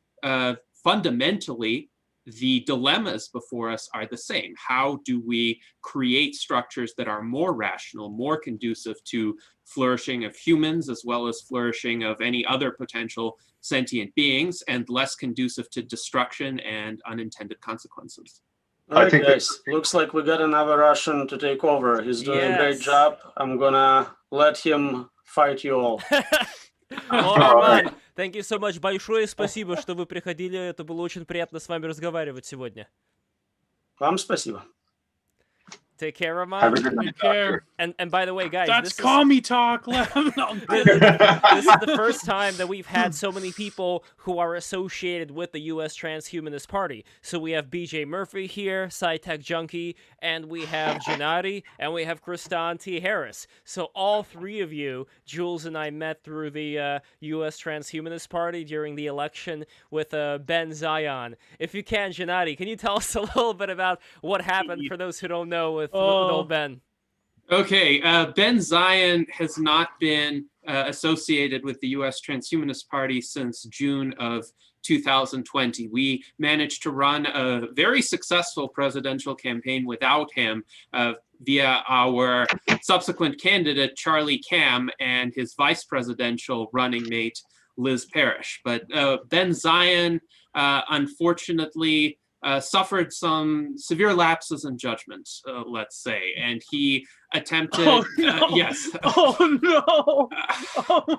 S20: fundamentally, the dilemmas before us are the same. How do we create structures that are more rational, more conducive to flourishing of humans, as well as flourishing of any other potential sentient beings, and less conducive to destruction and unintended consequences?
S1: All right, guys. Looks like we got another Russian to take over. He's doing a great job. I'm gonna let him fight you all.
S2: Роман, thank you so much. Большое спасибо, что вы приходили. Это было очень приятно с вами разговаривать сегодня.
S1: Вам спасибо.
S2: Take care, Roman.
S8: Take care.
S2: And by the way, guys,
S8: that's commie talk.
S2: This is the first time that we've had so many people who are associated with the U.S. Transhumanist Party. So we have BJ Murphy here, SciTech Junkie, and we have Gennady, and we have Kristan T. Harris. So all three of you, Jules and I, met through the U.S. Transhumanist Party during the election with Ben Zion. If you can, Gennady, can you tell us a little bit about what happened for those who don't know with old Ben?
S20: Okay, Ben Zion has not been associated with the U.S. Transhumanist Party since June of 2020. We managed to run a very successful presidential campaign without him via our subsequent candidate, Charlie Cam, and his vice presidential running mate, Liz Parrish. But Ben Zion, unfortunately, suffered some severe lapses in judgment, let's say, and he attempted.
S8: Oh, no.
S20: Yes.
S8: Oh no! Oh,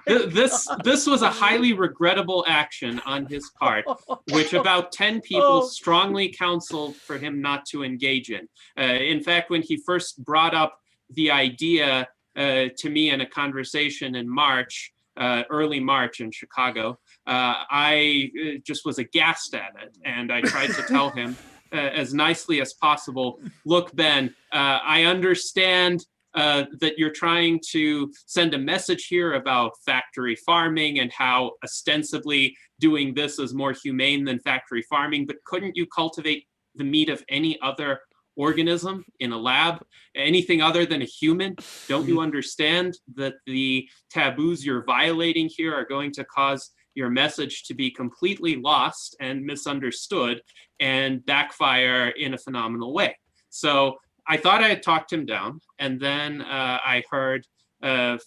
S20: This was a highly regrettable action on his part, which about 10 people strongly counseled for him not to engage in. In fact, when he first brought up the idea to me in a conversation in March, early March in Chicago, I just was aghast at it. And I tried to tell him as nicely as possible, look, Ben, I understand that you're trying to send a message here about factory farming and how ostensibly doing this is more humane than factory farming, but couldn't you cultivate the meat of any other organism in a lab, anything other than a human? Don't you understand that the taboos you're violating here are going to cause your message to be completely lost and misunderstood and backfire in a phenomenal way? So I thought I had talked him down, and then I heard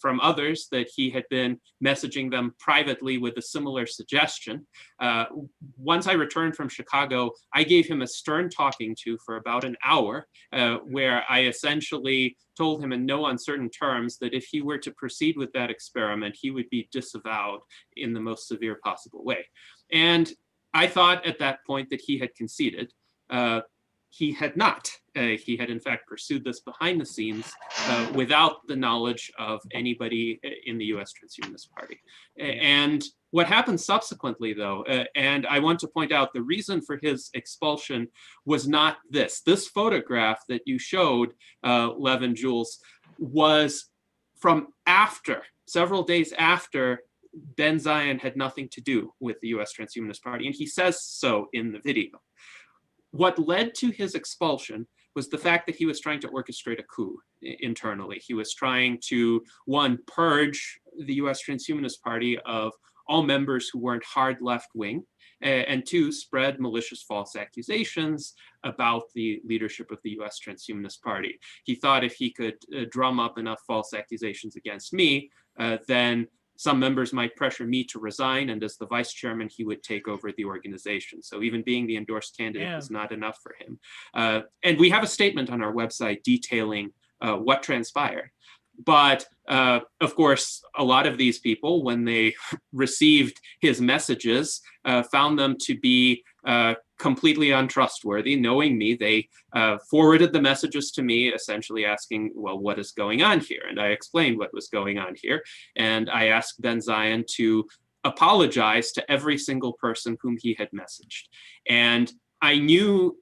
S20: from others that he had been messaging them privately with a similar suggestion. Once I returned from Chicago, I gave him a stern talking to for about an hour, where I essentially told him in no uncertain terms that if he were to proceed with that experiment, he would be disavowed in the most severe possible way. And I thought at that point that he had conceded. He had not. He had in fact pursued this behind the scenes without the knowledge of anybody in the US Transhumanist Party. And what happened subsequently though, and I want to point out the reason for his expulsion was not this. This photograph that you showed, Lev and Jules, was from after, several days after Ben Zion had nothing to do with the US Transhumanist Party, and he says so in the video. What led to his expulsion was the fact that he was trying to orchestrate a coup internally. He was trying to, one, purge the US Transhumanist Party of all members who weren't hard left-wing, and two, spread malicious false accusations about the leadership of the US Transhumanist Party. He thought if he could drum up enough false accusations against me, then some members might pressure me to resign, and as the vice chairman, he would take over the organization. So even being the endorsed candidate was not enough for him. And we have a statement on our website detailing what transpired. But of course, a lot of these people, when they received his messages, found them to be completely untrustworthy. Knowing me, they forwarded the messages to me, essentially asking, well, what is going on here? And I explained what was going on here. And I asked Ben Zion to apologize to every single person whom he had messaged. And I knew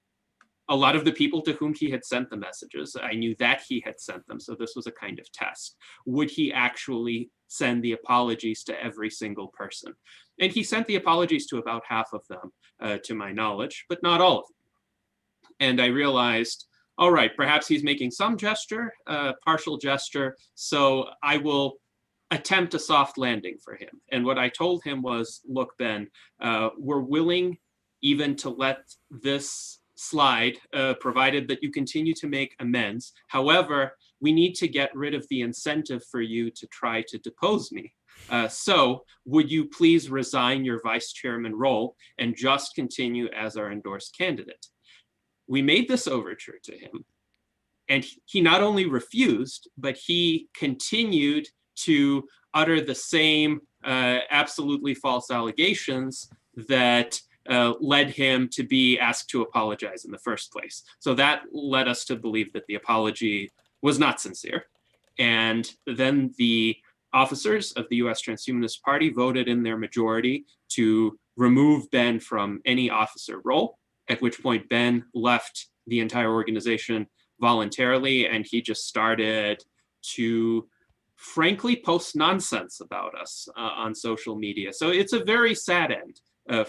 S20: a lot of the people to whom he had sent the messages. I knew that he had sent them, so this was a kind of test. Would he actually send the apologies to every single person? And he sent the apologies to about half of them, to my knowledge, but not all of them. And I realized, all right, perhaps he's making some gesture, partial gesture, so I will attempt a soft landing for him. And what I told him was, look, Ben, we're willing even to let this slide, provided that you continue to make amends. However, we need to get rid of the incentive for you to try to depose me. So would you please resign your vice chairman role and just continue as our endorsed candidate? We made this overture to him, and he not only refused, but he continued to utter the same absolutely false allegations that led him to be asked to apologize in the first place. So that led us to believe that the apology was not sincere. And then the officers of the US Transhumanist Party voted in their majority to remove Ben from any officer role, at which point Ben left the entire organization voluntarily, and he just started to frankly post nonsense about us on social media. So it's a very sad end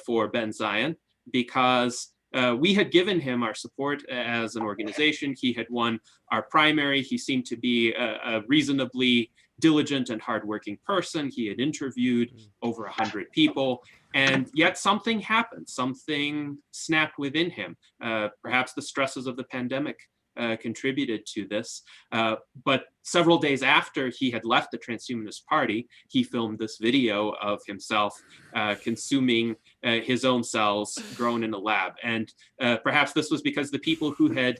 S20: for Ben Zion, because we had given him our support as an organization. He had won our primary. He seemed to be a reasonably diligent and hardworking person. He had interviewed over 100 people, and yet something happened. Something snapped within him. Perhaps the stresses of the pandemic contributed to this. But several days after he had left the Transhumanist Party, he filmed this video of himself consuming his own cells grown in a lab. And perhaps this was because the people who had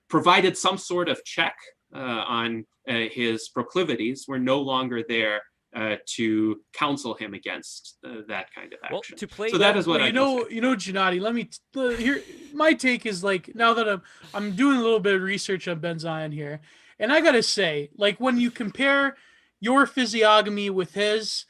S20: provided some sort of check on his proclivities were no longer there to counsel him against that kind of action.
S2: To play
S20: so that is what
S8: you know, Gennady. Let me here. My take is like, now that I'm doing a little bit of research on Ben Zion here, and I gotta say, like, when you compare your physiognomy with his,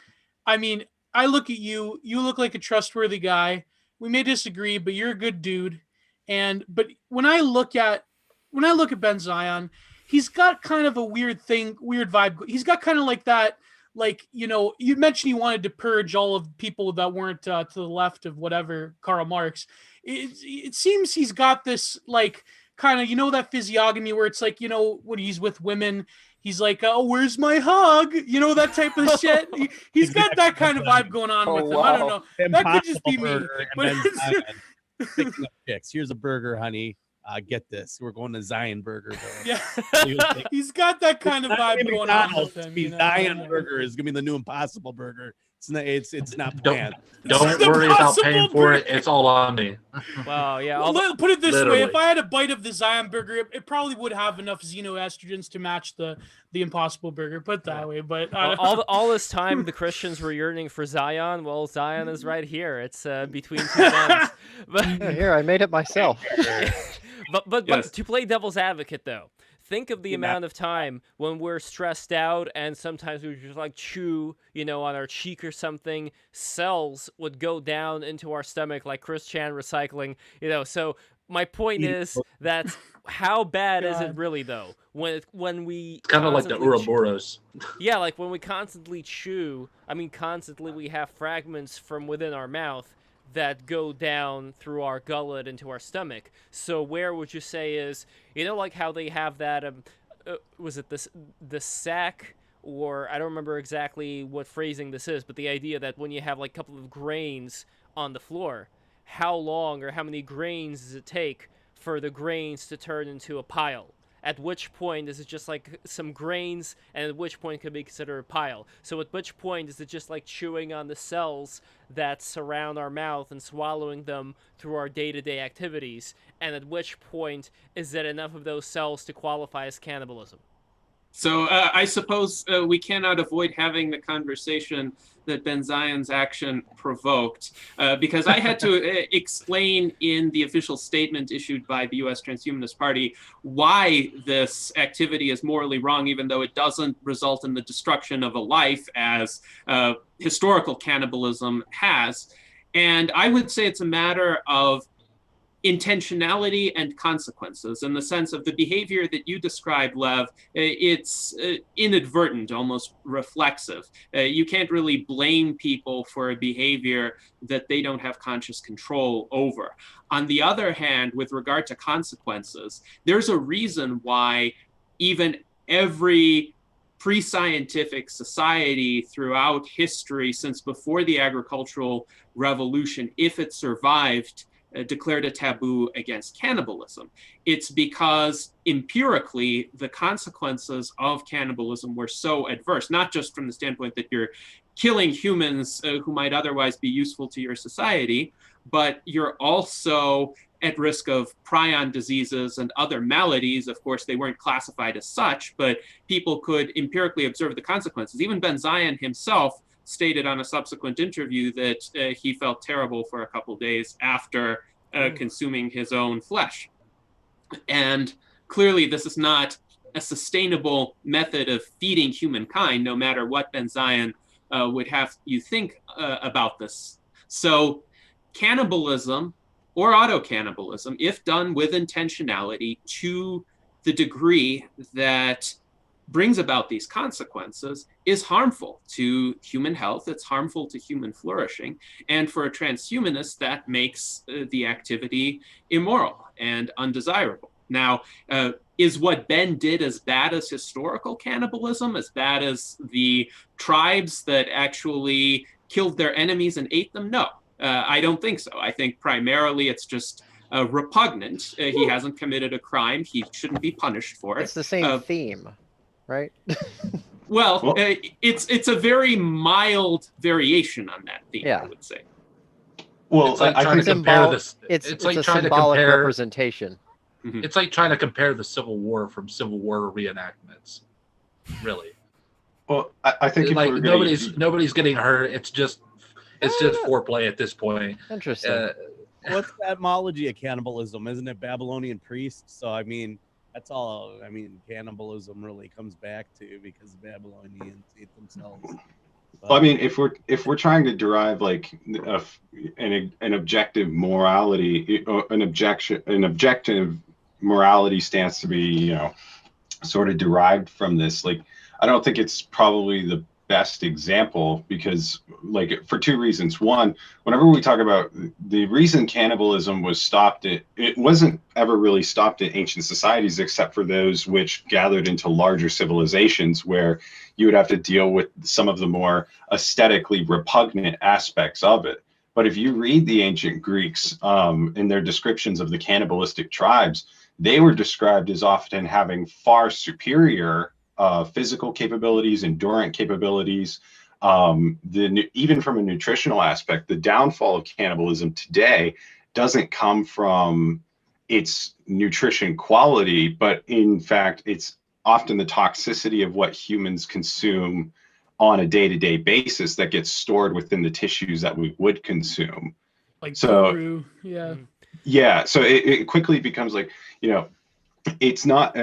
S8: I mean, I look at you. You look like a trustworthy guy. We may disagree, but you're a good dude. But when I look at Ben Zion, he's got kind of a weird vibe. He's got kind of like that. Like, you know, you mentioned you wanted to purge all of people that weren't to the left of whatever Karl Marx. It seems he's got this, like, kind of, you know, that physiognomy where it's like, you know, when he's with women, he's like, oh, where's my hug? You know, that type of shit. He's got that kind of vibe going on with him. I don't know. That could just be me. But
S17: Picking up chicks. Here's a burger, honey. Get this. We're going to Zion Burger.
S8: Yeah. He's got that kind of vibe going on with him.
S17: Zion Burger is gonna be the new Impossible Burger. It's not planned.
S19: Don't worry about paying for it. It's all on me.
S2: Wow, yeah.
S8: Well, put it this
S19: Literally.
S8: way: if I had a bite of the Zion Burger, it probably would have enough xenoestrogens to match the Impossible Burger. Put that way, but
S2: all this time the Christians were yearning for Zion. Well, Zion is right here. It's between two guns.
S16: Here, I made it myself.
S2: But
S20: Yes.
S2: to play devil's advocate, though, think of the amount of time when we're stressed out and sometimes we just like chew, you know, on our cheek or something. Cells would go down into our stomach like Chris Chan recycling, you know. So my point is that how bad is it really, though, when we
S19: Kind of like the Ouroboros.
S2: Yeah, like when we constantly chew, I mean, constantly we have fragments from within our mouth that go down through our gullet into our stomach. So where would you say is, you know, like how they have that, was it the sack, or I don't remember exactly what phrasing this is, but the idea that when you have like a couple of grains on the floor, how long or how many grains does it take for the grains to turn into a pile? At which point is it just like some grains, and at which point could be considered a pile? So at which point is it just like chewing on the cells that surround our mouth and swallowing them through our day-to-day activities? And at which point is it enough of those cells to qualify as cannibalism?
S20: So I suppose we cannot avoid having the conversation that Ben Zion's action provoked, because I had to explain in the official statement issued by the U.S. Transhumanist Party why this activity is morally wrong, even though it doesn't result in the destruction of a life as historical cannibalism has. And I would say it's a matter of intentionality and consequences, in the sense of the behavior that you described, Lev. It's inadvertent, almost reflexive. You can't really blame people for a behavior that they don't have conscious control over. On the other hand, with regard to consequences, there's a reason why even every pre-scientific society throughout history, since before the agricultural revolution, if it survived, declared a taboo against cannibalism. It's because empirically the consequences of cannibalism were so adverse, not just from the standpoint that you're killing humans who might otherwise be useful to your society, but you're also at risk of prion diseases and other maladies. Of course, they weren't classified as such, but people could empirically observe the consequences. Even Ben Zion himself stated on a subsequent interview that he felt terrible for a couple days after consuming his own flesh. And clearly this is not a sustainable method of feeding humankind, no matter what Ben Zion would have you think about this. So cannibalism or auto-cannibalism, if done with intentionality to the degree that brings about these consequences, is harmful to human health. It's harmful to human flourishing. And for a transhumanist, that makes the activity immoral and undesirable. Now, is what Ben did as bad as historical cannibalism, as bad as the tribes that actually killed their enemies and ate them? No, I don't think so. I think primarily it's just repugnant. He hasn't committed a crime. He shouldn't be punished for it.
S16: It's the same theme, right?
S20: Well, it's a very mild variation on that theme, I would say.
S12: Well,
S19: it's like
S12: I
S19: trying to
S12: think
S19: compare this.
S16: It's
S19: like
S16: a
S19: trying to
S16: symbolic
S19: compare
S16: representation.
S19: It's like trying to compare the Civil War from Civil War reenactments. Really.
S12: Well, I think if
S19: like
S12: we're
S19: nobody's getting hurt. It's just foreplay at this point.
S16: Interesting.
S17: What's the etymology of cannibalism? Isn't it Babylonian priests? So I mean, that's all. I mean, cannibalism really comes back to because the Babylonians ate themselves.
S12: Well, I mean, if we're trying to derive like an objective morality, an objective morality stance to be, sort of derived from this, like, I don't think it's probably the best example because, like, for two reasons. One, whenever we talk about the reason cannibalism was stopped, it wasn't ever really stopped in ancient societies except for those which gathered into larger civilizations where you would have to deal with some of the more aesthetically repugnant aspects of it. But if you read the ancient Greeks in their descriptions of the cannibalistic tribes, they were described as often having far superior physical capabilities, endurance capabilities. Even from a nutritional aspect, the downfall of cannibalism today doesn't come from its nutrition quality, but in fact, it's often the toxicity of what humans consume on a day-to-day basis that gets stored within the tissues that we would consume.
S8: Like
S12: so,
S8: Peru, yeah.
S12: Yeah, so it quickly becomes like, it's not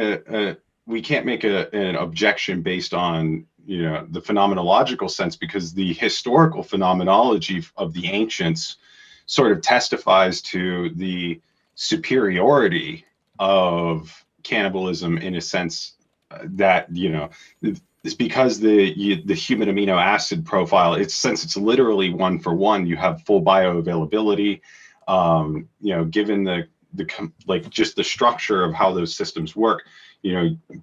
S12: we can't make an objection based on the phenomenological sense because the historical phenomenology of the ancients sort of testifies to the superiority of cannibalism in a sense that it's because the human amino acid profile, since it's literally one for one, you have full bioavailability. Given the like just the structure of how those systems work,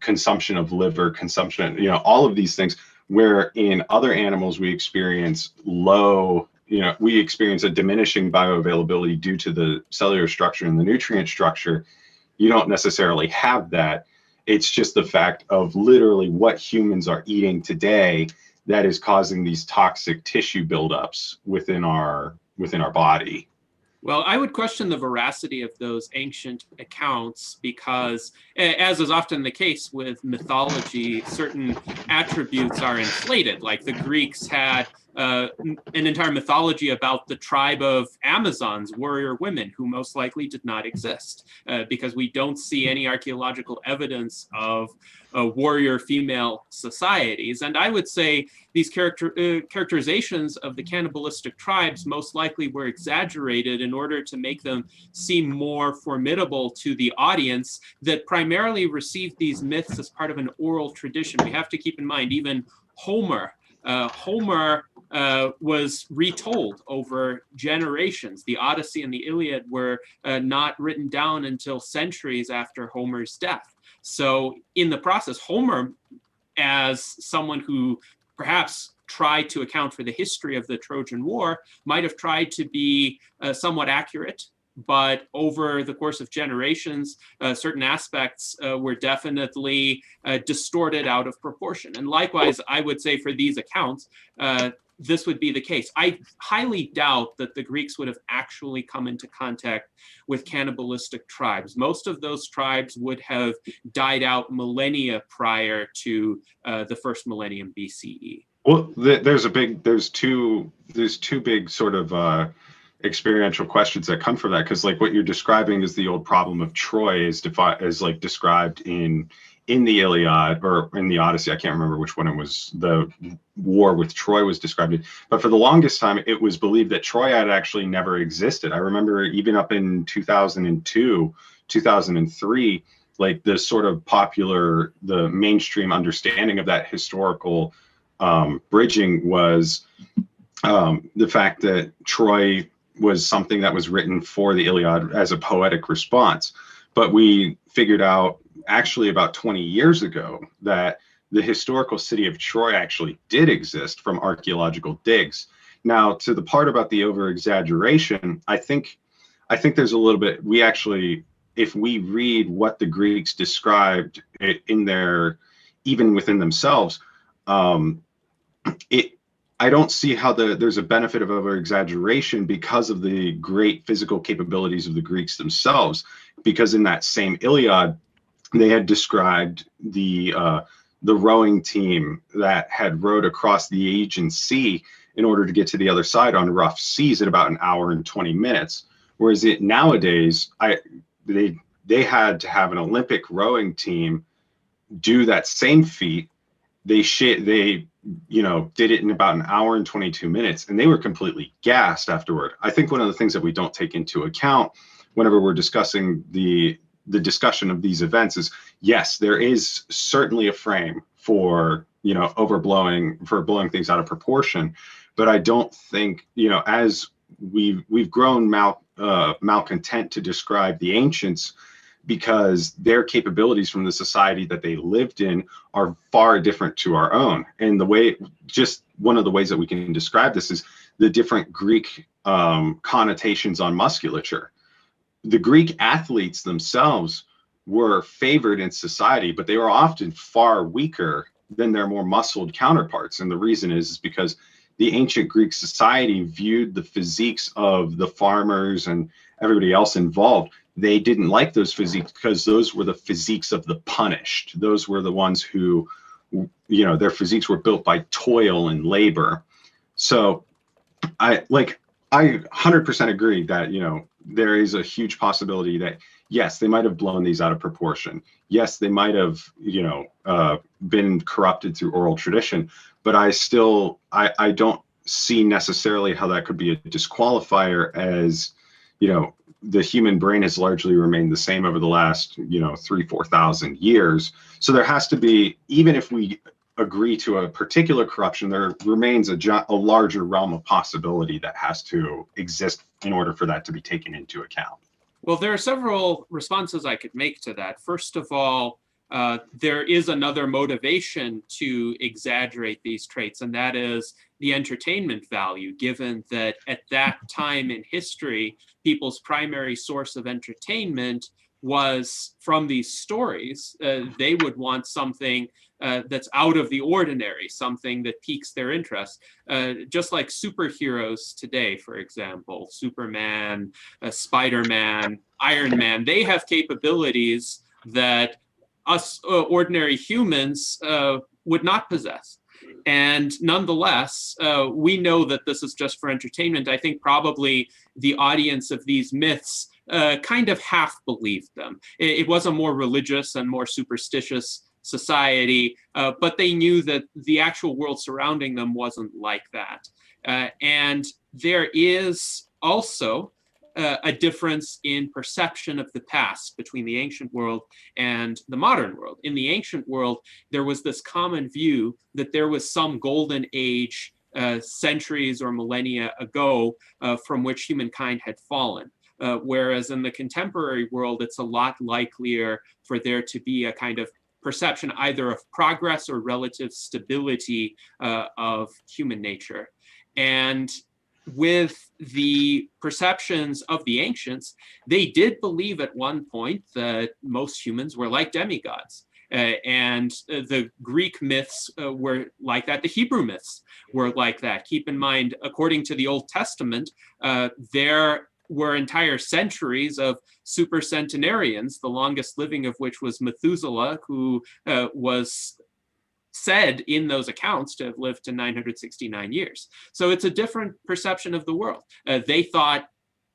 S12: consumption of liver, consumption, all of these things, where in other animals we experience we experience a diminishing bioavailability due to the cellular structure and the nutrient structure. You don't necessarily have that. It's just the fact of literally what humans are eating today that is causing these toxic tissue buildups within our body.
S20: Well, I would question the veracity of those ancient accounts because, as is often the case with mythology, certain attributes are inflated. Like the Greeks had an entire mythology about the tribe of Amazons, warrior women, who most likely did not exist because we don't see any archaeological evidence of warrior female societies. And I would say these characterizations of the cannibalistic tribes most likely were exaggerated in order to make them seem more formidable to the audience that primarily received these myths as part of an oral tradition. We have to keep in mind, even Homer was retold over generations. The Odyssey and the Iliad were not written down until centuries after Homer's death. So in the process, Homer, as someone who perhaps tried to account for the history of the Trojan War, might have tried to be somewhat accurate, but over the course of generations, certain aspects were definitely distorted out of proportion. And likewise, I would say for these accounts, this would be the case. I highly doubt that the Greeks would have actually come into contact with cannibalistic tribes. Most of those tribes would have died out millennia prior to the first millennium BCE.
S12: Well, there's two big sort of experiential questions that come from that, because like what you're describing is the old problem of Troy is like described in the Iliad or in the Odyssey. I can't remember which one it was. The war with Troy was described in, but for the longest time it was believed that Troy had actually never existed. I remember even up in 2002, 2003, like the sort of the mainstream understanding of that historical bridging was the fact that Troy was something that was written for the Iliad as a poetic response. But we figured out actually about 20 years ago that the historical city of Troy actually did exist from archaeological digs. Now, to the part about the over-exaggeration, I think I think there's a little bit, we actually, if we read what the Greeks described in their, even within themselves, I don't see how there's a benefit of over exaggeration because of the great physical capabilities of the Greeks themselves. Because in that same Iliad, they had described the rowing team that had rowed across the Aegean Sea in order to get to the other side on rough seas at about 1 hour and 20 minutes. Whereas nowadays, they had to have an Olympic rowing team do that same feat. They did it in about 1 hour and 22 minutes, and they were completely gassed afterward. I think one of the things that we don't take into account whenever we're discussing the discussion of these events is, yes, there is certainly a frame for blowing things out of proportion, but I don't think, as we've grown malcontent to describe the ancients, because their capabilities from the society that they lived in are far different to our own. And just one of the ways that we can describe this is the different Greek connotations on musculature. The Greek athletes themselves were favored in society, but they were often far weaker than their more muscled counterparts. And the reason is because the ancient Greek society viewed the physiques of the farmers and everybody else involved. They didn't like those physiques because those were the physiques of the punished. Those were the ones who, their physiques were built by toil and labor. So I 100% agree that, there is a huge possibility that, yes, they might have blown these out of proportion. Yes, they might have, been corrupted through oral tradition, but I don't see necessarily how that could be a disqualifier, as, the human brain has largely remained the same over the last, 3,000-4,000 years. So there has to be, even if we agree to a particular corruption, there remains a larger realm of possibility that has to exist in order for that to be taken into account.
S20: Well, there are several responses I could make to that. First of all, there is another motivation to exaggerate these traits, and that is the entertainment value, given that at that time in history, people's primary source of entertainment was from these stories. They would want something that's out of the ordinary, something that piques their interest. Just like superheroes today, for example, Superman, Spider-Man, Iron Man, they have capabilities that us ordinary humans would not possess. And nonetheless, we know that this is just for entertainment. I think probably the audience of these myths kind of half believed them. It was a more religious and more superstitious society, but they knew that the actual world surrounding them wasn't like that. And there is also a difference in perception of the past between the ancient world and the modern world. In the ancient world, there was this common view that there was some golden age centuries or millennia ago from which humankind had fallen. Whereas in the contemporary world, it's a lot likelier for there to be a kind of perception either of progress or relative stability of human nature. And with the perceptions of the ancients, they did believe at one point that most humans were like demigods. And the Greek myths were like that. The Hebrew myths were like that. Keep in mind, according to the Old Testament, there were entire centuries of supercentenarians, the longest living of which was Methuselah, who was said in those accounts to have lived to 969 years. So it's a different perception of the world. They thought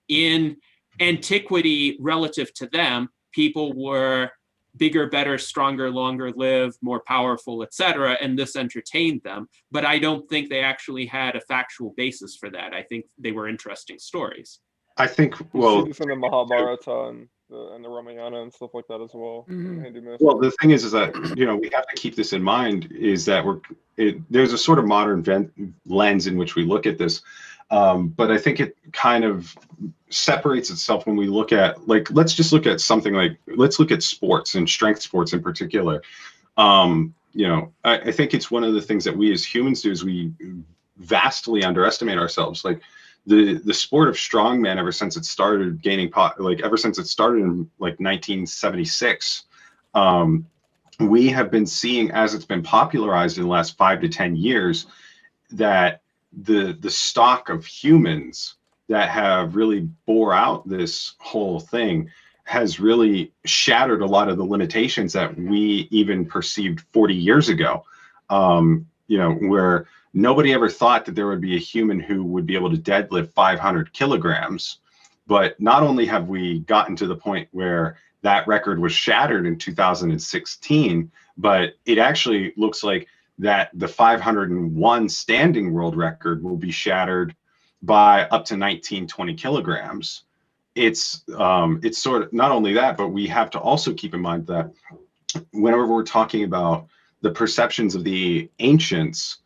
S20: in antiquity, relative to them, people were bigger, better, stronger, longer lived, more powerful, etc., and this entertained them. But I don't think they actually had a factual basis for that. I think they were interesting stories.
S12: I think,
S10: you see this in the Mahabharata and the Ramayana and stuff like that as well.
S12: Well, the thing is that, we have to keep this in mind, is that there's a sort of modern lens in which we look at this. But I think it kind of separates itself when we look at, let's just look at something let's look at sports and strength sports in particular. I think it's one of the things that we as humans do is we vastly underestimate ourselves. the sport of strongman, ever since it started gaining ever since it started in like 1976, we have been seeing, as it's been popularized in the last 5 to 10 years, that the stock of humans that have really bore out this whole thing has really shattered a lot of the limitations that we even perceived 40 years ago. You know, where nobody ever thought that there would be a human who would be able to deadlift 500 kilograms. But not only have we gotten to the point where that record was shattered in 2016, but it actually looks like that the 501 standing world record will be shattered by up to 1920 kilograms. It's sort of not only that, but we have to also keep in mind that whenever we're talking about the perceptions of the ancients,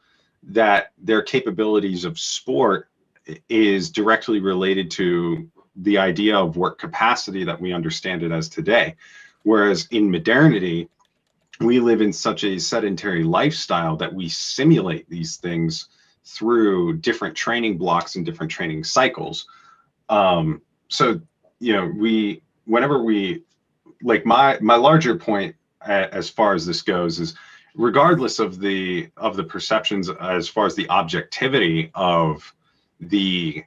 S12: that their capabilities of sport is directly related to the idea of work capacity that we understand it as today. Whereas in modernity, we live in such a sedentary lifestyle that we simulate these things through different training blocks and different training cycles. So, you know, whenever we, like my larger point as far as this goes is, regardless of the perceptions as far as the objectivity of the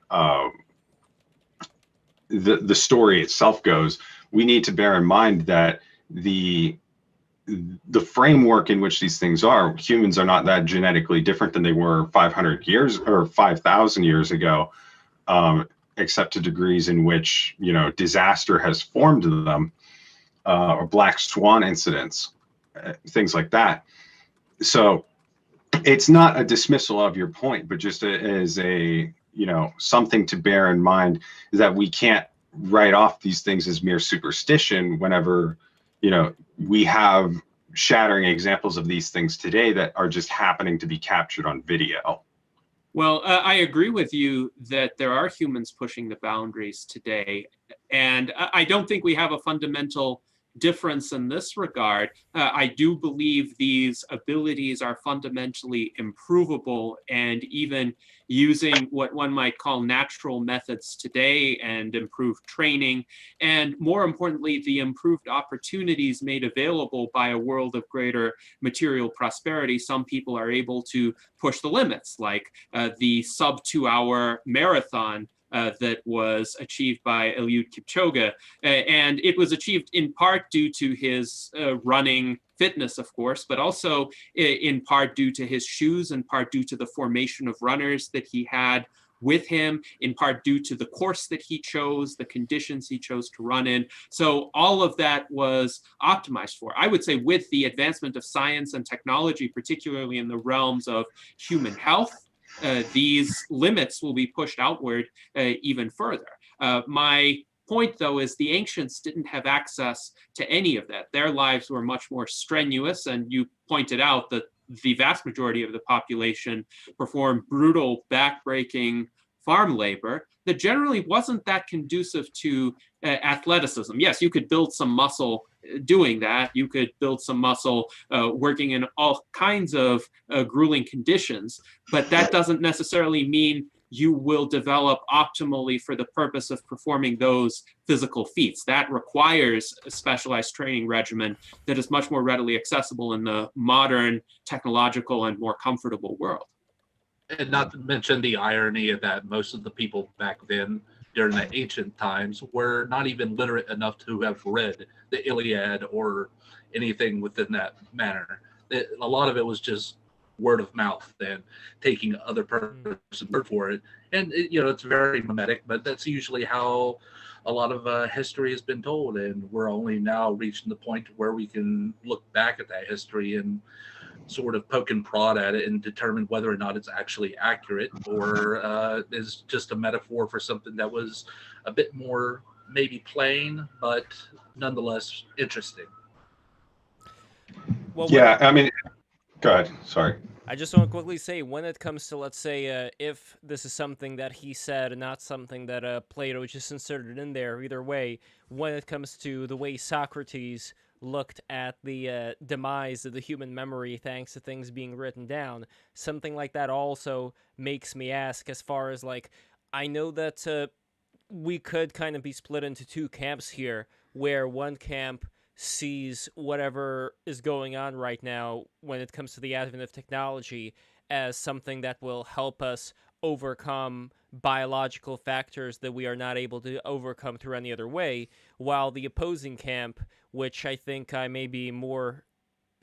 S12: story itself goes, we need to bear in mind that the framework in which these things are, humans are not that genetically different than they were 500 years or 5,000 years ago, except to degrees in which, you know, disaster has formed them, or black swan incidents, things like that. So it's not a dismissal of your point, but just as a, you know, something to bear in mind, is that we can't write off these things as mere superstition whenever, you know, we have shattering examples of these things today that are just happening to be captured on video.
S20: Well, I agree with you that there are humans pushing the boundaries today. And I don't think we have a fundamental difference in this regard. I do believe these abilities are fundamentally improvable, and even using what one might call natural methods today and improved training, and more importantly, the improved opportunities made available by a world of greater material prosperity, some people are able to push the limits, like the sub 2-hour marathon that was achieved by Eliud Kipchoge. And it was achieved in part due to his running fitness, of course, but also in part due to his shoes, in part due to the formation of runners that he had with him, in part due to the course that he chose, the conditions he chose to run in. So all of that was optimized for. I would say with the advancement of science and technology, particularly in the realms of human health, these limits will be pushed outward even further. My point, though, is the ancients didn't have access to any of that. Their lives were much more strenuous, and you pointed out that the vast majority of the population performed brutal, backbreaking farm labor that generally wasn't that conducive to athleticism. Yes, you could build some muscle doing that. You could build some muscle working in all kinds of grueling conditions, but that doesn't necessarily mean you will develop optimally for the purpose of performing those physical feats. That requires a specialized training regimen that is much more readily accessible in the modern, technological, and more comfortable world.
S19: And not to mention the irony of that most of the people back then, during the ancient times, were not even literate enough to have read the Iliad or anything within that manner. A lot of it was just word of mouth and taking other person's word for it. And, it's very mimetic, but that's usually how a lot of history has been told. And we're only now reaching the point where we can look back at that history and sort of poke and prod at it and determine whether or not it's actually accurate or is just a metaphor for something that was a bit more maybe plain, but nonetheless interesting.
S2: Well,
S12: yeah, I mean, go ahead. Sorry.
S2: I just want to quickly say, when it comes to, let's say, if this is something that he said and not something that Plato just inserted in there, either way, when it comes to the way Socrates looked at the demise of the human memory thanks to things being written down, something like that also makes me ask, as far as, like, I know that we could kind of be split into two camps here, where one camp sees whatever is going on right now when it comes to the advent of technology as something that will help us overcome biological factors that we are not able to overcome through any other way, while the opposing camp, which I think I may be more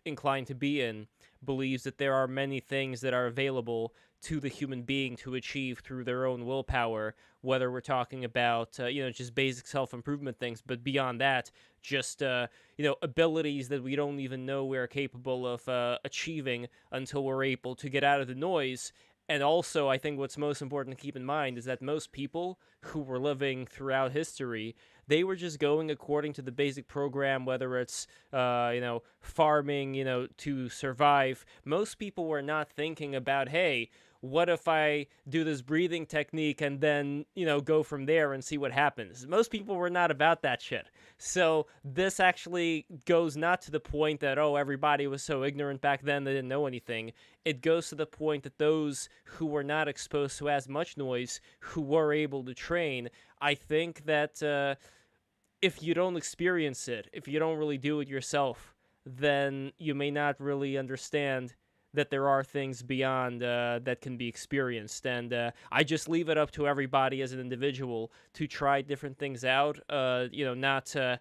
S2: inclined to be in, believes that there are many things that are available to the human being to achieve through their own willpower, whether we're talking about, just basic self-improvement things, but beyond that, just, abilities that we don't even know we're capable of achieving until we're able to get out of the noise. And also, I think what's most important to keep in mind is that most people who were living throughout history, they were just going according to the basic program, whether it's, farming, to survive. Most people were not thinking about, hey, what if I do this breathing technique and then, go from there and see what happens? Most people were not about that shit. So this actually goes not to the point that, oh, everybody was so ignorant back then they didn't know anything. It goes to the point that those who were not exposed to as much noise, who were able to train, I think that if you don't experience it, if you don't really do it yourself, then you may not really understand that there are things beyond that can be experienced. And I just leave it up to everybody as an individual to try different things out, not to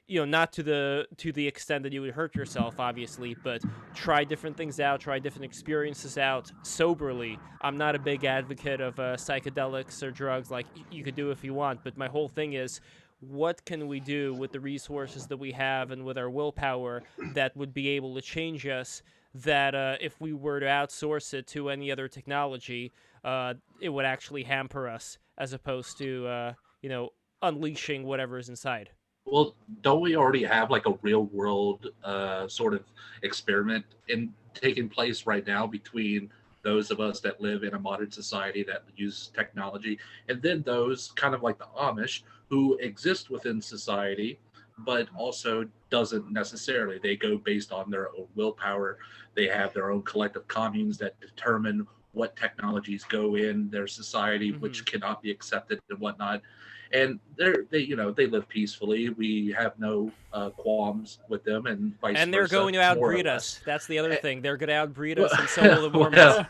S2: the extent that you would hurt yourself, obviously, but try different things out, try different experiences out soberly. I'm not a big advocate of psychedelics or drugs. Like, you could do if you want, but my whole thing is, what can we do with the resources that we have and with our willpower that would be able to change us, that if we were to outsource it to any other technology, it would actually hamper us as opposed to, unleashing whatever is inside.
S19: Well, don't we already have like a real world sort of experiment taking place right now between those of us that live in a modern society that use technology, and then those kind of like the Amish who exist within society, but also doesn't necessarily. They go based on their own willpower. They have their own collective communes that determine what technologies go in their society, which cannot be accepted and whatnot. And they live peacefully. We have no qualms with them, and vice versa.
S2: And they're going to outbreed us. That's the other thing. They're going to outbreed us, and so will the Mormons.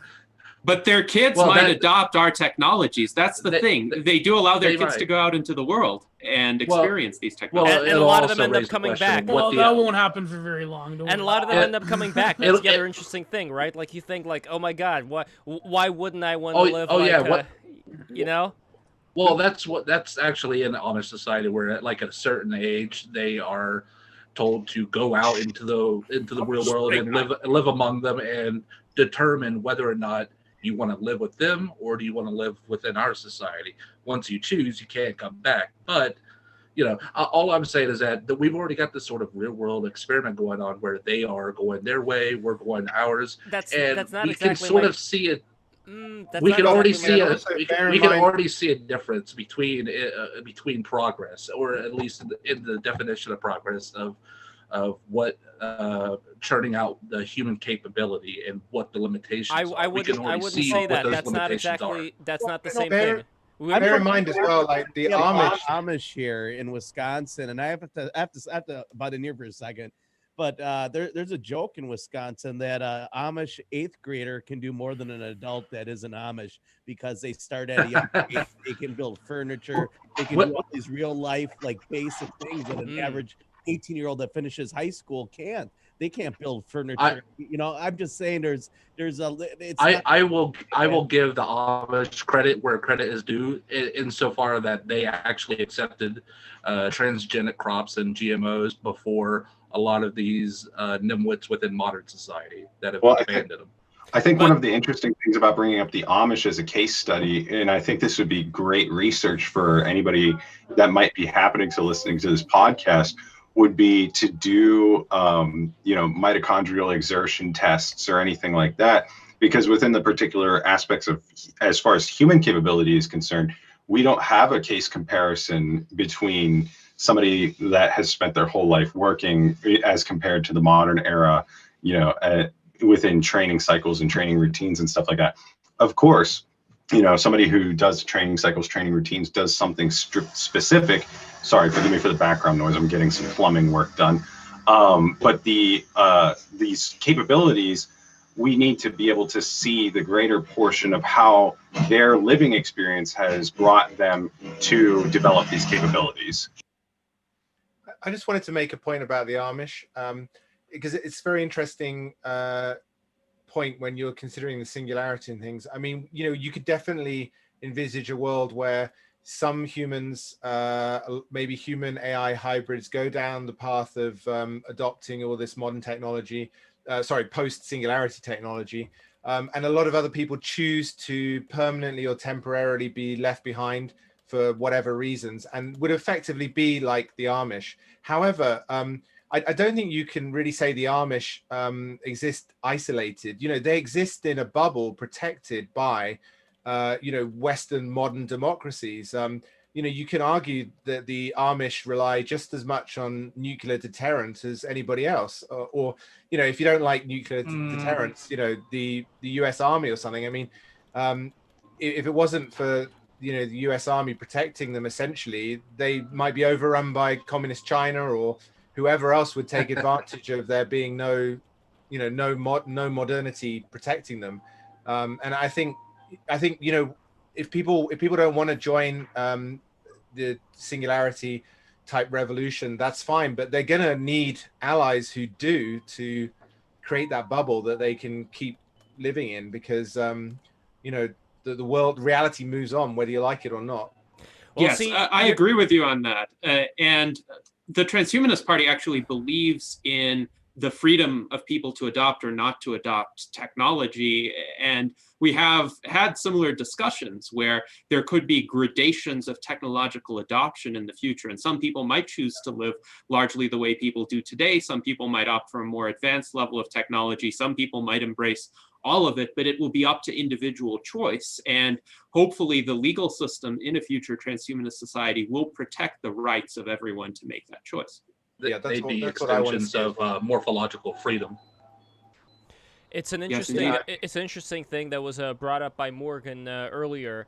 S20: But their kids might adopt our technologies. That's the thing. They do allow their kids to go out into the world and experience these technologies.
S2: And a lot of them end up coming back.
S8: Well, that won't happen for very long.
S2: And a lot of them end up coming back. That's the other interesting thing, right? Like, you think, like, oh my God, why wouldn't I want to live
S19: Well, that's actually in the Amish society where at like a certain age they are told to go out into the real world and live among them and determine whether or not you want to live with them or do you want to live within our society. Once you choose, you can't come back. But all I'm saying is that we've already got this sort of real world experiment going on where they are going their way, we're going ours,
S2: that's not
S19: we
S2: exactly
S19: can sort of see it. We can already see a difference between progress, or at least in the definition of progress of what churning out the human capability and what the limitations are.
S2: I wouldn't say that. That's not exactly. That's not the same thing.
S18: Bear in mind as well, like the
S17: Amish here in Wisconsin, and I have to butt in here for a second. But there's a joke in Wisconsin that Amish 8th grader can do more than an adult that isn't Amish, because they start at a young age. They can build furniture. They can do all these real life, like, basic things that an average 18-year-old that finishes high school can't. They can't build furniture. I'm just saying I
S19: will give the Amish credit where credit is due, insofar that they actually accepted transgenic crops and GMOs before a lot of these nimwits within modern society that have abandoned them.
S12: I think one of the interesting things about bringing up the Amish as a case study, and I think this would be great research for anybody that might be happening to listening to this podcast, would be to do, mitochondrial exertion tests or anything like that, because within the particular aspects of, as far as human capability is concerned, we don't have a case comparison between somebody that has spent their whole life working as compared to the modern era, within training cycles and training routines and stuff like that. Of course, you know, somebody who does training cycles, training routines, does something specific. Sorry, forgive me for the background noise. I'm getting some plumbing work done. But these capabilities, we need to be able to see the greater portion of how their living experience has brought them to develop these capabilities.
S18: I just wanted to make a point about the Amish, because it's very interesting point when you're considering the singularity and things. I mean, you know, you could definitely envisage a world where some humans, maybe human AI hybrids, go down the path of adopting all this modern technology, post-singularity technology, and a lot of other people choose to permanently or temporarily be left behind for whatever reasons, and would effectively be like the Amish. However, I don't think you can really say the Amish exist isolated. You know, they exist in a bubble protected by, you know, Western modern democracies. You know, you can argue that the Amish rely just as much on nuclear deterrent as anybody else, or you know, if you don't like nuclear deterrence, you know, the U.S. Army or something. I mean, if it wasn't for, you know, the U.S. Army protecting them, essentially, they might be overrun by communist China or whoever else would take advantage of there being no, you know, no modernity protecting them. And I think, you know, if people don't want to join the singularity type revolution, that's fine, but they're gonna need allies who do, to create that bubble that they can keep living in, because you know, the world reality moves on whether you like it or not.
S2: Well,
S20: Yes,
S2: see,
S20: I agree with you on that. And the Transhumanist Party actually believes in the freedom of people to adopt or not to adopt technology. And we have had similar discussions where there could be gradations of technological adoption in the future. And some people might choose to live largely the way people do today. Some people might opt for a more advanced level of technology. Some people might embrace all of it, but it will be up to individual choice. And hopefully the legal system in a future transhumanist society will protect the rights of everyone to make that choice.
S18: Yeah,
S19: They'd be extensions of morphological freedom.
S2: It's an
S20: Yes,
S2: interesting,
S20: indeed.
S2: it's an interesting thing that was brought up by Morgan earlier.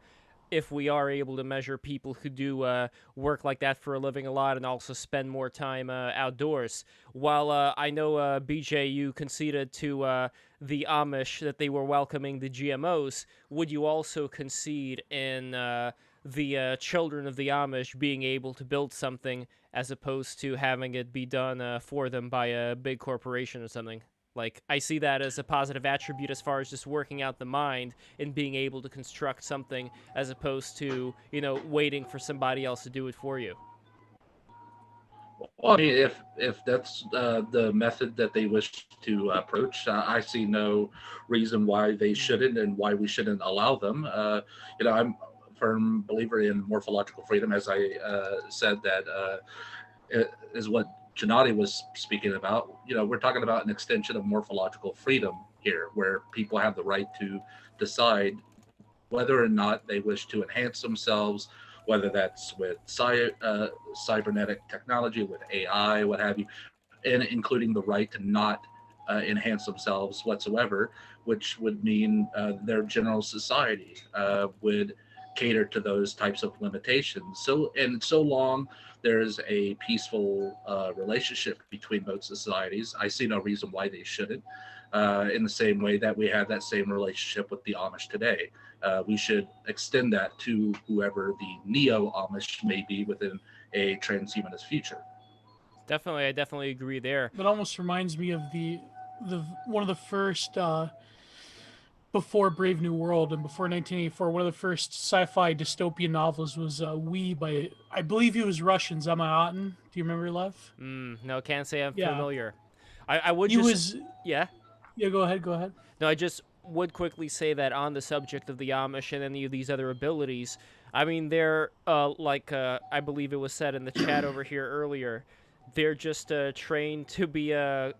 S2: If we are able to measure people who do work like that for a living a lot and also spend more time outdoors. While I know, BJ, you conceded to the Amish that they were welcoming the GMOs, would you also concede in the children of the Amish being able to build something as opposed to having it be done for them by a big corporation or something? Like, I see that as a positive attribute as far as just working out the mind and being able to construct something as opposed to, you know, waiting for somebody else to do it for you.
S19: Well, I mean, if that's the method that they wish to approach, I see no reason why they shouldn't and why we shouldn't allow them. You know, I'm a firm believer in morphological freedom, as I said, that is what Gennady was speaking about. You know, we're talking about an extension of morphological freedom here, where people have the right to decide whether or not they wish to enhance themselves, whether that's with cybernetic technology, with AI, what have you, and including the right to not enhance themselves whatsoever, which would mean their general society would cater to those types of limitations. So long there's a peaceful relationship between both societies, I see no reason why they shouldn't. In the same way that we have that same relationship with the Amish today. We should extend that to whoever the neo-Amish may be within a transhumanist future.
S2: Definitely, I definitely agree there.
S8: That almost reminds me of the one of the first before Brave New World and before 1984, one of the first sci-fi dystopian novels was We by, I believe he was Russian, Zamayatin. Do you remember, Lev?
S2: No, can't say I'm
S8: Yeah.
S2: familiar. I would
S8: He
S2: just...
S8: was...
S2: Yeah?
S8: Yeah, go ahead.
S2: No, I just would quickly say that on the subject of the Amish and any of these other abilities, I mean, they're, I believe it was said in the chat over here earlier, they're just trained to be a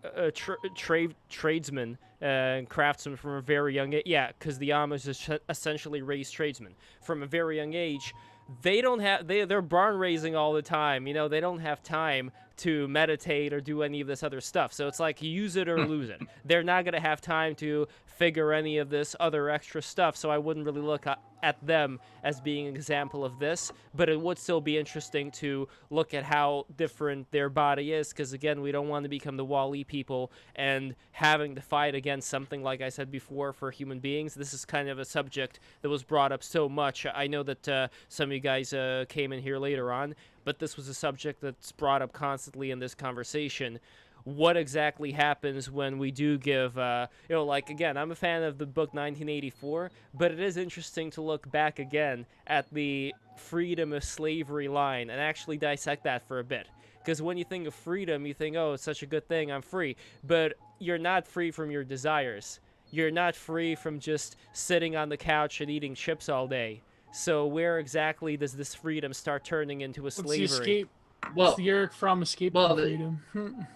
S2: tradesman and craftsman from a very young age. Yeah, because the Amish is essentially raised tradesmen from a very young age. They don't have, they're barn raising all the time. You know, they don't have time to meditate or do any of this other stuff. So it's like use it or lose it. They're not going to have time to figure any of this other extra stuff, so I wouldn't really look at them as being an example of this, but it would still be interesting to look at how different their body is, because again, we don't want to become the Wall-E people and having to fight against something, like I said before, for human beings. This is kind of a subject that was brought up so much. I know that some of you guys came in here later on, but this was a subject that's brought up constantly in this conversation. What exactly happens when we do give, like, again, I'm a fan of the book 1984, but it is interesting to look back again at the freedom of slavery line and actually dissect that for a bit. Because when you think of freedom, you think, oh, it's such a good thing, I'm free. But you're not free from your desires. You're not free from just sitting on the couch and eating chips all day. So where exactly does this freedom start turning into a slavery?
S8: It's the escape.
S19: Well,
S8: it's the Eric Fromm escape from freedom.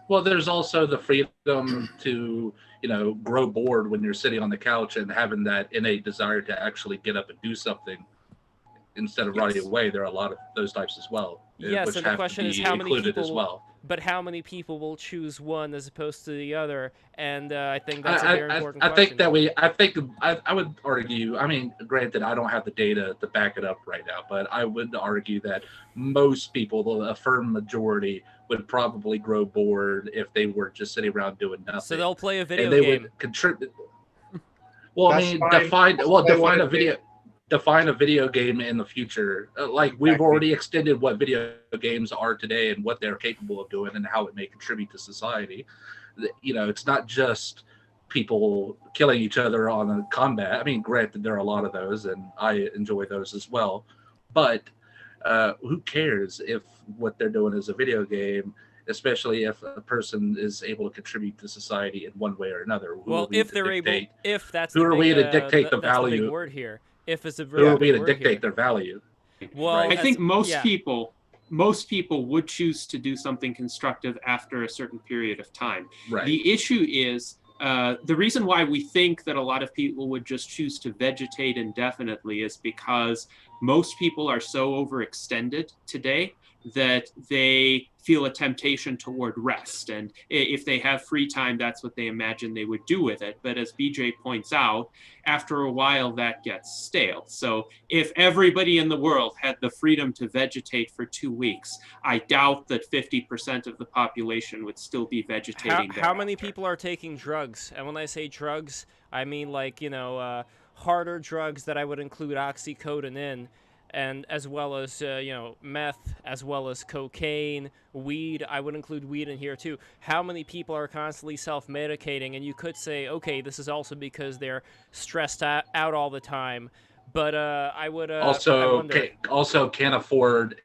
S19: Well, there's also the freedom to, grow bored when you're sitting on the couch and having that innate desire to actually get up and do something instead of running away. There are a lot of those types as well.
S2: Yes,
S19: which
S2: and the
S19: have
S2: question
S19: to
S2: is
S19: be
S2: how many
S19: included
S2: people,
S19: as well.
S2: but how many people will choose one as opposed to the other? And I think that's a very important
S19: I
S2: question.
S19: think that I would argue, I mean, granted, I don't have the data to back it up right now, but I would argue that most people, a firm majority, would probably grow bored if they were just sitting around doing nothing.
S2: So they'll play a video
S19: and they
S2: game.
S19: Would contribute. Well,
S18: That's
S19: I mean,
S18: fine.
S19: define a video game in the future. Like we've already extended what video games are today and what they're capable of doing and how it may contribute to society. It's not just people killing each other on a combat. I mean, granted, there are a lot of those, and I enjoy those as well. But who cares if what they're doing is a video game, especially if a person is able to contribute to society in one way or another?
S2: Well, if they're able, if that's
S19: who
S2: the
S19: are
S2: big,
S19: we to dictate the
S2: that's
S19: value?
S2: the big word here. If it's a
S19: Who are we
S2: big
S19: to
S2: word
S19: dictate
S2: here.
S19: their value?
S2: Well,
S20: I think most
S2: yeah.
S20: people would choose to do something constructive after a certain period of time.
S19: Right.
S20: The issue is the reason why we think that a lot of people would just choose to vegetate indefinitely is because most people are so overextended today that they feel a temptation toward rest. And if they have free time, that's what they imagine they would do with it. But as BJ points out, after a while, that gets stale. So if everybody in the world had the freedom to vegetate for 2 weeks, I doubt that 50% of the population would still be vegetating.
S2: How many people are taking drugs? And when I say drugs, I mean like, harder drugs that I would include oxycodone in, and as well as, meth, as well as cocaine, weed. I would include weed in here too. How many people are constantly self-medicating? And you could say, okay, this is also because they're stressed out all the time. But I would I
S19: can't afford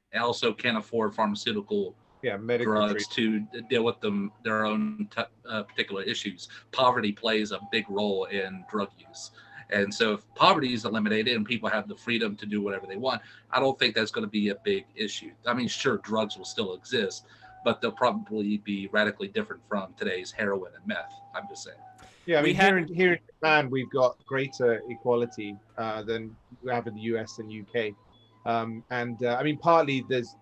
S19: pharmaceutical
S18: medical
S19: drugs to deal with their own particular issues. Poverty plays a big role in drug use. And so if poverty is eliminated and people have the freedom to do whatever they want, I don't think that's going to be a big issue. I mean, sure, drugs will still exist, but they'll probably be radically different from today's heroin and meth. I'm just saying.
S18: Yeah, I mean, here in Japan, we've got greater equality than we have in the US and UK. I mean, partly there's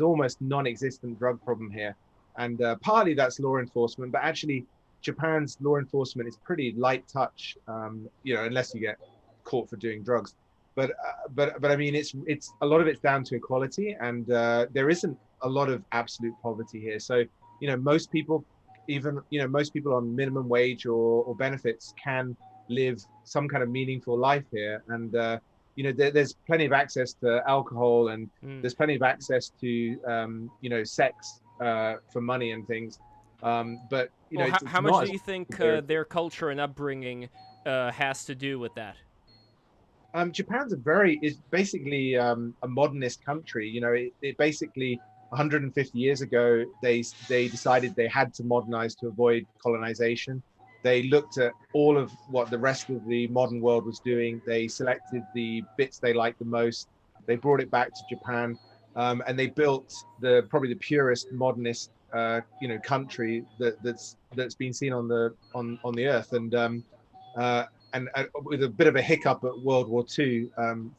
S18: almost non-existent drug problem here. And partly that's law enforcement, but actually Japan's law enforcement is pretty light touch, unless you get caught for doing drugs. But I mean, it's a lot of it's down to equality, and there isn't a lot of absolute poverty here. So most people, most people on minimum wage or benefits can live some kind of meaningful life here, and there's plenty of access to alcohol, and there's plenty of access to sex for money and things. But
S2: how much do you think their culture and upbringing has to do with that?
S18: Japan's is basically a modernist country. It basically 150 years ago they decided they had to modernize to avoid colonization. They looked at all of what the rest of the modern world was doing. They selected the bits they liked the most. They brought it back to Japan, and they built probably the purest modernist country that's been seen on the earth, and with a bit of a hiccup at World War II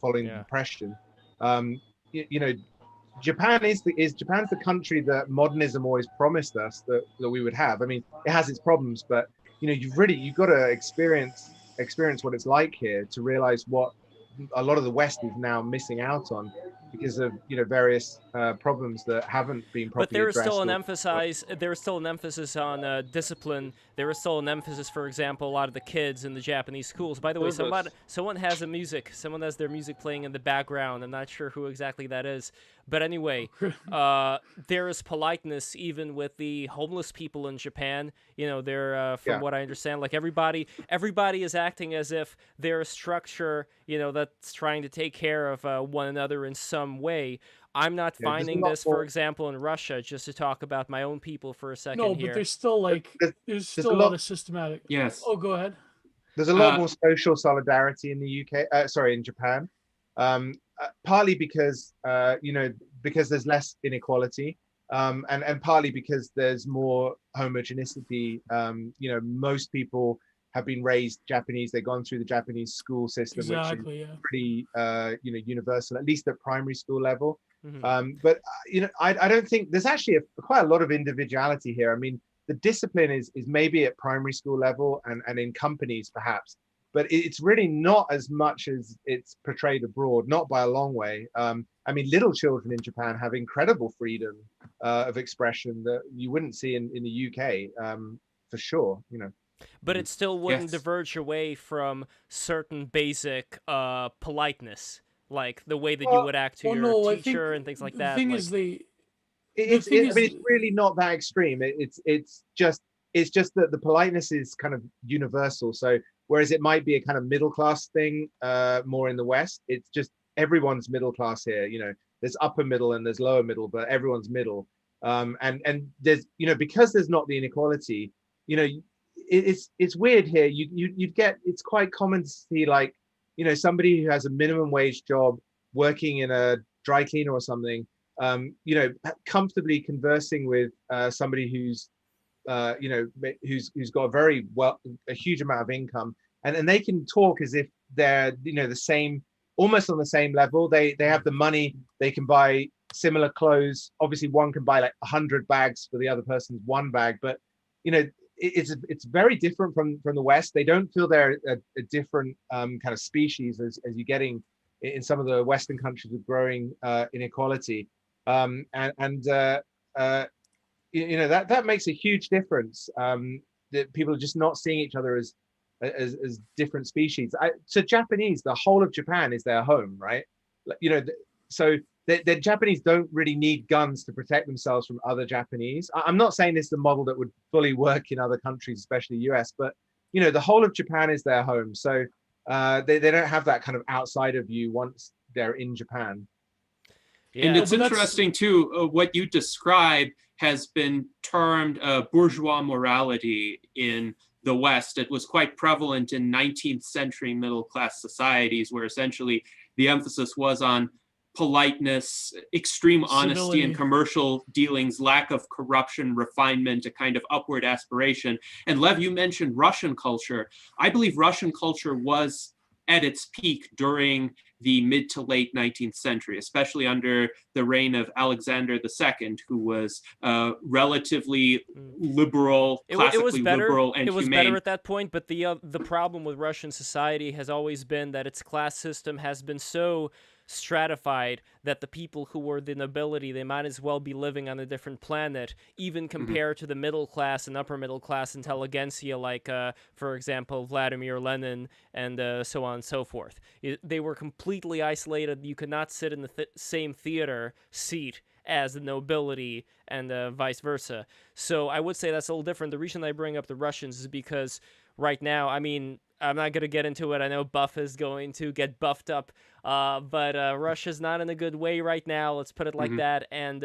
S18: following the Depression, Japan's the country that modernism always promised us that we would have. I mean, it has its problems, but you've got to experience what it's like here to realize what a lot of the West is now missing out on because of various problems that haven't been properly
S2: But there is
S18: addressed.
S2: still an emphasis on discipline. There is still an emphasis, for example, a lot of the kids in the Japanese schools. By the way, someone has their music playing in the background. I'm not sure who exactly that is, but anyway, there is politeness even with the homeless people in Japan. They're from what I understand, like everybody is acting as if they're a structure, that's trying to take care of one another in some way. I'm not finding this, for example, in Russia, just to talk about my own people for a second
S8: No,
S2: here.
S8: but there's still there's a lot of systematic.
S20: Yes.
S8: Oh, go ahead.
S18: There's a lot more social solidarity in the UK. In Japan, partly because because there's less inequality, and partly because there's more homogeneity. Most people have been raised Japanese. They've gone through the Japanese school system, which is pretty universal, at least at primary school level. But I don't think there's actually quite a lot of individuality here. I mean, the discipline is maybe at primary school level and in companies perhaps, but it's really not as much as it's portrayed abroad, not by a long way. I mean, little children in Japan have incredible freedom of expression that you wouldn't see in the UK, for sure.
S2: But it still wouldn't diverge away from certain basic politeness, like the way that you would act to your teacher and things like that.
S8: The thing
S2: like,
S8: is,
S18: it's really not that extreme. It's just that the politeness is kind of universal. So whereas it might be a kind of middle class thing more in the West, it's just everyone's middle class here. There's upper middle and there's lower middle, but everyone's middle. And there's because there's not the inequality. It's weird here. You'd get, it's quite common to see like somebody who has a minimum wage job working in a dry cleaner or something, comfortably conversing with somebody who's got a huge amount of income, and they can talk as if they're the same, almost on the same level. They have the money, they can buy similar clothes. Obviously one can buy like 100 bags for the other person's one bag, but it's very different from the West. They don't feel they're a different kind of species as you're getting in some of the Western countries with growing inequality. That makes a huge difference. That people are just not seeing each other as different species. So Japanese, the whole of Japan is their home, right? So the Japanese don't really need guns to protect themselves from other Japanese. I'm not saying this is the model that would fully work in other countries, especially US, but the whole of Japan is their home. So they don't have that kind of outsider view once they're in Japan.
S20: Yeah, and it's interesting too, what you describe has been termed bourgeois morality in the West. It was quite prevalent in 19th century middle-class societies, where essentially the emphasis was on politeness, extreme honesty
S8: Civility.
S20: in commercial dealings, lack of corruption, refinement, a kind of upward aspiration. And Lev, you mentioned Russian culture. I believe Russian culture was at its peak during the mid to late 19th century, especially under the reign of Alexander II, who was relatively liberal, classically liberal and humane.
S2: It was better at that point, but the problem with Russian society has always been that its class system has been so stratified that the people who were the nobility, they might as well be living on a different planet, even compared to the middle class and upper middle class intelligentsia, like, for example, Vladimir Lenin and so on and so forth. They were completely isolated. You could not sit in the same theater seat as the nobility and vice versa. So I would say that's a little different. The reason I bring up the Russians is because right now, I mean, I'm not going to get into it. I know Buff is going to get buffed up, but Russia's not in a good way right now. Let's put it like that. And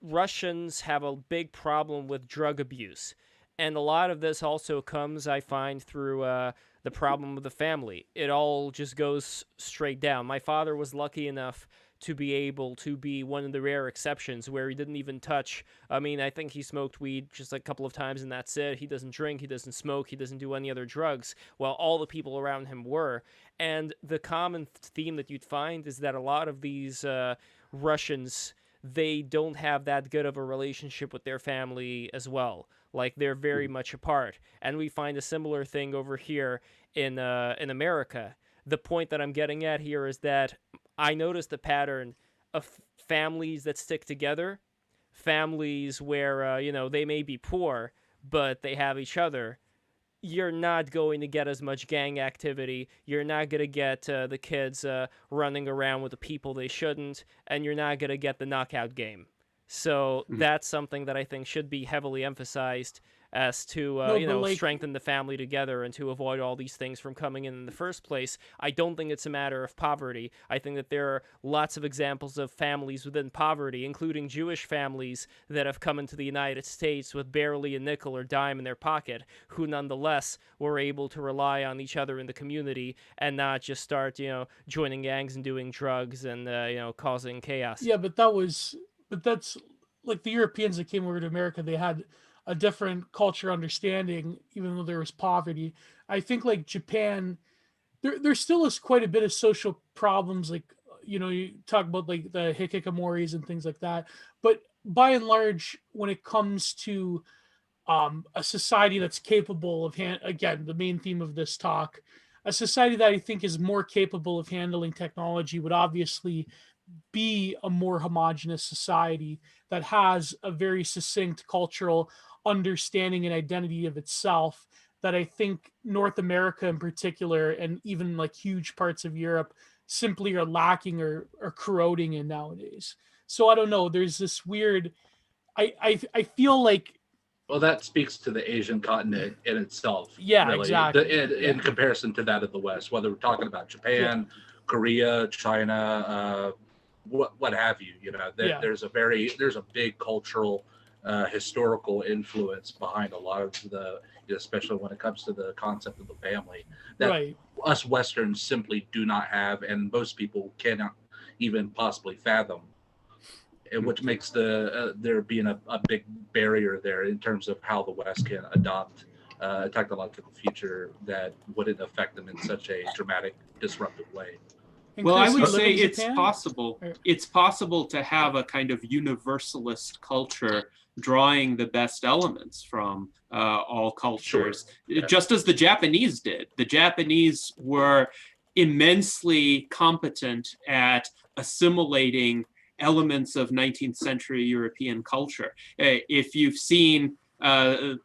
S2: Russians have a big problem with drug abuse. And a lot of this also comes, I find, through the problem of the family. It all just goes straight down. My father was lucky enough to be able to be one of the rare exceptions where he didn't even touch. I mean, I think he smoked weed just a couple of times and that's it. He doesn't drink, he doesn't smoke, he doesn't do any other drugs, while all the people around him were. And the common theme that you'd find is that a lot of these Russians, they don't have that good of a relationship with their family as well. Like, they're very much apart. And we find a similar thing over here in America. The point that I'm getting at here is that I noticed a pattern of families that stick together, families where, they may be poor, but they have each other. You're not going to get as much gang activity. You're not going to get the kids running around with the people they shouldn't, and you're not going to get the knockout game. So that's something that I think should be heavily emphasized as to, strengthen the family together and to avoid all these things from coming in the first place. I don't think it's a matter of poverty. I think that there are lots of examples of families within poverty, including Jewish families that have come into the United States with barely a nickel or dime in their pocket, who nonetheless were able to rely on each other in the community and not just start, joining gangs and doing drugs and, causing chaos.
S8: Yeah, but that's like the Europeans that came over to America, they had a different culture understanding, even though there was poverty. I think like Japan, there still is quite a bit of social problems. Like, you talk about like the hikikomoris and things like that. But by and large, when it comes to a society that's capable of, again, the main theme of this talk, a society that I think is more capable of handling technology would obviously be a more homogenous society that has a very succinct cultural understanding and identity of itself that I think North America in particular, and even like huge parts of Europe, simply are lacking or corroding in nowadays. So I don't know, there's this weird, I feel like,
S19: well, that speaks to the Asian continent in itself.
S8: Yeah,
S19: really.
S8: exactly.
S19: In comparison to that of the West, whether we're talking about Japan, Korea, China, what have you. There's a big cultural, historical influence behind a lot of the, especially when it comes to the concept of the family, that us Westerns simply do not have, and most people cannot even possibly fathom. Which makes there being a big barrier there in terms of how the West can adopt a technological future that wouldn't affect them in such a dramatic, disruptive way.
S20: Well, I would say it's possible. It's possible to have a kind of universalist culture drawing the best elements from all cultures, just as the Japanese did. The Japanese were immensely competent at assimilating elements of 19th century European culture. If you've seen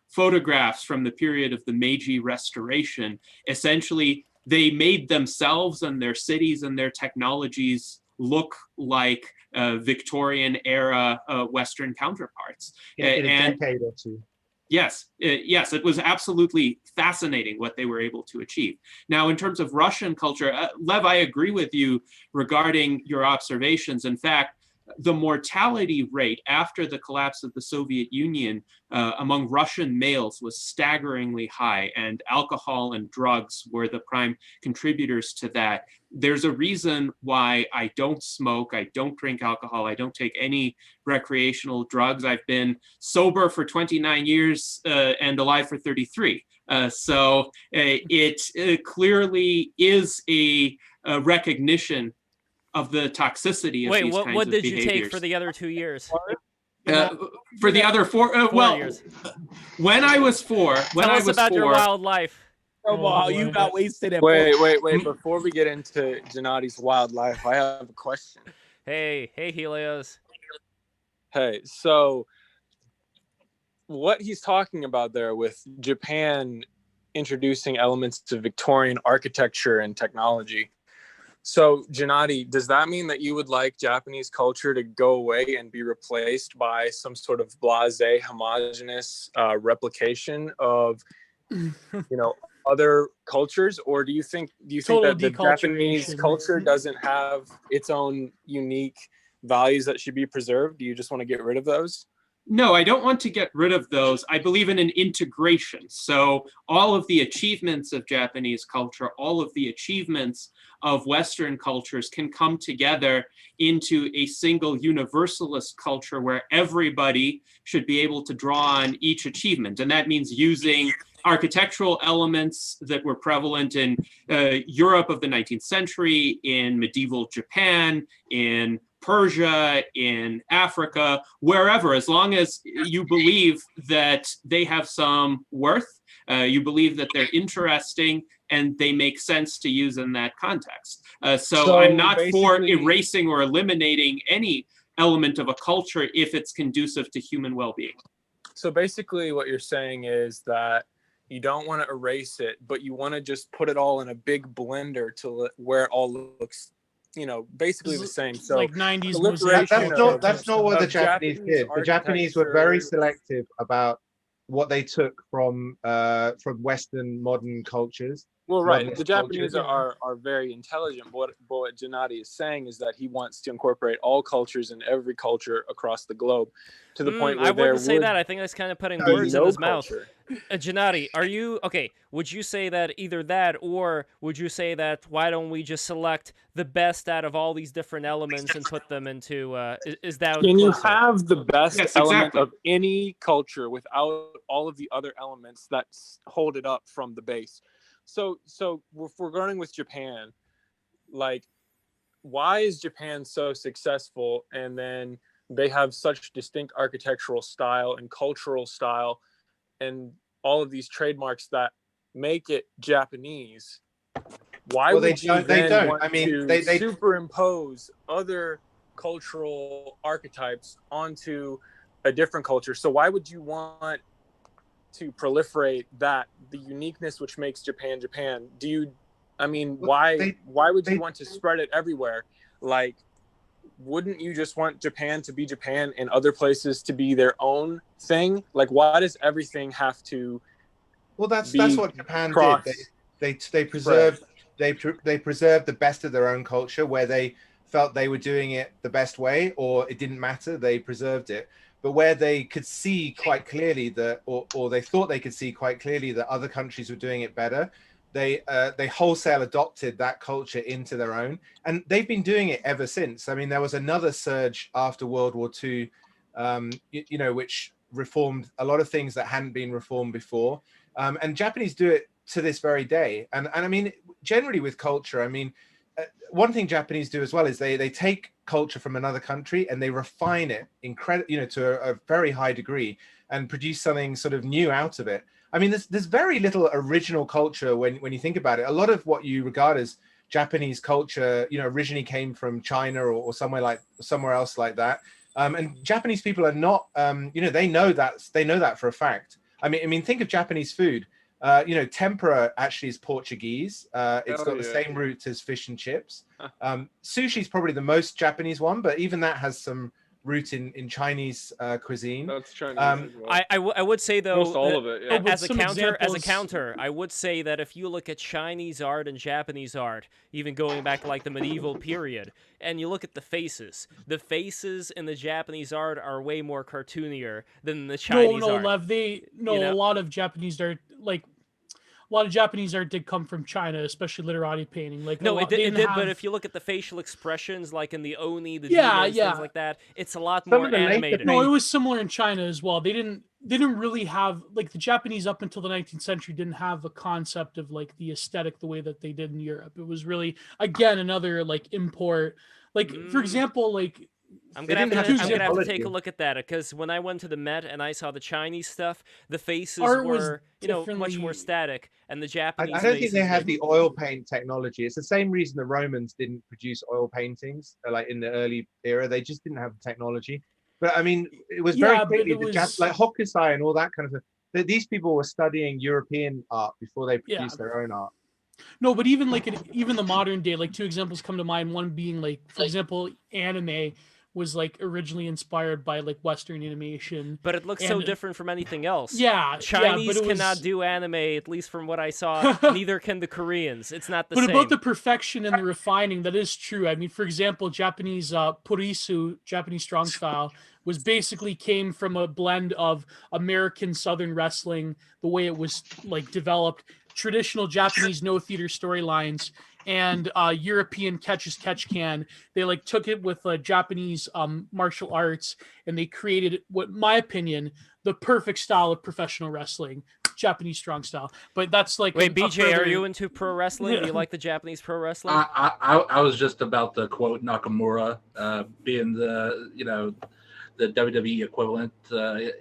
S20: photographs from the period of the Meiji Restoration, essentially they made themselves and their cities and their technologies look like Victorian era Western counterparts.
S18: In a decade or two.
S20: Yes, it was absolutely fascinating what they were able to achieve. Now, in terms of Russian culture, Lev, I agree with you regarding your observations. In fact, the mortality rate after the collapse of the Soviet Union among Russian males was staggeringly high, and alcohol and drugs were the prime contributors to that. There's a reason why I don't smoke, I don't drink alcohol, I don't take any recreational drugs. I've been sober for 29 years and alive for 33. So it clearly is a recognition of the toxicity of these kinds of behaviors.
S2: What did you take for the other 2 years?
S20: For the other 4
S2: years.
S20: When I was 4,
S2: Tell us about your wild life.
S17: Oh, you got wasted at
S21: Wait. Before we get into Gennadi's wildlife, I have a question.
S2: Hey, Helios.
S21: Hey, so what he's talking about there with Japan introducing elements to Victorian architecture and technology. So, Gennadi, does that mean that you would like Japanese culture to go away and be replaced by some sort of blasé, homogenous replication of, other cultures, or do you think that the Japanese culture doesn't have its own unique values that should be preserved? Do you just want to get rid of those?
S20: No, I don't want to get rid of those. I believe in an integration. So all of the achievements of Japanese culture, all of the achievements of Western cultures can come together into a single universalist culture where everybody should be able to draw on each achievement. And that means using architectural elements that were prevalent in Europe of the 19th century, in medieval Japan, in Persia, in Africa, wherever, as long as you believe that they have some worth, you believe that they're interesting, and they make sense to use in that context. So I'm not for erasing or eliminating any element of a culture if it's conducive to human well-being.
S21: So basically what you're saying is that you don't want to erase it, but you want to just put it all in a big blender to where it all looks, you know, basically the same. So
S8: like 90s
S18: that's not what the Japanese did. The Japanese were very selective about what they took from Western modern cultures.
S21: Well, right. The Japanese are very intelligent. But what Gennady is saying is that he wants to incorporate all cultures and every culture across the globe to the point where
S2: I wouldn't say that. I think that's kind of putting words in his mouth. Gennady, are you okay? Would you say that either that, or would you say that why don't we just select the best out of all these different elements and put them into? Is that
S21: can you
S2: closer?
S21: have the best element
S2: exactly.
S21: of any culture without all of the other elements that hold it up from the base? So if we're going with Japan, like, why is Japan so successful, and then they have such distinct architectural style and cultural style and all of these trademarks that make it Japanese? Why would you then want to superimpose other cultural archetypes onto a different culture? So why would you want to proliferate that, the uniqueness which makes Japan Japan? Why would you want to spread it everywhere? Like, wouldn't you just want Japan to be Japan and other places to be their own thing? Like, why does everything have to
S18: that's what Japan did. They preserved the best of their own culture, where they felt they were doing it the best way, or it didn't matter, they preserved it. But where they could see quite clearly that, or they thought they could see quite clearly that other countries were doing it better, they wholesale adopted that culture into their own, and they've been doing it ever since. I mean, there was another surge after World War II, which reformed a lot of things that hadn't been reformed before, and Japanese do it to this very day. And I mean, generally with culture, I mean, one thing Japanese do as well is they take culture from another country and they refine it to a very high degree and produce something sort of new out of it. I mean, there's very little original culture when you think about it. A lot of what you regard as Japanese culture, originally came from China or somewhere else like that. And Japanese people are not, they know that for a fact. I mean, think of Japanese food. Tempura actually is Portuguese. It's got the same roots as fish and chips. Sushi is probably the most Japanese one, but even that has some root in Chinese cuisine.
S21: That's Chinese as well.
S2: I would say though,
S21: most all of it. Yeah.
S2: As a counter, I would say that if you look at Chinese art and Japanese art, even going back to like the medieval period, and you look at the faces in the Japanese art are way more cartoonier than the Chinese art.
S8: Lev, a lot of Japanese art, like a lot of Japanese art did come from China, especially literati painting. Like
S2: it did. But if you look at the facial expressions, like in the Oni, the demons, things like that, it's a lot more animated.
S8: No, it was similar in China as well. They didn't really have, like, the Japanese up until the 19th century didn't have a concept of like the aesthetic the way that they did in Europe. It was really, again, another like import. Like for example, like
S2: I'm gonna have to take a look at that, because when I went to the Met and I saw the Chinese stuff, the faces were much more static, and the Japanese.
S18: I don't think they had the oil paint technology. It's the same reason the Romans didn't produce oil paintings like in the early era. They just didn't have the technology. But I mean, it was very quickly like Hokusai and all that kind of stuff. These people were studying European art before they produced their own art.
S8: No, but even like even the modern day, like two examples come to mind. One being like, for example, anime was like originally inspired by like Western animation,
S2: but it looks so different from anything else.
S8: Yeah,
S2: Chinese cannot do anime, at least from what I saw. Neither can the Koreans. It's not the same.
S8: But about the perfection and the refining, that is true. I mean, for example, Japanese purisu, Japanese strong style, was basically came from a blend of American Southern wrestling, the way it was like developed, traditional Japanese no theater storylines, and European catch as catch can. They like took it with Japanese martial arts, and they created what, in my opinion, the perfect style of professional wrestling. Japanese strong style, but that's like
S2: Wait,
S8: a
S2: BJ, are
S8: further-
S2: you into pro wrestling? Do you like the Japanese pro wrestling?
S21: I was just about to quote Nakamura being the the WWE equivalent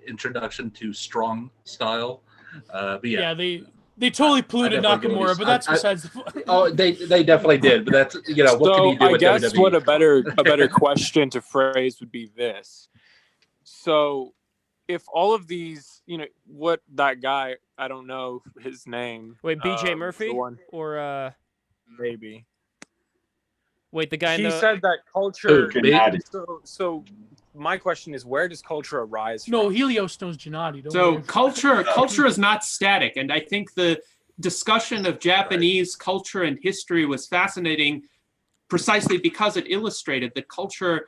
S21: introduction to strong style. But yeah,
S8: they totally polluted Nakamura, but that's besides the point.
S21: Oh, they definitely did, but that's what can you do
S6: I
S21: with
S6: guess
S21: WWE?
S6: what a better question to phrase would be this. So if all of these, what that guy, I don't know his name.
S2: Wait, BJ Murphy?
S6: the one-
S2: Or
S6: maybe.
S2: wait, the guy in
S6: He
S2: the
S6: said that culture.
S12: Gennady.
S6: So my question is, where does culture arise from?
S8: No, Helios knows Gennady. Don't
S20: So
S8: worry.
S20: culture is not static, and I think the discussion of Japanese culture and history was fascinating precisely because it illustrated that culture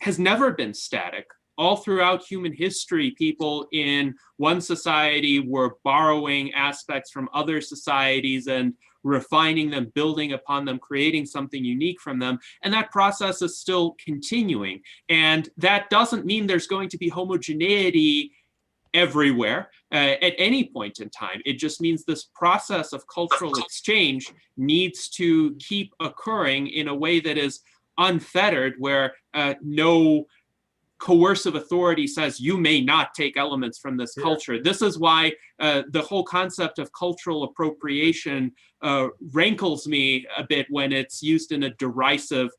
S20: has never been static. All throughout human history, people in one society were borrowing aspects from other societies and refining them, building upon them, creating something unique from them. And that process is still continuing. And that doesn't mean there's going to be homogeneity everywhere at any point in time. It just means this process of cultural exchange needs to keep occurring in a way that is unfettered, where no coercive authority says you may not take elements from this culture. This is why the whole concept of cultural appropriation rankles me a bit when it's used in a derisive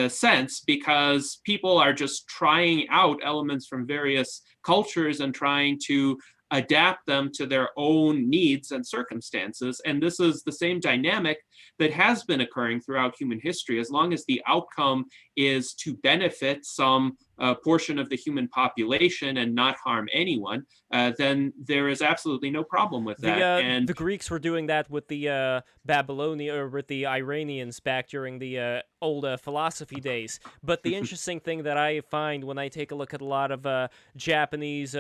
S20: sense, because people are just trying out elements from various cultures and trying to adapt them to their own needs and circumstances. And this is the same dynamic that has been occurring throughout human history. As long as the outcome is to benefit some portion of the human population and not harm anyone, then there is absolutely no problem with that.
S2: The Greeks were doing that with the Babylonian, or with the Iranians back during the old philosophy days. But the interesting thing that I find when I take a look at a lot of Japanese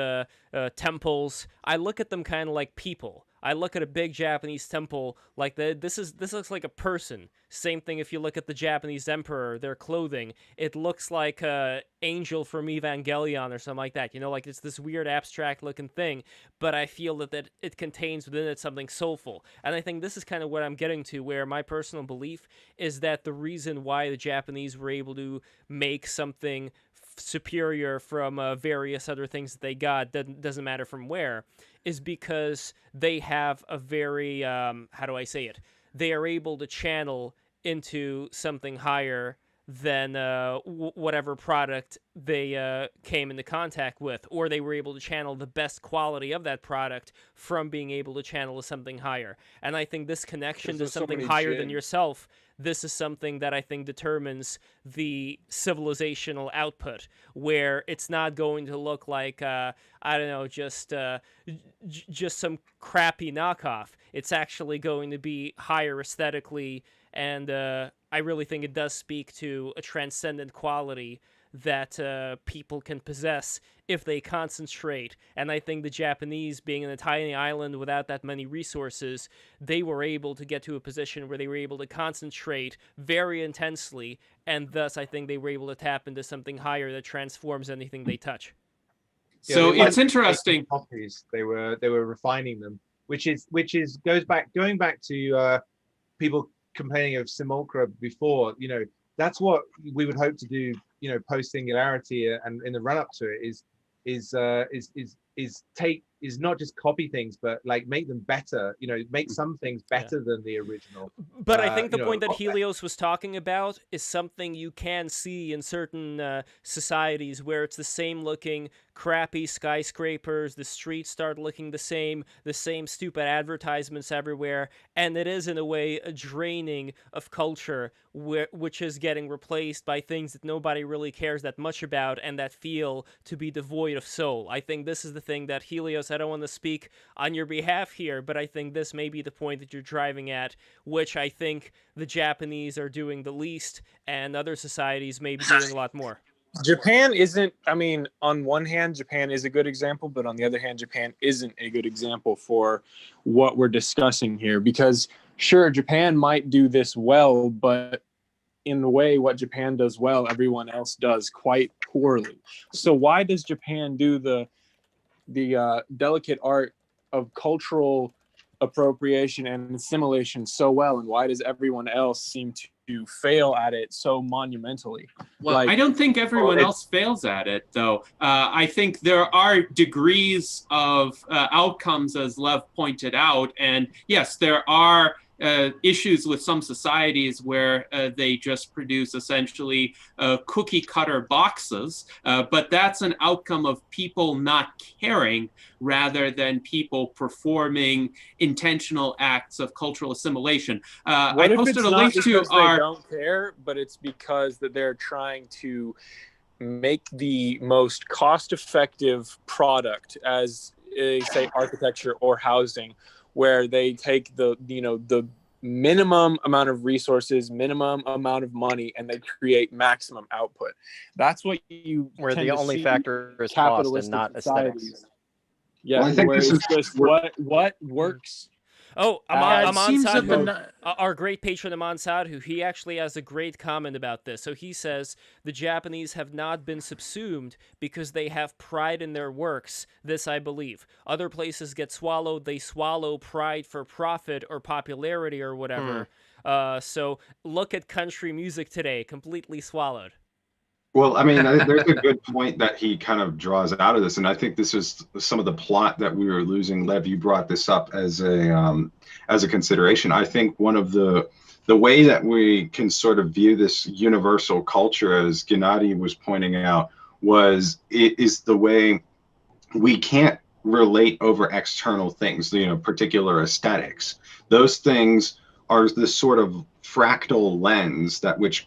S2: temples, I look at them kind of like people. I look at a big Japanese temple like this looks like a person. Same thing if you look at the Japanese emperor, their clothing. It looks like an angel from Evangelion or something like that. Like it's this weird abstract looking thing, but I feel that it contains within it something soulful. And I think this is kind of what I'm getting to, where my personal belief is that the reason why the Japanese were able to make something superior from various other things that they got, doesn't matter from where, is because they have a very, how do I say it? They are able to channel into something higher than whatever product they came into contact with, or they were able to channel the best quality of that product from being able to channel to something higher. And I think this connection to something higher than yourself, this is something that I think determines the civilizational output, where it's not going to look like, I don't know, just some crappy knockoff. It's actually going to be higher aesthetically, and I really think it does speak to a transcendent quality that people can possess if they concentrate. And I think the Japanese, being in a tiny island without that many resources, they were able to get to a position where they were able to concentrate very intensely, and thus I think they were able to tap into something higher that transforms anything they touch.
S20: So it's interesting.
S18: Copies. They were refining them, which going back to people complaining of simulacra before. That's what we would hope to do. Post singularity and in the run up to it is not just copy things, but like make them better. Make some things better than the original.
S2: But I think the point that Helios was talking about is something you can see in certain societies, where it's the same looking crappy skyscrapers, the streets start looking the same stupid advertisements everywhere, and it is in a way a draining of culture, which is getting replaced by things that nobody really cares that much about and that feel to be devoid of soul. I think this is the thing that Helios, I don't want to speak on your behalf here, but I think this may be the point that you're driving at, which I think the Japanese are doing the least and other societies may be doing a lot more.
S6: Japan isn't, on one hand, Japan is a good example, but on the other hand, Japan isn't a good example for what we're discussing here. Because sure, Japan might do this well, but in the way what Japan does well, everyone else does quite poorly. So why does Japan do the delicate art
S21: of cultural appropriation and assimilation so well, and why does everyone else seem to fail at it so monumentally?
S20: Well, I don't think everyone else fails at it, though. I think there are degrees of outcomes, as Lev pointed out, and yes, there are issues with some societies where they just produce essentially cookie cutter boxes, but that's an outcome of people not caring rather than people performing intentional acts of cultural assimilation. I
S21: What if
S20: posted
S21: it's
S20: a
S21: not
S20: link
S21: because
S20: to our...
S21: they don't care, but it's because that they're trying to make the most cost-effective product, as say architecture or housing, where they take the minimum amount of resources, minimum amount of money, and they create maximum output. That's what you
S16: where
S21: tend
S16: the
S21: to
S16: only
S21: see
S16: factor is cost and
S21: capitalistic
S16: not
S21: societies.
S16: aesthetics.
S21: Yeah,
S12: Well, I think
S21: where
S12: this
S21: it's
S12: is
S21: just what works.
S2: Oh,
S8: Yeah, it
S2: Aman
S8: seems
S2: Saad,
S8: that
S2: our great patron Aman Saad, who he actually has a great comment about this. So he says, the Japanese have not been subsumed because they have pride in their works. This I believe. Other places get swallowed. They swallow pride for profit or popularity or whatever. So look at country music today, completely swallowed.
S12: Well, I mean, there's a good point that he kind of draws out of this, and I think this is some of the plot that we were losing. Lev, you brought this up as a consideration. I think one of the way that we can sort of view this universal culture, as Gennady was pointing out, is the way we can't relate over external things, particular aesthetics. Those things are the sort of fractal lens that which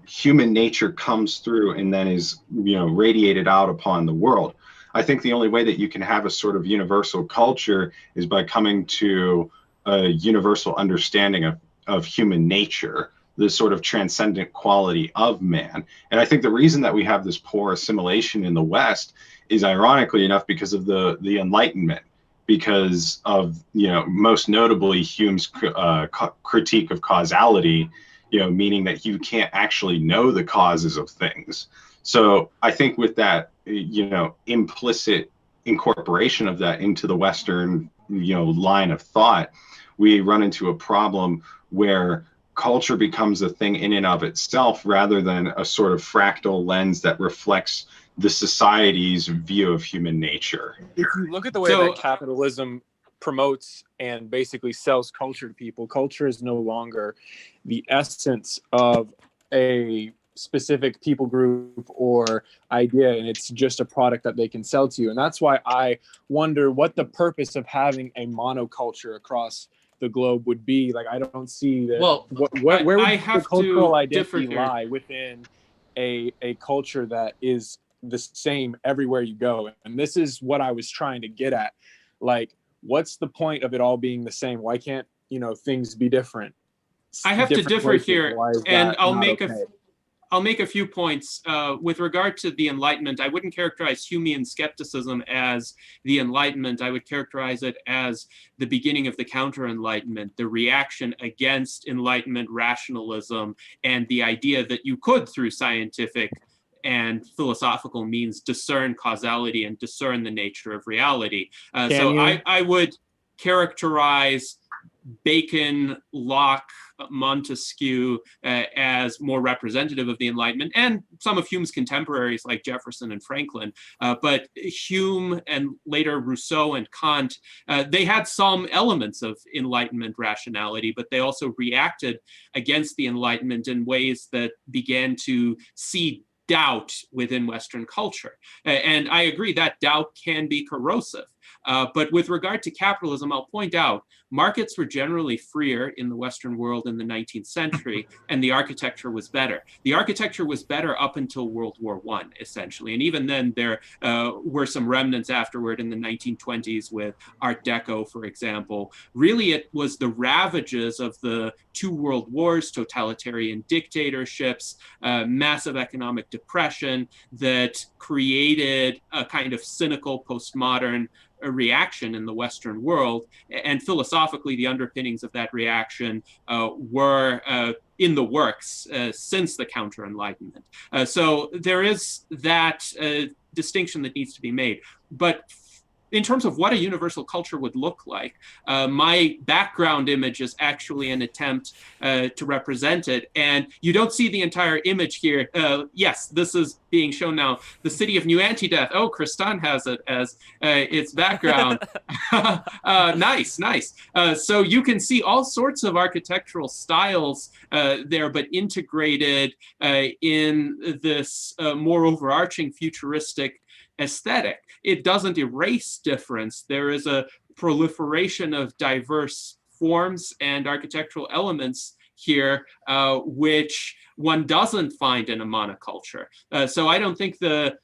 S12: human nature comes through and then is, radiated out upon the world. I think the only way that you can have a sort of universal culture is by coming to a universal understanding of human nature, the sort of transcendent quality of man. And I think the reason that we have this poor assimilation in the West is, ironically enough, because of the Enlightenment, because of, most notably Hume's critique of causality, meaning that you can't actually know the causes of things. So I think with that, implicit incorporation of that into the Western, line of thought, we run into a problem where culture becomes a thing in and of itself rather than a sort of fractal lens that reflects the society's view of human nature.
S21: If you look at the way that capitalism promotes and basically sells culture to people, culture is no longer the essence of a specific people group or idea, and it's just a product that they can sell to you. And that's why I wonder what the purpose of having a monoculture across the globe would be. Like, I don't see that.
S20: Well,
S21: where would
S20: I
S21: the
S20: have
S21: cultural
S20: to
S21: identity
S20: differ here.
S21: lie within a culture that is the same everywhere you go? And this is what I was trying to get at. Like, what's the point of it all being the same? Why can't, things be different?
S20: I have to
S21: Different
S20: differ
S21: places.
S20: here,
S21: Why is
S20: and
S21: that
S20: I'll
S21: not
S20: make
S21: okay?
S20: I'll make a few points. With regard to the Enlightenment, I wouldn't characterize Humean skepticism as the Enlightenment. I would characterize it as the beginning of the counter-Enlightenment, the reaction against Enlightenment rationalism, and the idea that you could, through scientific and philosophical means, discern causality and discern the nature of reality. I would characterize Bacon, Locke, Montesquieu as more representative of the Enlightenment, and some of Hume's contemporaries like Jefferson and Franklin. But Hume and later Rousseau and Kant, they had some elements of Enlightenment rationality, but they also reacted against the Enlightenment in ways that began to seed doubt within Western culture. And I agree that doubt can be corrosive. But with regard to capitalism, I'll point out markets were generally freer in the Western world in the 19th century, and the architecture was better. The architecture was better up until World War I, essentially. And even then, there were some remnants afterward in the 1920s with Art Deco, for example. Really, it was the ravages of the two world wars, totalitarian dictatorships, massive economic depression that created a kind of cynical postmodern reaction in the Western world. And philosophically, the underpinnings of that reaction were in the works since the counter-Enlightenment. So there is that distinction that needs to be made. But in terms of what a universal culture would look like, my background image is actually an attempt to represent it. And you don't see the entire image here. Yes, this is being shown now. The city of New Antideath. Oh, Kristan has it as its background. Nice, nice. So you can see all sorts of architectural styles there, but integrated in this more overarching futuristic aesthetic. It doesn't erase difference. There is a proliferation of diverse forms and architectural elements here, which one doesn't find in a monoculture. So I don't think the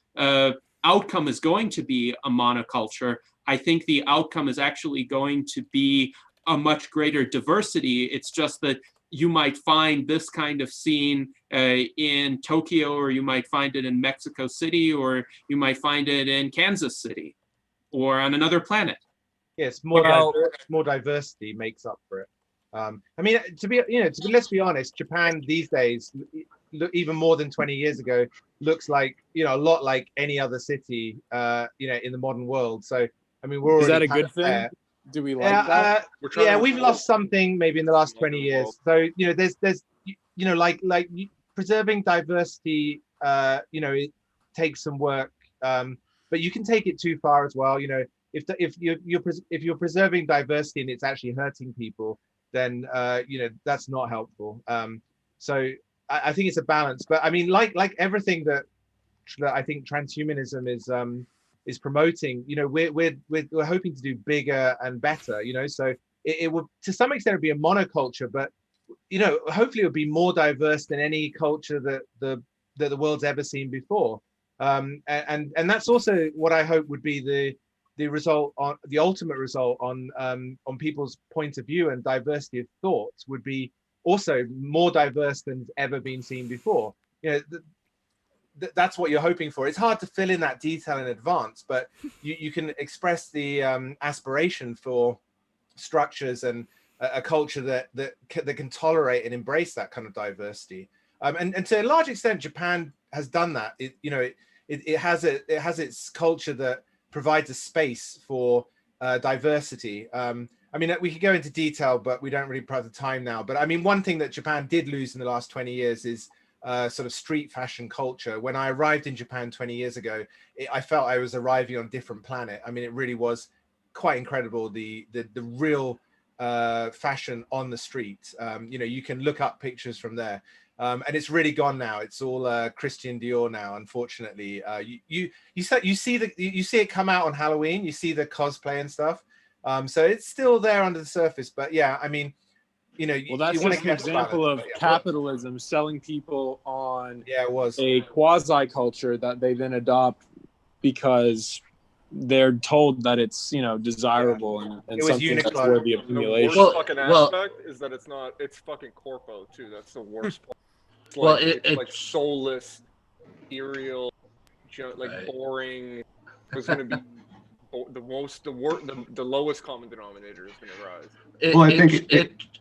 S20: outcome is going to be a monoculture. I think the outcome is actually going to be a much greater diversity. It's just that you might find this kind of scene in Tokyo, or you might find it in Mexico City, or you might find it in Kansas City, or on another planet.
S18: Yes, more diversity makes up for it. I mean, let's be honest, Japan these days, even more than 20 years ago, looks like, a lot like any other city, in the modern world. So, I mean, we're already.
S6: Is that a good thing?
S18: There.
S6: Do we like that?
S18: We've lost something maybe in the last 20 years. So, there's preserving diversity, it takes some work, but you can take it too far as well. If you're preserving diversity and it's actually hurting people, then that's not helpful. So I think it's a balance. But I mean, like everything that I think transhumanism is promoting, we're hoping to do bigger and better. So it will, to some extent, it'll be a monoculture, but hopefully it'll be more diverse than any culture that the world's ever seen before. And that's also what I hope would be the result, on the ultimate result on people's point of view, and diversity of thoughts would be also more diverse than ever been seen before. That's what you're hoping for. It's hard to fill in that detail in advance, but you can express the aspiration for structures and a culture that can tolerate and embrace that kind of diversity. And to a large extent, Japan has done that. It has its culture that provides a space for diversity. I mean, we could go into detail, but we don't really have the time now. But I mean, one thing that Japan did lose in the last 20 years is sort of street fashion culture. When I arrived in Japan 20 years ago, I felt I was arriving on a different planet. I mean, it really was quite incredible, the real fashion on the street. You can look up pictures from there. And it's really gone now. It's all Christian Dior now, unfortunately. You see it come out on Halloween. You see the cosplay and stuff. So it's still there under the surface. But yeah, I mean,
S6: well, that's just an example of capitalism selling people on
S18: a
S6: quasi culture that they then adopt because they're told that it's desirable and something that's worthy of emulation.
S4: The worst fucking aspect is that it's fucking corpo too. That's the worst part. It's like soulless, ethereal, boring. It's going to be the lowest common denominator is going to rise.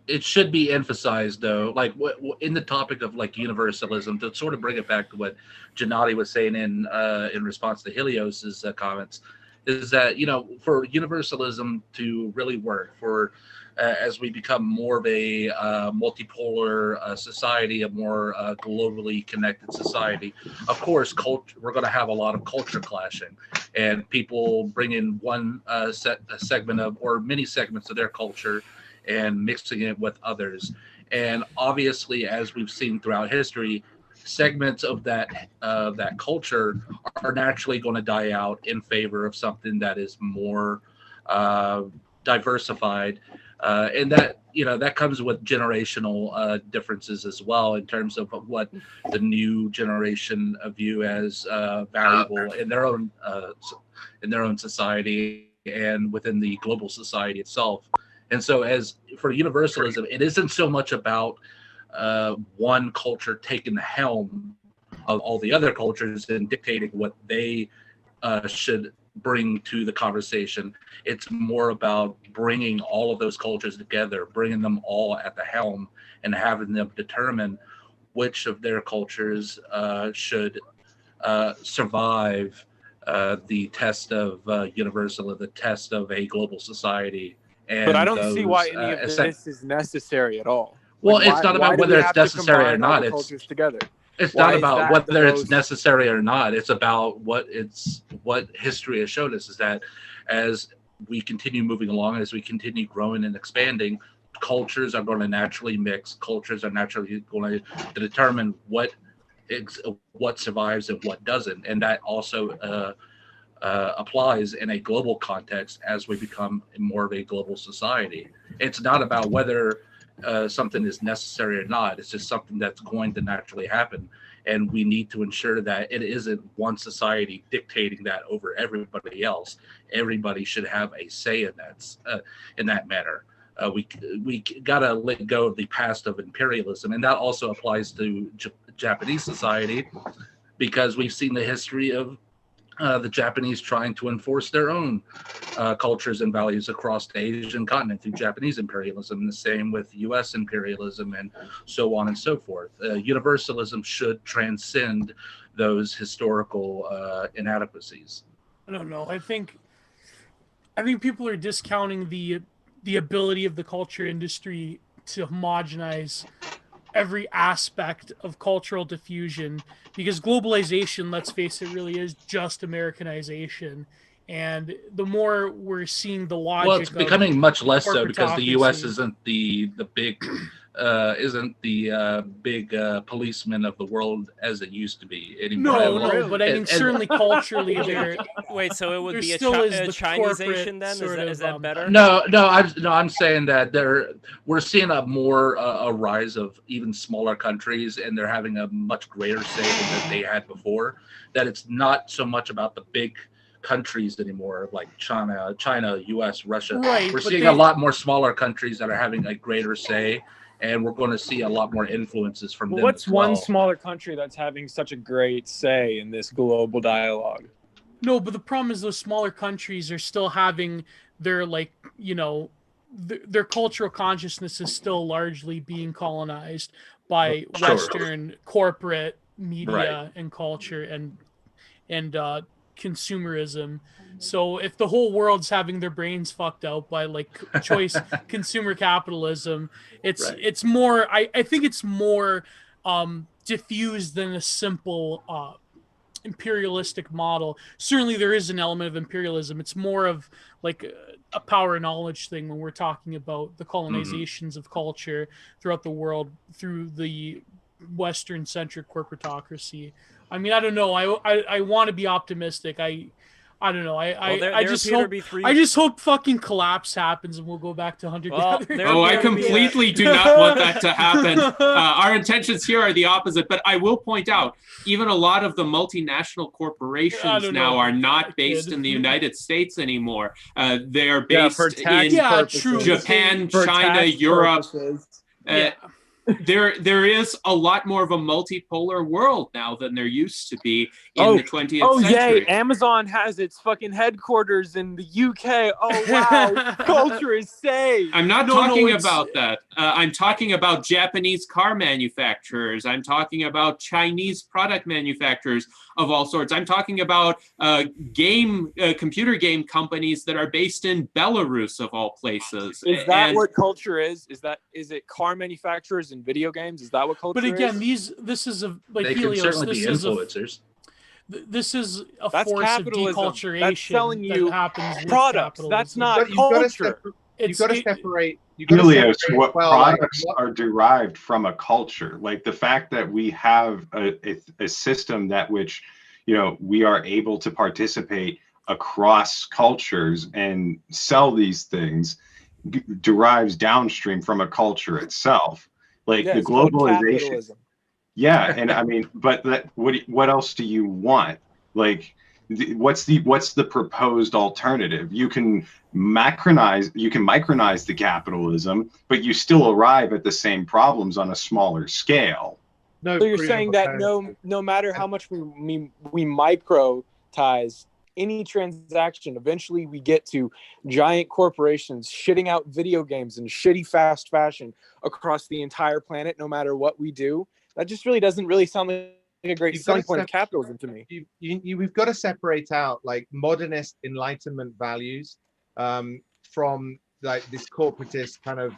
S19: It should be emphasized, though, like in the topic of like universalism, to sort of bring it back to what Gennady was saying in response to Helios's comments, is that for universalism to really work, for as we become more of a multipolar society, a more globally connected society, of course, we're going to have a lot of culture clashing, and people bring in one segment of, or many segments of their culture, and mixing it with others. And obviously, as we've seen throughout history, segments of that culture are naturally going to die out in favor of something that is more diversified, and that comes with generational differences as well, in terms of what the new generation view as valuable in their own society and within the global society itself. And so, as for universalism, it isn't so much about one culture taking the helm of all the other cultures and dictating what they should bring to the conversation. It's more about bringing all of those cultures together, bringing them all at the helm, and having them determine which of their cultures should survive the test of universal, or the test of a global society. And
S21: But I don't see why
S19: those,
S21: any of
S19: essen-
S21: this is necessary at all.
S19: Well,
S21: Like,
S19: it's not
S21: why
S19: about
S21: do
S19: whether
S21: we
S19: it's
S21: have to
S19: necessary or
S21: combine all
S19: not.
S21: the
S19: It's
S21: cultures together.
S19: It's
S21: Why
S19: not
S21: is
S19: about
S21: that the
S19: whether it's
S21: most-
S19: necessary or not. It's about what history has showed us, is that as we continue moving along, as we continue growing and expanding, cultures are going to naturally mix. Cultures are naturally going to determine what survives and what doesn't, and that also applies in a global context as we become more of a global society. It's not about whether something is necessary or not. It's just something that's going to naturally happen, and we need to ensure that it isn't one society dictating that over everybody else. Everybody should have a say in that matter. We gotta let go of the past of imperialism, and that also applies to Japanese society, because we've seen the history of the Japanese trying to enforce their own cultures and values across the Asian continent through Japanese imperialism, and the same with U.S. imperialism, and so on and so forth. Universalism should transcend those historical inadequacies.
S8: I don't know. I think people are discounting the ability of the culture industry to homogenize every aspect of cultural diffusion, because globalization, let's face it, really is just Americanization. And the more we're seeing the logic,
S19: Well, it's becoming much less so, because the U.S.
S8: corporatocracy-
S19: isn't the big policeman of the world as it used to be anymore.
S8: No, but I mean, certainly culturally, there.
S2: Wait, so it would
S8: there
S2: be a
S8: still is the
S2: Chineseation
S8: corporate
S2: then?
S8: sort
S2: Is that
S8: of,
S2: better?
S19: I'm saying that we're seeing a rise of even smaller countries, and they're having a much greater say than they had before. That it's not so much about the big countries anymore, like China, U.S., Russia.
S8: Right,
S19: We're
S8: but
S19: seeing a lot more smaller countries that are having a greater say, and we're going to see a lot more influences from them.
S21: What's
S19: as well.
S21: one smaller country that's having such a great say in this global dialogue?
S8: No, but the problem is those smaller countries are still having their, their cultural consciousness is still largely being colonized by
S19: Sure.
S8: Western corporate media
S19: Right.
S8: and culture and consumerism. So if the whole world's having their brains fucked out by choice consumer capitalism, it's more. I think it's more diffused than a simple imperialistic model. Certainly there is an element of imperialism. It's more of a power and knowledge thing when we're talking about the colonizations of culture throughout the world through the Western centric corporatocracy. I mean, I don't know. I want to be optimistic. I don't know. I just hope fucking collapse happens and we'll go back to hunter-gathering.
S20: I completely do not want that to happen. Our intentions here are the opposite, but I will point out, even a lot of the multinational corporations now are not based in the United States anymore. They are based in Japan, China, Europe. There is a lot more of a multipolar world now than there used to be in the 20th century.
S21: Yay! Amazon has its fucking headquarters in the UK. Oh wow, culture is safe.
S20: I'm not talking about that. I'm talking about Japanese car manufacturers. I'm talking about Chinese product manufacturers of all sorts. I'm talking about computer game companies that are based in Belarus, of all places.
S21: Is that what culture is? Is it car manufacturers and video games? Is that what culture is?
S8: But again, this is a
S19: they
S8: Helios,
S19: can certainly be
S8: this
S19: influencers.
S8: This is a
S21: That's
S8: force
S21: capitalism.
S8: of deculturation
S21: That's selling you
S8: that happens with
S21: products.
S8: capitalism.
S21: That's not
S18: You've got to
S21: culture.
S18: You've got to separate.
S12: Helios, what products are derived from a culture? Like the fact that we have a system that which, we are able to participate across cultures and sell these things derives downstream from a culture itself. Like the globalization. Yeah, and I mean, but what else do you want? Like, what's the proposed alternative? You can micronize the capitalism, but you still arrive at the same problems on a smaller scale.
S21: So you're saying that no matter how much we microtize any transaction, eventually we get to giant corporations shitting out video games in shitty fast fashion across the entire planet, no matter what we do. That just really doesn't really sound
S6: a great
S18: You've
S6: selling
S18: got to
S6: point of
S18: sep-
S6: capitalism to me.
S18: We've got to separate out like modernist Enlightenment values from like this corporatist kind of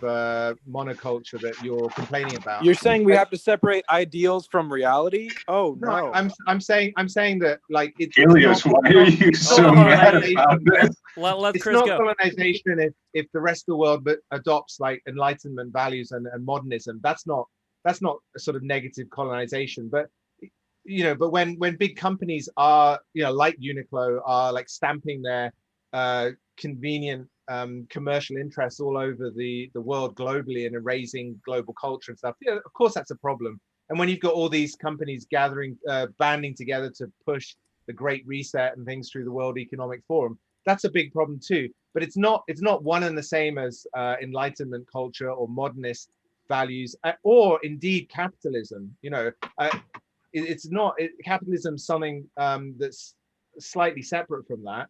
S18: monoculture that you're complaining about.
S6: You're saying we have to separate ideals from reality? Oh no!
S18: I'm saying that like it's
S12: Helios,
S18: not,
S12: why are you so mad about this?
S2: Let
S18: it's
S2: Chris
S18: not
S2: go.
S18: colonization if the rest of the world adopts like Enlightenment values and modernism. That's not a sort of negative colonization. But but when big companies are like Uniqlo are like stamping their convenient commercial interests all over the world globally and erasing global culture and stuff, of course that's a problem. And when you've got all these companies banding together to push the Great Reset and things through the World Economic Forum, that's a big problem too. But it's not one and the same as Enlightenment culture or modernist values, or indeed capitalism. It's not capitalism something that's slightly separate from that.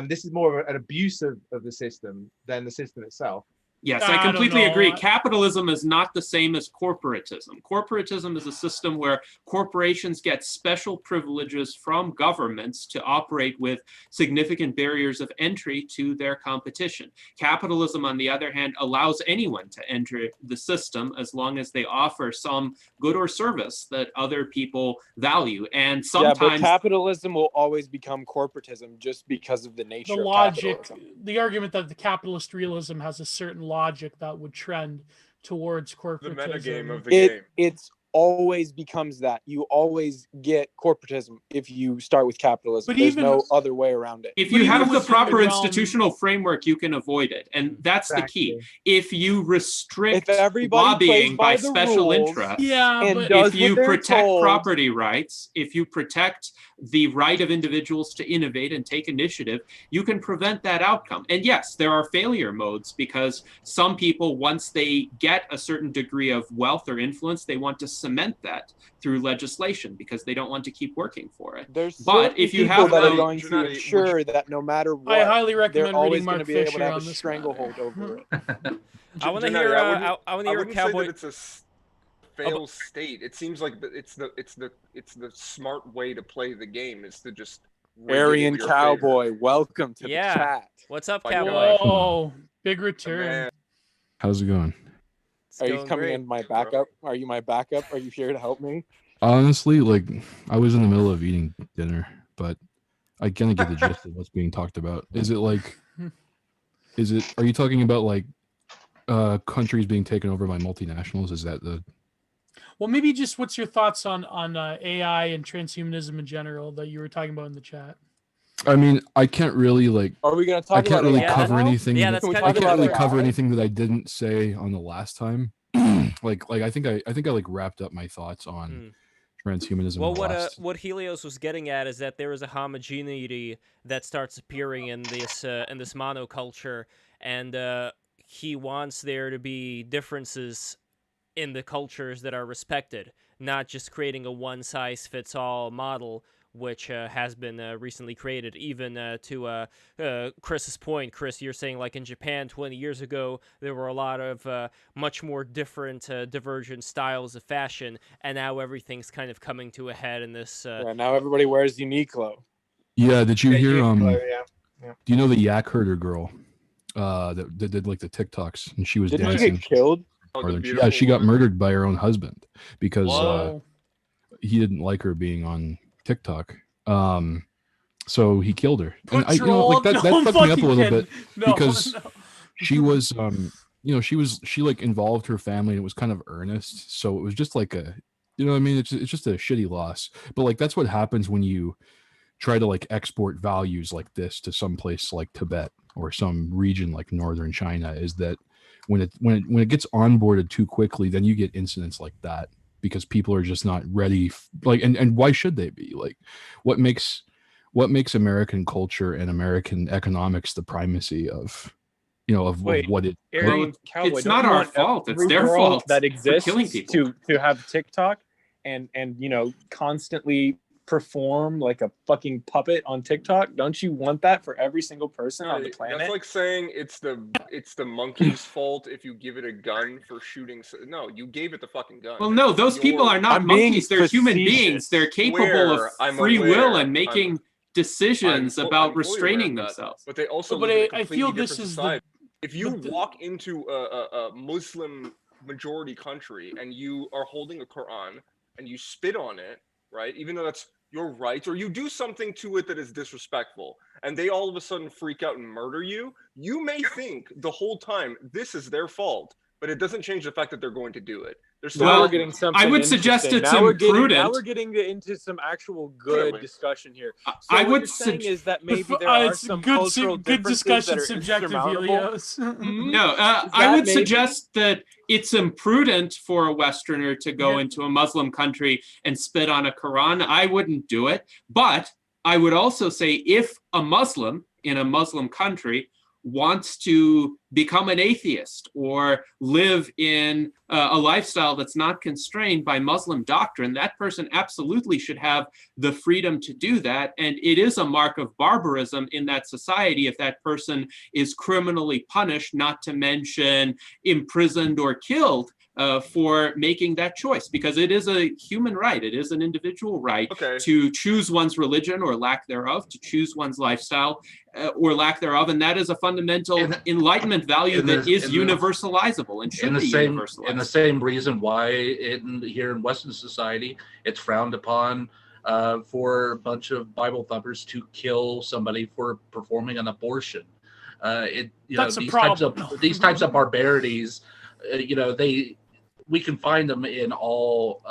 S18: This is more of an abuse of the system than the system itself.
S20: Yes,
S8: I
S20: I
S8: don't
S20: completely
S8: know.
S20: agree. Capitalism is not the same as corporatism. Corporatism is a system where corporations get special privileges from governments to operate with significant barriers of entry to their competition. Capitalism, on the other hand, allows anyone to enter the system as long as they offer some good or service that other people value. And
S6: Yeah, but
S20: sometimes
S6: capitalism will always become corporatism just because of the nature
S8: The
S6: of
S8: logic,
S6: capitalism.
S8: the argument that the capitalist realism has a certain logic that would trend towards corporatism.
S4: The metagame of the game.
S6: It's always becomes that. You always get corporatism if you start with capitalism.
S8: But
S6: There's
S8: even-
S6: no other way around it.
S20: if
S8: But
S20: you
S8: even
S20: have the
S8: within
S20: proper
S8: the realm-
S20: institutional framework, you can avoid it. And that's the key. If you restrict
S6: If everybody
S20: lobbying
S6: plays by
S20: by
S6: the
S20: special
S6: rules,
S20: interests,
S8: Yeah,
S6: and
S8: but
S6: does
S20: if you
S6: what they're
S20: protect
S6: told,
S20: property rights, if you protect the right of individuals to innovate and take initiative, you can prevent that outcome. And yes, there are failure modes because some people, once they get a certain degree of wealth or influence, they want to cement that through legislation because they don't want to keep working for it.
S6: there's
S20: But
S6: certain
S20: if you
S6: people
S20: have
S6: that
S20: the-
S6: are going to
S4: Gennady,
S6: ensure that no matter what,
S8: I highly
S6: they're
S8: recommend
S6: always
S8: reading
S6: going
S8: Mark
S6: to be able
S8: Fisher
S6: to have a
S8: on this
S6: stranglehold over it.
S2: I want to
S4: Gennady,
S2: hear.
S4: I wouldn't-
S2: I want to
S4: I
S2: hear a
S4: wouldn't say
S2: cowboy.
S4: that it's a failed state. It seems like it's the smart way to play the game is to just rig it in
S6: Aryan
S4: your
S6: Cowboy, welcome to
S2: Yeah.
S6: the chat.
S2: What's up,
S4: My
S2: cowboy?
S8: Whoa, big return.
S4: Man.
S11: How's it going?
S2: It's
S6: Are you
S2: going
S6: coming
S2: great.
S6: in my backup? Are you my backup? Are you here to help me?
S11: Honestly, like I was in the middle of eating dinner, but I kind of get the gist of what's being talked about. Is it like, are you talking about like countries being taken over by multinationals? Is that the?
S8: Well, maybe just what's your thoughts on AI and transhumanism in general that you were talking about in the chat?
S11: I mean, I can't really like.
S6: Are we going to
S11: I
S6: talk
S11: can't
S6: about
S11: really
S6: AI
S11: cover
S6: now?
S11: anything.
S2: Yeah,
S11: that-
S2: that's
S6: Can we
S2: kind
S11: I
S2: of
S6: talk
S11: can't
S6: about
S11: really
S6: AI?
S11: cover anything that I didn't say on the last time. like I think I like wrapped up my thoughts on transhumanism.
S2: Well,
S11: in the last.
S2: what Helios was getting at is that there is a homogeneity that starts appearing in this monoculture, and he wants there to be differences in the cultures that are respected, not just creating a one-size-fits-all model, which has been recently created. Even to Chris's point, Chris, you're saying like in Japan 20 years ago, there were a lot of much more different divergent styles of fashion, and now everything's kind of coming to a head in this.
S6: Yeah, now everybody wears Uniqlo.
S11: Yeah, did you hear?
S18: Yeah.
S11: Do you know the yak herder girl that did like the TikToks and she was
S6: Didn't she
S11: dancing?
S6: get killed?
S11: Yeah, she got murdered by her own husband because
S8: Whoa.
S11: he didn't like her being on TikTok. So he killed her. And
S8: Put
S11: I, like that,
S8: no,
S11: that
S8: I'm
S11: fucked me up a
S8: fucking
S11: little
S8: kidding.
S11: bit
S8: No,
S11: because
S8: no.
S11: she was, she like involved her family and it was kind of earnest. So it was just like a, you know what I mean? It's just a shitty loss. But like, that's what happens when you try to like export values like this to some place like Tibet or some region like northern China, is that when it gets onboarded too quickly, then you get incidents like that because people are just not ready. And why should they be? Like, what makes American culture and American economics the primacy of, of what it?
S6: Aryan Cowboy,
S20: it's
S6: don't
S20: not
S6: you
S20: our
S6: want
S20: fault. It's
S6: every
S20: their
S6: girl
S20: fault
S6: that
S20: for
S6: exists
S20: killing people.
S6: to have TikTok and constantly
S21: perform like a fucking puppet on TikTok? Don't you want that for every single person on the planet?
S4: That's like saying it's the monkey's fault if you give it a gun for shooting. No, you gave it the fucking gun.
S20: Well, no, those people are not monkeys. They're human beings. They're capable of free will and making decisions about restraining themselves.
S4: But they also
S8: But
S4: live in a
S8: I
S4: completely
S8: feel
S4: different
S8: this is
S4: society. If you walk into a Muslim majority country and you are holding a Quran and you spit on it, right? Even though that's your right, or you do something to it that is disrespectful, and they all of a sudden freak out and murder you, you may think the whole time this is their fault, but it doesn't change the fact that they're going to do it.
S21: Now we're getting something
S20: I would suggest
S21: interesting.
S20: it's
S21: now
S20: imprudent.
S21: Now we're getting into some actual good discussion here. So
S20: I
S21: what
S20: would
S21: you're saying is that maybe there are some cultural
S8: good
S21: differences
S8: discussion
S21: that are
S8: subjective,
S21: insurmountable.
S8: Helios.
S20: No, I would suggest that it's imprudent for a Westerner to go into a Muslim country and spit on a Quran. I wouldn't do it. But I would also say if a Muslim in a Muslim country wants to become an atheist or live in a lifestyle that's not constrained by Muslim doctrine, that person absolutely should have the freedom to do that. And it is a mark of barbarism in that society if that person is criminally punished, not to mention imprisoned or killed for making that choice, because it is a human right. It is an individual right to choose one's religion or lack thereof, to choose one's lifestyle or lack thereof. And that is a fundamental Enlightenment value that is universalizable and should be universalized.
S19: And the same reason why here in Western society, it's frowned upon for a bunch of Bible thumpers to kill somebody for performing an abortion. These types of barbarities, we can find them in all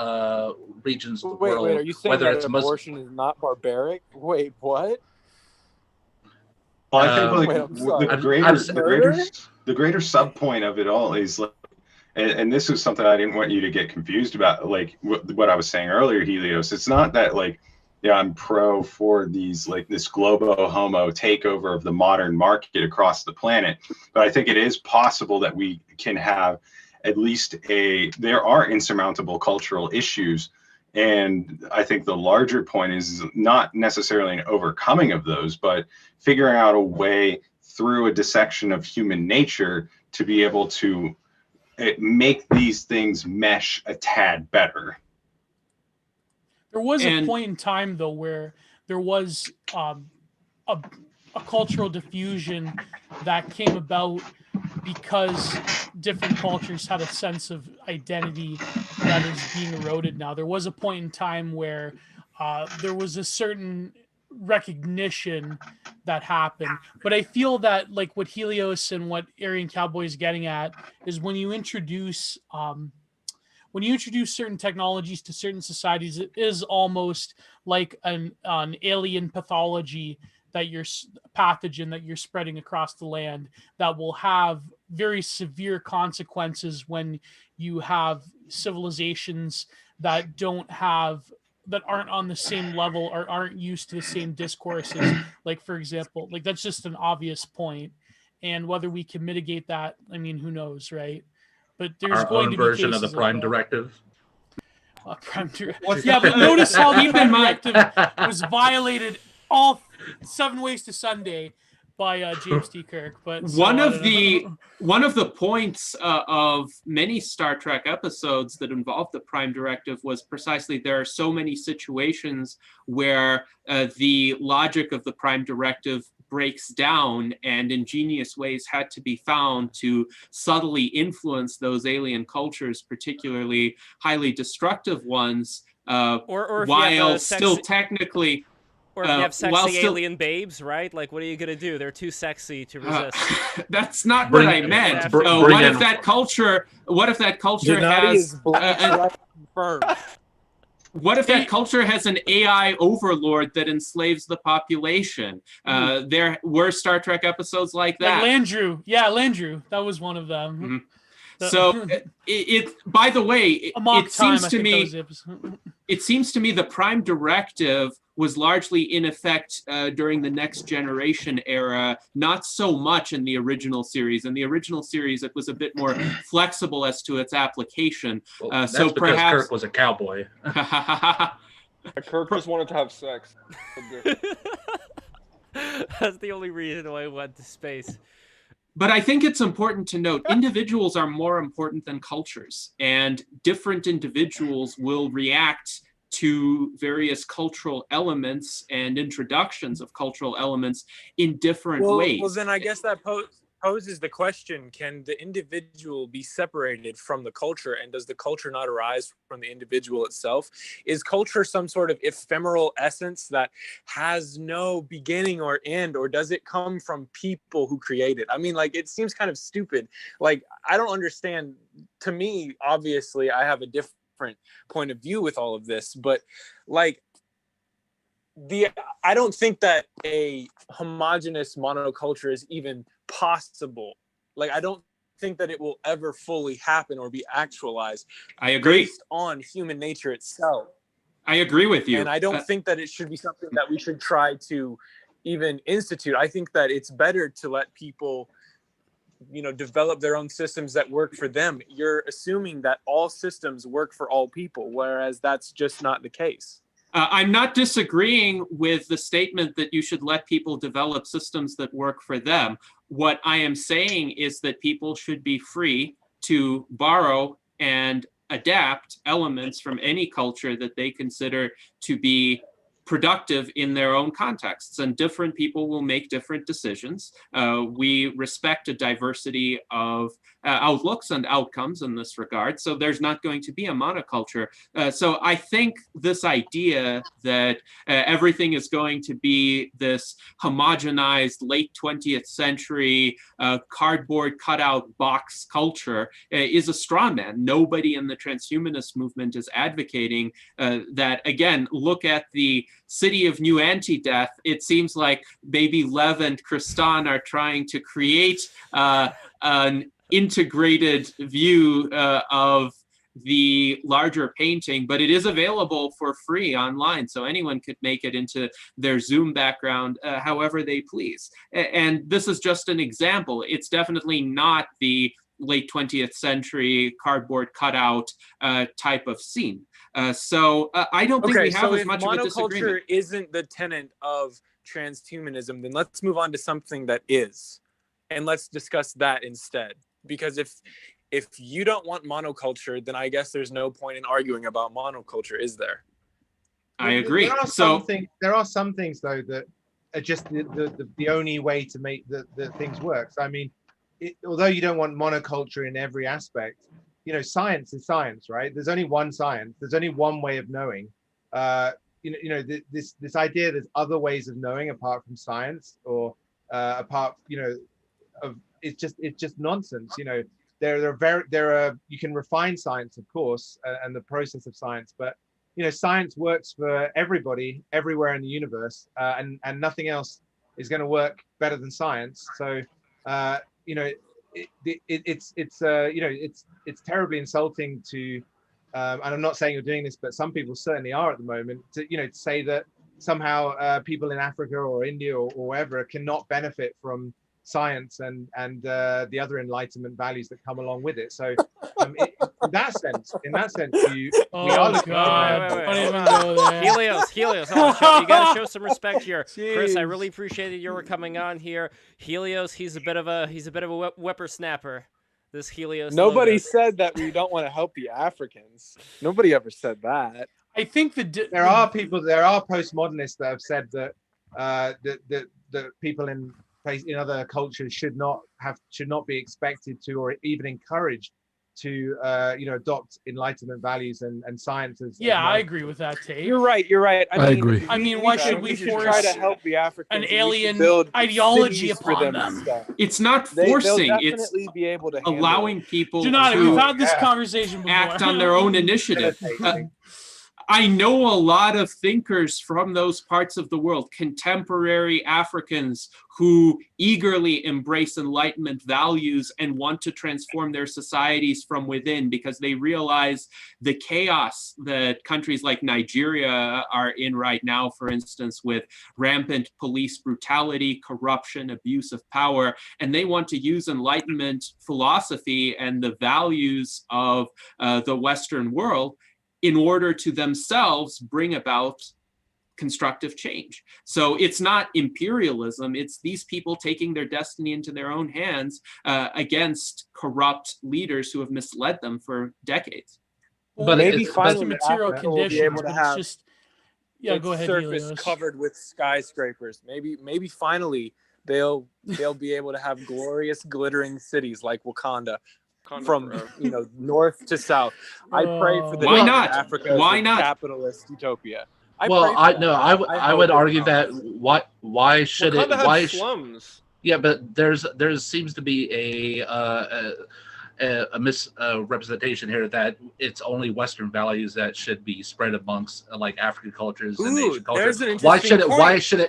S19: regions of the world.
S21: Wait, are you saying
S19: whether
S21: that
S19: it's
S21: abortion is not barbaric? Wait, what?
S12: Well, I think the greater sub point of it all is like, and this is something I didn't want you to get confused about, like what I was saying earlier, Helios. It's not that like, yeah, I'm pro for these like this globo homo takeover of the modern market across the planet, but I think it is possible that we can have at least there are insurmountable cultural issues. And I think the larger point is not necessarily an overcoming of those, but figuring out a way through a dissection of human nature to be able to make these things mesh a tad better.
S8: There was a point in time, though, where there was a cultural diffusion that came about because different cultures had a sense of identity that is being eroded now. There was a point in time where there was a certain recognition that happened. But I feel that like what Helios and what Aryan Cowboy is getting at is when you introduce certain technologies to certain societies, it is almost like an alien pathology that you're pathogen that you're spreading across the land that will have very severe consequences when you have civilizations that aren't on the same level or aren't used to the same discourses. Like, for example, like that's just an obvious point. And whether we can mitigate that, I mean, who knows, right? But there's
S19: Our
S8: going
S19: own
S8: to be
S19: version of the
S8: cases
S19: Prime
S8: that.
S19: Directive.
S8: Yeah, but notice how the Prime Directive was violated all 7 ways to Sunday by James T. Kirk. But so,
S20: one of the points of many Star Trek episodes that involved the Prime Directive was precisely there are so many situations where the logic of the Prime Directive breaks down and ingenious ways had to be found to subtly influence those alien cultures, particularly highly destructive ones, while still technically...
S2: Or if you have sexy alien babes, right? Like, what are you going to do? They're too sexy to resist.
S20: That's not what I meant. What if that culture has... What if that culture has an AI overlord that enslaves the population? There were Star Trek episodes like that.
S8: Like Landru. Yeah, Landru. That was one of them.
S20: Mm-hmm. So, by the way, it seems to me the Prime Directive was largely in effect during the Next Generation era, not so much in the original series. In the original series, it was a bit more flexible as to its application.
S19: Well, that's because Kirk was a cowboy.
S4: Kirk just wanted to have sex.
S2: That's the only reason why I went to space.
S20: But I think it's important to note individuals are more important than cultures, and different individuals will react to various cultural elements and introductions of cultural elements in different ways.
S6: Well, then I guess that poses the question, can the individual be separated from the culture, and does the culture not arise from the individual itself? Is culture some sort of ephemeral essence that has no beginning or end, or does it come from people who create it? I mean, like, it seems kind of stupid. Like, I don't understand. To me, obviously, I have a different point of view with all of this, but like, I don't think that a homogenous monoculture is even possible. Like, I don't think that it will ever fully happen or be actualized.
S20: I agree.
S6: Based on human nature itself.
S20: I agree with you.
S6: And I don't think that it should be something that we should try to even institute. I think that it's better to let people, you know, develop their own systems that work for them. You're assuming that all systems work for all people, whereas that's just not the case.
S20: I'm not disagreeing with the statement that you should let people develop systems that work for them. What I am saying is that people should be free to borrow and adapt elements from any culture that they consider to be productive in their own contexts, and different people will make different decisions. We respect a diversity of outlooks and outcomes in this regard, so there's not going to be a monoculture. So I think this idea that everything is going to be this homogenized late 20th century cardboard cutout box culture is a straw man. Nobody in the transhumanist movement is advocating that. Again, look at the City of New Anti-Death. It seems like Baby Lev and Kristan are trying to create an integrated view of the larger painting, but it is available for free online, so anyone could make it into their Zoom background however they please. And this is just an example. It's definitely not the late 20th century cardboard cutout type of scene. So I don't think we have as much of a disagreement.
S6: Monoculture isn't the tenet of transhumanism, then let's move on to something that is, and let's discuss that instead. Because if you don't want monoculture, then I guess there's no point in arguing about monoculture, is there?
S20: I agree.
S18: There are some things though that are just the only way to make the things work. So I mean, although you don't want monoculture in every aspect, you know, science is science, right? There's only one science. There's only one way of knowing. This idea there's other ways of knowing apart from science, or apart, you know, of it's just nonsense. You know, there are you can refine science, of course, and the process of science, but you know, science works for everybody everywhere in the universe, and nothing else is going to work better than science. So you know, it's terribly insulting to, and I'm not saying you're doing this, but some people certainly are at the moment, to say that somehow people in Africa or India or wherever cannot benefit from science and the other enlightenment values that come along with it. So in that sense, we are looking
S2: at Helios, hold on, you gotta show some respect here. Chris, I really appreciated your coming on here. Helios, he's a bit of a whippersnapper. This Helios.
S6: Nobody said that we don't want to help the Africans. Nobody ever said that.
S8: I think
S18: there are postmodernists that have said that that people in other cultures should not be expected to, or even encouraged to adopt enlightenment values and sciences.
S8: I agree with that, Tate.
S6: You're right.
S11: I agree.
S8: I mean, why should we force
S6: try to help the Africans?
S8: An alien ideology upon them?
S20: It's not forcing.
S6: It's
S20: be able to allowing people
S8: Donata, we've had this conversation before.
S20: Act on their own initiative. I know a lot of thinkers from those parts of the world, contemporary Africans who eagerly embrace Enlightenment values and want to transform their societies from within because they realize the chaos that countries like Nigeria are in right now, for instance, with rampant police brutality, corruption, abuse of power, and they want to use Enlightenment philosophy and the values of the Western world in order to themselves bring about constructive change. So it's not imperialism, it's these people taking their destiny into their own hands against corrupt leaders who have misled them for decades.
S8: Well,
S21: But maybe
S8: it's
S21: finally
S8: material
S21: Africa will be
S8: conditions,
S21: able to
S8: but it's
S21: have
S8: just yeah.
S21: its
S8: Go ahead,
S21: surface
S8: Helios.
S21: covered with skyscrapers. Maybe finally they'll be able to have glorious glittering cities like Wakanda from north to south. I pray for the
S20: Why
S21: day
S20: not?
S21: that Africa is
S20: Why
S21: a
S20: not?
S21: capitalist utopia.
S19: Well,
S21: pray for that.
S19: I
S21: hope
S19: would
S21: it
S19: argue that
S21: comes.
S19: why should
S4: Wakanda
S19: it
S4: had
S19: why
S4: slums.
S19: yeah, but there seems to be a misrepresentation here that it's only Western values that should be spread amongst like African cultures and Asian cultures.
S21: There's an
S19: Why
S21: interesting
S19: should it?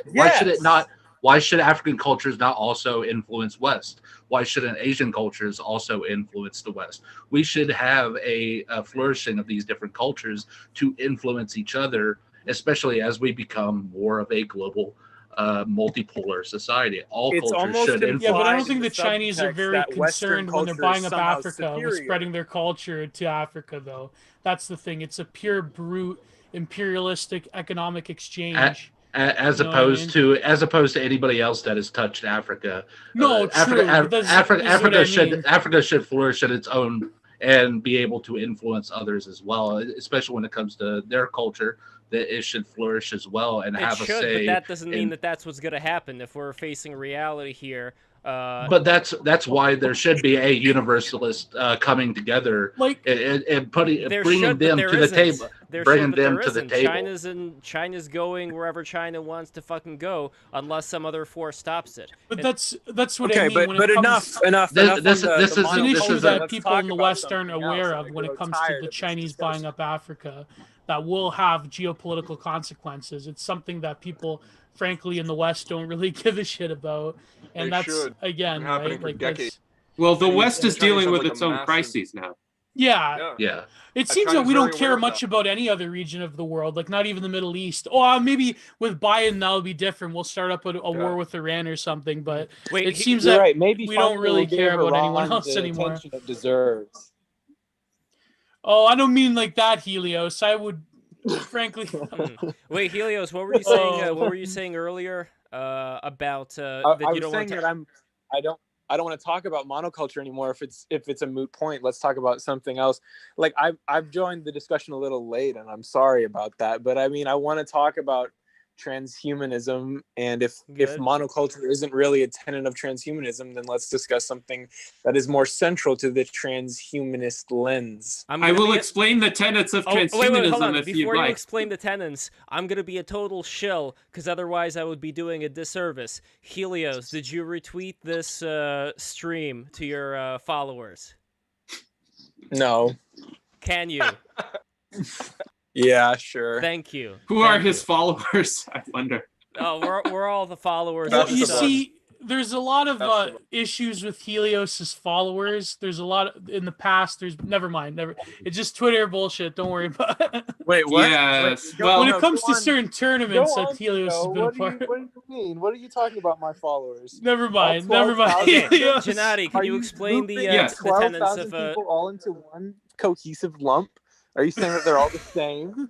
S21: point.
S19: Why should it not? Why should African cultures not also influence West? Why shouldn't Asian cultures also influence the West? We should have a flourishing of these different cultures to influence each other, especially as we become more of a global multipolar society. All
S21: It's
S19: cultures
S21: almost
S19: should influence.
S8: Yeah, but I don't
S21: implied
S8: think
S21: in
S8: the
S21: the
S8: Chinese are
S21: subtext
S8: very
S21: that Western
S8: concerned when they're
S21: culture
S8: buying
S21: is
S8: up
S21: somehow
S8: Africa with
S21: superior.
S8: spreading their culture to Africa, though. That's the thing. It's a pure brute imperialistic economic exchange.
S19: As
S8: You know what I mean?
S19: opposed to anybody else that has touched Africa.
S8: No, true, but this is what I mean.
S19: Africa should flourish at its own and be able to influence others as well, especially when it comes to their culture. That it should flourish as well and
S2: It
S19: have a
S2: should,
S19: say.
S2: but that doesn't mean
S19: in-
S2: that that's what's going to happen if we're facing reality here.
S19: But that's why there should be a universalist coming together,
S8: like
S19: and bringing
S2: should, but
S19: them
S2: there
S19: to the
S2: isn't.
S19: table,
S2: There
S19: bringing
S2: should, but
S19: them
S2: there
S19: to the
S2: isn't.
S19: table.
S2: China's going wherever China wants to fucking go, unless some other force stops it.
S8: But that's what
S21: Okay,
S8: I mean.
S21: but-
S8: when
S21: but
S8: it comes,
S21: enough
S19: This-
S21: on
S19: this-
S21: the-
S19: this
S21: the
S19: is-
S8: It's an
S19: this
S8: issue
S19: is
S8: that
S21: Let's
S8: people
S21: talk
S8: in the
S21: about
S8: West aren't
S21: something
S8: aware
S21: else.
S8: of when
S21: I
S8: it
S21: grow
S8: comes to
S21: tired
S8: the
S21: of this
S8: Chinese
S21: discussion.
S8: buying up Africa that will have geopolitical consequences. It's something that people, frankly, in the West don't really give a shit about. And
S4: They
S8: that's,
S4: should.
S8: again,
S4: Been happening
S8: right?
S4: for
S8: Like,
S4: decades.
S20: Well, the
S4: Chinese-
S20: West is
S4: Chinese
S20: dealing
S4: have,
S20: with
S4: like, a
S20: its own
S4: massive-
S20: crises now.
S8: Yeah.
S19: Yeah.
S8: It seems that
S4: China's
S8: we don't
S4: very
S8: care
S4: aware of
S8: much
S4: that.
S8: about any other region of the world, like not even the Middle East. Oh, maybe with Biden that'll be different. We'll start up a war with Iran or something. But
S2: Wait,
S8: it seems
S21: You're
S8: that
S21: right. Maybe
S8: we don't
S21: finally
S8: really
S21: we'll give
S8: care about anyone
S21: Iran
S8: else
S21: the
S8: anymore.
S21: attention it deserves.
S8: Oh, I don't mean like that, Helios. I would, frankly.
S2: Wait, Helios, what were you saying?
S8: Oh.
S2: What were you saying earlier about
S21: I
S2: that you
S21: was
S2: don't
S21: saying
S2: want to?
S21: that I don't want to talk about monoculture anymore. If it's a moot point, let's talk about something else. Like I've joined the discussion a little late, and I'm sorry about that. But I mean, I want to talk about transhumanism, and if monoculture isn't really a tenet of transhumanism, then let's discuss something that is more central to the transhumanist lens.
S20: I will explain the tenets of transhumanism
S2: wait, hold on.
S20: if
S2: Before
S20: you'd
S2: you
S20: like.
S2: explain the tenets, I'm gonna be a total shill because otherwise I would be doing a disservice. Helios, did you retweet this stream to your followers?
S21: No.
S2: Can you?
S21: Yeah, sure.
S2: Thank you.
S20: Who are his followers? I wonder.
S2: Oh, we're all the followers.
S8: Well,
S2: of the
S8: you
S2: sun.
S8: see, there's a lot of issues with Helios's followers. There's a lot in the past. Never mind. It's just Twitter bullshit. Don't worry about it.
S21: Wait, what?
S20: Yes.
S21: Wait,
S20: Well,
S8: when it comes
S21: go
S8: to
S21: on.
S8: certain tournaments
S21: Go
S8: that
S21: on,
S8: Helios has
S21: Theo.
S8: been a
S21: What do
S8: part.
S21: you mean? What are you talking about, my followers?
S8: Never mind.
S21: All
S8: Never mind.
S21: 12,000?
S8: Helios.
S2: Janati, can
S21: Are
S2: you explain the
S21: grouping
S2: the tenets
S21: 12,000
S2: of
S21: people all into one cohesive lump? Are you saying that they're all the same?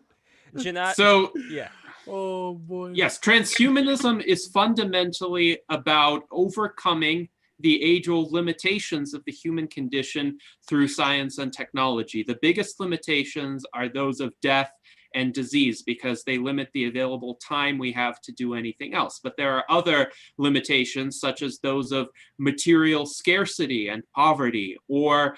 S2: Janati?
S20: So
S2: yeah.
S8: Oh boy.
S20: Yes, transhumanism is fundamentally about overcoming the age-old limitations of the human condition through science and technology. The biggest limitations are those of death and disease because they limit the available time we have to do anything else. But there are other limitations, such as those of material scarcity and poverty, or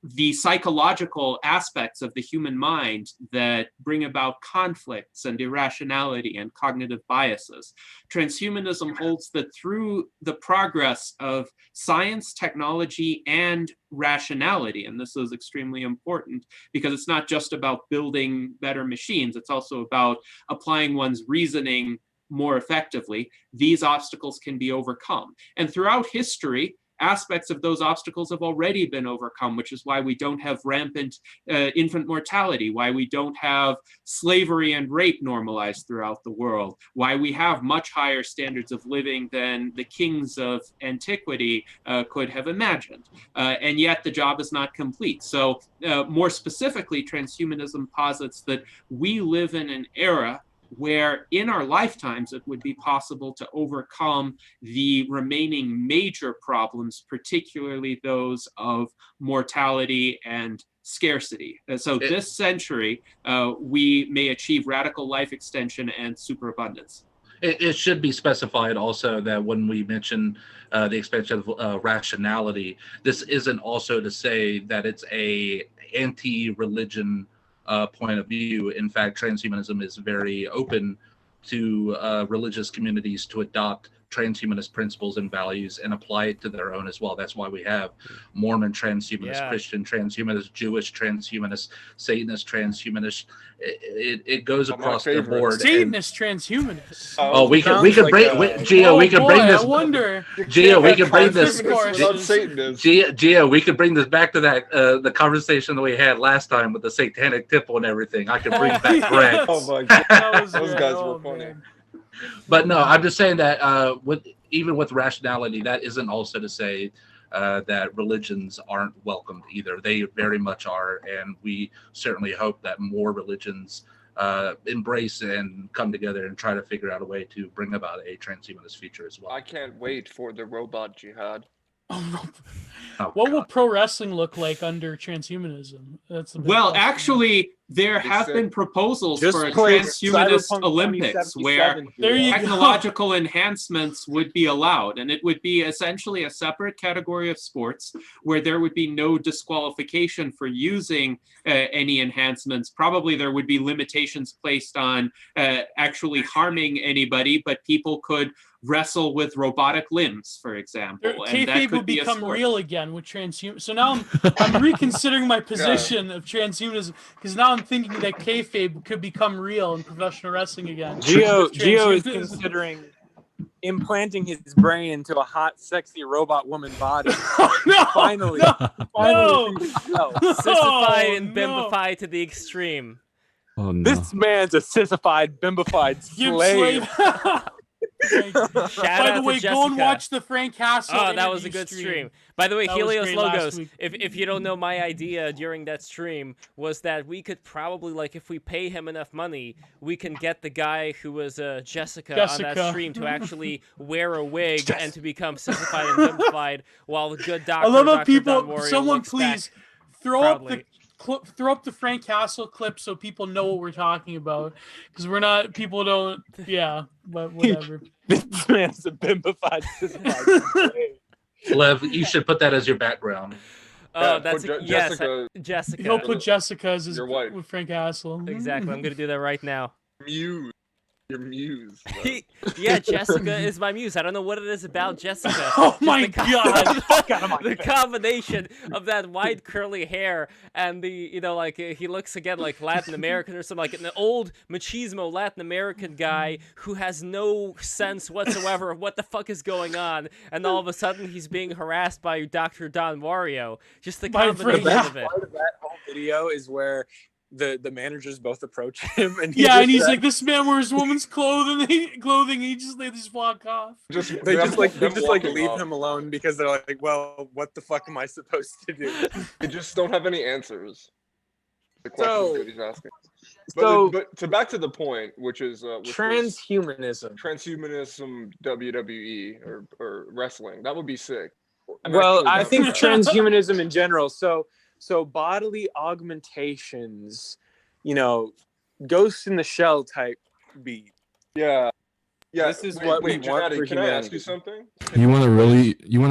S20: the psychological aspects of the human mind that bring about conflicts and irrationality and cognitive biases. Transhumanism holds that through the progress of science, technology, and rationality, and this is extremely important because it's not just about building better machines, it's also about applying one's reasoning more effectively, these obstacles can be overcome. And throughout history, aspects of those obstacles have already been overcome, which is why we don't have rampant infant mortality, why we don't have slavery and rape normalized throughout the world, why we have much higher standards of living than the kings of antiquity could have imagined. And yet the job is not complete. So more specifically, transhumanism posits that we live in an era where in our lifetimes it would be possible to overcome the remaining major problems, particularly those of mortality and scarcity. So this century, we may achieve radical life extension and superabundance.
S19: It should be specified also that when we mention the expansion of rationality, this isn't also to say that it's a anti-religion point of view. In fact, transhumanism is very open to religious communities to adopt transhumanist principles and values and apply it to their own as well. That's why we have Mormon transhumanists, Christian transhumanists, Jewish transhumanists, Satanist transhumanists. It goes across the board.
S8: Satanist transhumanists.
S19: Oh, we can bring Gio. We can bring this.
S8: I wonder.
S19: Gio, we can bring this.
S4: Satanists.
S19: Gio, we can bring this back to that the conversation that we had last time with the satanic tipple and everything. I can bring back Greg.
S4: Oh my god, those guys were funny.
S19: But no, I'm just saying that even with rationality, that isn't also to say that religions aren't welcomed either. They very much are, and we certainly hope that more religions embrace and come together and try to figure out a way to bring about a transhumanist future as well.
S4: I can't wait for the robot jihad.
S8: What will pro wrestling look like under transhumanism? That's the big
S20: Well,
S8: question.
S20: actually, there have been proposals
S6: Just
S20: for a
S6: play
S20: transhumanist
S6: Cyberpunk
S20: Olympics
S6: 2077
S20: where
S8: There you go.
S20: technological enhancements would be allowed, and it would be essentially a separate category of sports where there would be no disqualification for using any enhancements. Probably there would be limitations placed on actually harming anybody, but people could wrestle with robotic limbs, for example. And that
S8: Kayfabe
S20: could
S8: would
S20: be a
S8: become
S20: sport.
S8: real again with transhuman. So now I'm reconsidering my position of transhumanism because now I'm thinking that kayfabe could become real in professional wrestling again.
S6: Gio is
S8: Transhumanism.
S6: considering implanting his brain into a hot, sexy robot woman body.
S8: No,
S6: finally,
S8: no,
S6: finally,
S8: no.
S2: Sissified and
S8: no.
S2: bimbified to the extreme.
S11: Oh no.
S6: this man's a sissified, bimbified
S8: Give
S6: slave.
S2: Shout
S8: By
S2: out
S8: the way,
S2: to Jessica.
S8: go and watch the Frank Castle.
S2: Oh, that was a
S8: interview
S2: good stream. By the way,
S8: That was
S2: Helios
S8: great last
S2: Logos,
S8: week.
S2: if you don't know, my idea during that stream was that we could probably, like, if we pay him enough money, we can get the guy who was Jessica on that stream to actually wear a wig and to become sissified and bimbified while the good doctor,
S8: I love how
S2: Dr. Don
S8: people.
S2: Wario
S8: Someone
S2: looks
S8: please
S2: back
S8: throw
S2: proudly.
S8: up the Frank Castle clip so people know what we're talking about because we're not. People don't. Yeah, but whatever.
S6: This man's a bimbified, sissified slave.
S19: Lev, you should put that as your background.
S2: Oh, that's
S4: put
S2: yes,
S4: Jessica-
S2: Jessica.
S8: He'll put Jessica as his
S4: Your wife.
S8: with Frank Castle.
S2: Exactly. I'm gonna do that right now.
S4: Muse. Your muse.
S2: Yeah, Jessica is my muse. I don't know what it is about Jessica.
S8: Oh
S2: Just
S8: my
S2: the
S8: God.
S2: the combination of that white curly hair and the, you know, like he looks again like Latin American or something, like an old machismo Latin American guy who has no sense whatsoever of what the fuck is going on, and all of a sudden he's being harassed by Dr. Don Wario. Just the combination of it.
S6: Part of that whole video is where the managers both approach him and
S8: And he's like, "This man wears woman's clothing. He just they just walk off."
S6: they just leave him alone because they're like, well, what the fuck am I supposed to do?
S4: They just don't have any answers. The
S6: So-
S4: questions that he's asking.
S6: so-
S4: But to back to the point, which was
S6: Transhumanism.
S4: Transhumanism, WWE or wrestling. That would be sick. I'm
S6: Well,
S4: actually
S6: I
S4: down
S6: think
S4: for that.
S6: transhumanism in general. So bodily augmentations, you know, Ghost in the Shell type beat.
S4: Yeah.
S6: This is what we want
S4: Gennady,
S6: for
S4: can I ask you
S6: humanity.
S4: something?
S11: You want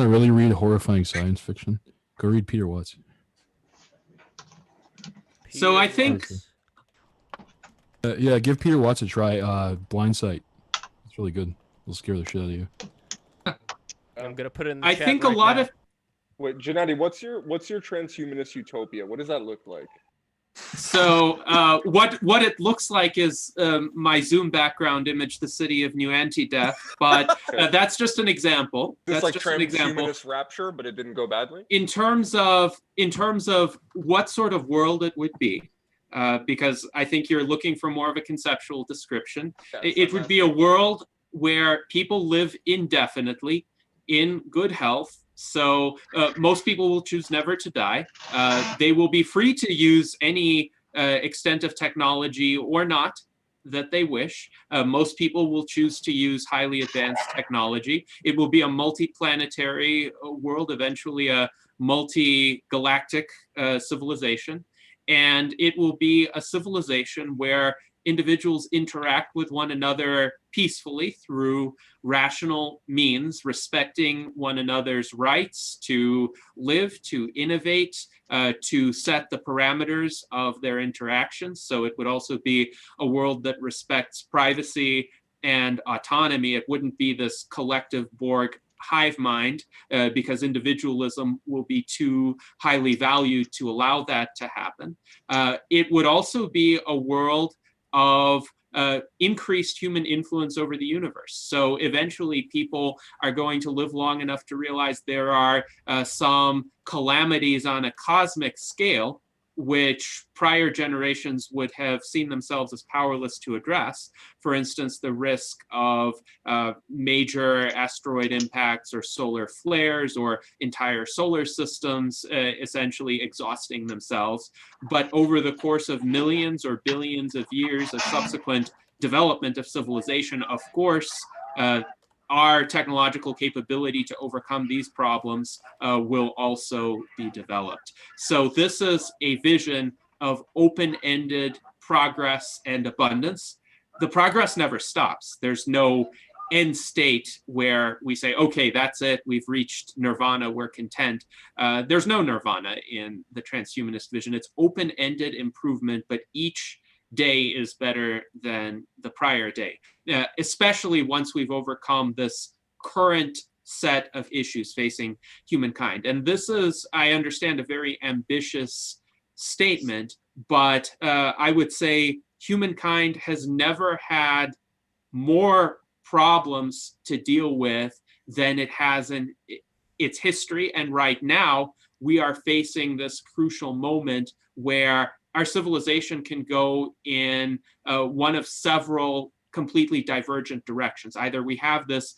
S11: to really read horrifying science fiction? Go read Peter Watts.
S20: So I think
S11: Yeah, give Peter Watts a try. Blind Sight. It's really good. It'll scare the shit out of you.
S2: I'm gonna put it in the
S20: I
S2: chat
S20: think a
S2: right
S20: lot
S2: now.
S20: of
S4: Wait, Gennady, what's your transhumanist utopia? What does that look like?
S20: So what it looks like is my Zoom background image, the city of New Anti-Death, but that's just an example.
S4: This
S20: That's
S4: like
S20: just an example.
S4: transhumanist rapture, but it didn't go badly.
S20: In terms of what sort of world it would be, because I think you're looking for more of a conceptual description. It would be a world where people live indefinitely in good health. So most people will choose never to die. They will be free to use any extent of technology or not that they wish. Most people will choose to use highly advanced technology. It will be a multi-planetary world, eventually a multi-galactic civilization. And it will be a civilization where individuals interact with one another peacefully through rational means, respecting one another's rights to live, to innovate, to set the parameters of their interactions. So it would also be a world that respects privacy and autonomy. It wouldn't be this collective Borg hive mind, because individualism will be too highly valued to allow that to happen. It would also be a world of increased human influence over the universe. So eventually people are going to live long enough to realize there are some calamities on a cosmic scale which prior generations would have seen themselves as powerless to address. For instance, the risk of major asteroid impacts or solar flares or entire solar systems essentially exhausting themselves. But over the course of millions or billions of years of subsequent development of civilization, of course, our technological capability to overcome these problems will also be developed. So this is a vision of open-ended progress and abundance. The progress never stops. There's no end state where we say, okay, that's it, we've reached nirvana, we're content. There's no nirvana in the transhumanist vision. It's open-ended improvement, but each day is better than the prior day, especially once we've overcome this current set of issues facing humankind. And this is, I understand, a very ambitious statement, but I would say humankind has never had more problems to deal with than it has in its history. And right now, we are facing this crucial moment where our civilization can go in one of several completely divergent directions. Either we have this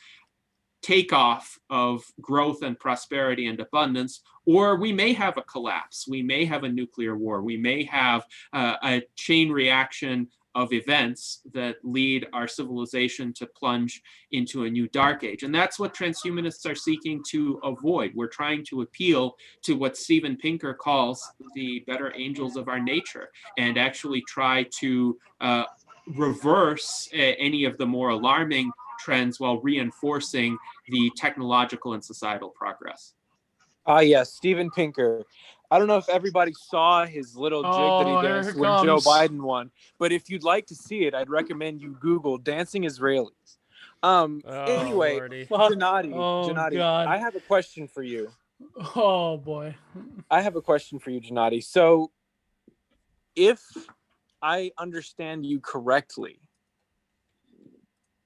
S20: takeoff of growth and prosperity and abundance, or we may have a collapse. We may have a nuclear war. We may have a chain reaction of events that lead our civilization to plunge into a new dark age. And that's what transhumanists are seeking to avoid. We're trying to appeal to what Steven Pinker calls the better angels of our nature, and actually try to reverse any of the more alarming trends while reinforcing the technological and societal progress.
S6: Yes, Steven Pinker. I don't know if everybody saw his little jig that he danced when Joe Biden won, but if you'd like to see it, I'd recommend you Google "dancing Israelis." Anyway, Gennady, I have a question for you.
S8: Oh boy,
S6: I have a question for you, Gennady. So, if I understand you correctly,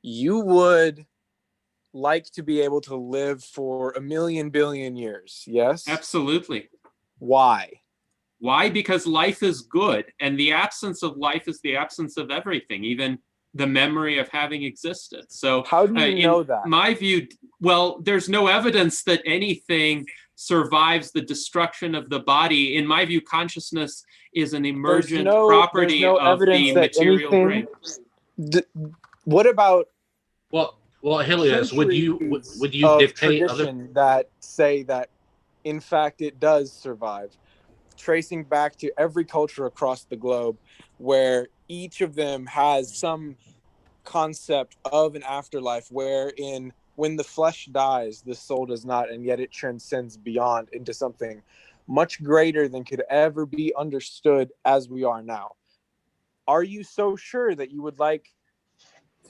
S6: you would like to be able to live for 1,000,000 billion years, yes?
S20: Absolutely.
S6: Why?
S20: Why? Because life is good, and the absence of life is the absence of everything, even the memory of having existed. So
S6: how do you know that?
S20: My view, well, there's no evidence that anything survives the destruction of the body. In my view, consciousness is an emergent property of the material brain.
S6: What about
S19: well, Helios, would you dictate
S6: tradition that say that in fact it does survive, tracing back to every culture across the globe where each of them has some concept of an afterlife wherein when the flesh dies, the soul does not, and yet it transcends beyond into something much greater than could ever be understood as we are now. Are you so sure that you would like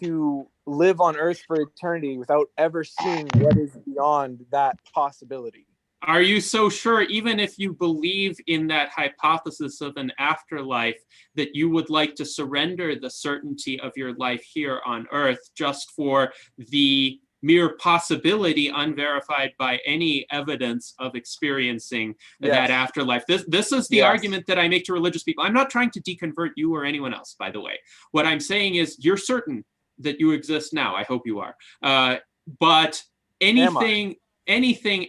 S6: to live on Earth for eternity without ever seeing what is beyond that possibility?
S20: are you so sure, even if you believe in that hypothesis of an afterlife, that you would like to surrender the certainty of your life here on Earth just for the mere possibility, unverified by any evidence, of experiencing that afterlife? This is the argument that I make to religious people. I'm not trying to deconvert you or anyone else, by the way. What I'm saying is, you're certain that you exist now. I hope you are. But anything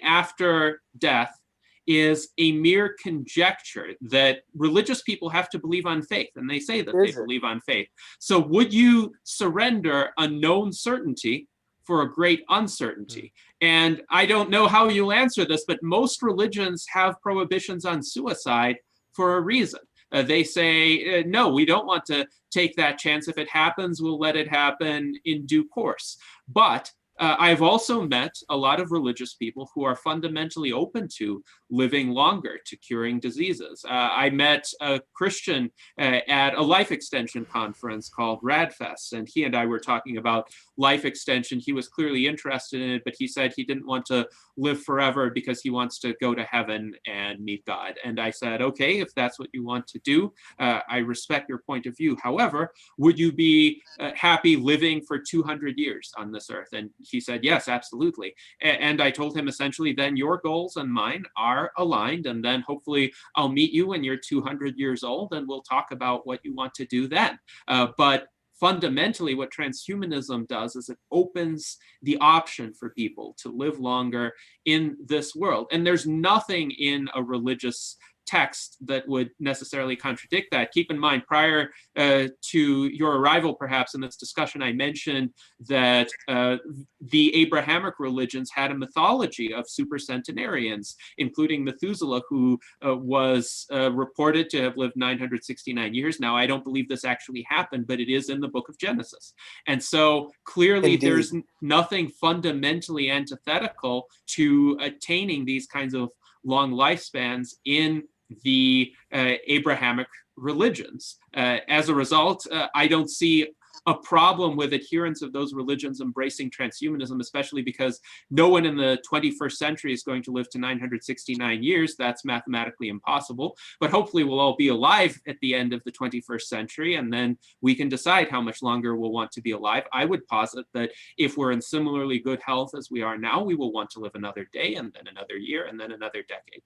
S20: after death is a mere conjecture that religious people have to believe on faith, and they say that they believe on faith. So would you surrender a known certainty for a great uncertainty? And I don't know how you'll answer this, but most religions have prohibitions on suicide for a reason. They say, no, we don't want to take that chance. If it happens, we'll let it happen in due course. But I've also met a lot of religious people who are fundamentally open to living longer, to curing diseases. I met a Christian at a life extension conference called Radfest, and he and I were talking about life extension. He was clearly interested in it, but he said he didn't want to live forever because he wants to go to heaven and meet God. And I said, okay, if that's what you want to do, I respect your point of view. However, would you be happy living for 200 years on this earth? And he said, yes, absolutely. And I told him, essentially, then your goals and mine are aligned, and then hopefully I'll meet you when you're 200 years old, and we'll talk about what you want to do then. But fundamentally, what transhumanism does is it opens the option for people to live longer in this world. And there's nothing in a religious text that would necessarily contradict that. Keep in mind, prior to your arrival, perhaps, in this discussion, I mentioned that the Abrahamic religions had a mythology of supercentenarians, including Methuselah, who was reported to have lived 969 years. Now, I don't believe this actually happened, but it is in the book of Genesis. And so clearly there's nothing fundamentally antithetical to attaining these kinds of long lifespans in the Abrahamic religions. As a result, I don't see a problem with adherents of those religions embracing transhumanism, especially because no one in the 21st century is going to live to 969 years. That's mathematically impossible. But hopefully we'll all be alive at the end of the 21st century, and then we can decide how much longer we'll want to be alive. I would posit that if we're in similarly good health as we are now, we will want to live another day, and then another year, and then another decade.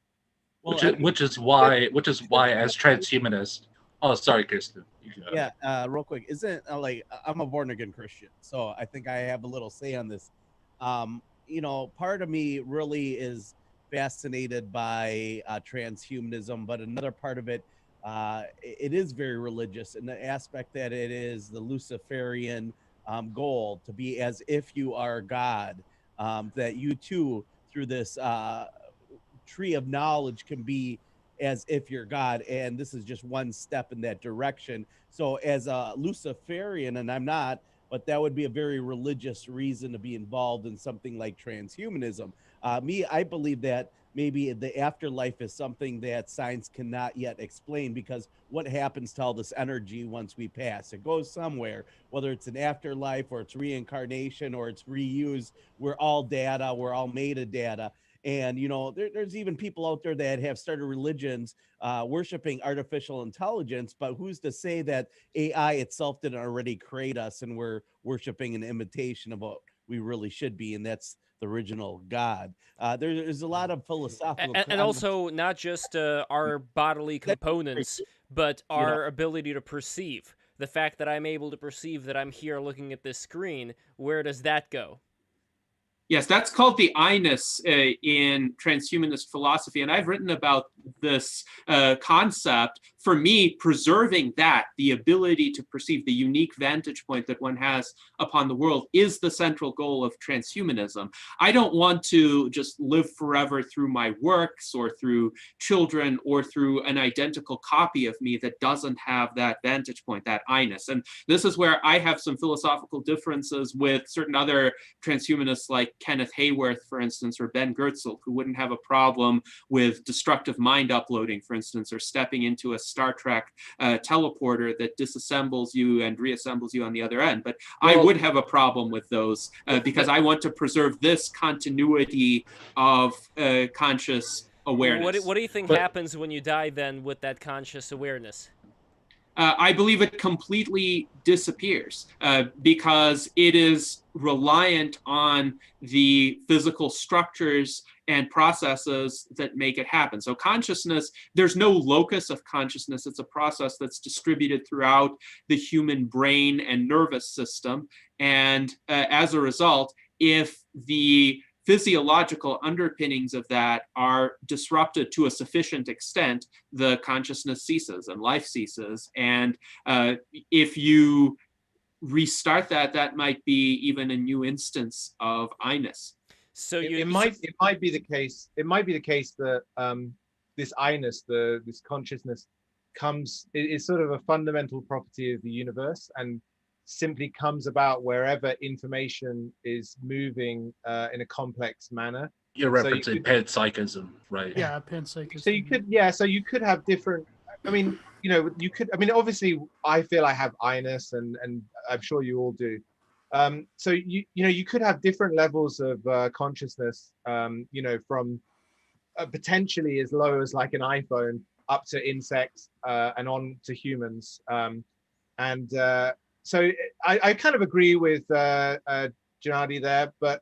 S19: Which is why as transhumanists. Oh, sorry, Kirsten.
S17: Yeah, real quick. Isn't like I'm a born again Christian, so I think I have a little say on this. You know, part of me really is fascinated by transhumanism, but another part of it, it is very religious in the aspect that it is the Luciferian goal to be as if you are God, that you too, through this tree of knowledge, can be as if you're God, and this is just one step in that direction. So as a Luciferian, and I'm not, but that would be a very religious reason to be involved in something like transhumanism. I believe that maybe the afterlife is something that science cannot yet explain, because what happens to all this energy once we pass? It goes somewhere, whether it's an afterlife or it's reincarnation or it's reused. We're all data, we're all made of data. And, you know, there's even people out there that have started religions worshiping artificial intelligence, but who's to say that AI itself didn't already create us and we're worshiping an imitation of what we really should be, and that's the original God. There's a lot of philosophical...
S2: And also not just our bodily components, but our ability to perceive. The fact that I'm able to perceive that I'm here looking at this screen, where does that go?
S20: Yes, that's called the I-ness in transhumanist philosophy, and I've written about this concept. For me, preserving that, the ability to perceive the unique vantage point that one has upon the world, is the central goal of transhumanism. I don't want to just live forever through my works or through children or through an identical copy of me that doesn't have that vantage point, that I-ness. And this is where I have some philosophical differences with certain other transhumanists like Kenneth Hayworth, for instance, or Ben Goertzel, who wouldn't have a problem with destructive mind mind uploading, for instance, or stepping into a Star Trek teleporter that disassembles you and reassembles you on the other end. But I would have a problem with those because I want to preserve this continuity of conscious awareness.
S2: What do you think happens when you die then with that conscious awareness?
S20: I believe it completely disappears because it is reliant on the physical structures and processes that make it happen. So consciousness, there's no locus of consciousness. It's a process that's distributed throughout the human brain and nervous system. And as a result, if the physiological underpinnings of that are disrupted to a sufficient extent, the consciousness ceases and life ceases. And if you restart that, that might be even a new instance of I-ness.
S2: So
S18: it might be the case. It might be the case that this I-ness, this consciousness, is sort of a fundamental property of the universe and simply comes about wherever information is moving in a complex manner.
S19: You're referencing panpsychism, right?
S8: Yeah, panpsychism.
S18: So you could have different. I mean, you could. I mean, obviously, I feel I have I-ness, and I'm sure you all do. So you could have different levels of consciousness. From potentially as low as like an iPhone up to insects and on to humans. So I kind of agree with Gennady there, but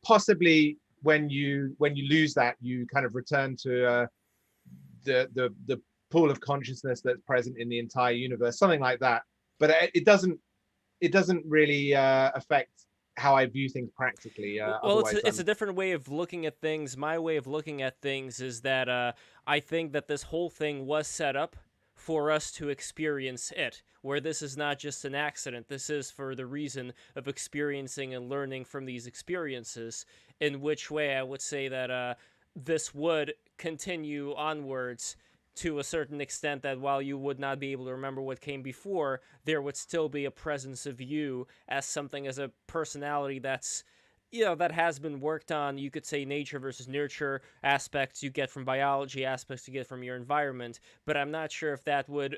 S18: possibly when you lose that, you kind of return to the pool of consciousness that's present in the entire universe, something like that. But it doesn't really affect how I view things practically.
S2: Well, it's a different way of looking at things. My way of looking at things is that I think that this whole thing was set up for us to experience it, where this is not just an accident. This is for the reason of experiencing and learning from these experiences, in which way I would say that this would continue onwards to a certain extent, that while you would not be able to remember what came before, there would still be a presence of you as something, as a personality that's, that has been worked on. You could say nature versus nurture aspects you get from biology, aspects you get from your environment, but I'm not sure if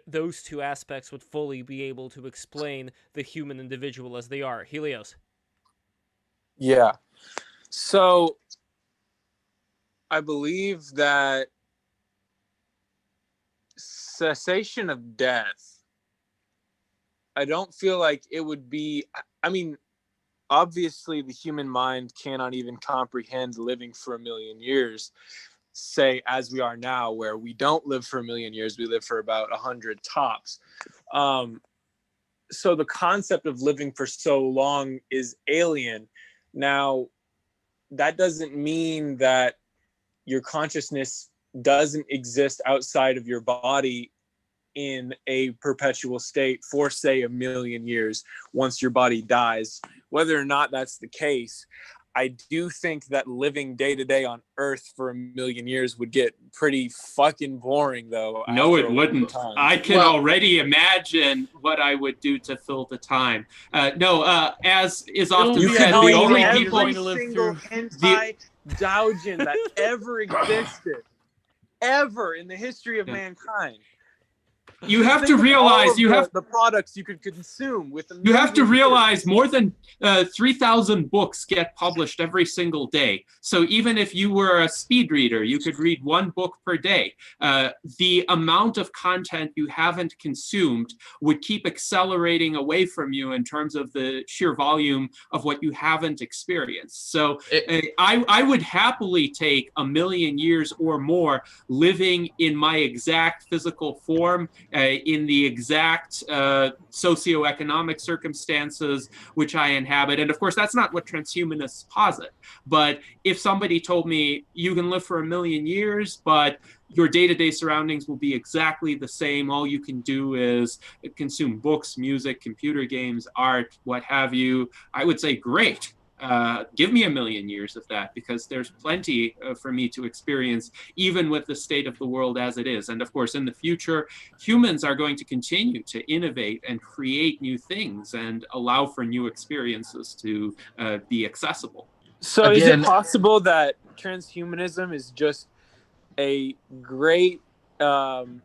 S2: those two aspects would fully be able to explain the human individual as they are. Helios.
S21: Yeah. So I believe that cessation of death, I don't feel like it would be, I mean, obviously the human mind cannot even comprehend living for 1 million years, say as we are now, where we don't live for 1 million years, we live for about 100 tops. So the concept of living for so long is alien. Now, that doesn't mean that your consciousness doesn't exist outside of your body in a perpetual state for, say, 1 million years once your body dies. Whether or not that's the case, I do think that living day to day on Earth for 1 million years would get pretty fucking boring, though.
S20: No, it wouldn't. I can already imagine what I would do to fill the time. As is often said, the only people
S21: every single hentai doujin that ever existed, ever in the history of mankind.
S20: You have to realize
S21: the products you could consume with.
S20: You have to realize more than 3,000 books get published every single day. So even if you were a speed reader, you could read 1 book per day. The amount of content you haven't consumed would keep accelerating away from you in terms of the sheer volume of what you haven't experienced. So I would happily take 1 million years or more living in my exact physical form, in the exact socioeconomic circumstances which I inhabit. And of course, that's not what transhumanists posit. But if somebody told me you can live for 1 million years, but your day-to-day surroundings will be exactly the same, all you can do is consume books, music, computer games, art, what have you, I would say, great. Give me 1 million years of that, because there's plenty for me to experience, even with the state of the world as it is. And of course, in the future, humans are going to continue to innovate and create new things and allow for new experiences to be accessible.
S21: So is it possible that transhumanism is just a great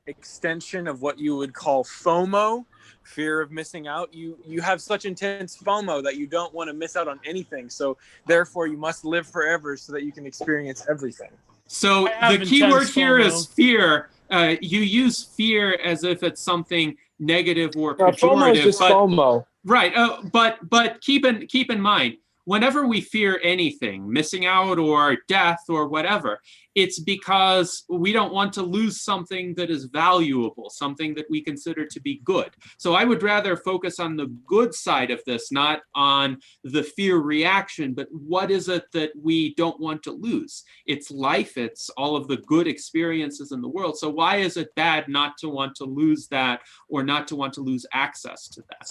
S21: extension of what you would call FOMO, fear of missing out. You have such intense FOMO that you don't want to miss out on anything. So therefore, you must live forever so that you can experience everything.
S20: So the key word here is fear. You use fear as if it's something negative or pejorative.
S21: FOMO is just FOMO.
S20: Right. But keep in mind, whenever we fear anything, missing out or death or whatever, it's because we don't want to lose something that is valuable, something that we consider to be good. So I would rather focus on the good side of this, not on the fear reaction, but what is it that we don't want to lose? It's life, it's all of the good experiences in the world. So why is it bad not to want to lose that or not to want to lose access to that?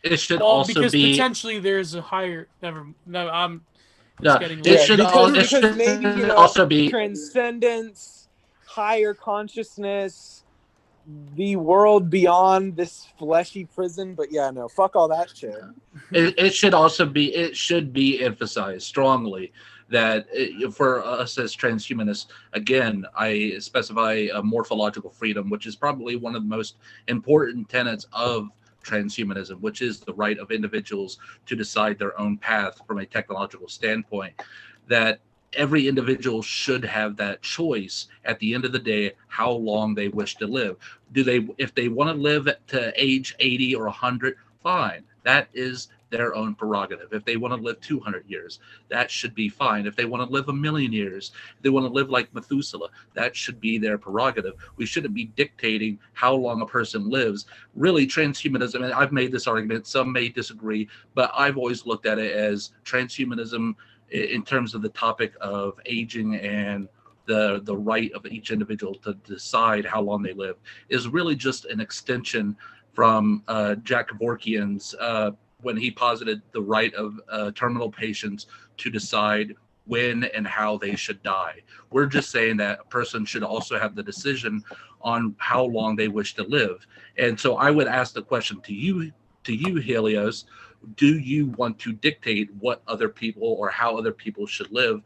S19: It should
S8: Well,
S19: also
S8: because
S19: be
S8: potentially there's a higher. I'm.
S19: No,
S8: Getting
S19: it should
S21: because maybe
S19: also be
S21: transcendence, higher consciousness, the world beyond this fleshy prison. But yeah, no, fuck all that shit.
S19: It should also be. It should be emphasized strongly that for us as transhumanists, again, I specify a morphological freedom, which is probably one of the most important tenets of transhumanism, which is the right of individuals to decide their own path from a technological standpoint, that every individual should have that choice at the end of the day, how long they wish to live. If they want to live to age 80 or 100, fine. That is their own prerogative. If they want to live 200 years, that should be fine. If they want to live 1,000,000 years, if they want to live like Methuselah, that should be their prerogative. We shouldn't be dictating how long a person lives. Really, transhumanism, and I've made this argument, some may disagree, but I've always looked at it as transhumanism in terms of the topic of aging and the right of each individual to decide how long they live is really just an extension from Jack Kevorkian's when he posited the right of terminal patients to decide when and how they should die. We're just saying that a person should also have the decision on how long they wish to live. And so I would ask the question to you, Helios, do you want to dictate what other people or how other people should live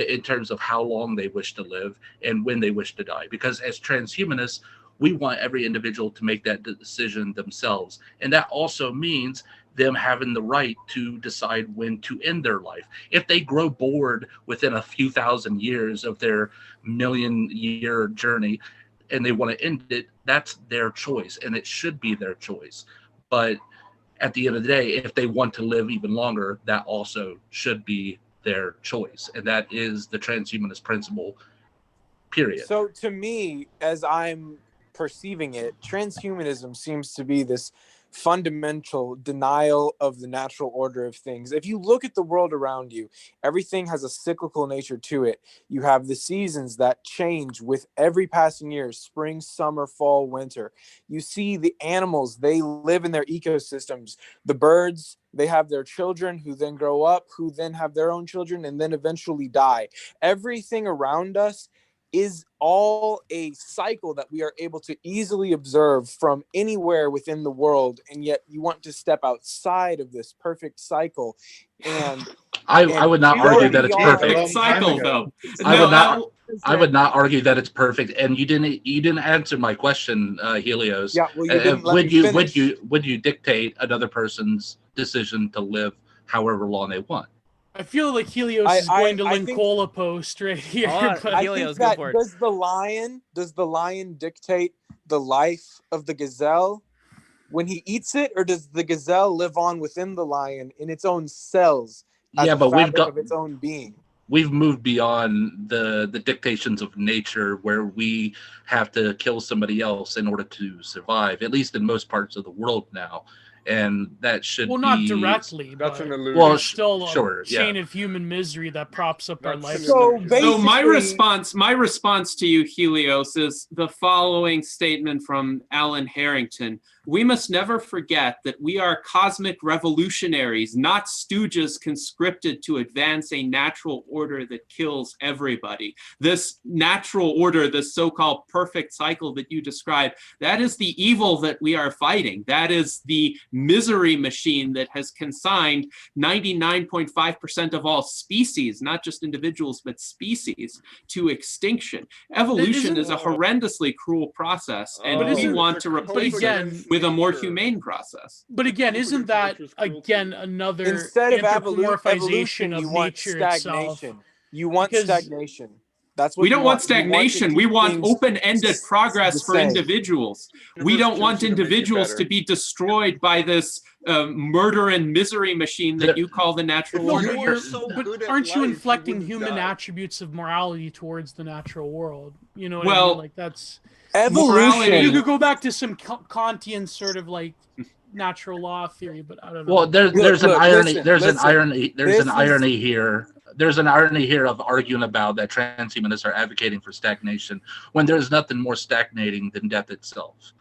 S19: in terms of how long they wish to live and when they wish to die? Because as transhumanists, we want every individual to make that decision themselves. And that also means them having the right to decide when to end their life. If they grow bored within a few thousand years of their 1,000,000-year journey and they want to end it, that's their choice, and it should be their choice. But at the end of the day, if they want to live even longer, that also should be their choice. And that is the transhumanist principle, period.
S21: So to me, as I'm perceiving it, transhumanism seems to be this fundamental denial of the natural order of things. If you look at the world around you, everything has a cyclical nature to it. You have the seasons that change with every passing year: spring, summer, fall, winter. You see the animals, they live in their ecosystems. The birds, they have their children who then grow up, who then have their own children and then eventually die. Everything around us is all a cycle that we are able to easily observe from anywhere within the world, and yet you want to step outside of this perfect cycle. And
S19: I would not argue that it's perfect.
S20: Cycle, though.
S19: I would not argue that it's perfect. And you didn't answer my question, Helios.
S21: Yeah, well, you didn't let me finish.
S19: Would you dictate another person's decision to live however long they want?
S8: I feel like Helios is going to Linkola post right here. But
S21: I think that does the lion dictate the life of the gazelle when he eats it, or does the gazelle live on within the lion in its own cells? As a fabric of its own being.
S19: We've moved beyond the dictations of nature, where we have to kill somebody else in order to survive, at least in most parts of the world now. And that should
S8: not directly.
S4: That's an illusion.
S19: Well,
S8: still a
S19: sure,
S8: chain of human misery that props up our life.
S20: So my response to you, Helios, is the following statement from Alan Harrington. we must never forget that we are cosmic revolutionaries, not stooges conscripted to advance a natural order that kills everybody. This natural order, this so-called perfect cycle that you describe, that is the evil that we are fighting. That is the misery machine that has consigned 99.5% of all species, not just individuals, but species, to extinction. Evolution is a horrendously cruel process, and we want to replace it with a more humane process.
S8: But again, isn't that again another
S6: Instead of
S8: anthropomorphization
S6: evolution, you
S8: of
S6: want
S8: nature itself?
S6: stagnation. You want stagnation. That's what
S20: We don't
S6: you
S20: want
S6: You to
S20: stagnation.
S6: keep
S20: We want
S6: things
S20: open-ended progress
S6: the
S20: for
S6: same.
S20: individuals. We don't want individuals to be destroyed by this murder and misery machine that you call the natural
S8: No,
S20: order.
S8: but aren't you inflecting human attributes of morality towards the natural world? You know what I
S20: Well,
S8: mean? Like that's
S20: evolution-
S8: You could go back to some Kantian sort of like natural law theory, but I don't know.
S19: Well, there's an irony.
S8: Listen,
S19: There's an
S8: listen.
S19: irony. There's
S8: This
S19: an
S8: is-
S19: irony here. There's an irony here of arguing about that transhumanists are advocating for stagnation when there's nothing more stagnating than death itself.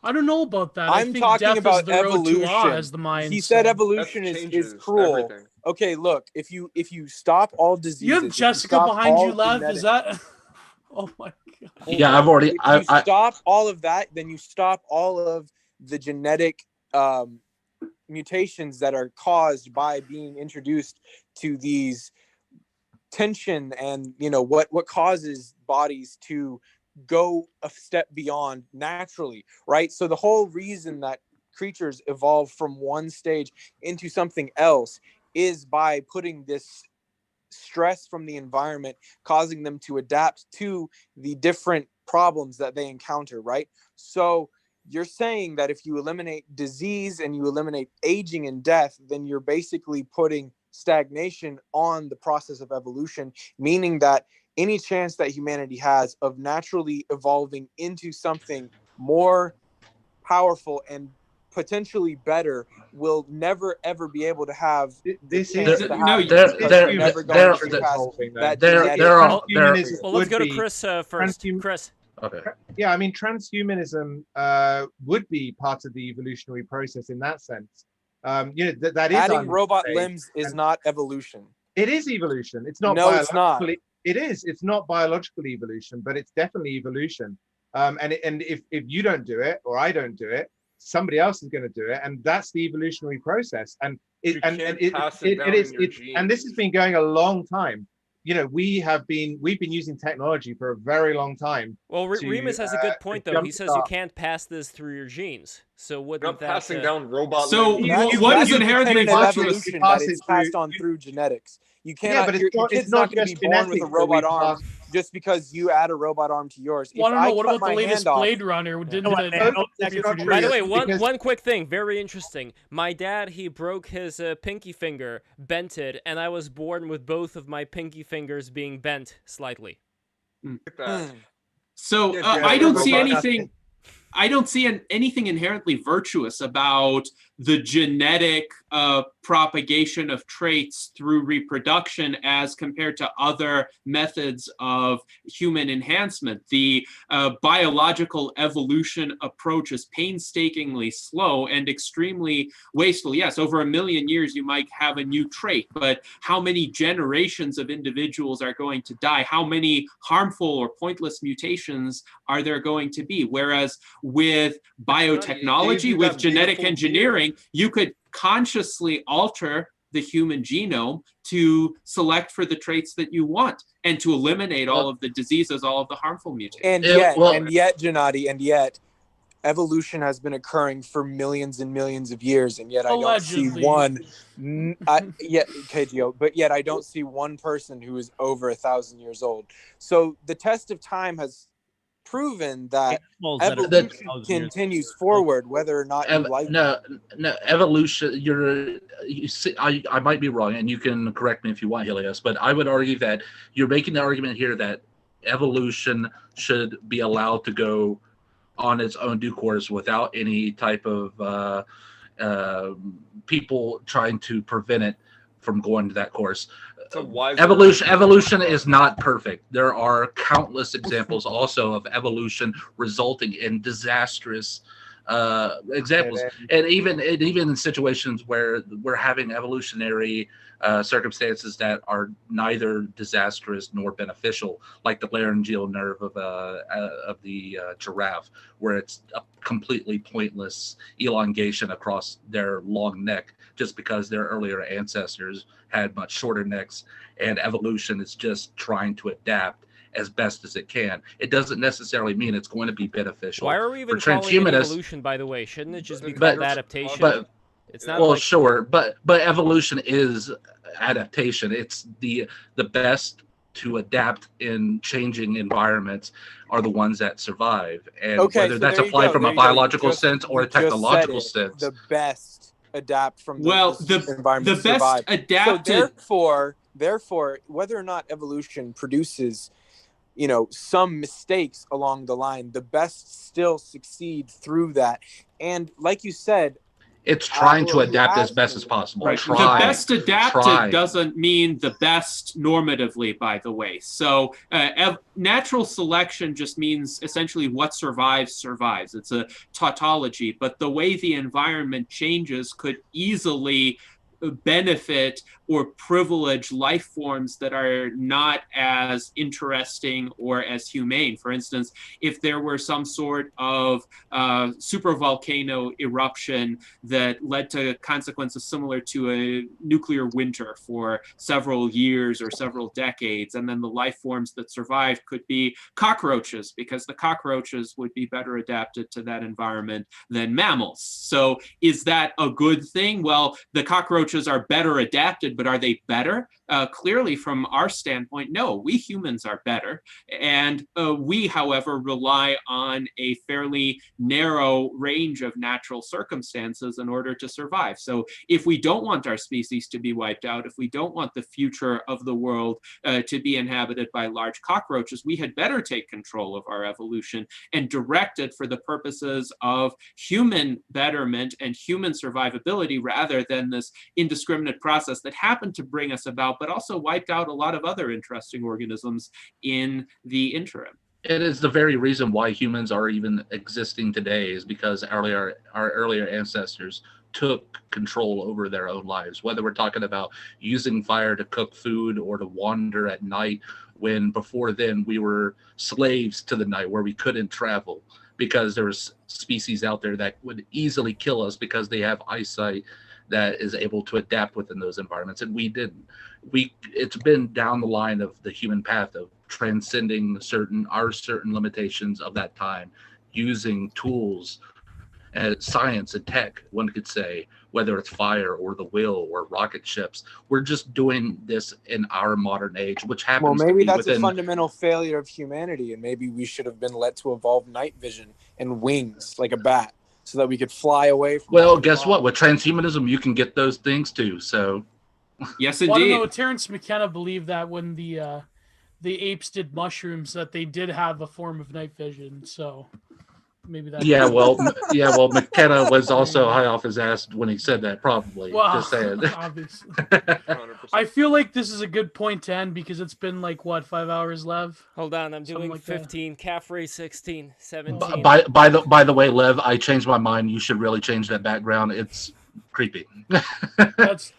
S8: I don't know about that. I
S6: I'm
S8: think
S6: talking
S8: death
S6: about
S8: is the road to law,
S6: evolution.
S8: as the mind
S6: He said
S8: said.
S6: evolution is cruel. Okay, look, if you stop all diseases,
S8: You have
S6: if
S8: Jessica
S6: stop
S8: behind
S6: all
S8: you, Lev.
S6: genetic-
S8: Is that? Oh my god.
S19: Yeah, I've already.
S6: If you stop all of that, then you stop all of the genetic mutations that are caused by being introduced to these tension and what causes bodies to go a step beyond naturally, right? So the whole reason that creatures evolve from one stage into something else is by putting this stress from the environment, causing them to adapt to the different problems that they encounter, right? So you're saying that if you eliminate disease and you eliminate aging and death, then you're basically putting stagnation on the process of evolution, meaning that any chance that humanity has of naturally evolving into something more powerful and potentially better will never ever be able to have
S18: this
S6: the chance
S18: is
S6: to
S18: no,
S6: happen
S18: there-
S6: because
S18: there-
S6: you're never
S18: there-
S6: going to
S18: there-
S6: pass that
S18: there-
S6: genetic-
S18: there are-
S2: Well, let's go to
S18: would be-
S2: Chris first. Chris.
S19: Okay.
S18: Yeah, I mean, transhumanism would be part of the evolutionary process in that sense. That is
S6: adding robot
S18: unsafe,
S6: limbs is
S18: and
S6: not evolution.
S18: It is evolution. It's not.
S6: No, it's not.
S18: It is. It's not biological evolution, but it's definitely evolution. And if you don't do it or I don't do it, somebody else is going to do it, and that's the evolutionary process. And it is. And this has been going a long time. We've been using technology for a very long time.
S2: Well, Remus has a good point, though. He says you
S18: jumpstart-
S2: can't pass this through your genes. So wouldn't that
S4: passing down robot
S20: So
S4: limbs.
S20: what is inherently
S6: Independent of
S20: virtuous?
S6: evolution that it's passed on through genetics. You cannot.
S18: but it's
S6: your
S18: not-
S6: kid's
S18: it's not
S6: not going to
S18: just
S6: be born with a
S18: genetics that
S6: robot
S18: we
S6: arm
S18: pass.
S6: just because you add a robot arm to yours.
S8: Well, I don't know. What
S6: cut
S8: about the
S6: my
S8: latest
S6: hand off-
S8: Blade Runner? Didn't
S2: By the way, one quick thing, very interesting. My dad, he broke his pinky finger, bent it, and I was born with both of my pinky fingers being bent slightly.
S20: So I don't see anything. I don't see anything inherently virtuous about the genetic propagation of traits through reproduction as compared to other methods of human enhancement. The biological evolution approach is painstakingly slow and extremely wasteful. Yes, over 1 million years you might have a new trait, but how many generations of individuals are going to die? How many harmful or pointless mutations are there going to be? Whereas with biotechnology, with genetic engineering, you could consciously alter the human genome to select for the traits that you want and to eliminate all of the diseases, all of the harmful mutations.
S6: And yet, Gennady, and yet, evolution has been occurring for millions and millions of years, and yet I don't see
S8: Allegedly.
S6: one. KGO, but yet I don't see one person who is over 1,000 years old. So the test of time has proven that evolution continues forward, whether or not you like
S19: no, evolution. You see, I might be wrong, and you can correct me if you want, Helios. But I would argue that you're making the argument here that evolution should be allowed to go on its own due course without any type of people trying to prevent it from going to that course. Evolution is not perfect. There are countless examples also of evolution resulting in disastrous examples. And even in situations where we're having evolutionary circumstances that are neither disastrous nor beneficial, like the laryngeal nerve of the giraffe, where it's a completely pointless elongation across their long neck just because their earlier ancestors had much shorter necks, and evolution is just trying to adapt as best as it can. It doesn't necessarily mean it's going to be beneficial.
S2: Why are we even
S19: for
S2: calling it
S19: transhumanists?
S2: evolution, by the way? Shouldn't it just be
S19: But-
S2: called adaptation?
S19: but-
S2: it's not
S19: well,
S2: like
S19: sure, but evolution is adaptation. It's the best to adapt in changing environments are the ones that survive, and whether
S6: so
S19: that's
S6: there you
S19: applied
S6: go,
S19: from
S6: there
S19: a
S6: you go. You
S19: biological
S6: just-
S19: sense or a
S6: you just said
S19: technological
S6: it.
S19: sense.
S6: The best adapt from
S20: Well,
S6: the
S20: the
S6: environment to
S20: best
S6: survive.
S20: adapted-
S6: So therefore, whether or not evolution produces, some mistakes along the line, the best still succeed through that. And like you said,
S19: It's trying to
S6: you
S19: adapt as
S6: asked
S19: best
S6: me,
S19: as possible.
S20: Right.
S19: Try.
S20: The best adapted
S19: Try.
S20: doesn't mean the best normatively, by the way. So natural selection just means essentially what survives, survives. It's a tautology, but the way the environment changes could easily benefit or privilege life forms that are not as interesting or as humane. For instance, if there were some sort of supervolcano eruption that led to consequences similar to a nuclear winter for several years or several decades, and then the life forms that survived could be cockroaches, because the cockroaches would be better adapted to that environment than mammals. So is that a good thing? Well, the cockroaches are better adapted, but are they better? Clearly, from our standpoint, no. We humans are better. And we, however, rely on a fairly narrow range of natural circumstances in order to survive. So if we don't want our species to be wiped out, if we don't want the future of the world to be inhabited by large cockroaches, we had better take control of our evolution and direct it for the purposes of human betterment and human survivability, rather than this indiscriminate process that happened to bring us about, but also wiped out a lot of other interesting organisms in the interim.
S19: It is the very reason why humans are even existing today, is because our earlier ancestors took control over their own lives, whether we're talking about using fire to cook food or to wander at night, when before then we were slaves to the night, where we couldn't travel because there's species out there that would easily kill us because they have eyesight that is able to adapt within those environments, and we didn't. It's been down the line of the human path of transcending certain limitations of that time, using tools and science and tech, one could say, whether it's fire or the will or rocket ships. We're just doing this in our modern age, which happens
S6: maybe
S19: to be
S6: that's
S19: within...
S6: a fundamental failure of humanity, and maybe we should have been let to evolve night vision and wings like a bat, so that we could fly away from.
S19: Well, guess what? With transhumanism, you can get those things too. So,
S20: yes,
S8: Well, I
S20: indeed.
S8: don't know. Terrence McKenna believed that when the apes did mushrooms, that they did have a form of night vision. So maybe that.
S19: Well, McKenna was also high off his ass when he said that. Probably.
S8: Well,
S19: Just saying.
S8: obviously. I feel like this is a good point to end, because it's been like, what, 5 hours, Lev?
S2: Hold on, I'm
S8: Something
S2: doing
S8: like that.
S2: 15, calf raise 16, 17.
S19: By the way, Lev, I changed my mind. You should really change that background. It's creepy.
S8: That's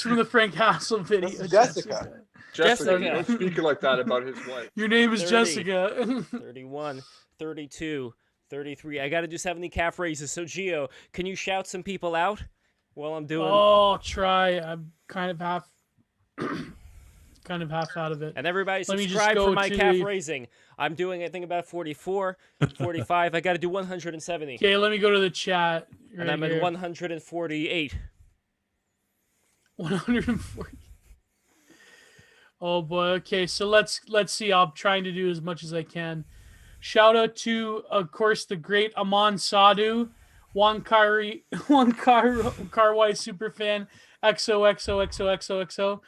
S8: from the Frank Hassel video.
S6: Jessica.
S4: Jessica, you don't speak like that about his wife.
S8: Your name is
S2: 30,
S8: Jessica.
S2: 31, 32, 33. I got to do 70 calf raises. So, Gio, can you shout some people out while I'm doing?
S8: Oh, try. I'm kind of half out of it.
S2: And everybody
S8: Let me just
S2: subscribe
S8: go
S2: for my
S8: to
S2: calf
S8: the-
S2: raising. I'm doing, I think, about 44, 45. I got to do 170.
S8: Okay, let me go to the chat.
S2: And I'm at 148.
S8: 140. Oh boy. Okay, so let's see. I'm trying to do as much as I can. Shout out to, of course, the great Aman Sadhu, Karwai superfan, XOXOXOXOXO.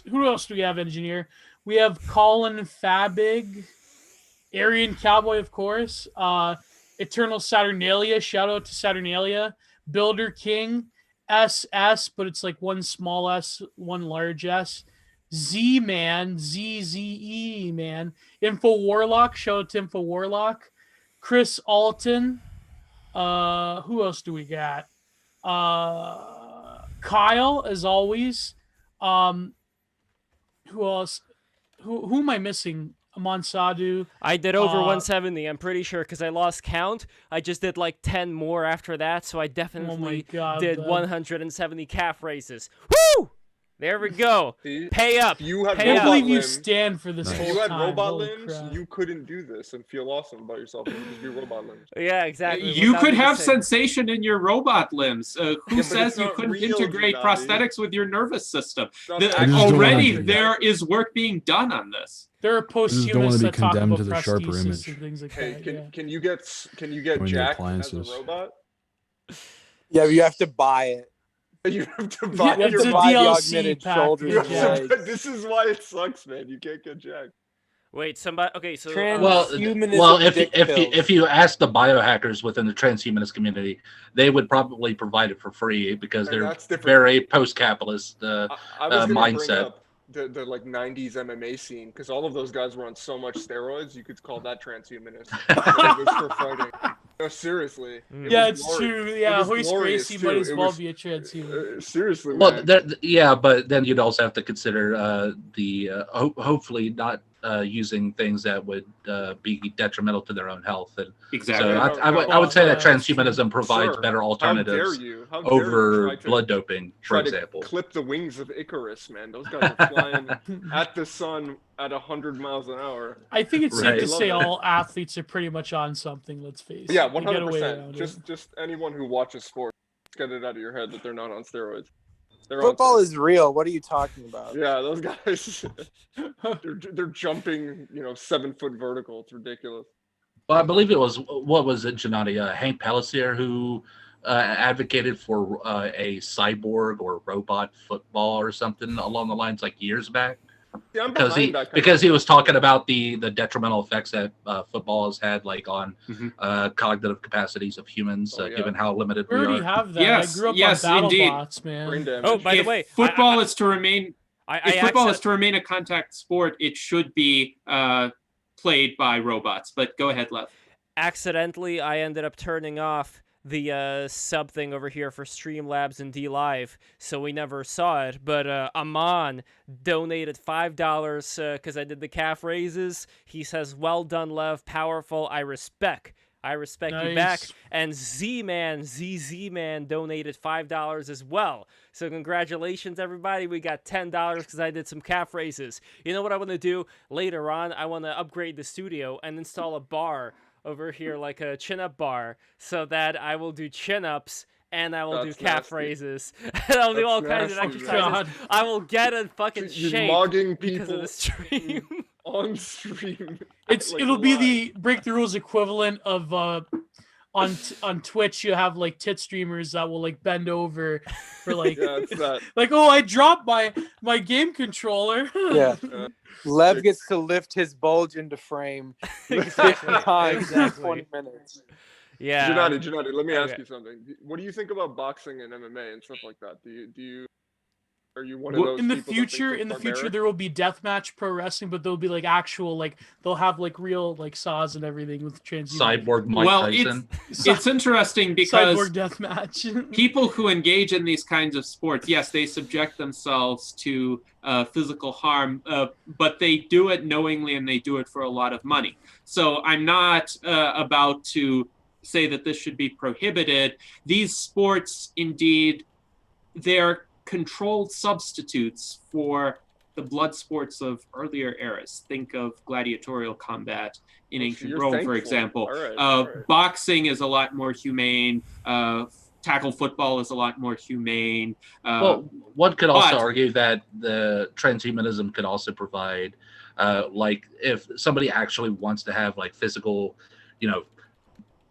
S8: Who else do we have, engineer? We have Colin Fabig, Aryan Cowboy, of course. Eternal Saturnalia. Shout out to Saturnalia. Builder King. SS, but it's like one small S, one large S. Z-Man, ZZE, man. Info Warlock. Shout out to Info Warlock. Chris Alton. Who else do we got? Kyle, as always. Who else? Who am I missing? Aman Sadhu.
S2: I did over 170. I'm pretty sure because I lost count. I just did like 10 more after that, so I definitely did 170 calf raises. Woo! There we go. Pay up.
S4: You had
S8: I
S4: robot
S8: believe you
S4: limbs.
S8: stand for this
S4: If
S8: whole
S4: you had
S8: time.
S4: robot
S8: Holy
S4: limbs,
S8: crap.
S4: you couldn't do this and feel awesome about yourself. You would just be robot limbs.
S2: Yeah, exactly.
S20: You
S2: Without
S20: could
S2: even
S20: have
S2: saying-
S20: sensation in your robot limbs. Who
S4: but
S20: says
S4: it's
S20: you
S4: not
S20: couldn't
S4: real,
S20: integrate
S4: Gennady.
S20: prosthetics with your nervous system?
S4: not
S11: I just don't
S20: Already
S11: wanna-
S20: there is work being done on this.
S8: There are
S11: just don't wanna
S8: posthumanists
S11: be
S8: that talk
S11: condemned
S8: about
S11: to the sharper
S8: prosthesis
S11: image.
S8: and things like
S4: Hey,
S8: that.
S4: can
S8: yeah.
S4: can you get
S11: Join the
S4: jacked as a
S11: appliances.
S4: robot?
S5: Yeah, but you have to buy it.
S4: You have to buy
S8: Yeah,
S5: You
S8: it's
S5: have to
S8: a
S5: buy the
S8: DLC
S5: augmented
S8: pack,
S5: shoulder
S8: yeah.
S5: jack.
S4: This is why it sucks, man. You can't get jacked.
S2: Wait, somebody. Okay, so
S19: Well,
S5: Transhumanism dick pills.
S19: if you ask the biohackers within the transhumanist community, they would probably provide it for free because
S4: And
S19: they're
S4: that's different.
S19: very post-capitalist
S4: I was gonna bring
S19: mindset.
S4: up the like '90s MMA scene because all of those guys were on so much steroids. You could call that transhumanist. It was for fighting. No, seriously. It
S8: Yeah,
S4: was
S8: it's
S4: glorious.
S8: true.
S4: It
S8: Yeah,
S4: was
S8: Hoist
S4: glorious,
S8: Gracie
S4: too.
S8: might as
S4: It
S8: well
S4: was-
S8: be a transhuman.
S4: Seriously,
S19: Well,
S4: man.
S19: yeah, but then you'd also have to consider hopefully not using things that would be detrimental to their own health. And
S20: Exactly.
S19: So I would say that transhumanism provides
S4: Sir,
S19: better alternatives
S4: How dare you? How dare you
S19: over
S4: try to-
S19: blood doping, for
S4: try to
S19: example.
S4: clip the wings of Icarus, man. Those guys are flying at the sun at 100 miles an hour.
S8: I think it's
S19: Right.
S8: safe to
S4: Love
S8: say
S4: it.
S8: all athletes are pretty much on something. Let's face it.
S4: Yeah,
S8: They get away
S4: 100%.
S8: around it.
S4: Just anyone who watches sports, get it out of your head that they're not on steroids. They're
S5: Football
S4: on
S5: is real. What are you talking about?
S4: Yeah, those guys, they're jumping, 7-foot vertical. It's ridiculous.
S19: Well, I believe it was, what was it, Gennady? Hank Palacier who advocated for a cyborg or robot football or something along the lines like years back.
S4: Yeah, I'm
S19: because
S4: behind that kind
S19: because
S4: of
S19: he was talking about the detrimental effects that football has had, like on cognitive capacities of humans,
S4: Oh, yeah.
S19: given how limited
S8: We
S19: we
S8: already
S19: are.
S8: have that.
S20: Yes,
S8: I grew up
S20: yes,
S8: on
S20: indeed.
S8: BattleBots, man.
S4: Brain damage.
S2: Oh, by the
S20: If
S2: way,
S20: football is to remain,
S2: I
S20: if football
S2: accent-
S20: is to remain a contact sport, it should be played by robots. But go ahead, Lev.
S2: accidentally I ended up turning off the sub thing over here for Streamlabs and D Live, so we never saw it. But Aman donated $5 because I did the calf raises. He says, "Well done, Lev. Powerful. I respect you back."
S8: Nice.
S2: And ZZ Man donated $5 as well. So congratulations, everybody. We got $10 because I did some calf raises. You know what I want to do later on? I want to upgrade the studio and install a bar over here, like a chin-up bar, so that I will do chin-ups and I will
S4: That's
S2: do calf
S4: nasty.
S2: raises. And I'll do
S4: That's
S2: all kinds of
S4: nasty,
S2: exercises.
S8: man.
S2: I will get in fucking
S4: You're
S2: shape
S4: logging
S2: because of
S4: people
S2: the stream.
S4: on stream. Like,
S8: It'll be
S4: live.
S8: the Break the Rules equivalent of on Twitch. You have like tit streamers that will like bend over for like
S4: Yeah, it's that.
S8: like, oh, I dropped my game controller.
S5: Yeah.
S4: Uh,
S5: Lev gets to lift his bulge into frame 50 times in 20 minutes.
S2: Yeah.
S4: Gennady, let me ask
S2: Okay.
S4: you something. What do you think about boxing and MMA and stuff like that? Do you are you one of
S8: Well,
S4: those
S8: in the
S4: people that think
S8: future,
S4: it's
S8: there
S4: barbaric?
S8: will be deathmatch pro wrestling, but there'll be like actual they'll have like real like saws and everything with transhuman.
S19: Cyborg Mike
S20: Well,
S19: Tyson.
S20: it's interesting because
S8: cyborg deathmatch.
S20: people who engage in these kinds of sports, yes, they subject themselves to physical harm, but they do it knowingly and they do it for a lot of money. So I'm not about to say that this should be prohibited. These sports, indeed, they're controlled substitutes for the blood sports of earlier eras. Think of gladiatorial combat in
S4: Oh, so
S20: ancient
S4: you're
S20: Rome, for
S4: thankful.
S20: example.
S4: All right.
S20: Boxing is a lot more humane. Tackle football is a lot more humane.
S19: Well, one could also
S20: but-
S19: argue that the transhumanism could also provide, like, if somebody actually wants to have like physical,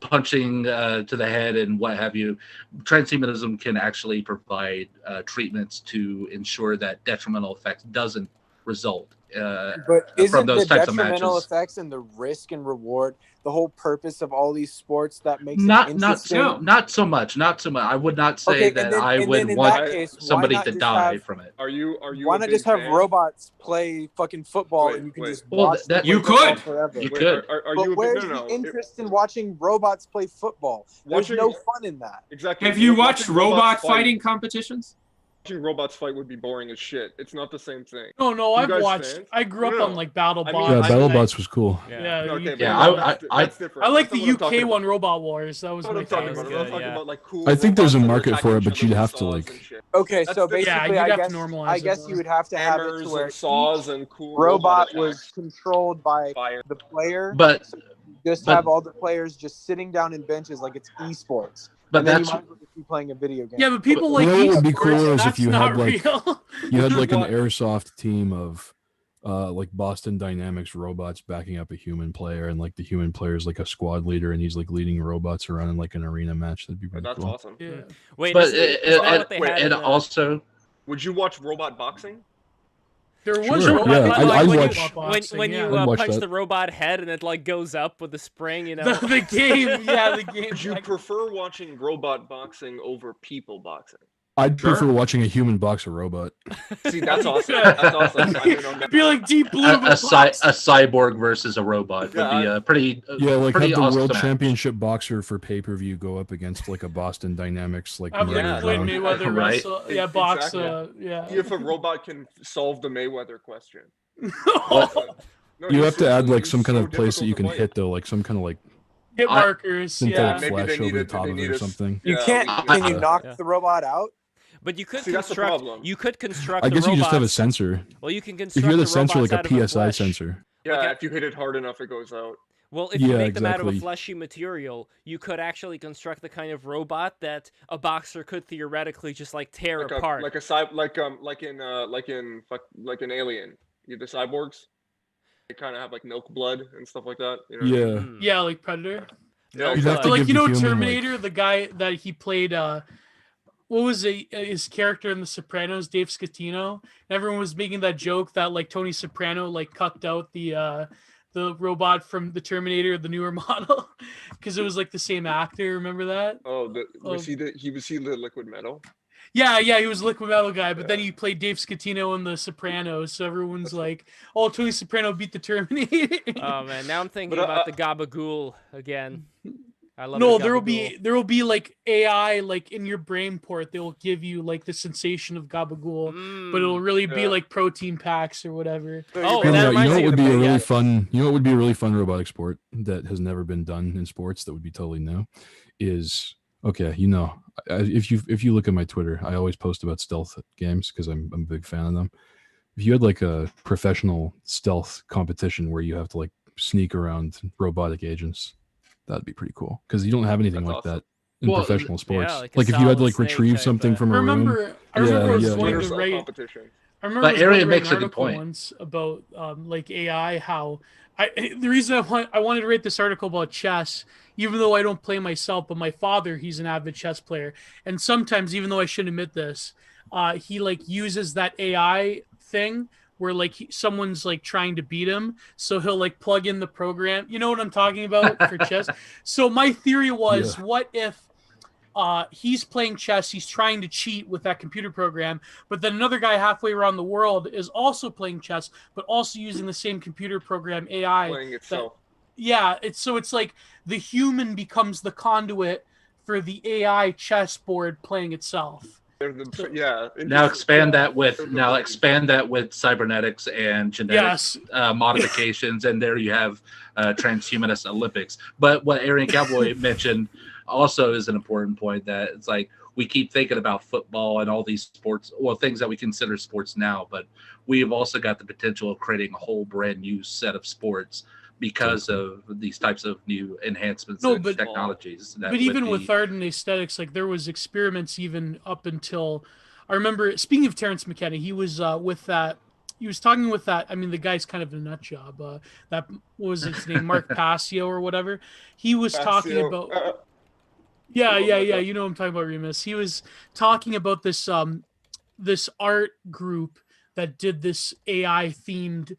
S19: punching to the head and what have you, transhumanism can actually provide treatments to ensure that detrimental effects doesn't result
S5: But isn't
S19: from those
S5: the
S19: types of
S5: detrimental
S19: matches.
S5: effects and the risk and reward the whole purpose of all these sports that makes it
S19: Not
S5: interesting?
S19: not so much. Not so much. I would not say
S5: Okay,
S19: that I would
S5: in
S19: want
S5: that case, why
S19: somebody
S5: not
S19: to
S5: just
S19: die
S5: have-
S19: from it.
S4: Are you
S5: Why
S4: a
S5: not
S4: big
S5: just have
S4: fan?
S5: robots play fucking football and you can just
S19: Well,
S5: watch them
S19: you
S5: play football
S19: could.
S5: forever?
S19: You could.
S4: Are
S5: But
S4: you a big,
S5: where's
S4: no, no,
S5: the
S4: no.
S5: interest in watching robots play football? There's
S4: Watching-
S5: no fun in that.
S4: Exactly.
S20: Have you watched
S4: Watching
S20: robot
S4: robots fight-
S20: fighting competitions?
S4: Watching robots fight would be boring as shit. It's not the same thing.
S8: No,
S4: You
S8: I've
S4: guys
S8: watched.
S4: fans?
S8: I grew up
S4: No,
S8: on like BattleBots.
S4: I mean,
S11: Yeah,
S4: I mean,
S11: BattleBots was cool.
S8: Yeah,
S4: Okay, but
S19: Yeah,
S4: that's different.
S8: I like
S4: That's
S8: the
S4: not what I'm talking
S8: UK
S4: about.
S8: one, Robot Wars. That was
S4: That's what
S8: my
S4: I'm talking
S8: favorite.
S4: about. I'm not talking about like cool.
S11: I think there's a
S4: robots that are
S11: market for it,
S4: attacking
S11: but
S4: each
S11: you'd
S4: other
S11: have
S4: with
S11: to
S4: saws
S11: like.
S4: and shit.
S5: Okay,
S4: That's
S5: so
S4: different.
S5: basically,
S8: you'd
S5: I
S8: have
S5: guess
S8: to normalize
S5: I
S8: it,
S5: guess
S8: though.
S5: you would have to have it
S4: Hammers
S5: to where
S4: and saws
S5: each
S4: and cool
S5: robot
S4: robot
S5: was
S4: attacks.
S5: controlled by
S4: Fire.
S5: the player.
S19: But
S5: So you just
S19: but-
S5: have all the players just sitting down in benches like it's esports.
S19: But
S5: And then you
S19: that's-
S5: might as well just be playing a video game.
S8: Yeah, but people like
S11: You know what would be
S8: esports,
S11: cooler is if
S8: that's
S11: you
S8: not
S11: had like
S8: real.
S11: you had like an
S4: What?
S11: airsoft team of like Boston Dynamics robots backing up a human player, and like the human player is like a squad leader, and he's like leading robots around in like an arena match. That'd be pretty
S4: That's
S11: cool.
S4: awesome.
S8: Yeah.
S2: Wait,
S19: but
S2: is that what they had
S19: and
S2: in the-
S19: also
S4: Would you watch robot boxing?
S8: There was
S11: Sure,
S8: robot
S11: yeah,
S8: fighting,
S11: I'd
S8: like, when
S11: watch-
S8: you,
S2: when
S8: boxing,
S2: you
S8: yeah.
S11: I'd watch
S2: punch
S11: that.
S2: the robot head and it like goes up with the spring, you know.
S8: the game, yeah, the game.
S4: Would you prefer watching robot boxing over people boxing?
S11: I'd prefer watching a human box a robot.
S4: See, that's awesome. That's awesome. I mean,
S8: It'd be like Deep Blue.
S19: a
S8: but box.
S19: cyborg versus a robot would be a pretty
S11: Yeah, like
S19: pretty
S11: have the
S19: awesome
S11: world
S19: match.
S11: championship boxer for pay-per-view go up against like a Boston Dynamics like
S8: I've
S11: murder
S8: like Floyd
S11: round.
S8: Mayweather
S19: Right.
S8: wrestle. Yeah, box.
S4: Exactly.
S8: Yeah.
S4: If a robot can solve the Mayweather question. No,
S11: You
S4: he's
S11: have to add
S4: seriously-
S11: like some
S4: he's
S11: kind
S4: so
S11: of place that you can
S4: difficult to
S11: hit though, like some kind of like
S8: Hit markers.
S11: synthetic
S8: Yeah.
S4: Maybe
S11: flesh
S4: they
S11: over the
S4: need
S11: top
S4: they
S11: of
S4: need
S11: it or
S4: a-
S11: something.
S5: You
S4: Yeah,
S5: can't.
S4: we-
S5: Can you
S11: Yeah.
S5: knock
S2: Yeah.
S5: the robot out?
S2: But you could
S4: See, that's the
S2: construct.
S4: problem.
S2: You could construct.
S11: I guess
S2: the
S11: you just have a
S2: robots-
S11: sensor.
S2: Well, you can
S11: If
S2: construct
S11: you had
S2: the
S11: a sensor like
S2: robots
S11: a
S2: out of
S11: PSI
S2: flesh.
S11: sensor.
S4: Yeah, if you hit it hard enough, it goes out.
S2: Well, if you
S11: Yeah,
S2: make them out of a
S11: exactly.
S2: fleshy material, you could actually construct the kind of robot that a boxer could theoretically just like tear
S4: Like
S2: apart.
S4: like in Alien, the cyborgs. They kind of have like milk blood and stuff like that. You know what I mean?
S11: Yeah.
S2: Hmm.
S8: Yeah, like Predator.
S4: Yeah,
S11: You'd have to
S8: Like
S11: give
S8: you
S11: the
S8: know
S11: human, like-
S8: Terminator, the guy that he played. What was his character in The Sopranos? Dave Scatino. And everyone was making that joke that like Tony Soprano like cucked out the robot from the Terminator, the newer model, because it was like the same actor. Remember that?
S4: Oh, was he the liquid metal?
S8: Yeah, he was Liquid Metal guy, but then he played Dave Scatino in The Sopranos, so everyone's like, "Oh, Tony Soprano beat the Terminator."
S2: Oh man, now I'm thinking
S4: But,
S2: about the Gabagool again. I love.
S8: No,
S2: the
S8: there will
S2: Gabagool.
S8: be like AI like in your brain port. They will give you like the sensation of gabagool, but it'll really be
S4: Yeah.
S8: like protein packs or whatever.
S2: Oh,
S11: You
S2: that
S11: know
S2: reminds
S11: what
S2: me
S11: would
S2: of
S11: be
S2: the
S11: a really
S2: yeah.
S11: fun? You know what would be a really fun robotic sport that has never been done in sports that would be totally new? Is okay. You know, if you look at my Twitter, I always post about stealth games because I'm a big fan of them. If you had like a professional stealth competition where you have to like sneak around robotic agents, that'd be pretty cool because you don't have anything
S4: That's
S11: like
S4: awesome.
S11: that in
S19: Well,
S11: professional sports.
S2: like
S11: like
S2: a
S11: if you had to
S2: Solid
S11: like
S2: Snake
S11: retrieve
S2: type,
S11: something from
S8: I
S11: a room.
S8: remember I was
S11: yeah.
S8: wanting
S4: Splinter
S8: to
S4: Cell
S8: write.
S4: competition.
S8: I remember
S19: But
S8: I was
S19: Arian
S8: going to write
S19: makes
S8: an
S19: a good
S8: article
S19: point.
S8: once about like AI. How the reason I wanted to write this article about chess, even though I don't play myself, but my father, he's an avid chess player, and sometimes, even though I shouldn't admit this, he like uses that AI thing where like someone's like trying to beat him, so he'll like plug in the program. You know what I'm talking about for chess? So my theory was, what if he's playing chess, he's trying to cheat with that computer program, but then another guy halfway around the world is also playing chess, but also using the same computer program AI.
S4: Playing itself.
S8: It's like the human becomes the conduit for the AI chessboard playing itself.
S4: Yeah.
S19: Now expand that with cybernetics and genetics modifications, and there you have transhumanist Olympics. But what Arian Cowboy mentioned also is an important point, that it's like we keep thinking about football and all these sports, well, things that we consider sports now, but we've also got the potential of creating a whole brand new set of sports because of these types of new enhancements and technologies.
S8: But even with art and aesthetics, like there was experiments even up until, I remember, speaking of Terrence McKenna, he was with that, he was talking with that, I mean, the guy's kind of a nut job. That, what was his name, Mark Passio or whatever. He was talking about, yeah, you know what I'm talking about, Remus. He was talking about this this art group that did this AI themed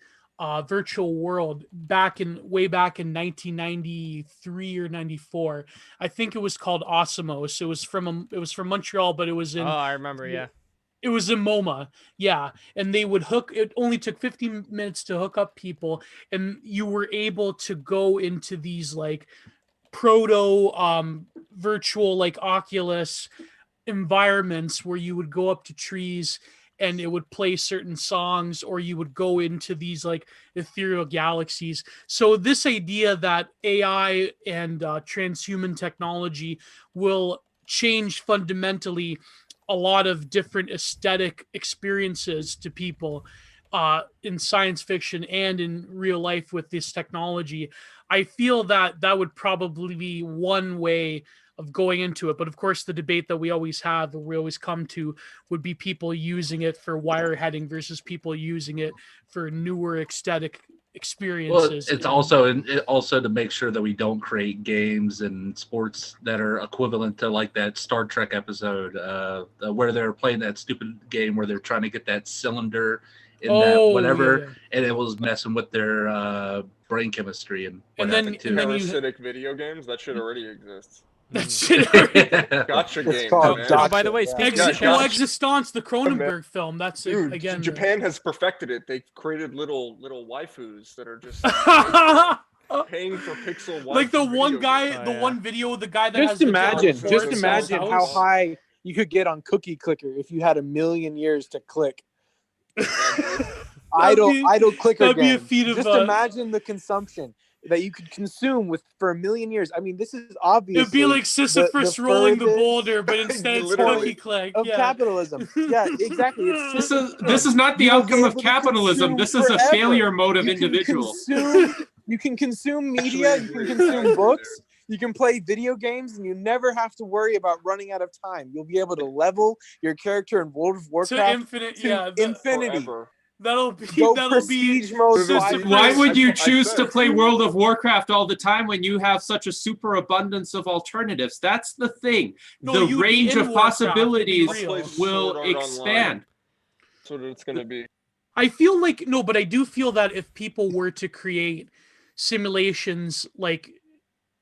S8: virtual world way back in 1993 or 94. I think it was called Osmos. It was from Montreal, but it was in
S2: I remember. Yeah.
S8: it was in MoMA, yeah. And they would it only took 15 minutes to hook up people, and you were able to go into these like proto virtual like Oculus environments where you would go up to trees and it would play certain songs, or you would go into these like ethereal galaxies. So this idea that AI and transhuman technology will change fundamentally a lot of different aesthetic experiences to people in science fiction and in real life with this technology, I feel that that would probably be one way of going into it. But of course, the debate that we always have, or we always come to, would be people using it for wireheading versus people using it for newer aesthetic experiences.
S19: Well, it's also to make sure that we don't create games and sports that are equivalent to like that Star Trek episode where they're playing that stupid game where they're trying to get that cylinder in that whatever,
S8: yeah.
S19: and it was messing with their brain chemistry and what happened too.
S4: Parasitic video games, that shit already exists.
S8: That shit.
S4: Gotcha game.
S2: By the way, speaking of
S8: Existence, the Cronenberg film. That's
S4: Dude,
S8: again.
S4: Japan has perfected it. They've created little waifus that are just paying for pixel.
S8: Like the one guy, the one video, the guy that
S5: Just
S8: has
S5: imagine how high you could get on Cookie Clicker if you had 1 million years to click. idle clicker
S8: that'd be a
S5: game.
S8: feat of,
S5: Just imagine the consumption that you could consume for 1 million years. I mean, this is obvious.
S8: It'd be like Sisyphus rolling the boulder, but instead it's Cookie Click.
S5: Of capitalism. Yeah, exactly. It's
S20: this is not the outcome of capitalism. This is a failure mode of individual.
S5: You can consume media. You can consume books. You can play video games, and you never have to worry about running out of time. You'll be able to level your character in World of Warcraft
S8: to infinity.
S5: Forever.
S8: That'll be
S5: mode.
S20: Why would you choose to play World of Warcraft all the time when you have such a super abundance of alternatives? That's the thing. The range of possibilities will expand.
S4: That's what it's going to be.
S8: I feel like but I do feel that if people were to create simulations like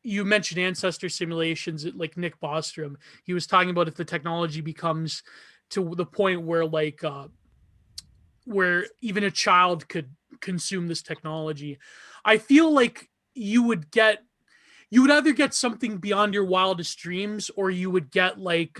S8: you mentioned ancestor simulations, like Nick Bostrom, he was talking about if the technology becomes to the point where like where even a child could consume this technology, I feel like you would either get something beyond your wildest dreams, or you would get like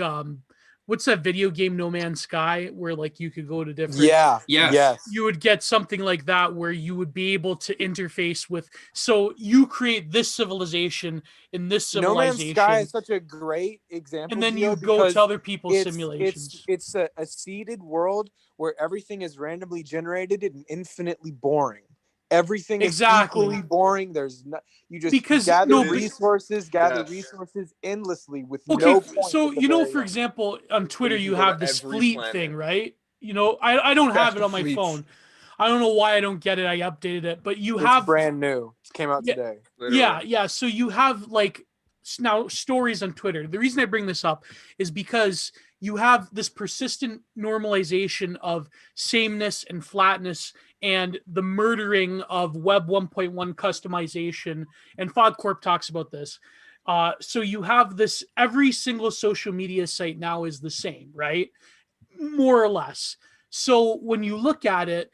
S8: what's that video game No Man's Sky where like you could go to different
S5: yes.
S8: You would get something like that where you would be able to interface with, so you create this civilization in this civilization.
S5: No Man's Sky is such a great example.
S8: And then you go to other people's simulations.
S5: It's a seeded world where everything is randomly generated and infinitely boring. Everything is equally boring. There's you just gather resources endlessly with no point.
S8: So for example, on Twitter you have this fleet thing, right? I don't have it on my phone. I don't know why I don't get it. I updated it, but it's
S5: brand new. It came out today.
S8: Yeah. So you have like now stories on Twitter. The reason I bring this up is because you have this persistent normalization of sameness and flatness and the murdering of Web 1.1 customization. And FODCorp talks about this. So you have this, every single social media site now is the same, right? More or less. So when you look at it,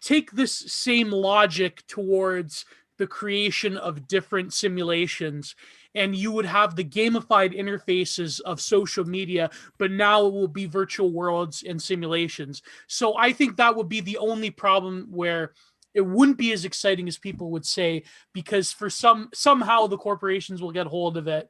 S8: take this same logic towards the creation of different simulations, and you would have the gamified interfaces of social media, but now it will be virtual worlds and simulations. So I think that would be the only problem where it wouldn't be as exciting as people would say, because for somehow the corporations will get hold of it,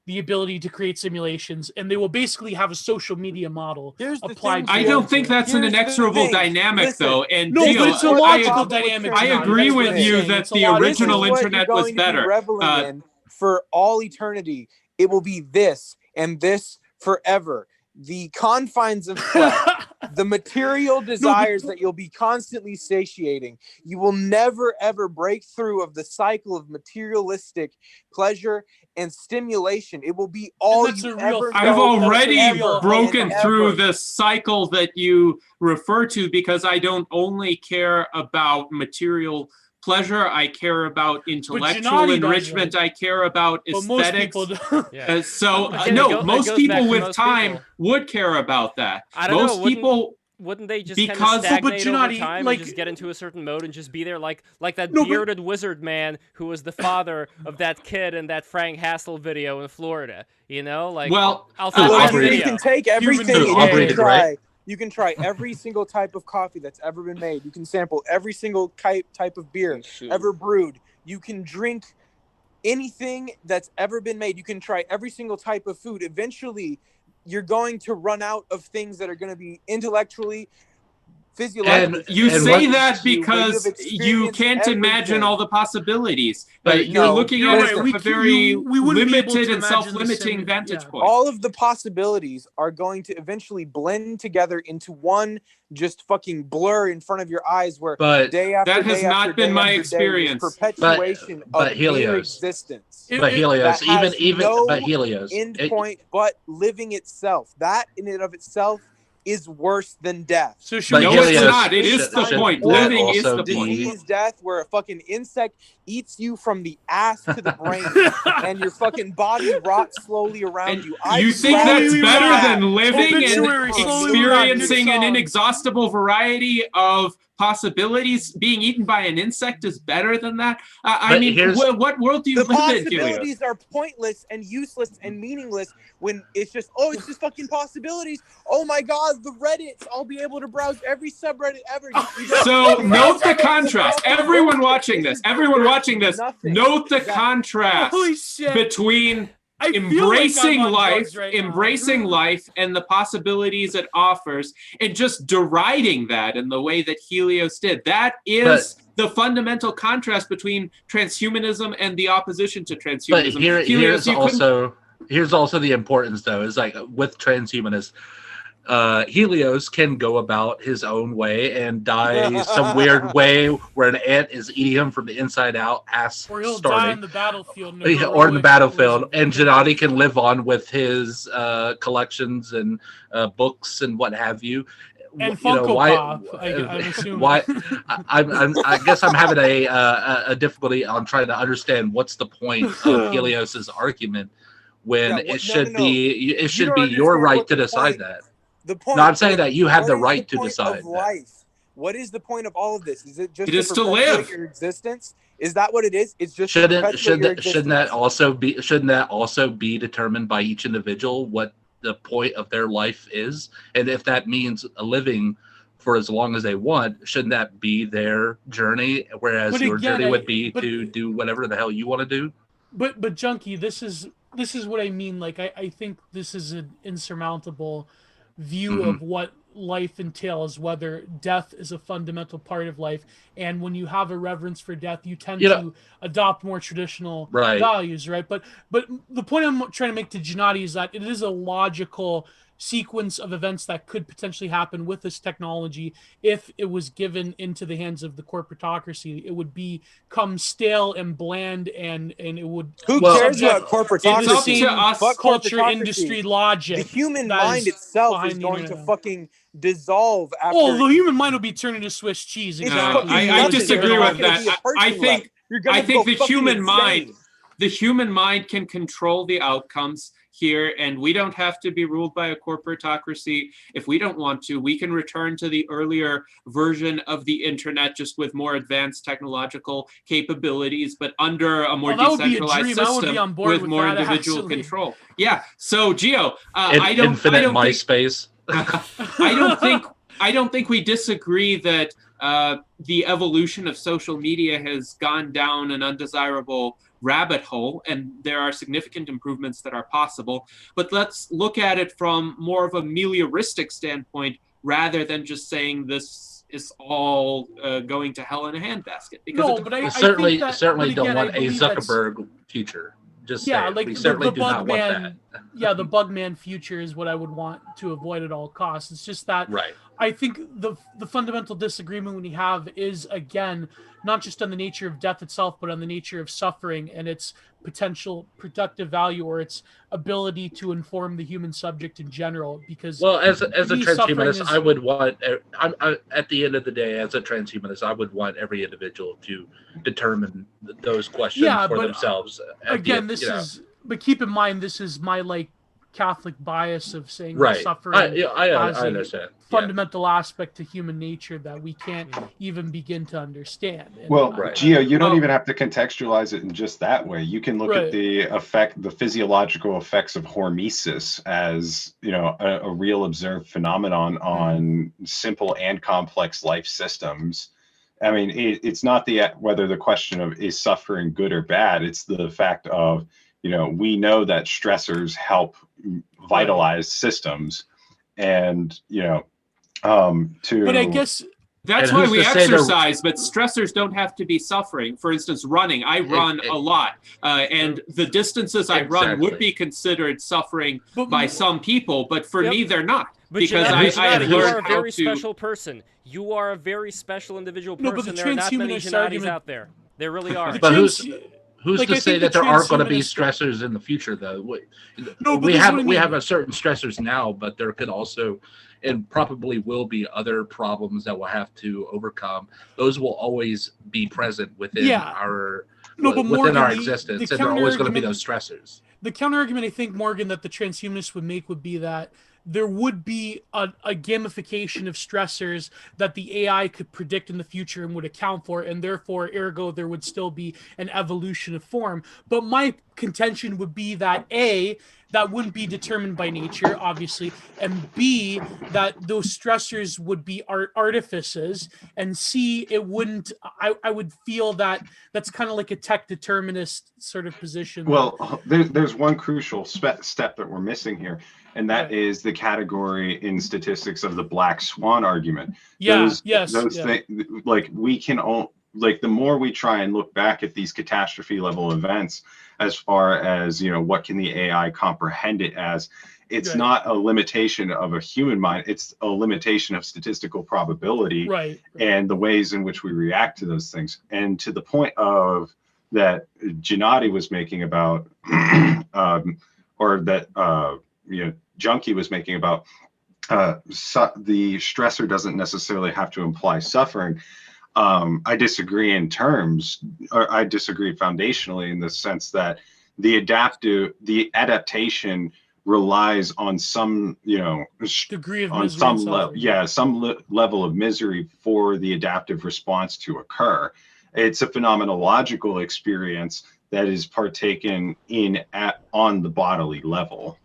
S8: the ability to create simulations, and they will basically have a social media model applied.
S20: I don't think that's an inexorable dynamic, though. And
S8: but it's a logical dynamic.
S20: I agree with you that the original internet was better.
S5: For all eternity, it will be this and this forever. The confines of flesh, the material desires that you'll be constantly satiating, you will never ever break through of the cycle of materialistic pleasure and stimulation. It will be all you ever know.
S20: I've already
S5: forever
S20: broken
S5: and
S20: through
S5: ever.
S20: the cycle that you refer to, because I don't only care about material pleasure, I care about intellectual
S8: Gennady
S20: enrichment,
S8: doesn't.
S20: I care about
S8: But most
S20: aesthetics.
S8: people don't.
S20: Most people
S2: back to
S20: with
S2: most
S20: time
S2: people.
S20: would care about that.
S2: I don't know.
S20: Most people,
S2: Wouldn't they just kind of
S20: because
S2: stagnate over
S8: Gennady,
S2: time
S8: like-
S2: and just get into a certain mode and just be there, like that
S8: No, but-
S2: bearded wizard man who was the father of that kid in that Frank Hassel video in Florida? You know, like
S20: Well,
S2: I'll find that
S5: You
S2: video.
S5: can take everything and
S19: Aubrey
S5: you
S19: the
S5: can try.
S19: Great.
S5: You can try every single type of coffee that's ever been made. You can sample every single type of beer ever brewed. You can drink anything that's ever been made. You can try every single type of food. Eventually, you're going to run out of things that are going to be intellectually, physiologically.
S20: and you say that
S5: you, where
S20: because
S5: have
S20: you
S5: experienced
S20: can't imagine
S5: everything.
S20: all the possibilities.
S5: But
S20: But you're
S5: no,
S20: looking
S5: you're
S20: at
S5: right.
S20: it
S5: We
S20: from a
S5: c-
S20: very
S5: you- we wouldn't be able
S20: limited
S5: to
S20: and
S5: imagine the
S20: self-limiting
S5: same-
S20: vantage point.
S5: All of the possibilities are going to eventually blend together into one just fucking blur in front of your eyes, where
S19: But
S5: day after
S20: that
S5: day
S20: has
S5: after
S20: not been
S5: day
S20: my
S5: after day, this
S20: experience.
S5: perpetuation
S19: But
S5: of
S19: Helios.
S5: mere existence.
S19: But Helios,
S5: that has
S19: even
S5: no
S19: but Helios,
S5: end
S19: it-
S5: point but living itself. That in and of itself is worse than death.
S8: So
S19: But
S20: No,
S19: Helios,
S20: it's not. It is the
S19: should
S20: point.
S19: that
S20: Living is
S19: also
S20: the
S19: be-
S20: point.
S5: Disease, death, where a fucking insect eats you from the ass to the brain, and your fucking body rots slowly around you.
S20: You think that's better than living and
S5: Obituary slowly
S20: experiencing an
S5: rotting.
S20: inexhaustible variety of possibilities? Being eaten by an insect is better than that? I
S19: But
S20: mean,
S19: here's-
S20: what world do you
S5: The
S20: live in, Helios?
S5: possibilities are pointless and useless and meaningless when it's just, oh, it's just fucking possibilities. Oh my god, the Reddits. I'll be able to browse every subreddit ever. You don't-
S20: So
S5: you
S20: note the
S5: don't-
S20: contrast. Everyone watching this,
S5: Nothing.
S20: note the
S5: Exactly.
S20: contrast
S8: Holy shit.
S20: between
S8: I feel like
S20: embracing
S8: I'm on
S20: life,
S8: drugs right now.
S20: embracing life and the possibilities it offers, and just deriding that in the way that Helios did. That is the fundamental contrast between transhumanism and the opposition to
S19: But
S20: transhumanism.
S19: here's
S20: you couldn't-
S19: also the importance, though, is like with transhumanists, Helios can go about his own way and die some weird way where an ant is eating him from the inside out, ass
S8: Or he'll die
S19: starting,
S8: on the battlefield.
S19: or in the battlefield, and Gennady can live on with his collections and books and what have you.
S8: And
S19: You know,
S8: Funko
S19: why?
S8: Pop, I'm assuming.
S19: Why? I guess I'm having a difficulty on trying to understand what's the point of Helios's argument when it should be your right to decide that.
S5: The point.
S19: No, I'm saying that you have the
S5: what is
S19: right to
S5: point
S19: decide
S5: of
S19: that.
S5: life? What is the point of all of this? Is it just
S20: It is to
S5: perpetuate
S20: live.
S5: your existence? Is that what it is? It's just to perpetuate your
S19: Shouldn't
S5: existence.
S19: that also be determined by each individual what the point of their life is? And if that means living for as long as they want, shouldn't that be their journey? Whereas
S8: But
S19: your
S8: again,
S19: journey would be
S8: but-
S19: to do whatever the hell you want to do.
S8: But Junkie, this is what I mean. Like I think this is an insurmountable view
S19: Mhm.
S8: of what life entails, whether death is a fundamental part of life, and when you have a reverence for death, you tend to adopt more traditional
S19: Right.
S8: values, right? But the point I'm trying to make to Gennady is that it is a logical sequence of events that could potentially happen with this technology if it was given into the hands of the corporatocracy. It would become stale and bland, and it would.
S5: Who cares about corporatocracy?
S8: It's up to us,
S5: Fuck
S8: culture,
S5: corporatocracy.
S8: industry, logic.
S5: The human
S8: that
S5: mind
S8: is
S5: itself is
S8: behind the
S5: going to
S8: internet.
S5: fucking dissolve after.
S8: Oh, the human mind will be turned into Swiss cheese.
S5: It's
S8: Exactly.
S5: fucking
S20: I
S5: nothing.
S20: disagree
S5: There's
S20: with
S5: not gonna
S20: that.
S5: be a person
S20: I
S5: left.
S20: think
S5: You're gonna
S20: I think
S5: go
S20: the
S5: fucking
S20: human
S5: insane.
S20: mind can control the outcomes here, and we don't have to be ruled by a corporatocracy. If we don't want to, we can return to the earlier version of the internet, just with more advanced technological capabilities, but under a more
S8: that would be a
S20: decentralized
S8: dream. I would be
S20: system
S8: on board
S20: with
S8: with
S20: more
S8: that,
S20: individual
S8: actually.
S20: control. Yeah. So Gio, I don't
S19: Infinite
S20: think
S19: MySpace.
S20: I don't think we disagree that the evolution of social media has gone down an undesirable rabbit hole, and there are significant improvements that are possible. But let's look at it from more of a melioristic standpoint rather than just saying this is all going to hell in a handbasket. Because
S8: No,
S20: it-
S8: but I
S19: certainly
S8: think that,
S19: certainly
S8: but
S19: don't
S8: again,
S19: want
S8: I
S19: a
S8: believe that's-
S19: Zuckerberg future. Just
S8: Yeah,
S19: saying.
S8: like
S19: We
S8: the
S19: certainly do
S8: bug
S19: not want
S8: man.
S19: that.
S8: Yeah, the Bugman future is what I would want to avoid at all costs. It's just that
S19: Right.
S8: I think the fundamental disagreement we have is, again, not just on the nature of death itself, but on the nature of suffering and its potential productive value or its ability to inform the human subject in general. Because,
S19: well, as a transhumanist,
S8: is...
S19: I would want. At the end of the day, as a transhumanist, I would want every individual to determine those questions for themselves.
S8: Again, but keep in mind, this is my Catholic bias of saying that
S19: right.
S8: suffering
S19: I
S8: has
S19: understand.
S8: a fundamental aspect to human nature that we can't even begin to understand. And
S12: well, Gio, you don't even have to contextualize it in just that way. You can look at the physiological effects of hormesis as, you know, a real observed phenomenon on simple and complex life systems. I mean, it's not whether the question of is suffering good or bad. It's the fact of, you know, we know that stressors help vitalize systems, and, you know,
S8: But I guess
S20: that's why we exercise, but stressors don't have to be suffering. For instance, running. I run a lot, and the distances I run would be considered suffering by some people, but for me, they're not.
S2: But
S20: because
S2: you are a very special person. You are a very special individual person. There are not many Genatis out there. There really are.
S19: But who's to say that there aren't going to be stressors in the future, though? We have a certain stressors now, but there could also, and probably will be, other problems that we'll have to overcome. Those will always be present within our existence, and there are always going to be those stressors.
S8: The counter argument, I think, Morgan, that the transhumanists would make would be that there would be a gamification of stressors that the AI could predict in the future and would account for, and therefore, ergo, there would still be an evolution of form. But my contention would be that A, that wouldn't be determined by nature, obviously, and B, that those stressors would be artifices, and C, it wouldn't. I would feel that that's kind of like a tech determinist sort of position.
S12: Well, there's one crucial step that we're missing here, and that is the category in statistics of the black swan argument. Things, like we can all, like, the more we try and look back at these catastrophe level events, as far as, you know, what can the AI comprehend it as, it's not a limitation of a human mind, it's a limitation of statistical probability and the ways in which we react to those things. And to the point of that Gennady was making about, or that you know, Junkie was making about, the stressor doesn't necessarily have to imply suffering. I disagree in terms, or I disagree foundationally in the sense that the adaptation relies on some, you know,
S8: degree of
S12: on
S8: misery,
S12: some level, level of misery for the adaptive response to occur. It's a phenomenological experience that is partaken in on the bodily level.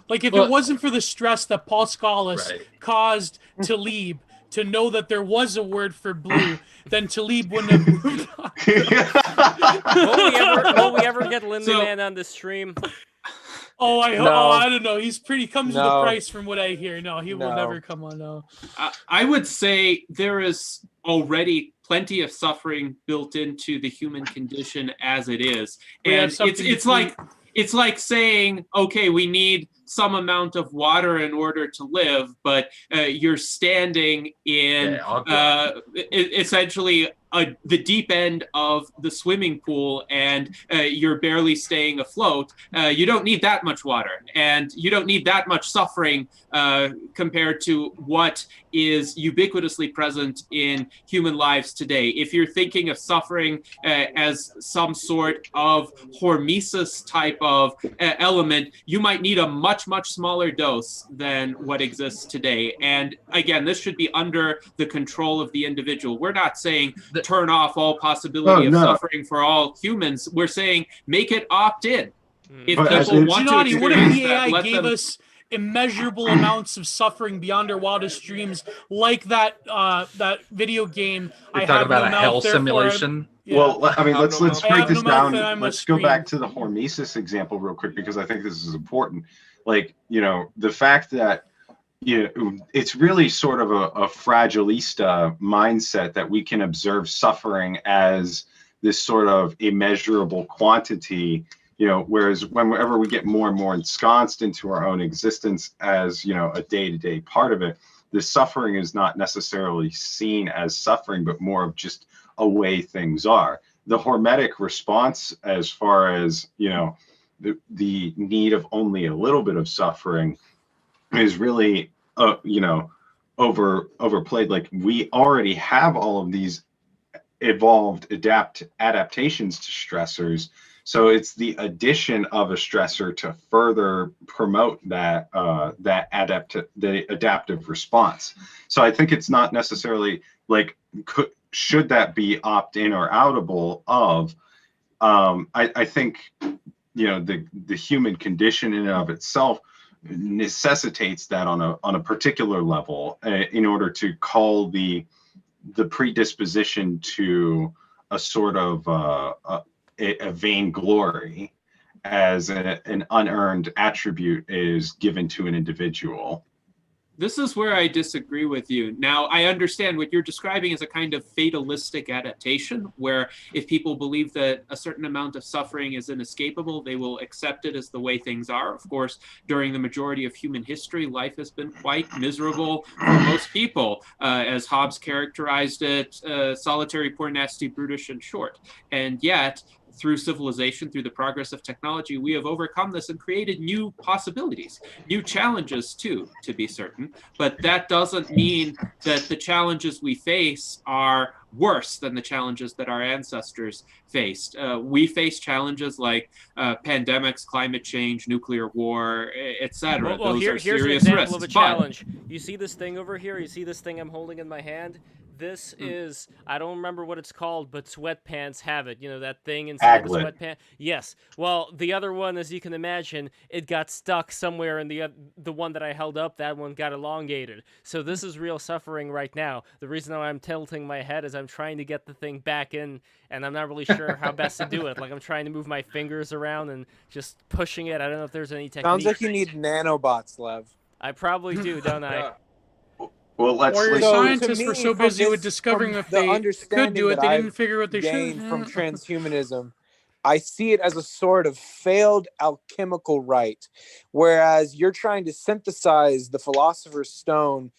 S8: Like, if it wasn't for the stress that Paul Scholes caused Talib to know that there was a word for blue, then Talib wouldn't have moved on.
S2: Will we ever get Lindy Man on the stream?
S8: Oh, I don't know. He's pretty comes with the price from what I hear. No, he will never come on. No.
S20: I would say there is already plenty of suffering built into the human condition as it is, and it's like saying, okay, we need some amount of water in order to live, but you're standing in essentially the deep end of the swimming pool, and you're barely staying afloat. You don't need that much water, and you don't need that much suffering compared to what is ubiquitously present in human lives today. If you're thinking of suffering as some sort of hormesis type of element, you might need a much smaller dose than what exists today. And again, this should be under the control of the individual. We're not saying turn off all possibility of suffering for all humans. We're saying make it opt-in. If people want to experience
S8: what if the AI
S20: that,
S8: gave us immeasurable amounts of suffering beyond our wildest dreams, like that video game?
S19: You're talking about a hell simulation.
S12: Well, I mean, let's break this down. Let's go back to the hormesis example real quick, because I think this is important. Like, you know, the fact that, you know, it's really sort of a fragilista mindset that we can observe suffering as this sort of immeasurable quantity, you know, whereas whenever we get more and more ensconced into our own existence as, you know, a day-to-day part of it, the suffering is not necessarily seen as suffering, but more of just a way things are. The hormetic response, as far as, you know, the need of only a little bit of suffering, is really, you know, overplayed. Like, we already have all of these evolved adaptations to stressors, so it's the addition of a stressor to further promote that the adaptive response. So I think it's not necessarily like, should that be opt-in or outable of. I think, you know, the human condition in and of itself necessitates that on a particular level, in order to call the predisposition to a sort of a vainglory as an unearned attribute is given to an individual.
S20: This is where I disagree with you. Now, I understand what you're describing as a kind of fatalistic adaptation, where if people believe that a certain amount of suffering is inescapable, they will accept it as the way things are. Of course, during the majority of human history, life has been quite miserable for most people. As Hobbes characterized it, solitary, poor, nasty, brutish, and short. And yet, through civilization, through the progress of technology, we have overcome this and created new possibilities, new challenges too, to be certain. But that doesn't mean that the challenges we face are worse than the challenges that our ancestors faced. We face challenges like pandemics, climate change, nuclear war, etc.
S2: Well,
S20: Those are
S2: here's an
S20: serious
S2: example
S20: risks.
S2: of a
S20: But
S2: challenge. You see this thing over here? You see this thing I'm holding in my hand? This is, I don't remember what it's called, but sweatpants have it. You know, that thing inside the
S12: Aglet.
S2: sweatpants? Yes. Well, the other one, as you can imagine, it got stuck somewhere in the one that I held up. That one got elongated. So this is real suffering right now. The reason why I'm tilting my head is I'm trying to get the thing back in, and I'm not really sure how best to do it. Like, I'm trying to move my fingers around and just pushing it. I don't know if there's any technique.
S5: Sounds like you need nanobots, Lev.
S2: I probably do, don't I?
S12: Well,
S8: Or your
S5: So,
S8: scientists
S5: to
S8: were
S5: me,
S8: so
S5: from
S8: busy
S5: this-
S8: with discovering
S5: from
S8: if
S5: the
S8: they could
S5: understanding
S8: do it,
S5: that
S8: they didn't
S5: I've
S8: figure what they should.
S5: gained from transhumanism, I see it as a sort of failed alchemical rite, whereas you're trying to synthesize the philosopher's stone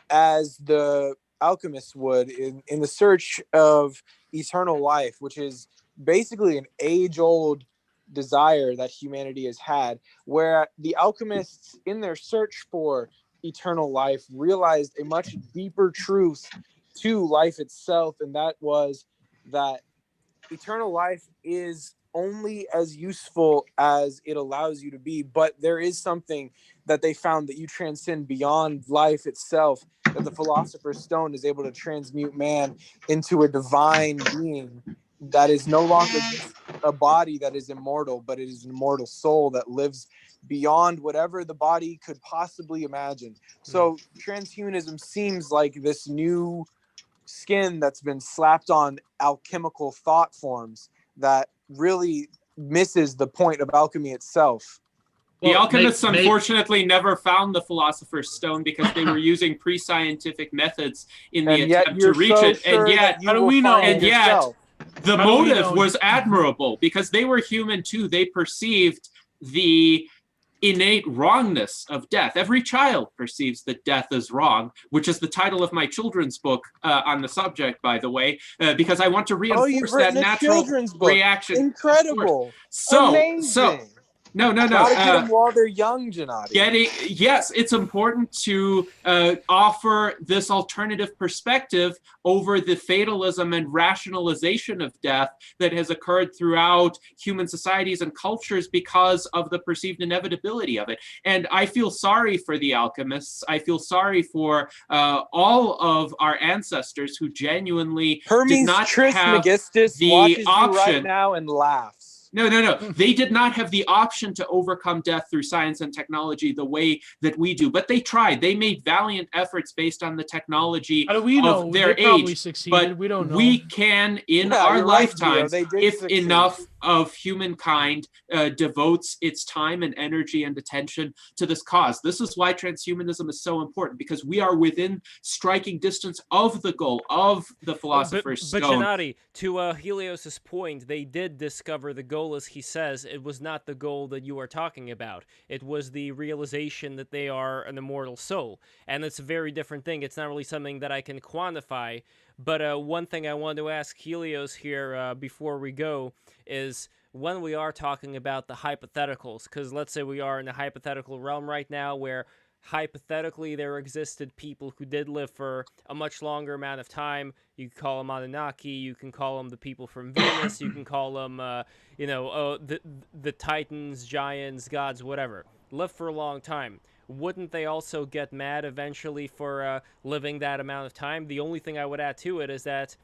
S5: as the alchemists would in the search of eternal life, which is basically an age-old desire that humanity has had, where the alchemists, in their search for eternal life, realized a much deeper truth to life itself, and that was that eternal life is only as useful as it allows you to be, but there is something that they found that you transcend beyond life itself, that the philosopher's stone is able to transmute man into a divine being that is no longer just a body that is immortal, but it is an immortal soul that lives beyond whatever the body could possibly imagine. So transhumanism seems like this new skin that's been slapped on alchemical thought forms that really misses the point of alchemy itself.
S20: The alchemists unfortunately never found the philosopher's stone because they were using pre-scientific methods in the
S5: And yet
S20: attempt to
S5: you're
S20: reach
S5: so
S20: it.
S5: sure
S20: And yet,
S5: that you will find it yourself.
S20: the
S8: How do we
S20: motive
S8: know?
S20: was admirable because they were human too. They perceived the innate wrongness of death. Every child perceives that death is wrong, which is the title of my children's book on the subject, by the way, because I want to reinforce
S5: you've
S20: that
S5: written a
S20: natural
S5: children's book.
S20: reaction.
S5: Incredible.
S20: So,
S5: Amazing.
S20: no.
S5: Gotta get them while they're young, Gennady.
S20: Yes, it's important to offer this alternative perspective over the fatalism and rationalization of death that has occurred throughout human societies and cultures because of the perceived inevitability of it. And I feel sorry for the alchemists. I feel sorry for all of our ancestors who genuinely
S5: Hermes
S20: did not have
S5: Trismegistus
S20: the
S5: watches
S20: option.
S5: you right now and laughs.
S20: No. They did not have the option to overcome death through science and technology the way that we do. But they tried. They made valiant efforts based on the technology
S8: How do we know?
S20: of their
S8: They probably
S20: age.
S8: succeeded.
S20: But
S8: We don't know.
S20: we can, in
S5: Yeah,
S20: our
S5: you're right,
S20: lifetimes,
S5: Gio. They did
S20: if
S5: succeed.
S20: enough of humankind devotes its time and energy and attention to this cause. This is why transhumanism is so important, because we are within striking distance of the goal of the philosopher's
S2: But
S20: stone.
S2: Gennady, to Helios's point, they did discover the goal, as he says. It was not the goal that you are talking about. It was the realization that they are an immortal soul, and it's a very different thing. It's not really something that I can quantify. But one thing I wanted to ask Helios here before we go is, when we are talking about the hypotheticals, because let's say we are in the hypothetical realm right now where hypothetically there existed people who did live for a much longer amount of time. You can call them Anunnaki, you can call them the people from Venus, you can call them, the Titans, giants, gods, whatever. Lived for a long time. Wouldn't they also get mad eventually for living that amount of time? The only thing I would add to it is that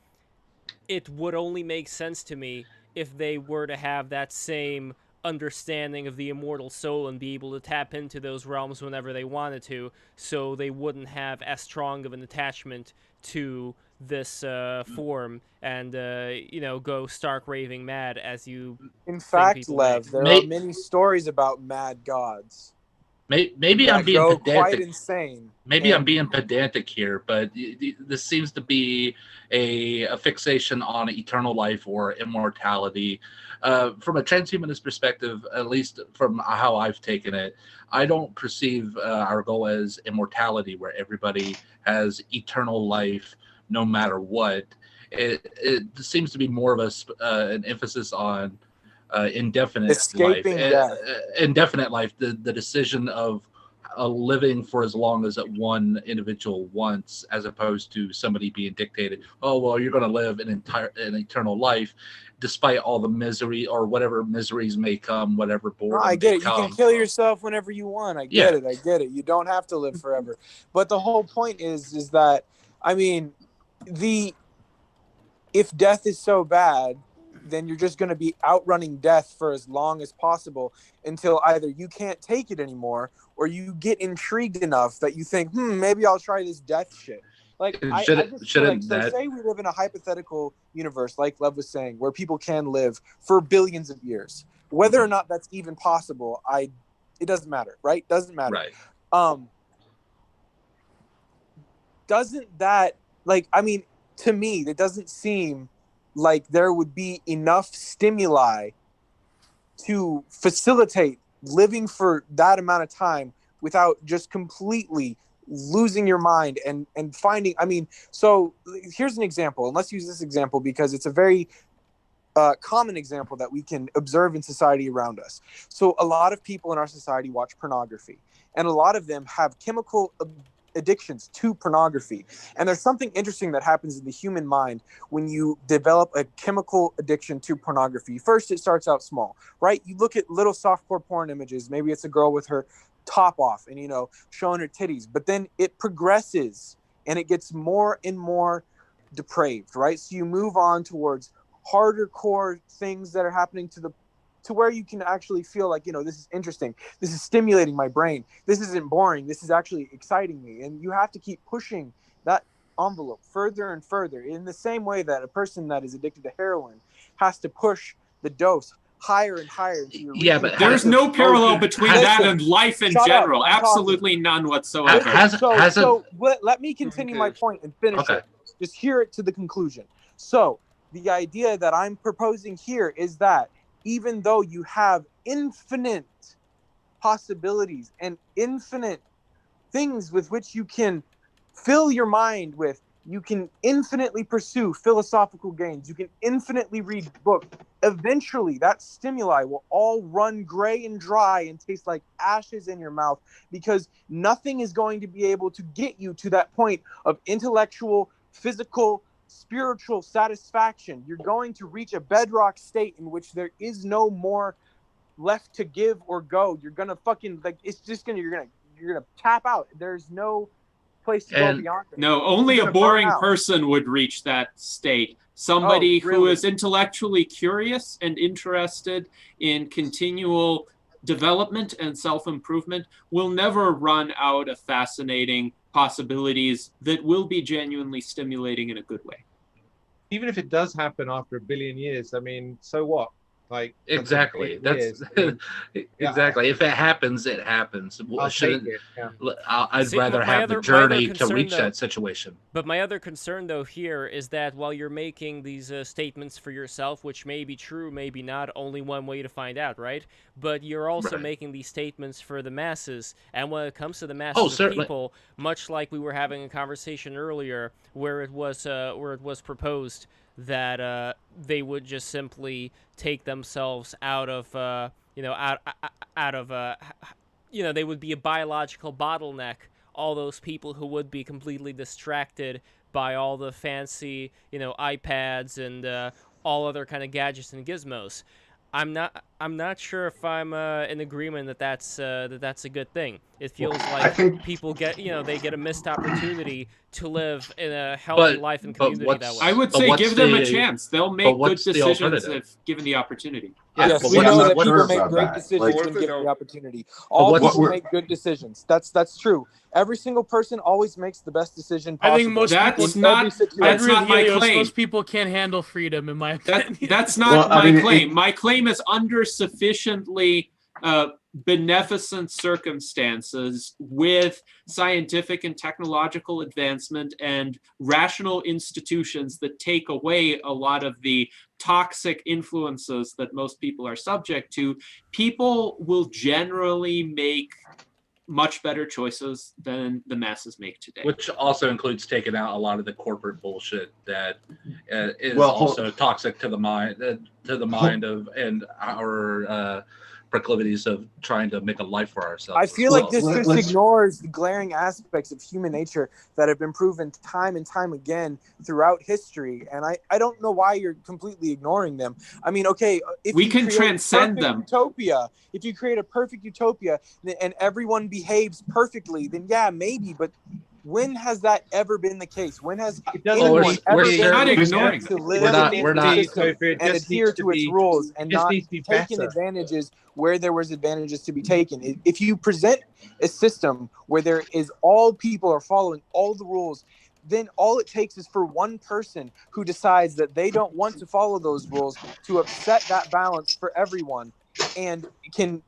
S2: it would only make sense to me if they were to have that same understanding of the immortal soul and be able to tap into those realms whenever they wanted to, so they wouldn't have as strong of an attachment to this form and go stark raving mad as you
S5: In
S2: think
S5: fact,
S2: people
S5: Lev, there are many stories about mad gods.
S19: Maybe I'm
S5: that
S19: being
S5: go
S19: pedantic.
S5: quite insane.
S19: Maybe I'm
S5: And-
S19: being pedantic here, but this seems to be a fixation on eternal life or immortality. From a transhumanist perspective, at least from how I've taken it, I don't perceive our goal as immortality, where everybody has eternal life no matter what. It seems to be more of an emphasis on indefinite
S5: Escaping
S19: life.
S5: death.
S19: Indefinite life, the decision of living for as long as one individual wants, as opposed to somebody being dictated, oh well, you're going to live an eternal life despite all the misery or whatever miseries may come, whatever
S5: No,
S19: boredom
S5: I get
S19: may
S5: it. You
S19: come.
S5: can kill yourself whenever you want. I
S19: Yeah.
S5: get it. I get it. You don't have to live forever. But the whole point is that, I mean, if death is so bad, then you're just going to be outrunning death for as long as possible until either you can't take it anymore or you get intrigued enough that you think, maybe I'll try this death shit. Like, I just feel like, so say we live in a hypothetical universe, like Lev was saying, where people can live for billions of years. Whether or not that's even possible, it doesn't matter, right? Doesn't matter.
S19: Right.
S5: Doesn't that, like, I mean, to me, it doesn't seem like there would be enough stimuli to facilitate living for that amount of time without just completely losing your mind and finding, I mean, so here's an example, and let's use this example because it's a very common example that we can observe in society around us. So a lot of people in our society watch pornography, and a lot of them have chemical addictions to pornography. And there's something interesting that happens in the human mind when you develop a chemical addiction to pornography. First, it starts out small, right? You look at little softcore porn images. Maybe it's a girl with her top off and, showing her titties. But then it progresses and it gets more and more depraved, right? So you move on towards harder core things that are happening to where you can actually feel like, this is interesting. This is stimulating my brain. This isn't boring. This is actually exciting me. And you have to keep pushing that envelope further and further, in the same way that a person that is addicted to heroin has to push the dose higher and higher.
S19: Yeah, but
S20: there's no parallel between that and life in general. Absolutely none whatsoever.
S5: Let me continue my point and finish it. Just hear it to the conclusion. So the idea that I'm proposing here is that even though you have infinite possibilities and infinite things with which you can fill your mind with, you can infinitely pursue philosophical gains, you can infinitely read books, eventually that stimuli will all run gray and dry and taste like ashes in your mouth, because nothing is going to be able to get you to that point of intellectual, physical, spiritual satisfaction. You're going to reach a bedrock state in which there is no more left to give or go. You're gonna fucking, like, it's just gonna, you're gonna tap out. There's no place to go beyond it.
S20: No, only a boring person would reach that state. Somebody who is intellectually curious and interested in continual development and self-improvement will never run out of fascinating possibilities that will be genuinely stimulating in a good way.
S18: Even if it does happen after 1 billion years, I mean, so what? Like
S19: Exactly. That's exactly. If it happens, it happens.
S18: I'll
S19: Shouldn't
S18: take it, yeah.
S19: I'd
S2: See,
S19: rather
S2: my
S19: have the
S2: other- my other
S19: journey to
S2: concern,
S19: reach
S2: though-
S19: that situation.
S2: But my other concern, though, here is that while you're making these statements for yourself, which may be true, maybe not, only one way to find out, right? But you're also
S19: Right.
S2: making these statements for the masses. And when it comes to the masses of
S19: certainly.
S2: people, much like we were having a conversation earlier where it was proposed that they would just simply take themselves out of, they would be a biological bottleneck. All those people who would be completely distracted by all the fancy, iPads and all other kind of gadgets and gizmos. I'm not sure if I'm in agreement that that's a good thing. It feels like people get they get a missed opportunity to live in a healthy life and community that way.
S20: I would say give them a chance. They'll make good decisions if given the opportunity.
S5: Yes, we know that people make great decisions when given the opportunity. All people make good decisions. That's true. Every single person always makes the best decision possible.
S8: I think most people
S5: in every situation.
S8: that's not my
S20: Helios,
S8: claim.
S20: most
S8: people can't handle freedom, in my opinion.
S20: That's not my claim. My claim is under sufficiently beneficent circumstances with scientific and technological advancement and rational institutions that take away a lot of the toxic influences that most people are subject to, people will generally make much better choices than the masses make today.
S19: Which also includes taking out a lot of the corporate bullshit that is
S12: Well,
S19: also toxic to the mind of and our proclivities of trying to make a life for ourselves.
S5: I feel like this just ignores the glaring aspects of human nature that have been proven time and time again throughout history, and I don't know why you're completely ignoring them. I mean, okay, if
S20: we
S5: you
S20: can
S5: create
S20: transcend
S5: perfect
S20: them.
S5: Utopia, if you create a perfect utopia and everyone behaves perfectly, then yeah, maybe, but when has that ever been the case? When has anyone ever been
S20: ignoring
S5: to live
S19: we're not
S5: and adhere to its rules and not taking advantages where there was advantages to be taken? If you present a system where there is all people are following all the rules, then all it takes is for one person who decides that they don't want to follow those rules to upset that balance for everyone, and can.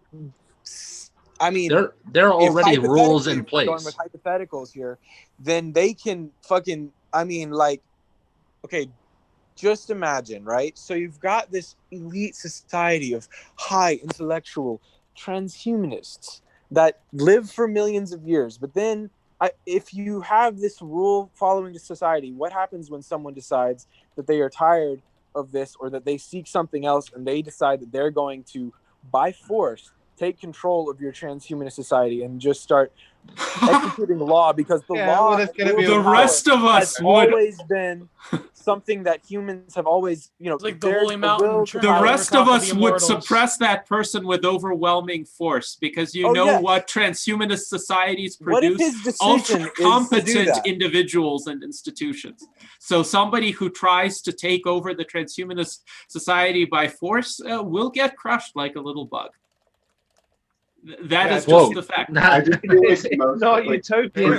S5: I mean,
S19: there are already rules in place.
S5: Going with hypotheticals here, then they can fucking. I mean, like, okay, just imagine, right? So you've got this elite society of high intellectual transhumanists that live for millions of years, but then if you have this rule following society, what happens when someone decides that they are tired of this, or that they seek something else and they decide that they're going to, by force, take control of your transhumanist society and just start executing law, because the law,
S20: the rest of us
S5: has always been something that humans have always,
S8: like the Holy Mountain.
S20: The rest of us would suppress that person with overwhelming force, because what transhumanist societies produce ultra competent individuals and institutions. So somebody who tries to take over the transhumanist society by force will get crushed like a little bug. That is just the fact.
S12: Not
S18: utopian.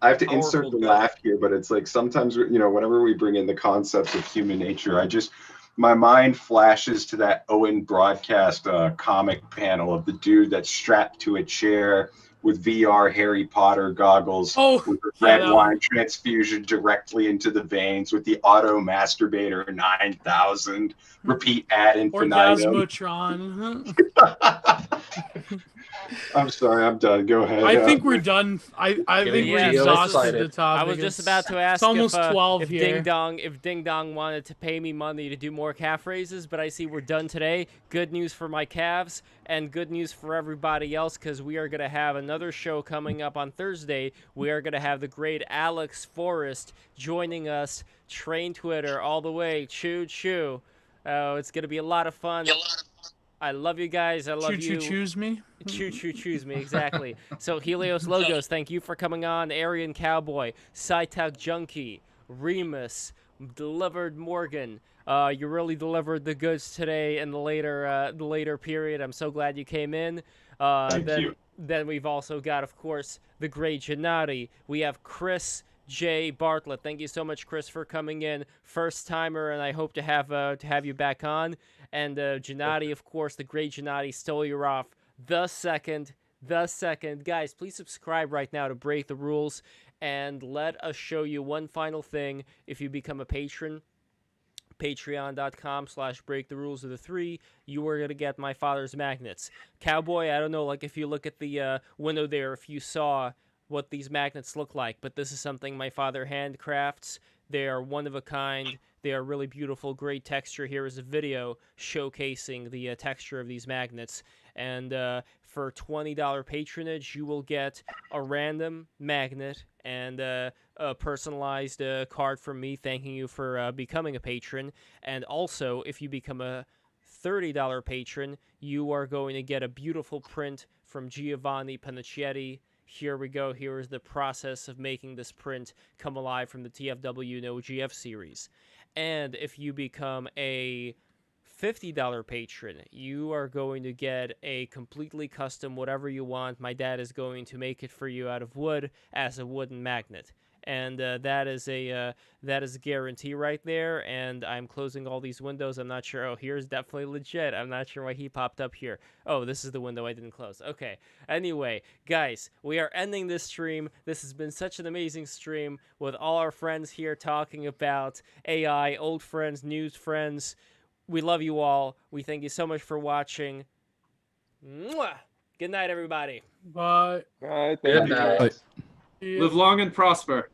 S12: I have to insert the laugh here, but it's like sometimes, whenever we bring in the concepts of human nature, my mind flashes to that Owen broadcast comic panel of the dude that's strapped to a chair with VR Harry Potter goggles, with the red wine transfusion directly into the veins, with the auto masturbator 9000, repeat ad infinitum.
S8: Orgasmotron.
S12: I'm sorry, I'm done. Go ahead.
S8: I think we're done. I think we're exhausted the topic.
S2: I was just about to ask
S8: it's almost 12
S2: if
S8: here.
S2: Ding Dong wanted to pay me money to do more calf raises, but I see we're done today. Good news for my calves and good news for everybody else, because we are going to have another show coming up on Thursday. We are going to have the great Alex Forrest joining us, Train Twitter all the way. Choo. It's going to be a lot of fun. I love you guys. I love you.
S8: Choose me.
S2: Choose me. Exactly. So Helios Logos, thank you for coming on. Aryan Cowboy, SciTech Junkie, Remus, delivered Morgan. You really delivered the goods today in the later period. I'm so glad you came in.
S12: Thank you.
S2: Then we've also got, of course, the great Gennady. We have Chris Jay Bartlett. Thank you so much, Chris, for coming in. First timer, and I hope to have you back on. And Gennady, of course, the great Gennady Stolyarov, the second. Guys, please subscribe right now to Break the Rules, and let us show you one final thing. If you become a patron, patreon.com/breaktherules3, you are going to get my father's magnets. Cowboy, I don't know, like if you look at the window there, if you saw what these magnets look like, but this is something my father handcrafts. They are one of a kind. They are really beautiful, great texture. Here is a video showcasing the texture of these magnets. And for $20 patronage, you will get a random magnet and a personalized card from me thanking you for becoming a patron. And also, if you become a $30 patron, you are going to get a beautiful print from Giovanni Panicietti. Here we go. Here is the process of making this print come alive from the TFW No GF series. And if you become a $50 patron, you are going to get a completely custom whatever you want. My dad is going to make it for you out of wood as a wooden magnet. And that is a guarantee right there. And I'm closing all these windows. I'm not sure. Oh, here's definitely legit. I'm not sure why he popped up here. Oh, this is the window I didn't close. Okay. Anyway, guys, we are ending this stream. This has been such an amazing stream with all our friends here talking about AI, old friends, new friends. We love you all. We thank you so much for watching. Mwah! Good night, everybody.
S8: Bye.
S10: Bye.
S20: Good night. Live long and prosper.